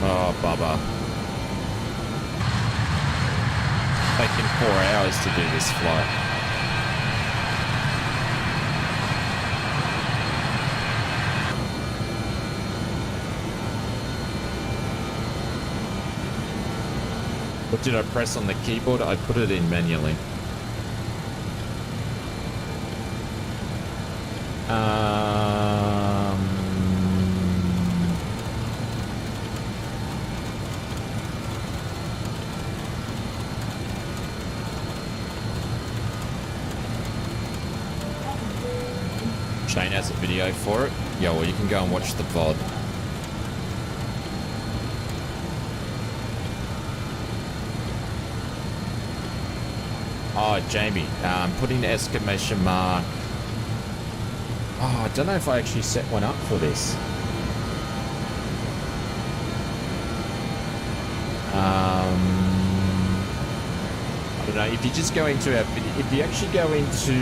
Oh, Bubba. Taking 4 hours to do this flight. What did I press on the keyboard? I put it in manually. Shane has a video for it. Yeah, well, you can go and watch the VOD. Oh, Jamie, putting exclamation mark. Oh, I don't know if I actually set one up for this. I don't know, if you just go into our video, if you actually go into,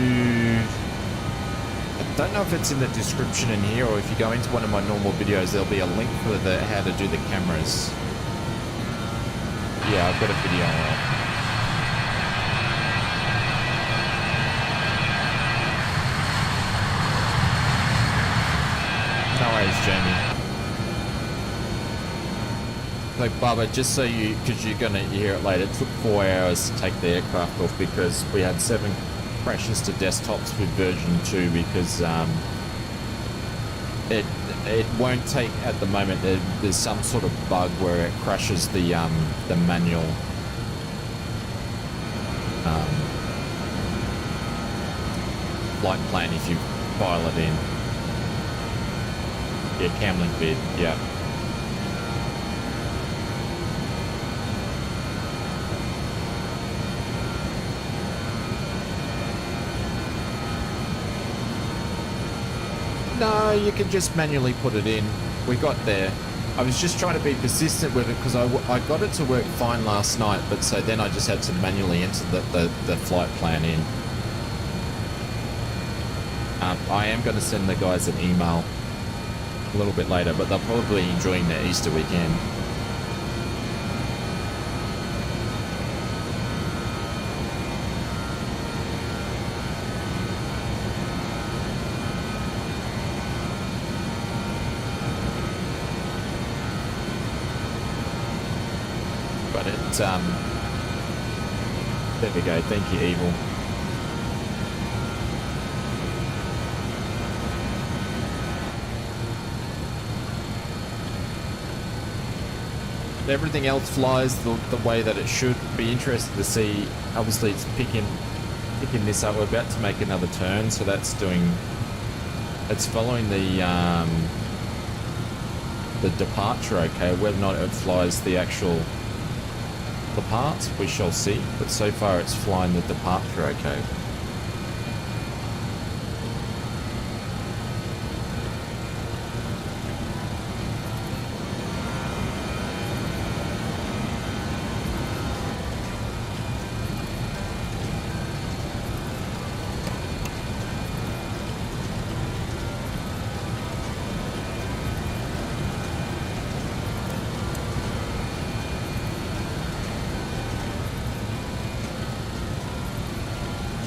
I don't know if it's in the description in here, or if you go into one of my normal videos, there'll be a link for the how to do the cameras. Yeah, I've got a video on it. No worries, Jamie. So, Bubba, just so you, because you're going to hear it later, it took 4 hours to take the aircraft off because we had 7 crashes to desktops with version 2 because it won't take, at the moment, there's some sort of bug where it crashes the manual flight plan if you file it in. Yeah, Camlink bid, yeah. No, you can just manually put it in. We got there. I was just trying to be persistent with it because I got it to work fine last night, but so then I just had to manually enter the flight plan in. I am going to send the guys an email a little bit later, but they're probably enjoying their Easter weekend. But there we go. Thank you, Evil. Everything else flies the way that it should. Be interested to see. Obviously, it's picking this up. We're about to make another turn, so that's doing. It's following the departure. Okay, whether or not it flies the actual parts, we shall see. But so far, it's flying the departure. Okay.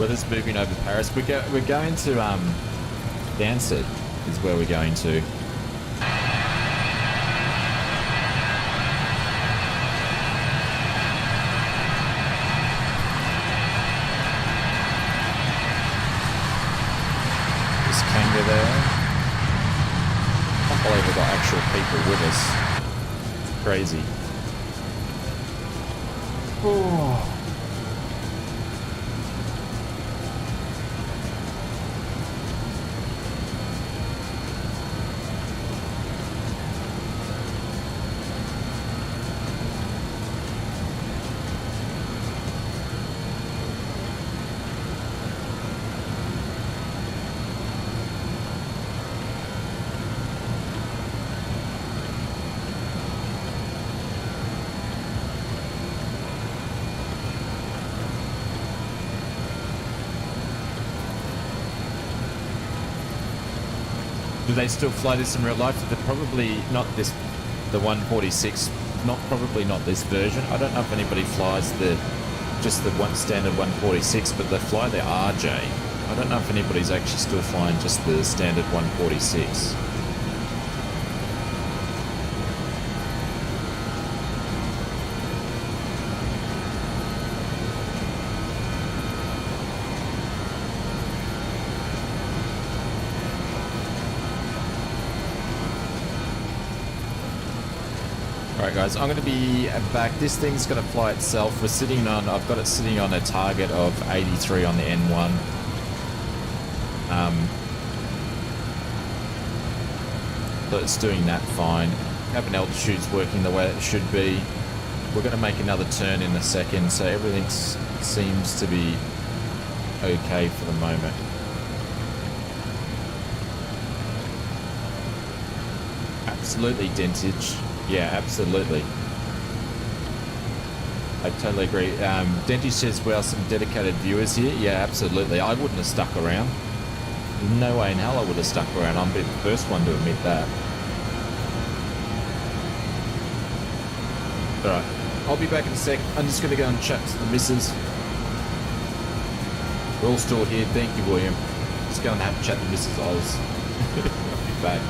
Weather's moving over Paris. We're going to Dancet is where we're going to. There's Kanga there. I can't believe we've got actual people with us. It's crazy. Oh. Do they still fly this in real life? They're probably not this, the 146, probably not this version. I don't know if anybody flies just the one standard 146, but they fly the RJ. I don't know if anybody's actually still flying just the standard 146. Alright guys, I'm going to be back. This thing's going to fly itself. I've got it sitting on a target of 83 on the N1. So it's doing that fine. Cabin altitude's working the way it should be. We're going to make another turn in a second, so everything seems to be okay for the moment. Absolutely, Dentage. Yeah, absolutely. I totally agree. Denty says, well, some dedicated viewers here. Yeah, absolutely. I wouldn't have stuck around. No way in hell I would have stuck around. I'm the first one to admit that. Alright, I'll be back in a sec. I'm just going to go and chat to the missus. We're all still here. Thank you, William. Just go and have a chat to Mrs. Oz. I'll be back.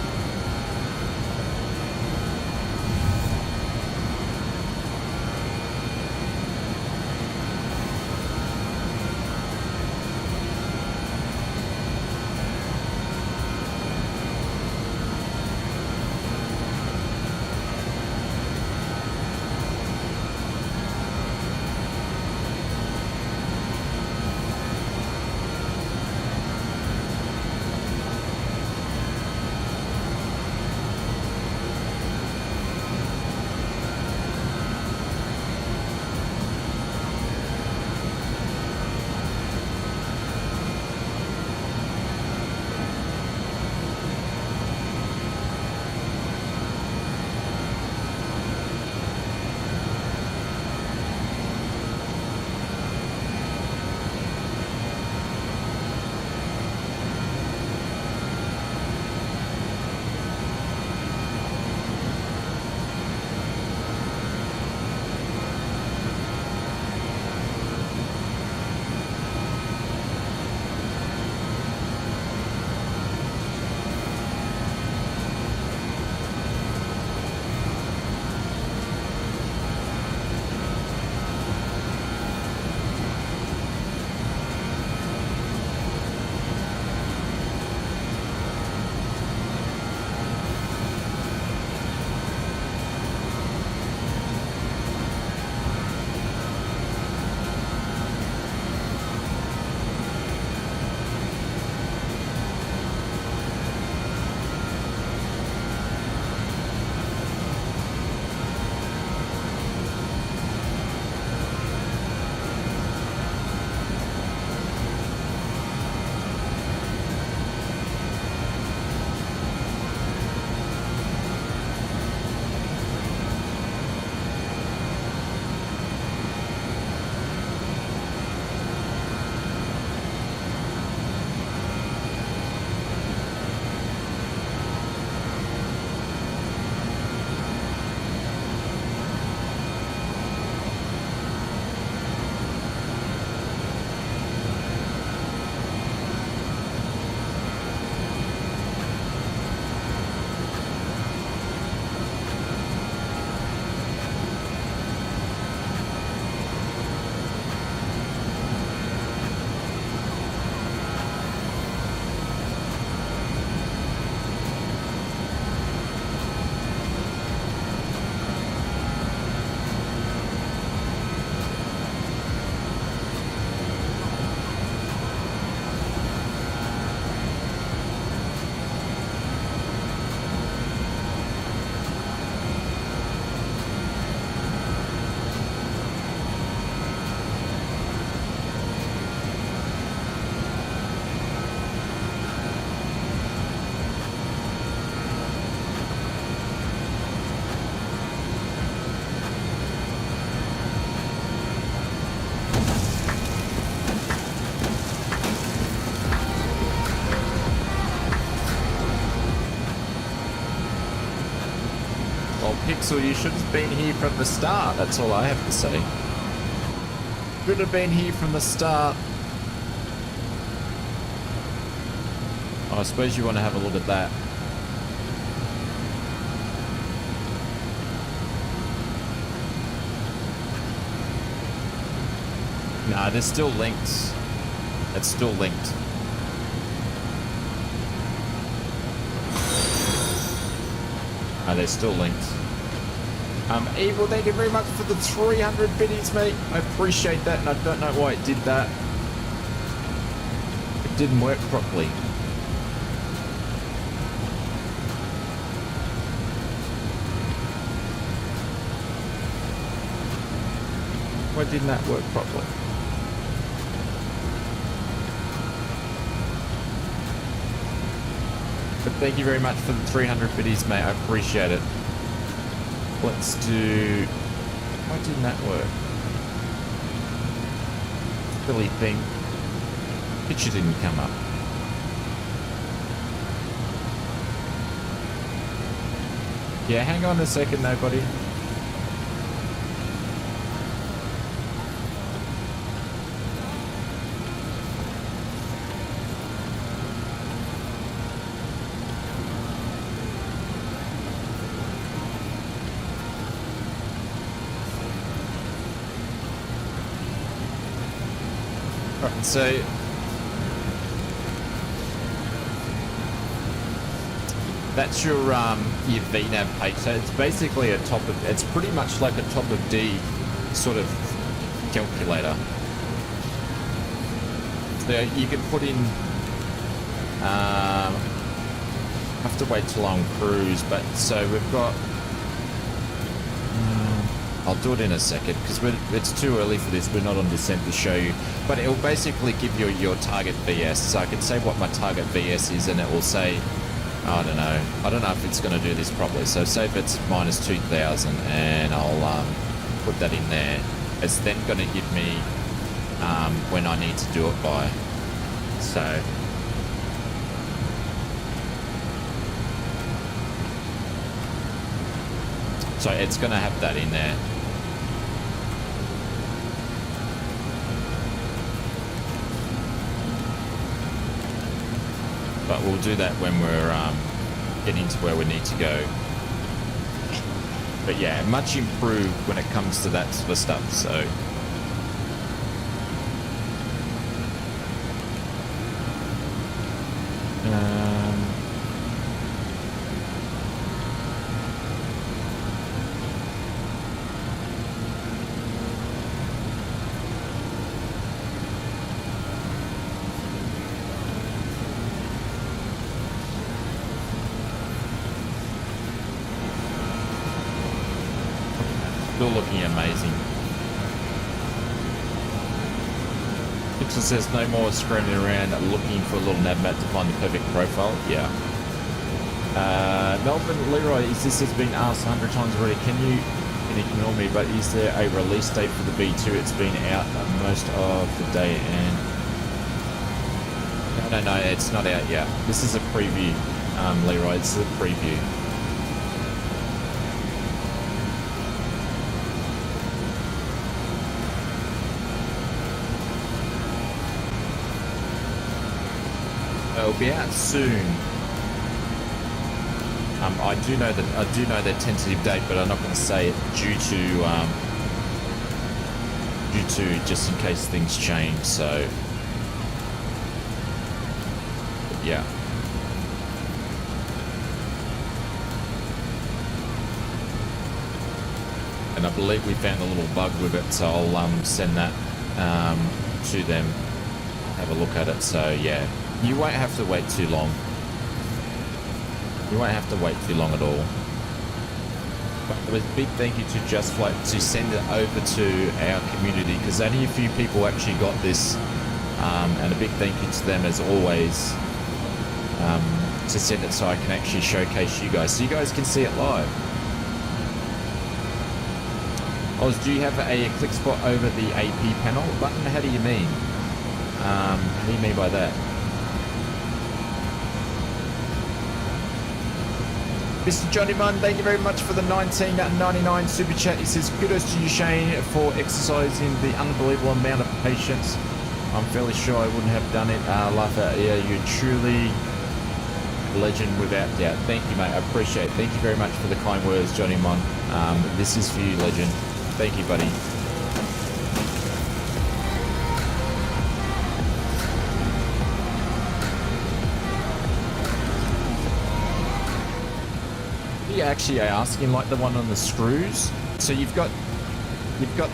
Well, Pixel, you should have been here from the start. That's all I have to say. Should have been here from the start. Oh, I suppose you want to have a look at that. Nah, they're still linked. It's still linked. They're still linked. Evil, thank you very much for the 300 biddies, mate. I appreciate that, and I don't know why it did that. It didn't work properly. Why didn't that work properly? But thank you very much for the 300 biddies, mate. I appreciate it. Let's do... Why didn't that work? Silly thing. Picture didn't come up. Yeah, hang on a second, nobody. So that's your VNAV page. So it's basically a top of, it's pretty much like a top of D sort of calculator. So you can put in have to wait till I'm cruise, but so we've got I'll do it in a second because it's too early for this. We're not on descent to show you, but it will basically give you your target VS. So I can say what my target VS is, and it will say, I don't know if it's going to do this properly. So say if it's minus 2,000, and I'll put that in there. It's then going to give me when I need to do it by. So it's going to have that in there. But we'll do that when we're getting to where we need to go. But yeah, much improved when it comes to that sort of stuff. So looking amazing. Pixel says no more scrambling around looking for a little nav mat to find the perfect profile. Yeah. Melbourne Leroy, this has been asked 100 times already. Can you ignore me? But is there a release date for the B2? It's been out most of the day, and no, it's not out yet. This is a preview, Leroy. It's a preview. It'll be out soon. I do know their tentative date, but I'm not going to say it due to just in case things change. So yeah. And I believe we found a little bug with it, so I'll send that to them. Have a look at it. So yeah. You won't have to wait too long. You won't have to wait too long at all. But it was a big thank you to Just Flight to send it over to our community, because only a few people actually got this. And a big thank you to them as always to send it so I can actually showcase you guys, so you guys can see it live. Oz, do you have a click spot over the AP panel button? How do you mean? How do you mean by that? Mr. Johnny Munn, thank you very much for the 19.99 super chat. He says, kudos to you, Shane, for exercising the unbelievable amount of patience. I'm fairly sure I wouldn't have done it. Lifer, yeah, you're truly a legend without doubt. Thank you, mate. I appreciate it. Thank you very much for the kind words, Johnny Munn. This is for you, legend. Thank you, buddy. You actually are asking like the one on the screws. So you've got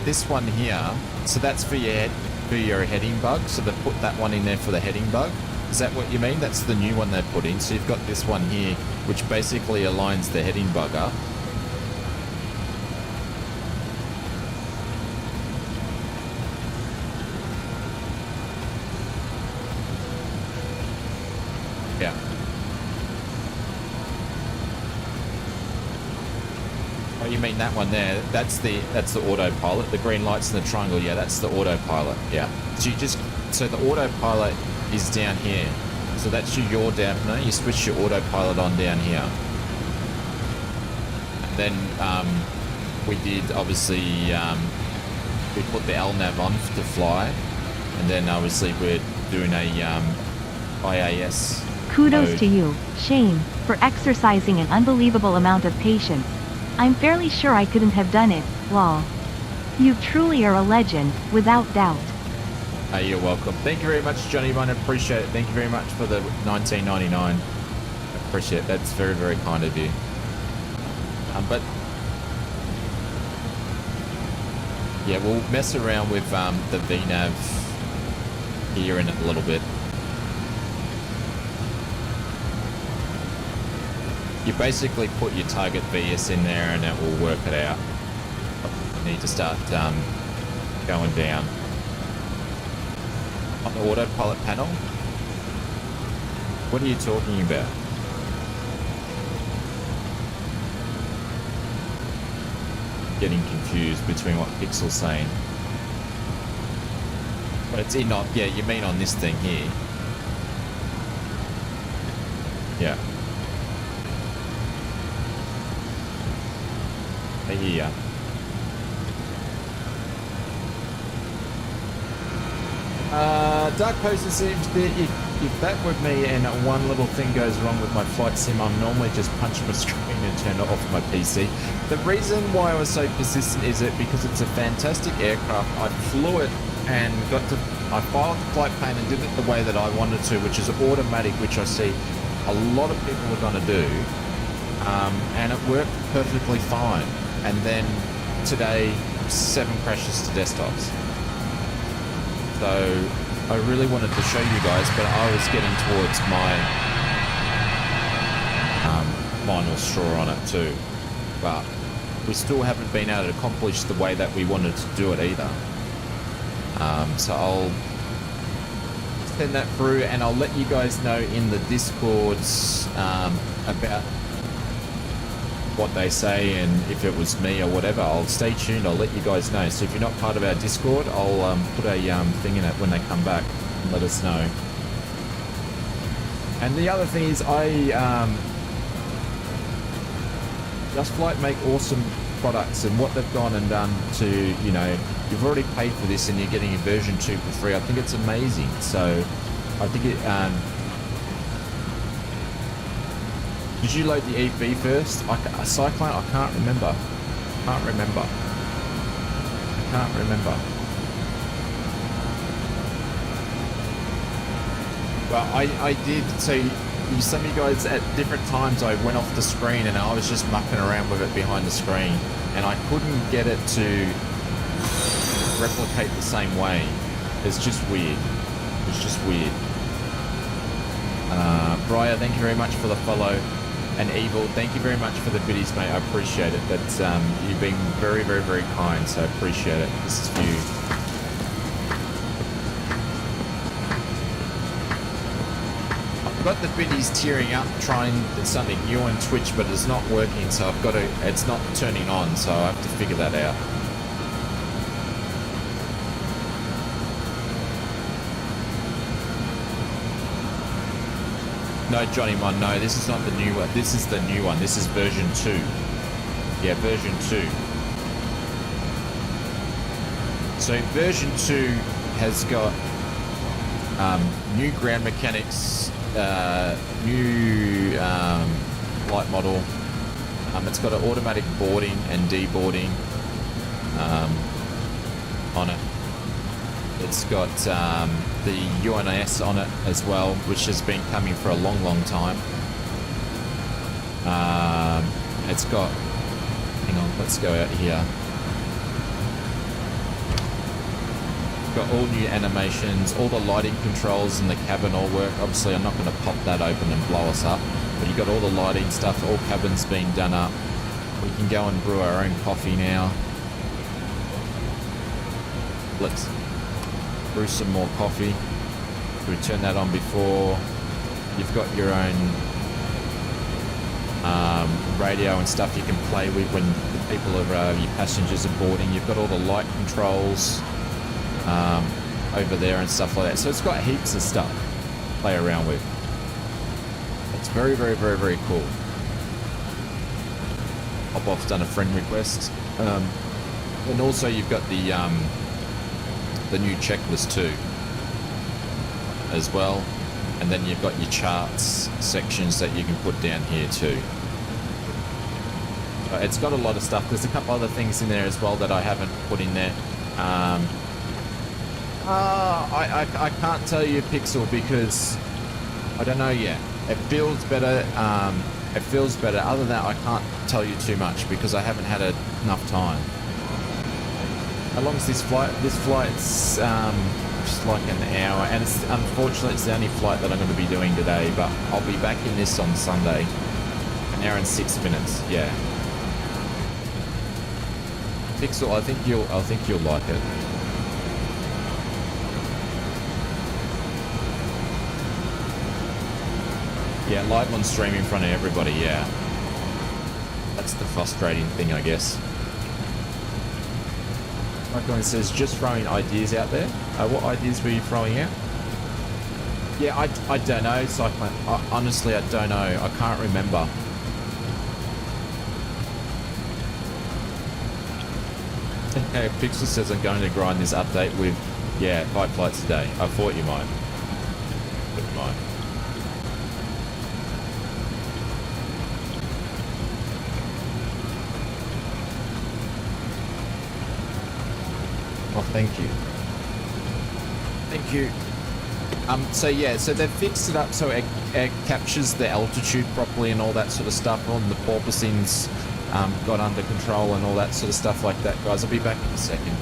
this one here. So that's for your heading bug. So they put that one in there for the heading bug. Is that what you mean? That's the new one they put in. So you've got this one here, which basically aligns the heading bug up. Yeah. Oh, you mean that one there? That's the autopilot. The green lights in the triangle. Yeah, that's the autopilot. Yeah. So the autopilot is down here. So that's your yaw dampener. You switch your autopilot on down here. And then we did obviously we put the LNAV on to fly, and then obviously we're doing a IAS. Kudos mode. to you, Shane, for exercising an unbelievable amount of patience. I'm fairly sure I couldn't have done it, lol. You truly are a legend, without doubt. You're welcome. Thank you very much, Johnny Munn. I appreciate it. Thank you very much for the 19.99. I appreciate it. That's very, very kind of you. But yeah, we'll mess around with the VNAV here in a little bit. You basically put your target VS in there and it will work it out. You need to start going down. On the autopilot panel? What are you talking about? Getting confused between what Pixel's saying. But it's in on, yeah, you mean on this thing here. Yeah. Here. Dark Poster seems that if that were me and one little thing goes wrong with my flight sim, I'm normally just punch my screen and turn it off my PC. The reason why I was so persistent is that because it's a fantastic aircraft, I flew it and I filed the flight plan and did it the way that I wanted to, which is automatic, which I see a lot of people are going to do, and it worked perfectly fine. And then today, 7 crashes to desktops. So I really wanted to show you guys, but I was getting towards my final straw on it too. But we still haven't been able to accomplish the way that we wanted to do it either. So I'll send that through and I'll let you guys know in the Discords about what they say, and if it was me or whatever. I'll stay tuned. I'll let you guys know. So if you're not part of our Discord, I'll put a thing in it when they come back and let us know. And the other thing is, Just Flight make awesome products, and what they've gone and done to, you know, you've already paid for this and you're getting a version 2 for free. I think it's amazing. So I think it did you load the EV first? Cyclone? I can't remember. I can't remember. Well, I did. So some of you guys at different times, I went off the screen and I was just mucking around with it behind the screen, and I couldn't get it to replicate the same way. It's just weird. It's just weird. Briar, thank you very much for the follow. And Evil, thank you very much for the biddies, mate. I appreciate it. That's you've been very, very, very kind, so I appreciate it. This is for you. I've got the biddies tearing up, trying something new on Twitch, but it's not working, so I've got to. It's not turning on, so I have to figure that out. No, Johnny Mon, no, this is not the new one. This is the new one. This is version 2. Yeah, version 2. So version 2 has got new ground mechanics, new light model. It's got an automatic boarding and deboarding on it. It's got the UNS on it as well, which has been coming for a long, long time. It's got, hang on, let's go out here. Got all new animations, all the lighting controls in the cabin all work. Obviously, I'm not going to pop that open and blow us up, but you've got all the lighting stuff, all cabins being done up. We can go and brew our own coffee now. Let's brew some more coffee. We turned that on before. You've got your own radio and stuff you can play with when the people are, your passengers are boarding. You've got all the light controls over there and stuff like that. So it's got heaps of stuff to play around with. It's very, very, very, very cool. Hop-Off's done a friend request. And also you've got the new checklist too as well, and then you've got your charts sections that you can put down here too. It's got a lot of stuff. There's a couple other things in there as well that I haven't put in there. I can't tell you Pixel because I don't know yet. It feels better. It feels better. Other than that, I can't tell you too much because I haven't had enough time. How long is this flight? This flight's just like an hour, and it's unfortunately it's the only flight that I'm going to be doing today. But I'll be back in this on Sunday. An hour and 6 minutes. Yeah. Pixel, I think you'll like it. Yeah, live on stream in front of everybody. Yeah. That's the frustrating thing, I guess. Michael says, just throwing ideas out there. What ideas were you throwing out? Yeah, I don't know, Cyclone. Honestly, I don't know. I can't remember. Pixel says, I'm going to grind this update with, 5 flights a day. I thought you might. But you might. Oh, thank you. Thank you. So they've fixed it up so it captures the altitude properly and all that sort of stuff. All the porpoising's got under control and all that sort of stuff like that, guys. I'll be back in a second.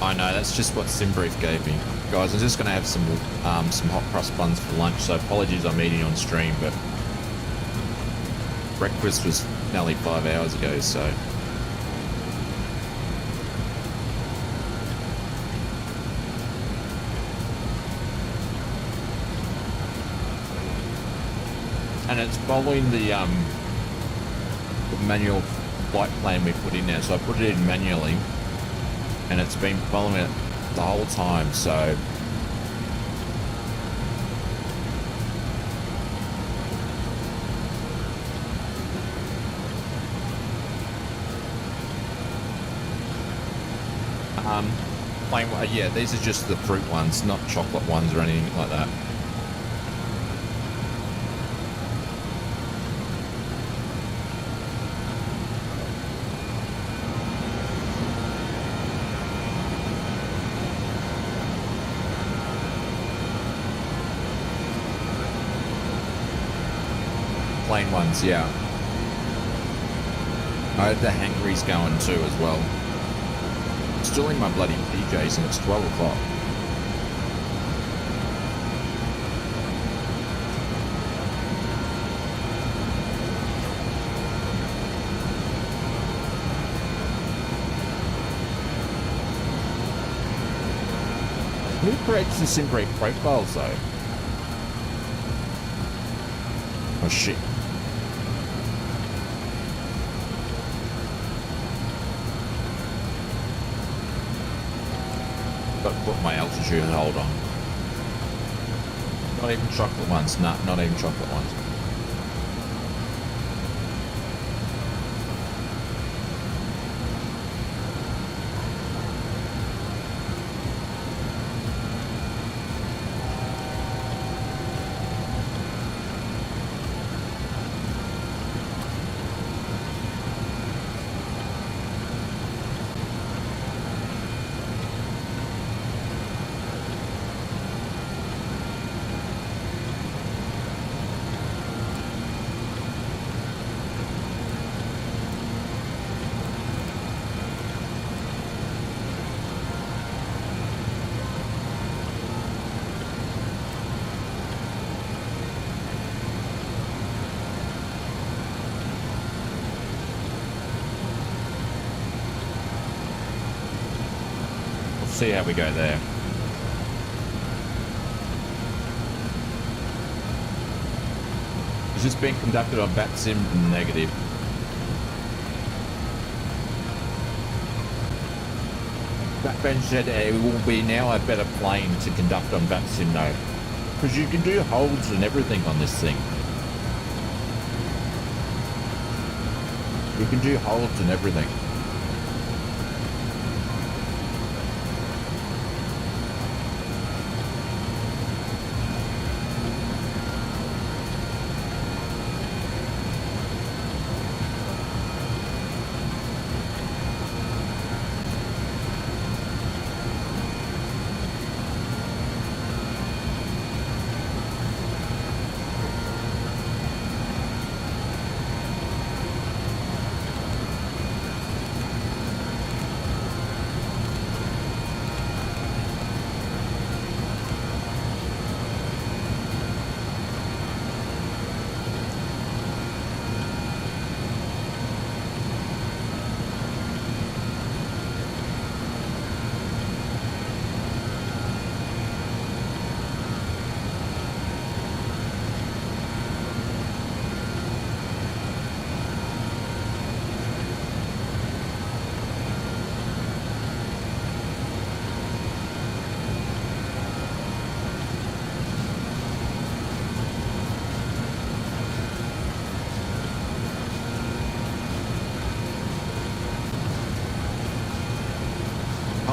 I know, that's just what SimBrief gave me. Guys, I'm just going to have some hot cross buns for lunch, so apologies I'm eating on stream, but breakfast was nearly 5 hours ago, so... And it's following the manual flight plan we put in there, so I put it in manually. And it's been following it the whole time, so... yeah, these are just the fruit ones, not chocolate ones or anything like that. plain ones, yeah. I had the hangries going too as well. Still in my bloody PJs and it's 12 o'clock. Who creates the sim break profiles though? Oh shit. Gotta put my altitude hold on. Not even chocolate ones, nah, not even chocolate ones. See how we go there. Is this being conducted on BATSIM? Negative. That being said, it will be now a better plane to conduct on BATSIM though, because you can do holds and everything on this thing. You can do holds and everything.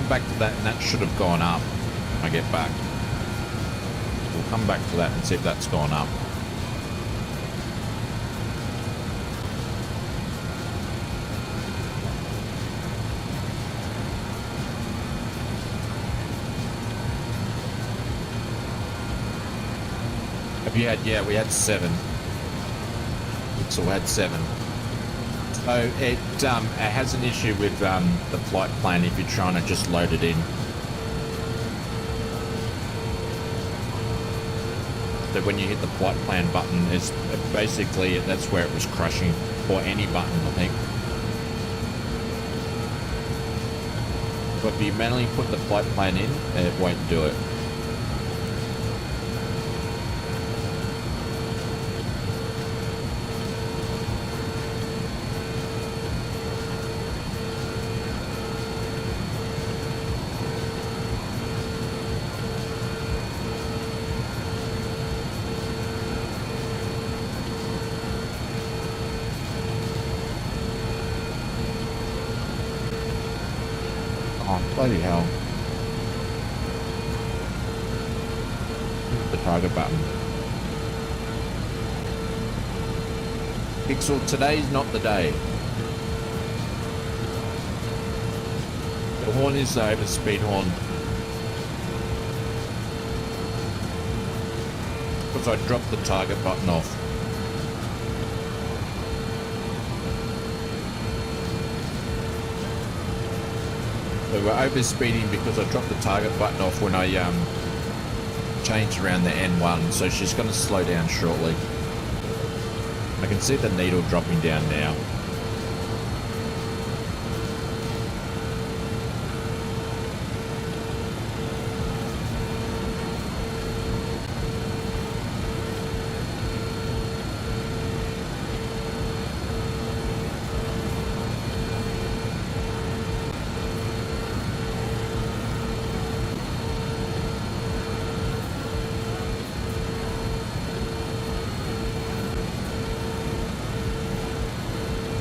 Back to that, and that should have gone up when I get back. We'll come back to that and see if that's gone up. Have you had, yeah, we had 7. So we had 7. So it has an issue with the flight plan if you're trying to just load it in. So when you hit the flight plan button, it's basically that's where it was crashing, or any button, I think. But if you manually put the flight plan in, it won't do it. Bloody hell. The target button. Pixel, today's not the day. The horn is the overspeed horn. Because I dropped the target button off. So we're over speeding because I dropped the target button off when I changed around the N1, so she's going to slow down shortly. I can see the needle dropping down now.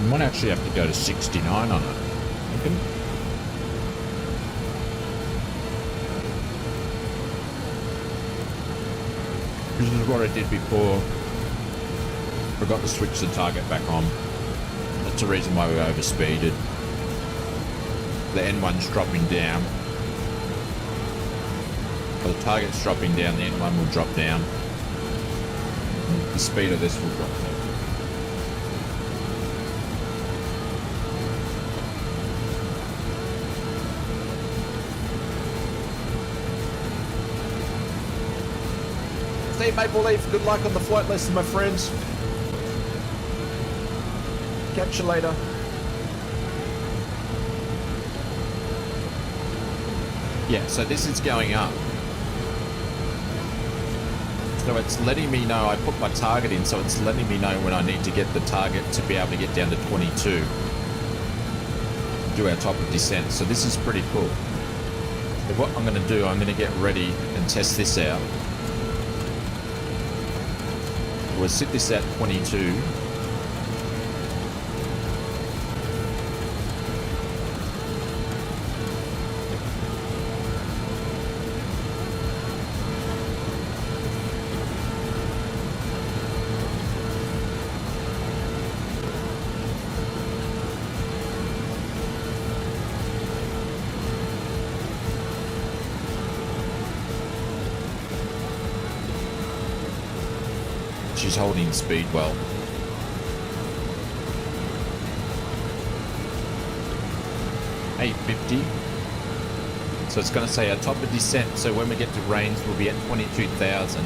Might actually have to go to 69 on it, I reckon. This is what I did before. Forgot to switch the target back on. That's the reason why we overspeeded. The N1's dropping down. Well, the target's dropping down, the N1 will drop down. The speed of this will drop down. Steve Maple Leaf, good luck on the flight lesson, my friends. Catch you later. Yeah, so this is going up. So it's letting me know, I put my target in, so it's letting me know when I need to get the target to be able to get down to 22. Do our top of descent. So this is pretty cool. So what I'm going to do, I'm going to get ready and test this out. We'll sit this at 22. She's holding speed well. $850. So it's going to say our top of descent. So when we get to range, we'll be at 22,000.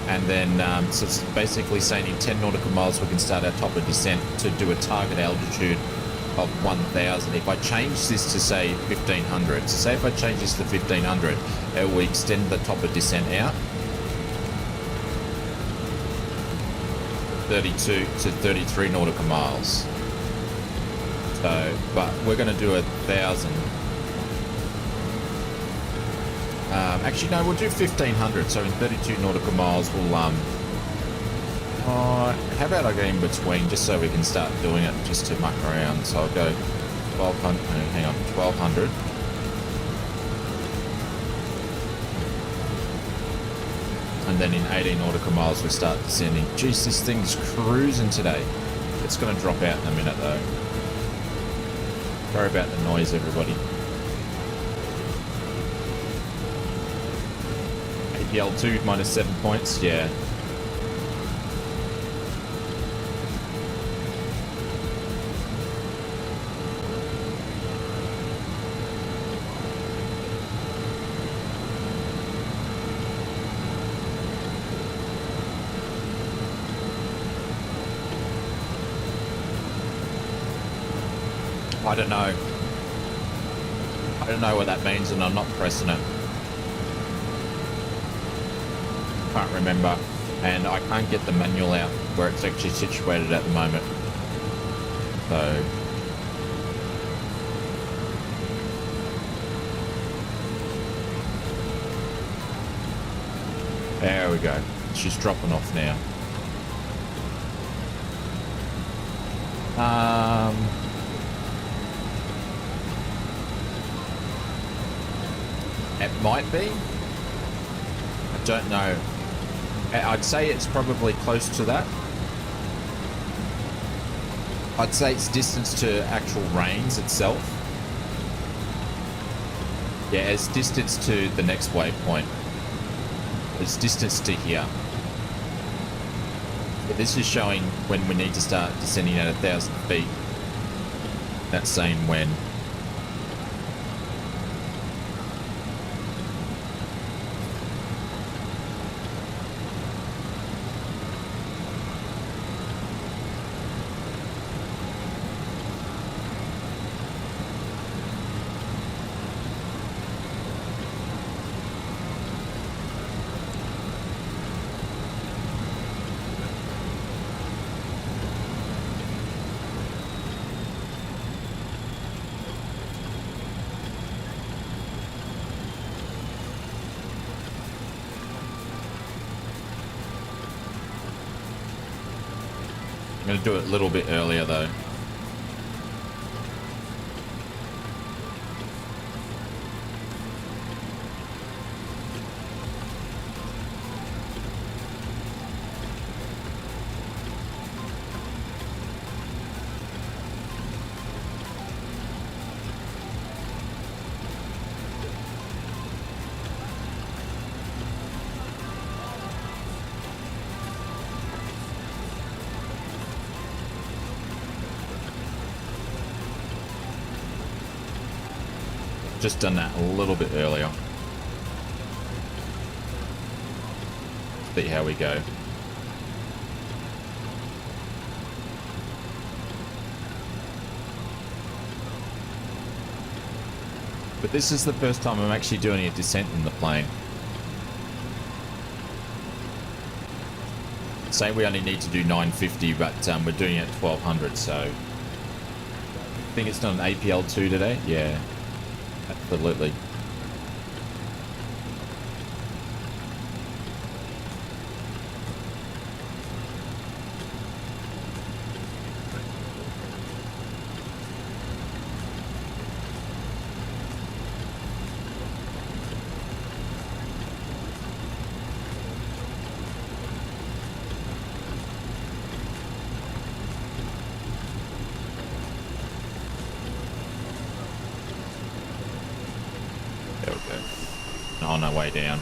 And then, so it's basically saying in 10 nautical miles, we can start our top of descent to do a target altitude of 1,000. If I change this to say 1,500, so say if I change this to 1,500, it will extend the top of descent out 32 to 33 nautical miles. So, but we're going to do 1,000. Actually, no, we'll do 1,500. So in 32 nautical miles, we'll how about I go in between just so we can start doing it just to muck around. So I'll go 1,200. Hang on, 1,200. And then in 18 nautical miles, we start descending. Jeez, this thing's cruising today. It's going to drop out in a minute, though. Sorry about the noise, everybody. APL2 minus 7 points, yeah. I don't know. I don't know what that means, and I'm not pressing it. Can't remember, and I can't get the manual out where it's actually situated at the moment. So there we go. She's dropping off now. It might be. I don't know. I'd say it's probably close to that. I'd say it's distance to actual range itself. Yeah, it's distance to the next waypoint. It's distance to here. But this is showing when we need to start descending at 1,000 feet. That's saying when. I'm going to do it a little bit earlier though. Just done that a little bit earlier. See how we go. But this is the first time I'm actually doing a descent in the plane. Say we only need to do 950, but we're doing it at 1200, so I think it's done an APL2 today. Yeah. Absolutely. On our way down.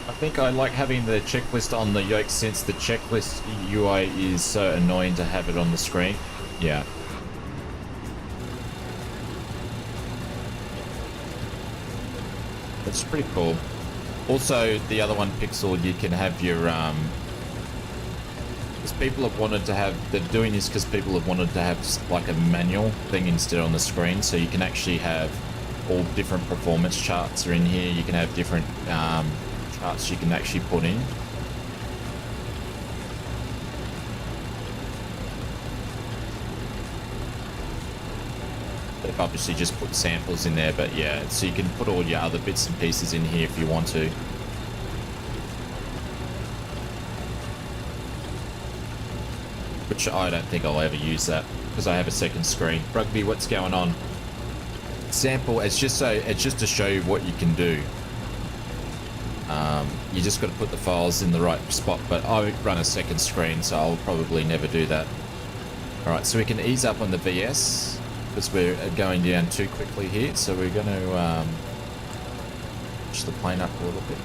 I think I like having the checklist on the yoke since the checklist UI is so annoying to have it on the screen. Yeah. That's pretty cool. Also, the other one, Pixel, you can have your because people have wanted to have, they're doing this because people have wanted to have like a manual thing instead on the screen, so you can actually have all different performance charts are in here. You can have different charts you can actually put in. They've obviously just put samples in there, but yeah, so you can put all your other bits and pieces in here if you want to. Which I don't think I'll ever use that because I have a second screen. Rugby, what's going on? Sample, it's just to show you what you can do. You just got to put the files in the right spot, but I run a second screen, so I'll probably never do that. All right, so we can ease up on the VS because we're going down too quickly here. So we're going to push the plane up a little bit.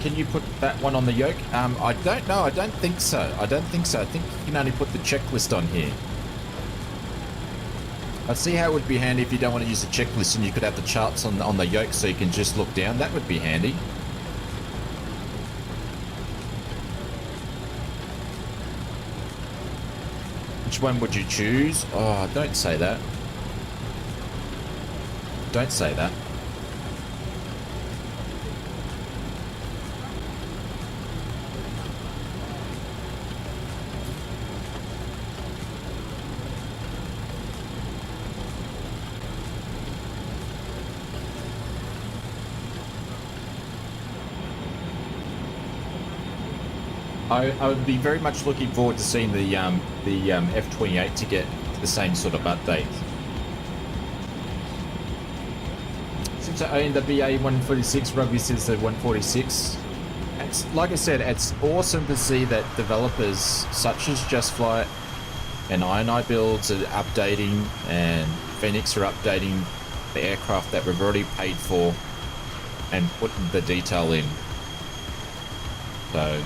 Can you put that one on the yoke? I don't know. I don't think so. I don't think so. I think you can only put the checklist on here. I see how it would be handy if you don't want to use the checklist and you could have the charts on the yoke so you can just look down. That would be handy. Which one would you choose? Oh, don't say that. Don't say that. I would be very much looking forward to seeing the F-28 to get the same sort of update. Since I own the BAE146, Rugby says the 146. It's, like I said, it's awesome to see that developers such as Just Flight and INI Builds are updating, and Phoenix are updating the aircraft that we've already paid for and putting the detail in. So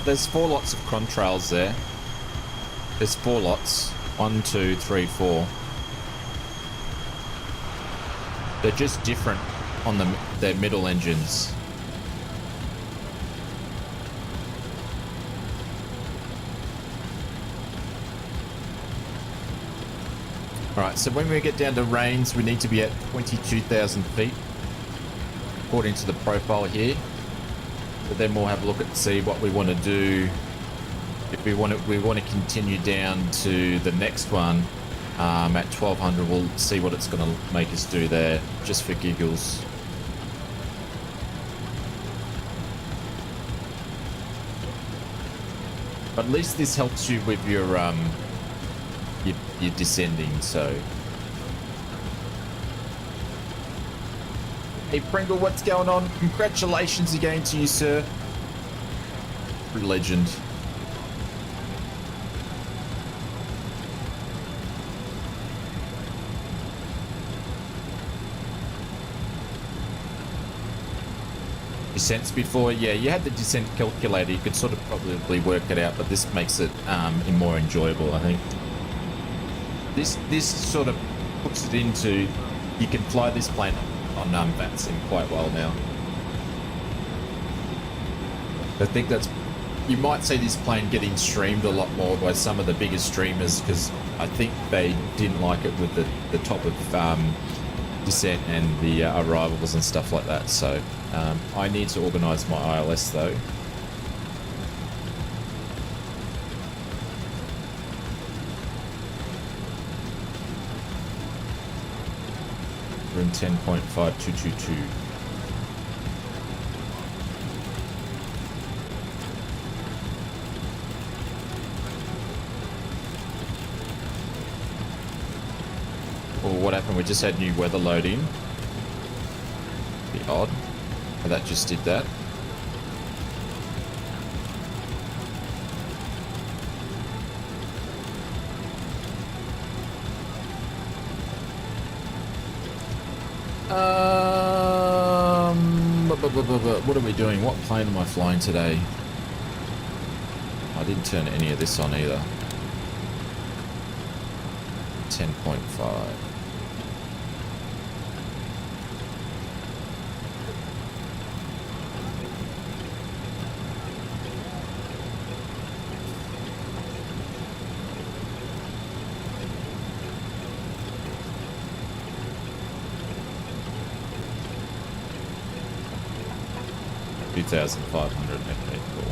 There's 4 lots of contrails there. There's 4 lots. 1, 2, 3, 4. They're just different on their middle engines. Alright, so when we get down to range, we need to be at 22,000 feet, according to the profile here. But then we'll have a look at see what we want to do. If we want to continue down to the next one at 1200, we'll see what it's going to make us do there, just for giggles. But at least this helps you with your descending, so. Hey Pringle, what's going on? Congratulations again to you, sir. Legend. Descents before, yeah, you had the descent calculator, you could sort of probably work it out, but this makes it more enjoyable, I think. This sort of puts it into, you can fly this plane on VATSIM quite well now. I think that's, you might see this plane getting streamed a lot more by some of the bigger streamers, because I think they didn't like it with the top of descent and the arrivals and stuff like that. So I need to organise my ILS though. We're in 10.5222. Well, what happened? We just had new weather load in. Be odd. But that just did that. What are we doing? What plane am I flying today? I didn't turn any of this on either. 10.5. $2,500. Okay, cool.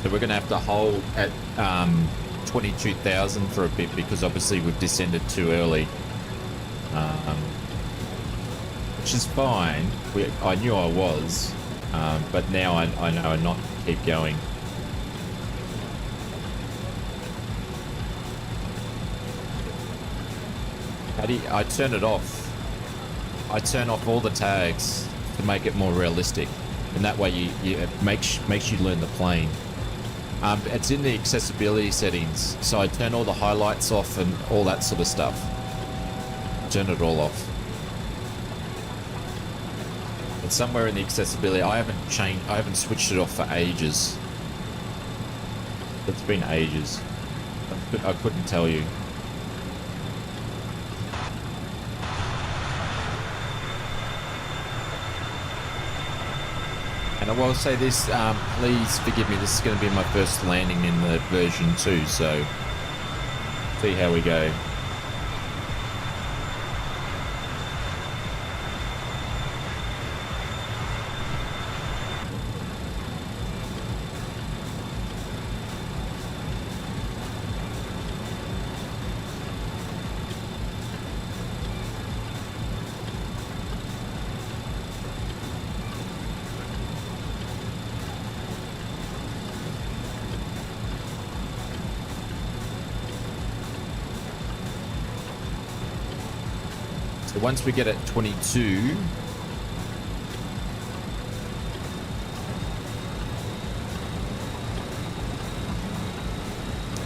So we're going to have to hold at 22,000 for a bit, because obviously we've descended too early, which is fine. I knew I was, but now I know not to keep going. I turn it off. I turn off all the tags to make it more realistic, and that way it makes you learn the plane. It's in the accessibility settings, so I turn all the highlights off and all that sort of stuff. Turn it all off. It's somewhere in the accessibility. I haven't switched it off for ages. It's been ages. I couldn't tell you. And I will say this, please forgive me, this is going to be my first landing in the version 2, so see how we go. Once we get at 22,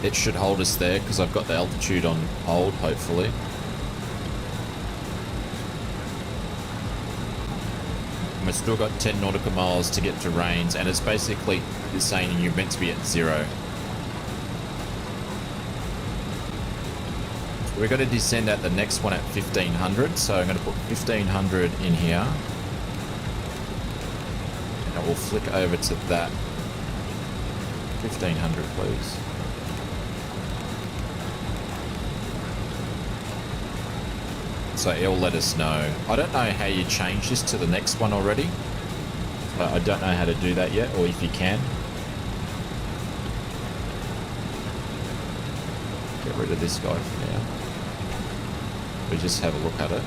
it should hold us there, because I've got the altitude on hold, hopefully. And we've still got 10 nautical miles to get to range, and it's basically saying you're meant to be at 0. So we're going to descend at the next one at 1500, so I'm going to put 1500 in here. And I will flick over to that. 1500, please. So it'll let us know. I don't know how you change this to the next one already. So I don't know how to do that yet, or if you can. Get rid of this guy for now. We just have a look at it.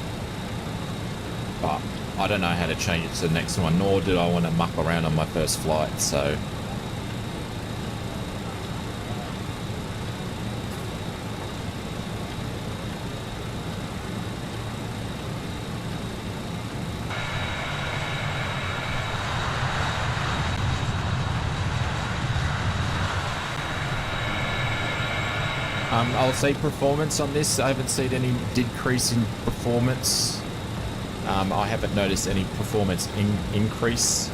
But I don't know how to change it to the next one, nor did I want to muck around on my first flight, so... I'll say performance on this. I haven't seen any decrease in performance. I haven't noticed any performance increase.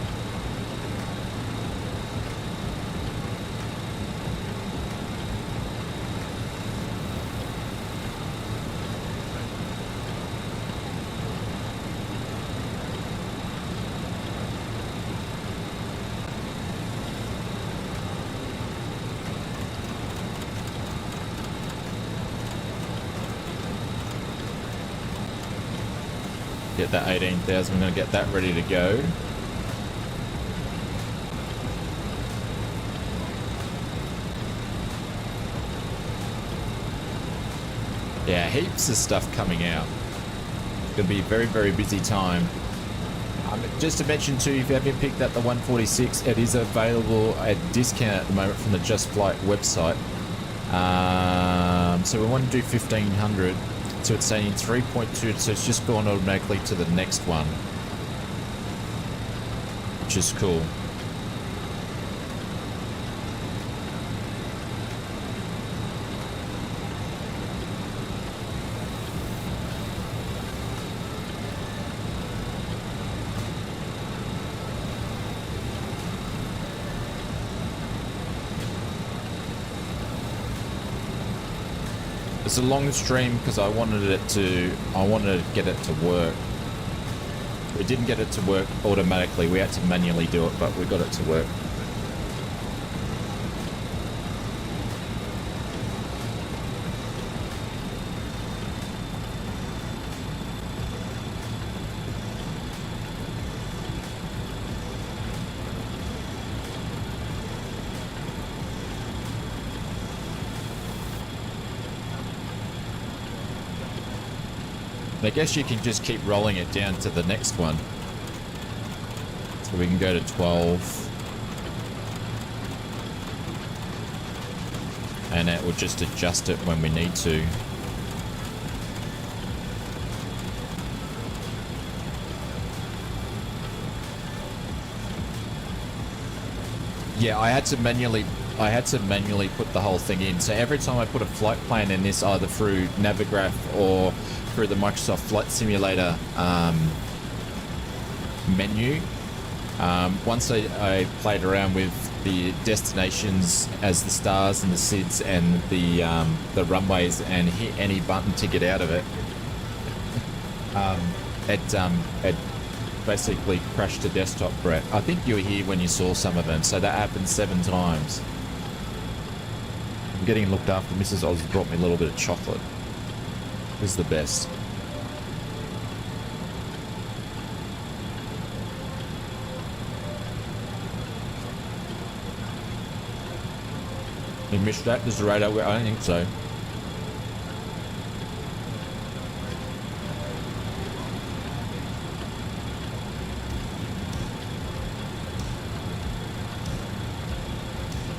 Get that 18,000, I'm going to get that ready to go. Yeah, heaps of stuff coming out. It's going to be a very, very busy time. Just to mention too, if you haven't picked up the 146, it is available at discount at the moment from the Just Flight website. So we want to do 1500. So it's saying 3.2, so it's just gone automatically to the next one, which is cool. It's a long stream because I wanted to get it to work. We didn't get it to work automatically. We had to manually do it, but we got it to work. I guess you can just keep rolling it down to the next one. So we can go to 12. And it will just adjust it when we need to. Yeah, I had to manually put the whole thing in. So every time I put a flight plan in this, either through Navigraph or through the Microsoft Flight Simulator menu, once I played around with the destinations as the stars and the SIDS and the runways and hit any button to get out of it, it basically crashed the desktop, Brett. I think you were here when you saw some of them, so that happened 7 times. I'm getting looked after. Mrs. Oz brought me a little bit of chocolate. Is the best. You missed that? Does the radar work? I don't think so.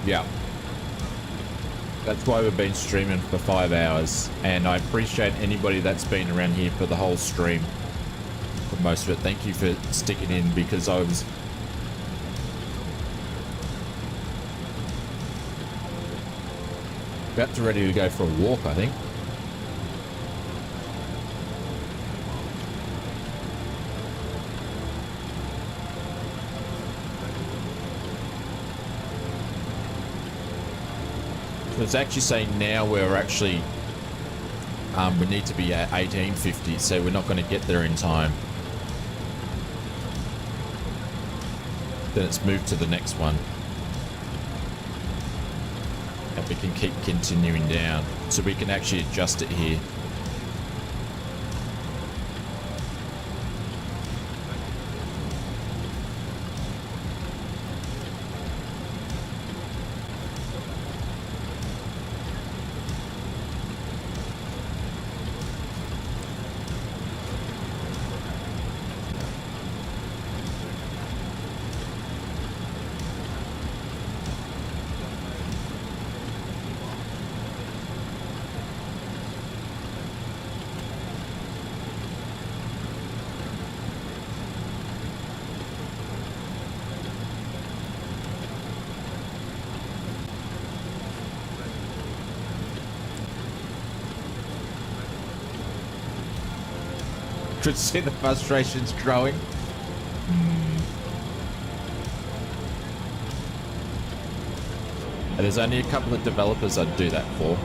Yeah. That's why we've been streaming for 5 hours, and I appreciate anybody that's been around here for the whole stream, for most of it. Thank you for sticking in, because I was about to ready to go for a walk, I think. It's actually saying now we're actually, we need to be at 1850, so we're not going to get there in time. Then it's moved to the next one. And we can keep continuing down, so we can actually adjust it here. Could see the frustrations growing. And there's only a couple of developers I'd do that for.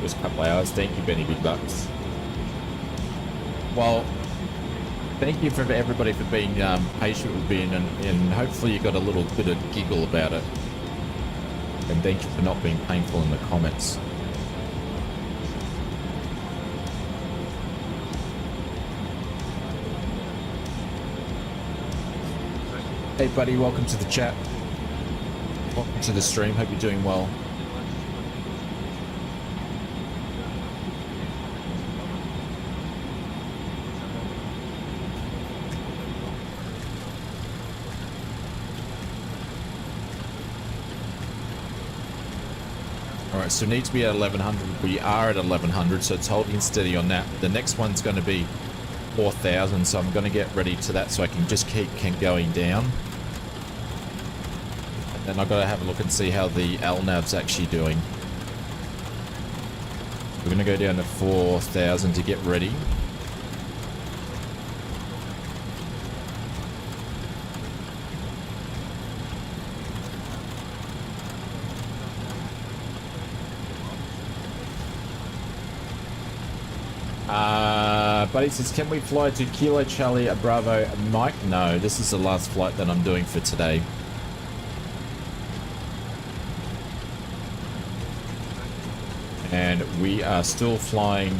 Just a couple of hours. Thank you, Benny Big Bucks. Well, thank you for everybody for being patient with me, and hopefully you got a little bit of giggle about it. And thank you for not being painful in the comments. Hey buddy, welcome to the chat. Welcome to the stream, hope you're doing well. Alright, so we need to be at 1100. We are at 1100, so it's holding steady on that. The next one's going to be 4,000, so I'm going to get ready to that so I can just keep going down. And I've got to have a look and see how the ANLEV's actually doing. We're going to go down to 4,000 to get ready. Buddy says, can we fly to Kilo Charlie Bravo Mike? No, this is the last flight that I'm doing for today. And we are still flying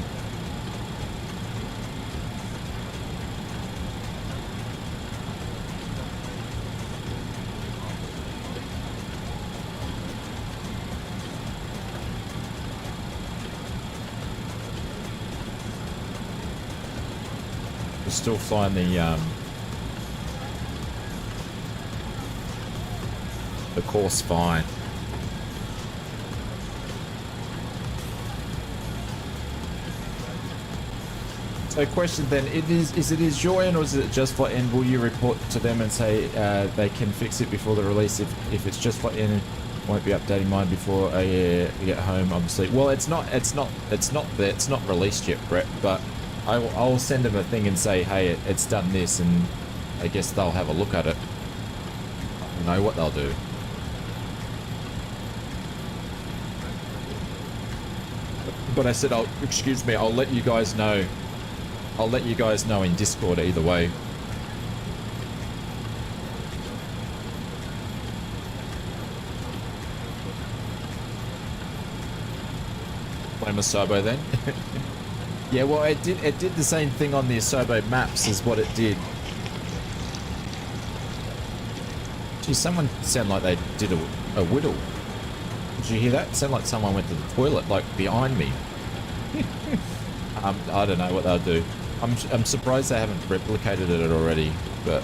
the course fine. So question then, is it your end or is it just for end? Will you report to them and say they can fix it before the release? If it's just for end, won't be updating mine before I get home, obviously. Well, it's not released yet, Brett, but I'll send them a thing and say, hey, it's done this, and I guess they'll have a look at it. I don't know what they'll do. But I said, excuse me, I'll let you guys know. I'll let you guys know in Discord either way. Blame a Sobo then. Yeah, well, it did the same thing on the Sobo maps is what it did. Gee, someone sounded like they did a whittle. Did you hear that? It sounded like someone went to the toilet, like behind me. I don't know what they'll do. I'm surprised they haven't replicated it already, but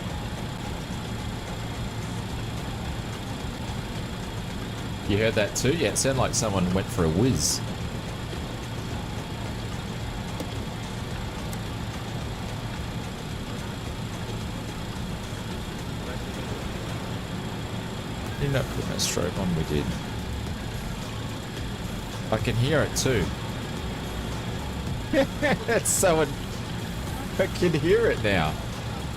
you heard that too? Yeah, it sounded like someone went for a whiz. Did not put that strobe on, we did. I can hear it too. It's so I can hear it now.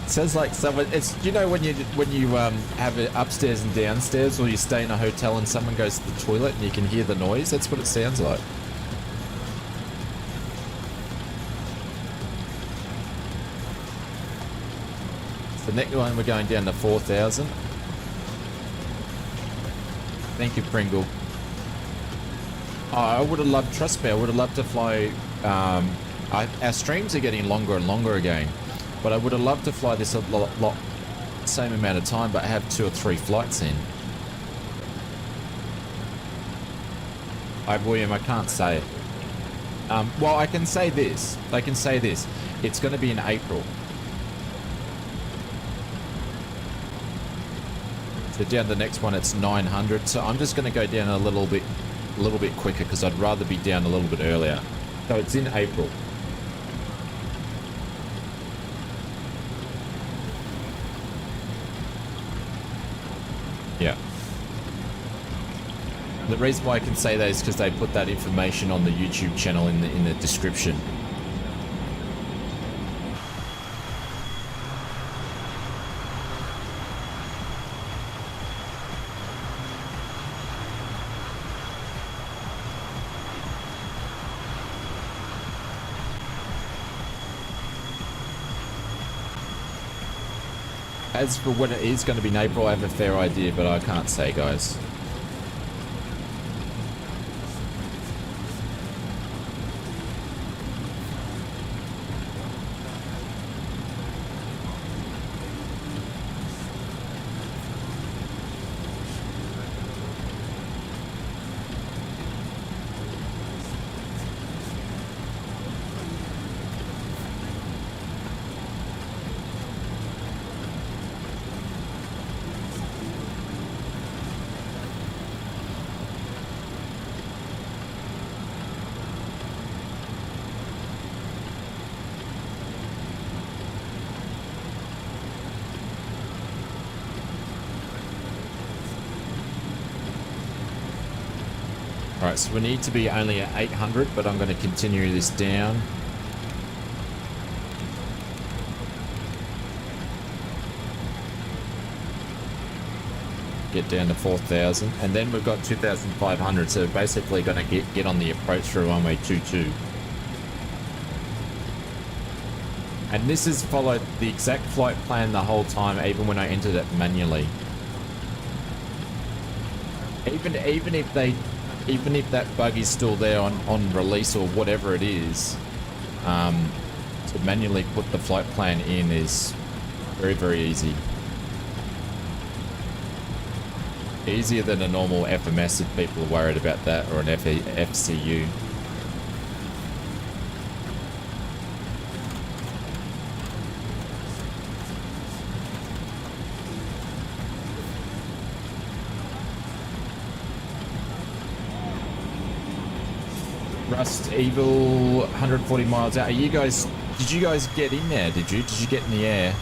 Sounds like someone. It's, you know, when you have it upstairs and downstairs, or you stay in a hotel and someone goes to the toilet and you can hear the noise. That's what it sounds like. The next one, we're going down to 4,000. Thank you, Pringle. Oh, I would have loved. Trust me, I would have loved to fly. Our streams are getting longer and longer again. But I would have loved to fly this a lot, same amount of time, but have 2 or 3 flights in. William, I can't say it. Well, I can say this. It's going to be in April. So down the next one, it's 900. So I'm just going to go down a little bit quicker because I'd rather be down a little bit earlier. So it's in April. Yeah. The reason why I can say that is because they put that information on the YouTube channel in the description. As for when it is going to be in April, I have a fair idea, but I can't say, guys. Alright, so we need to be only at 800, but I'm going to continue this down. Get down to 4,000, and then we've got 2,500, so we're basically going to get on the approach for runway 22. And this has followed the exact flight plan the whole time, even when I entered it manually. Even if that bug is still there on release or whatever it is, to manually put the flight plan in is very, very easy. Easier than a normal FMS if people are worried about that, or an FCU. Rust Evil 140 miles out. Are you guys, did you guys get in there? Did you get in the air?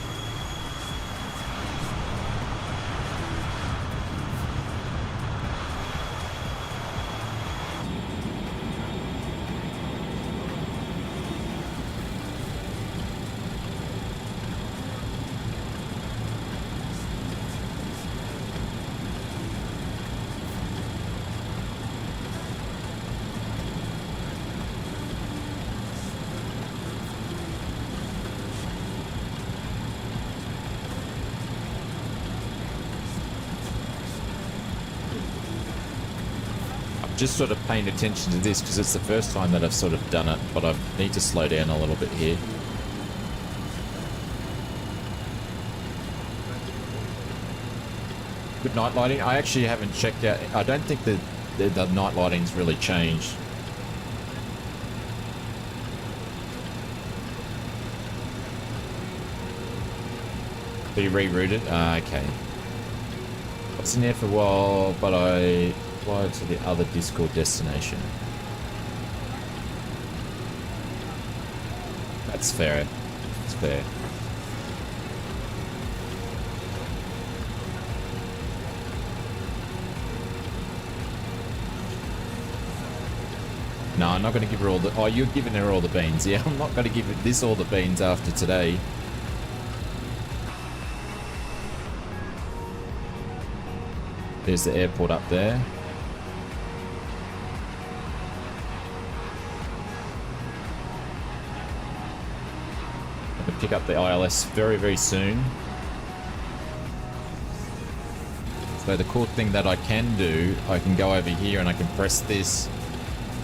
Just sort of paying attention to this because it's the first time that I've sort of done it, but I need to slow down a little bit here. Good night lighting. I actually haven't checked out. I don't think the night lighting's really changed. Be rerouted? Okay. I was in there for a while, but I fly to the other Discord destination. That's fair. That's fair. No, I'm not going to give her all the... Oh, you're giving her all the beans. Yeah, I'm not going to give this all the beans after today. There's the airport up there. I'm gonna pick up the ILS very, very soon. So the cool thing that I can do, I can go over here and I can press this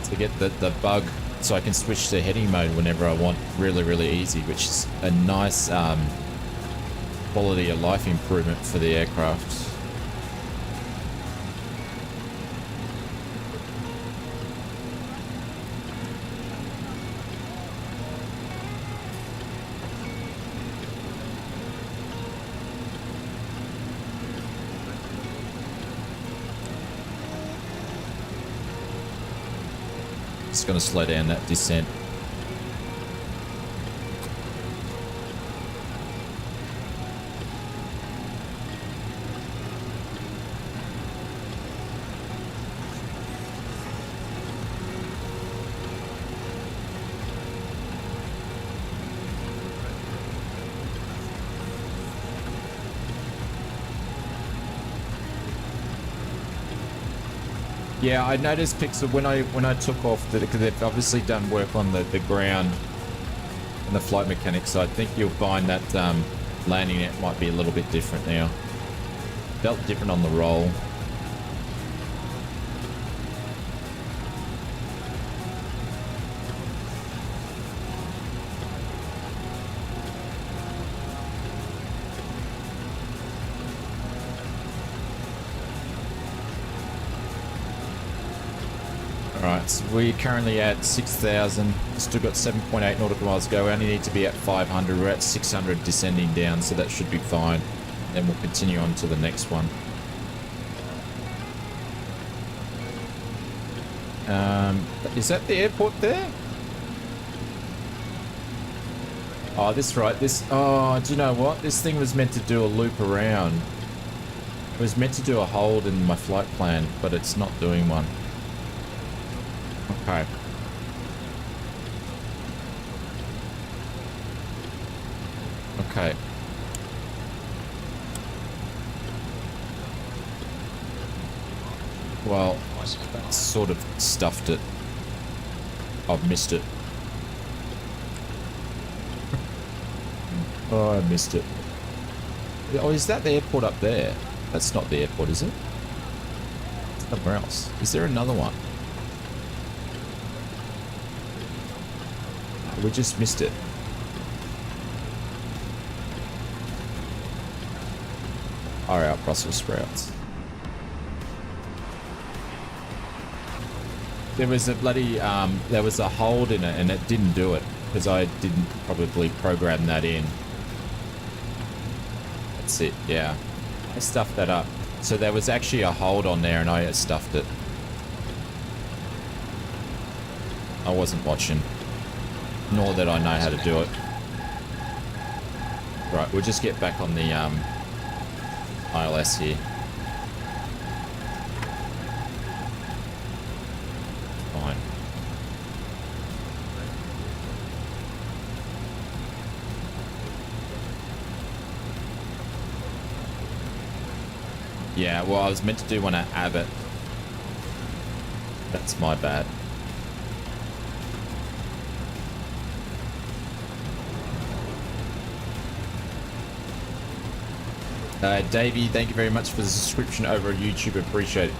to get the bug, so I can switch to heading mode whenever I want. Really, really easy, which is a nice quality of life improvement for the aircraft. Just going to slow down that descent. Yeah, I noticed, Pixel, when I took off, because they've obviously done work on the ground and the flight mechanics, so I think you'll find that landing net might be a little bit different now. Felt different on the roll. Alright, so we're currently at 6,000. Still got 7.8 nautical miles to go. We only need to be at 500. We're at 600 descending down, so that should be fine. Then we'll continue on to the next one. Is that the airport there? Oh, this right. This. Oh, do you know what? This thing was meant to do a loop around. It was meant to do a hold in my flight plan, but it's not doing one. Okay. Okay. Well, I sort of stuffed it. I've missed it. Oh, I missed it. Oh, is that the airport up there? That's not the airport, is it? Somewhere else. Is there another one? We just missed it. Alright, Brussels sprouts. There was a bloody, there was a hold in it and it didn't do it because I didn't probably program that in. That's it, yeah. I stuffed that up. So there was actually a hold on there and I stuffed it. I wasn't watching. Nor that I know how to do it. Right, we'll just get back on the ILS here. Fine. Yeah, well, I was meant to do one at Abbott. That's my bad. Davey, thank you very much for the subscription over on YouTube. Appreciate it.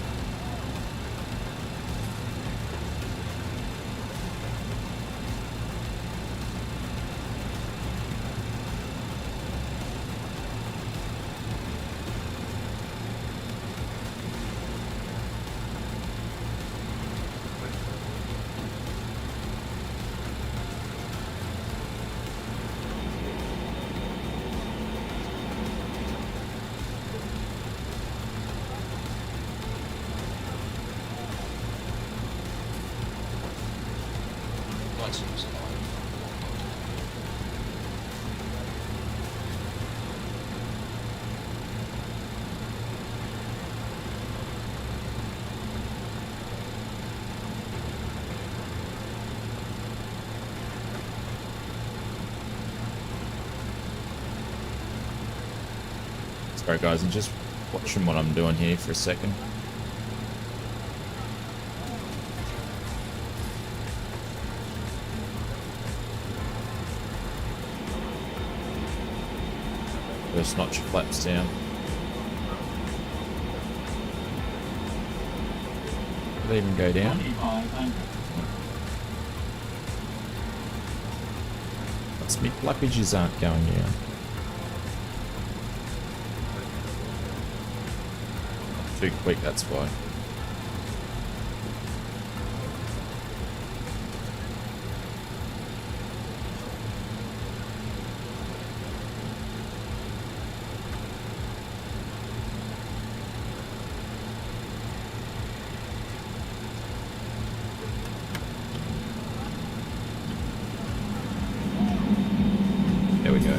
Sorry guys, I'm just Watching what I'm doing here for a second. First notch of flaps down. Did they even go down? That's me. Flappages aren't going down. Too quick, that's why. There we go.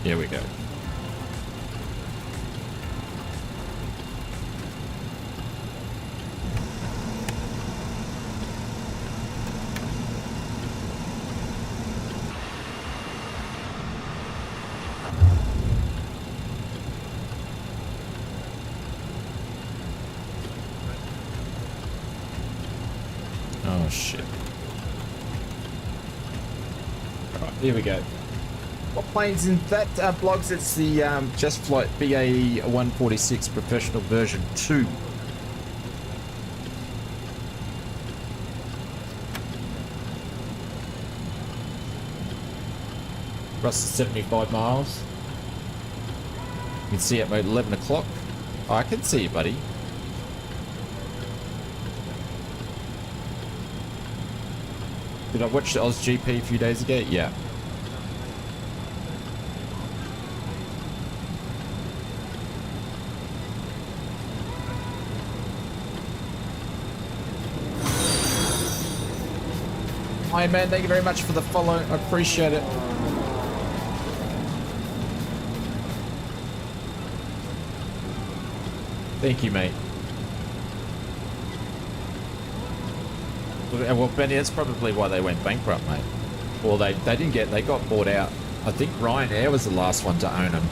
Here we go. Oh shit. Alright, here we go. What plane's in that, blogs? It's the Just Flight BAE146 Professional version 2. Russ is 75 miles. You can see it about 11 o'clock. Oh, I can see you, buddy. Did I watch the Oz GP a few days ago? Yeah. Hi man, thank you very much for the follow. I appreciate it. Thank you, mate. Well, Benny, that's probably why they went bankrupt, mate. Well, they didn't get, they got bought out. I think Ryanair was the last one to own them.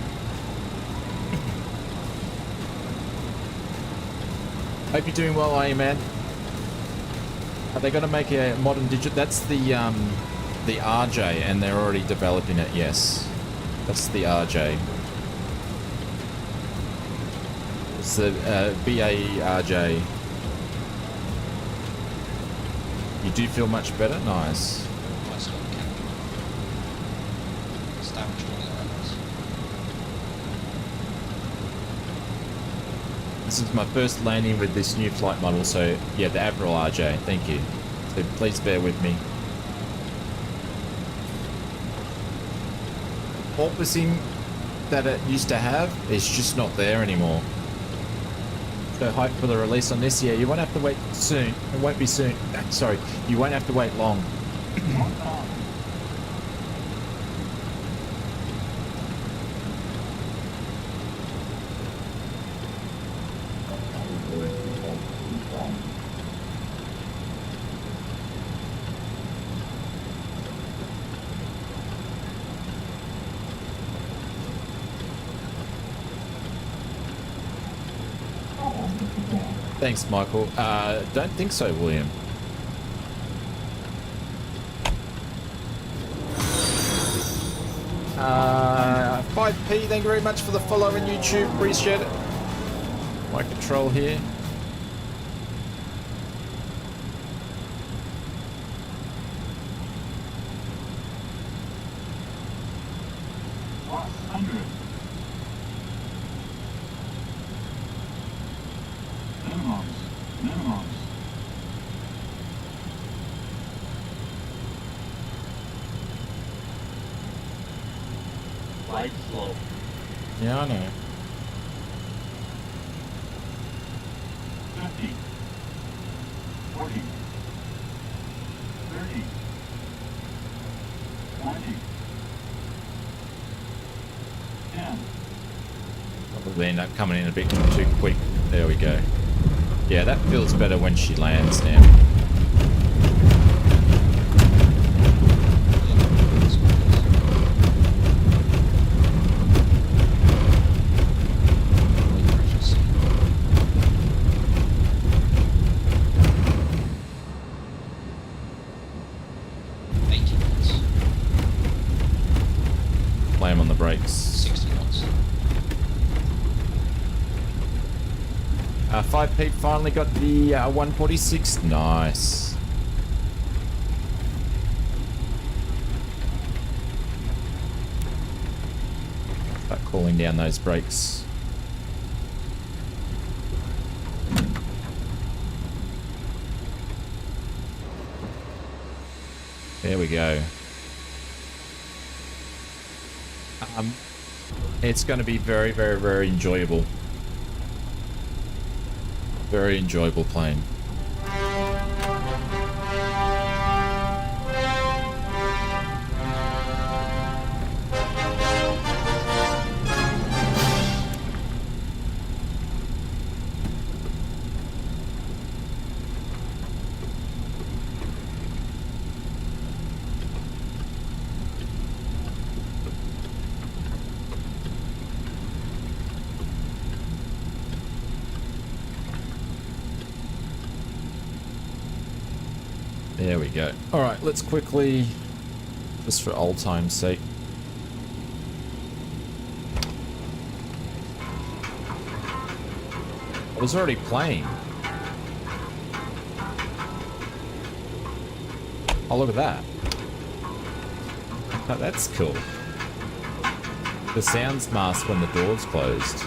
Hope you're doing well, are you, man? Are they going to make a modern digit? That's the RJ, and they're already developing it. Yes, that's the RJ. It's the BAE RJ. You do feel much better? Nice. This is my first landing with this new flight model, so yeah, the Admiral RJ, thank you. So please bear with me. Porpoising that it used to have is just not there anymore. So hype for the release on this. Yeah, you won't have to wait soon. It won't be soon. Sorry, you won't have to wait long. Thanks, Michael. Don't think so, William. Uh, 5P, thank you very much for the follow on YouTube. Appreciate it. My control here. Flight slow. Yeah, I know. 50. 40. 30. 20. 10. Probably end up coming in a bit too quick. There we go. Yeah, that feels better when she lands now. Slam on the brakes. 60 knots. 5 Pete finally got the 146. Nice. Start cooling down those brakes. There we go. It's going to be very, very, very enjoyable. Very enjoyable plane. There we go. All right, let's quickly, just for old time's sake. I was already playing. Oh, look at that. Oh, that's cool. The sounds mask when the door's closed.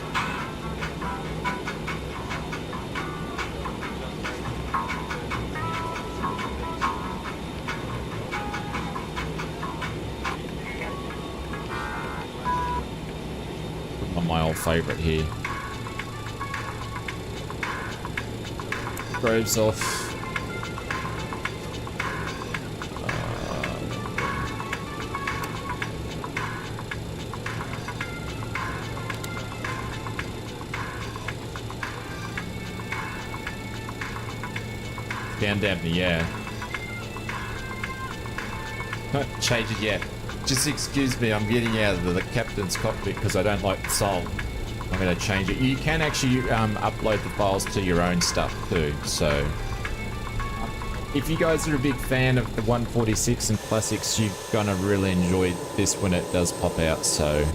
My old favorite here. Groves off. Down dampener, yeah. Not change it yet. Just excuse me, I'm getting out of the captain's cockpit because I don't like the salt. I'm going to change it. You can actually upload the files to your own stuff too. So if you guys are a big fan of the 146 and classics, you're going to really enjoy this when it does pop out. So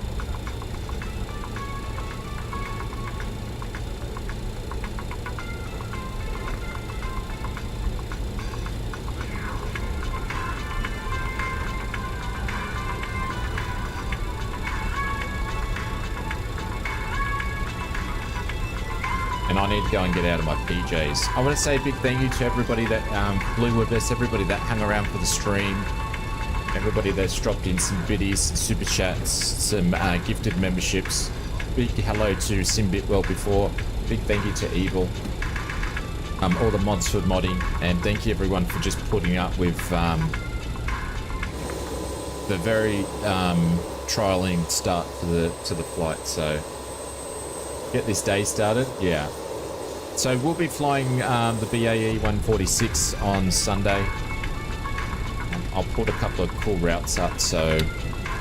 and I need to go and get out of my PJs. I want to say a big thank you to everybody that flew with us, everybody that hung around for the stream, everybody that's dropped in some biddies, super chats, some gifted memberships. Big hello to Simbit well before. Big thank you to Evil. All the mods for modding, and thank you everyone for just putting up with the very trialing start to the flight. So get this day started. Yeah. So we'll be flying the BAE146 on Sunday. I'll put a couple of cool routes up. So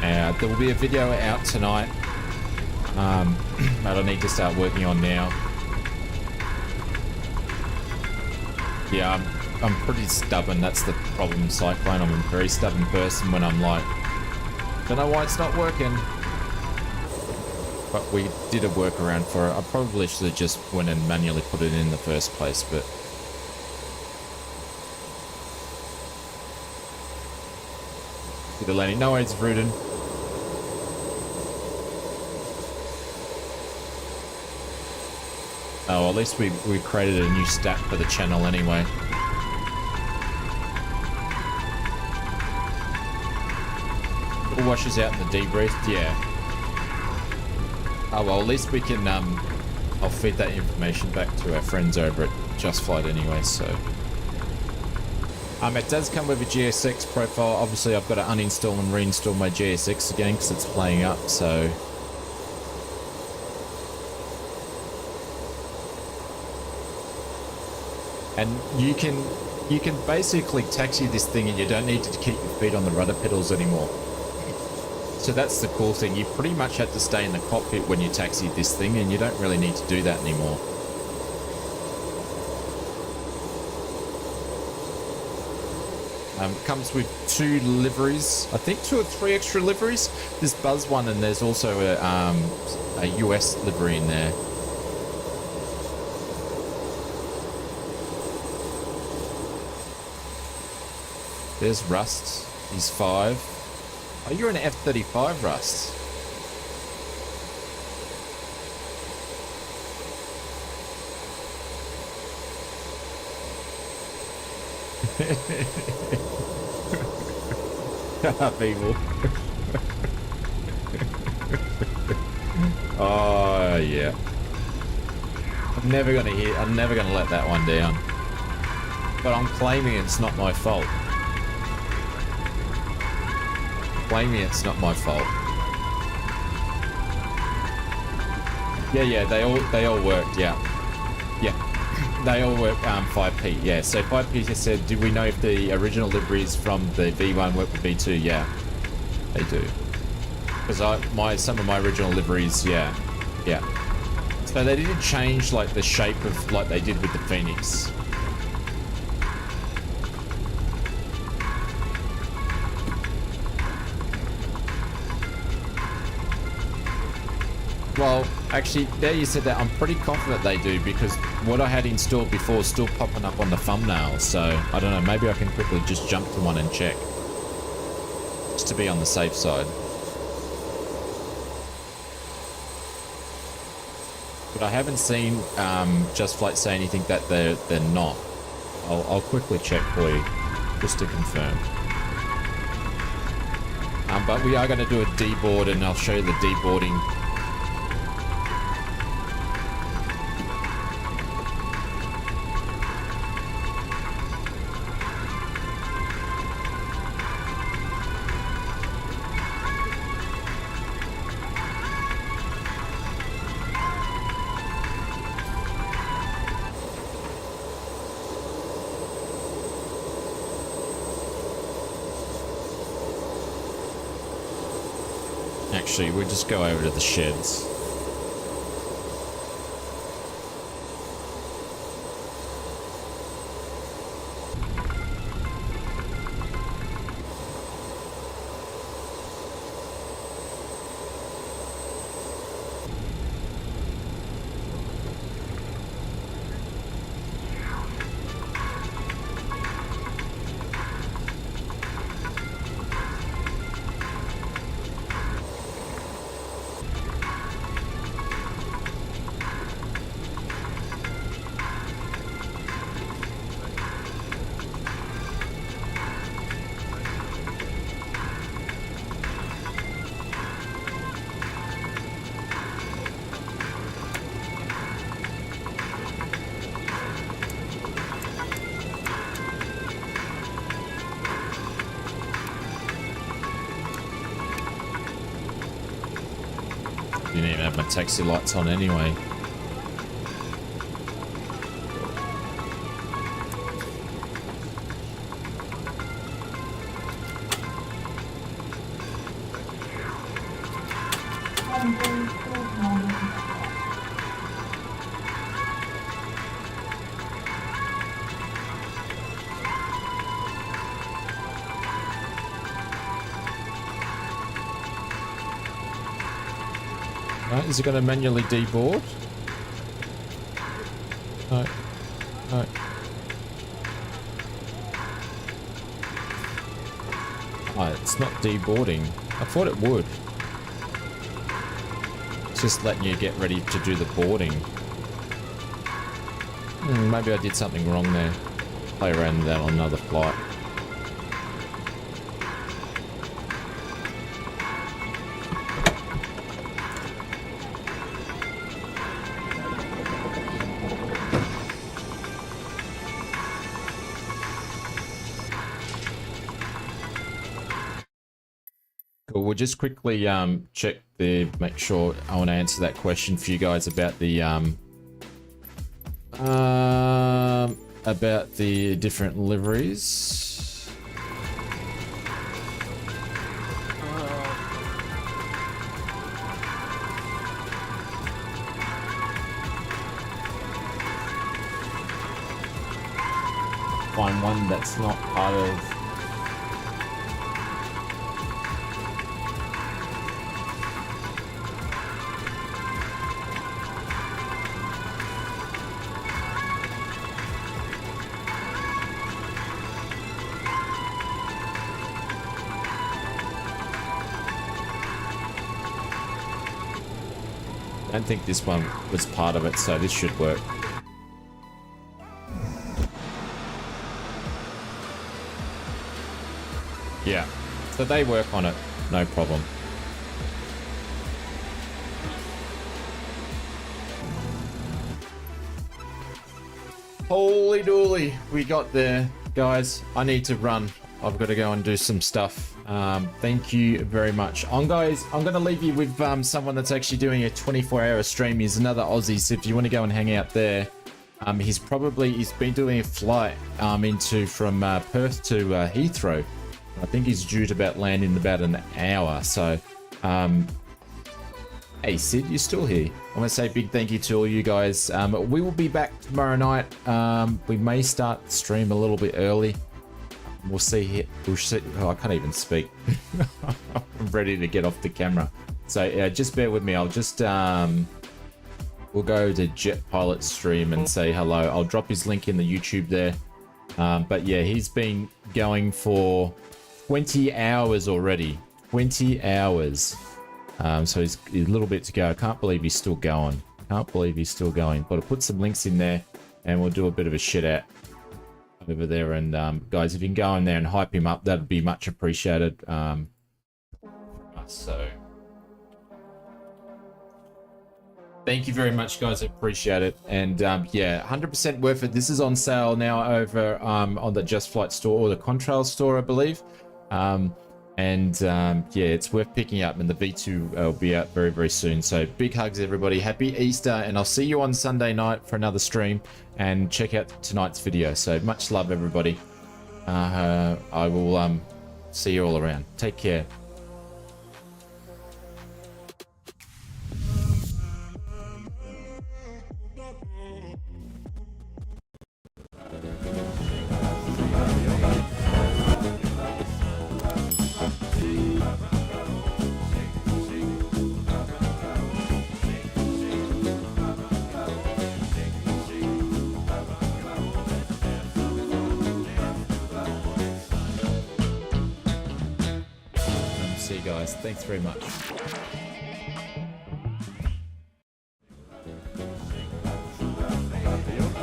there will be a video out tonight that I need to start working on now. Yeah, I'm pretty stubborn. That's the problem, Cyclone. I'm a very stubborn person when I'm like, don't know why it's not working. But we did a workaround for it. I probably should have just went and manually put it in the first place, but did the landing. No worries, Rudin. Oh, at least we created a new stat for the channel anyway. It washes out in the debrief, yeah. Oh well, at least we can, I'll feed that information back to our friends over at Just Flight anyway, so. It does come with a GSX profile. Obviously, I've got to uninstall and reinstall my GSX again because it's playing up, so. And you can basically taxi this thing and you don't need to keep your feet on the rudder pedals anymore. So that's the cool thing. You pretty much have to stay in the cockpit when you taxi this thing and you don't really need to do that anymore. Comes with 2 liveries. I think 2 or 3 extra liveries. There's Buzz one and there's also a US livery in there. There's Rust. He's 5. Oh, you're an F-35, Rust. People. Oh, yeah. I'm never gonna let that one down. But I'm claiming it's not my fault. Claiming it's not my fault. Yeah, they all worked, yeah. Yeah. They all work 5P, yeah. So 5P just said, do we know if the original liveries from the V1 work with V2? Yeah, they do. Because some of my original liveries, yeah. So they didn't change like the shape of like they did with the Phoenix. Well, actually, there you said that. I'm pretty confident they do because what I had installed before is still popping up on the thumbnail. So, I don't know, maybe I can quickly just jump to one and check. Just to be on the safe side. But I haven't seen Just Flight say anything that they're not. I'll quickly check for you, just to confirm. But we are going to do a deboard and I'll show you the deboarding. Actually, we'll just go over to the sheds. Didn't even have my taxi lights on anyway. Is it going to manually deboard? No. No. Oh, it's not deboarding. I thought it would. It's just letting you get ready to do the boarding. Maybe I did something wrong there. Play around with that on another flight. Cool. We'll just quickly check the, make sure I want to answer that question for you guys about the different liveries. Find one that's not part of. I don't think this one was part of it, so this should work. Yeah, so they work on it, no problem. Holy dooly, we got there, guys. I need to run. I've got to go and do some stuff. Thank you very much. Guys, I'm going to leave you with someone that's actually doing a 24-hour stream. He's another Aussie, so if you want to go and hang out there, he's been doing a flight from Perth to Heathrow. I think he's due to land in about an hour. So, hey Sid, you're still here. I want to say a big thank you to all you guys. We will be back tomorrow night. We may start the stream a little bit early. We'll see. Oh, I can't even speak. I'm ready to get off the camera. So just bear with me. I'll just we'll go to Jet Pilot's stream and say hello. I'll drop his link in the YouTube there. But yeah, he's been going for 20 hours already. 20 hours. So he's a little bit to go. I can't believe he's still going. But I'll put some links in there and we'll do a bit of a shit out over there. And guys, if you can go in there and hype him up, that'd be much appreciated. So thank you very much, guys. I appreciate it. And yeah, 100% worth it. This is on sale now over on the Just Flight store or the Contrail store, I believe. Yeah, it's worth picking up, and the V2 will be out very, very soon. So big hugs, everybody. Happy Easter, and I'll see you on Sunday night for another stream, and check out tonight's video. So much love, everybody. I will see you all around. Take care. See you guys. Thanks very much.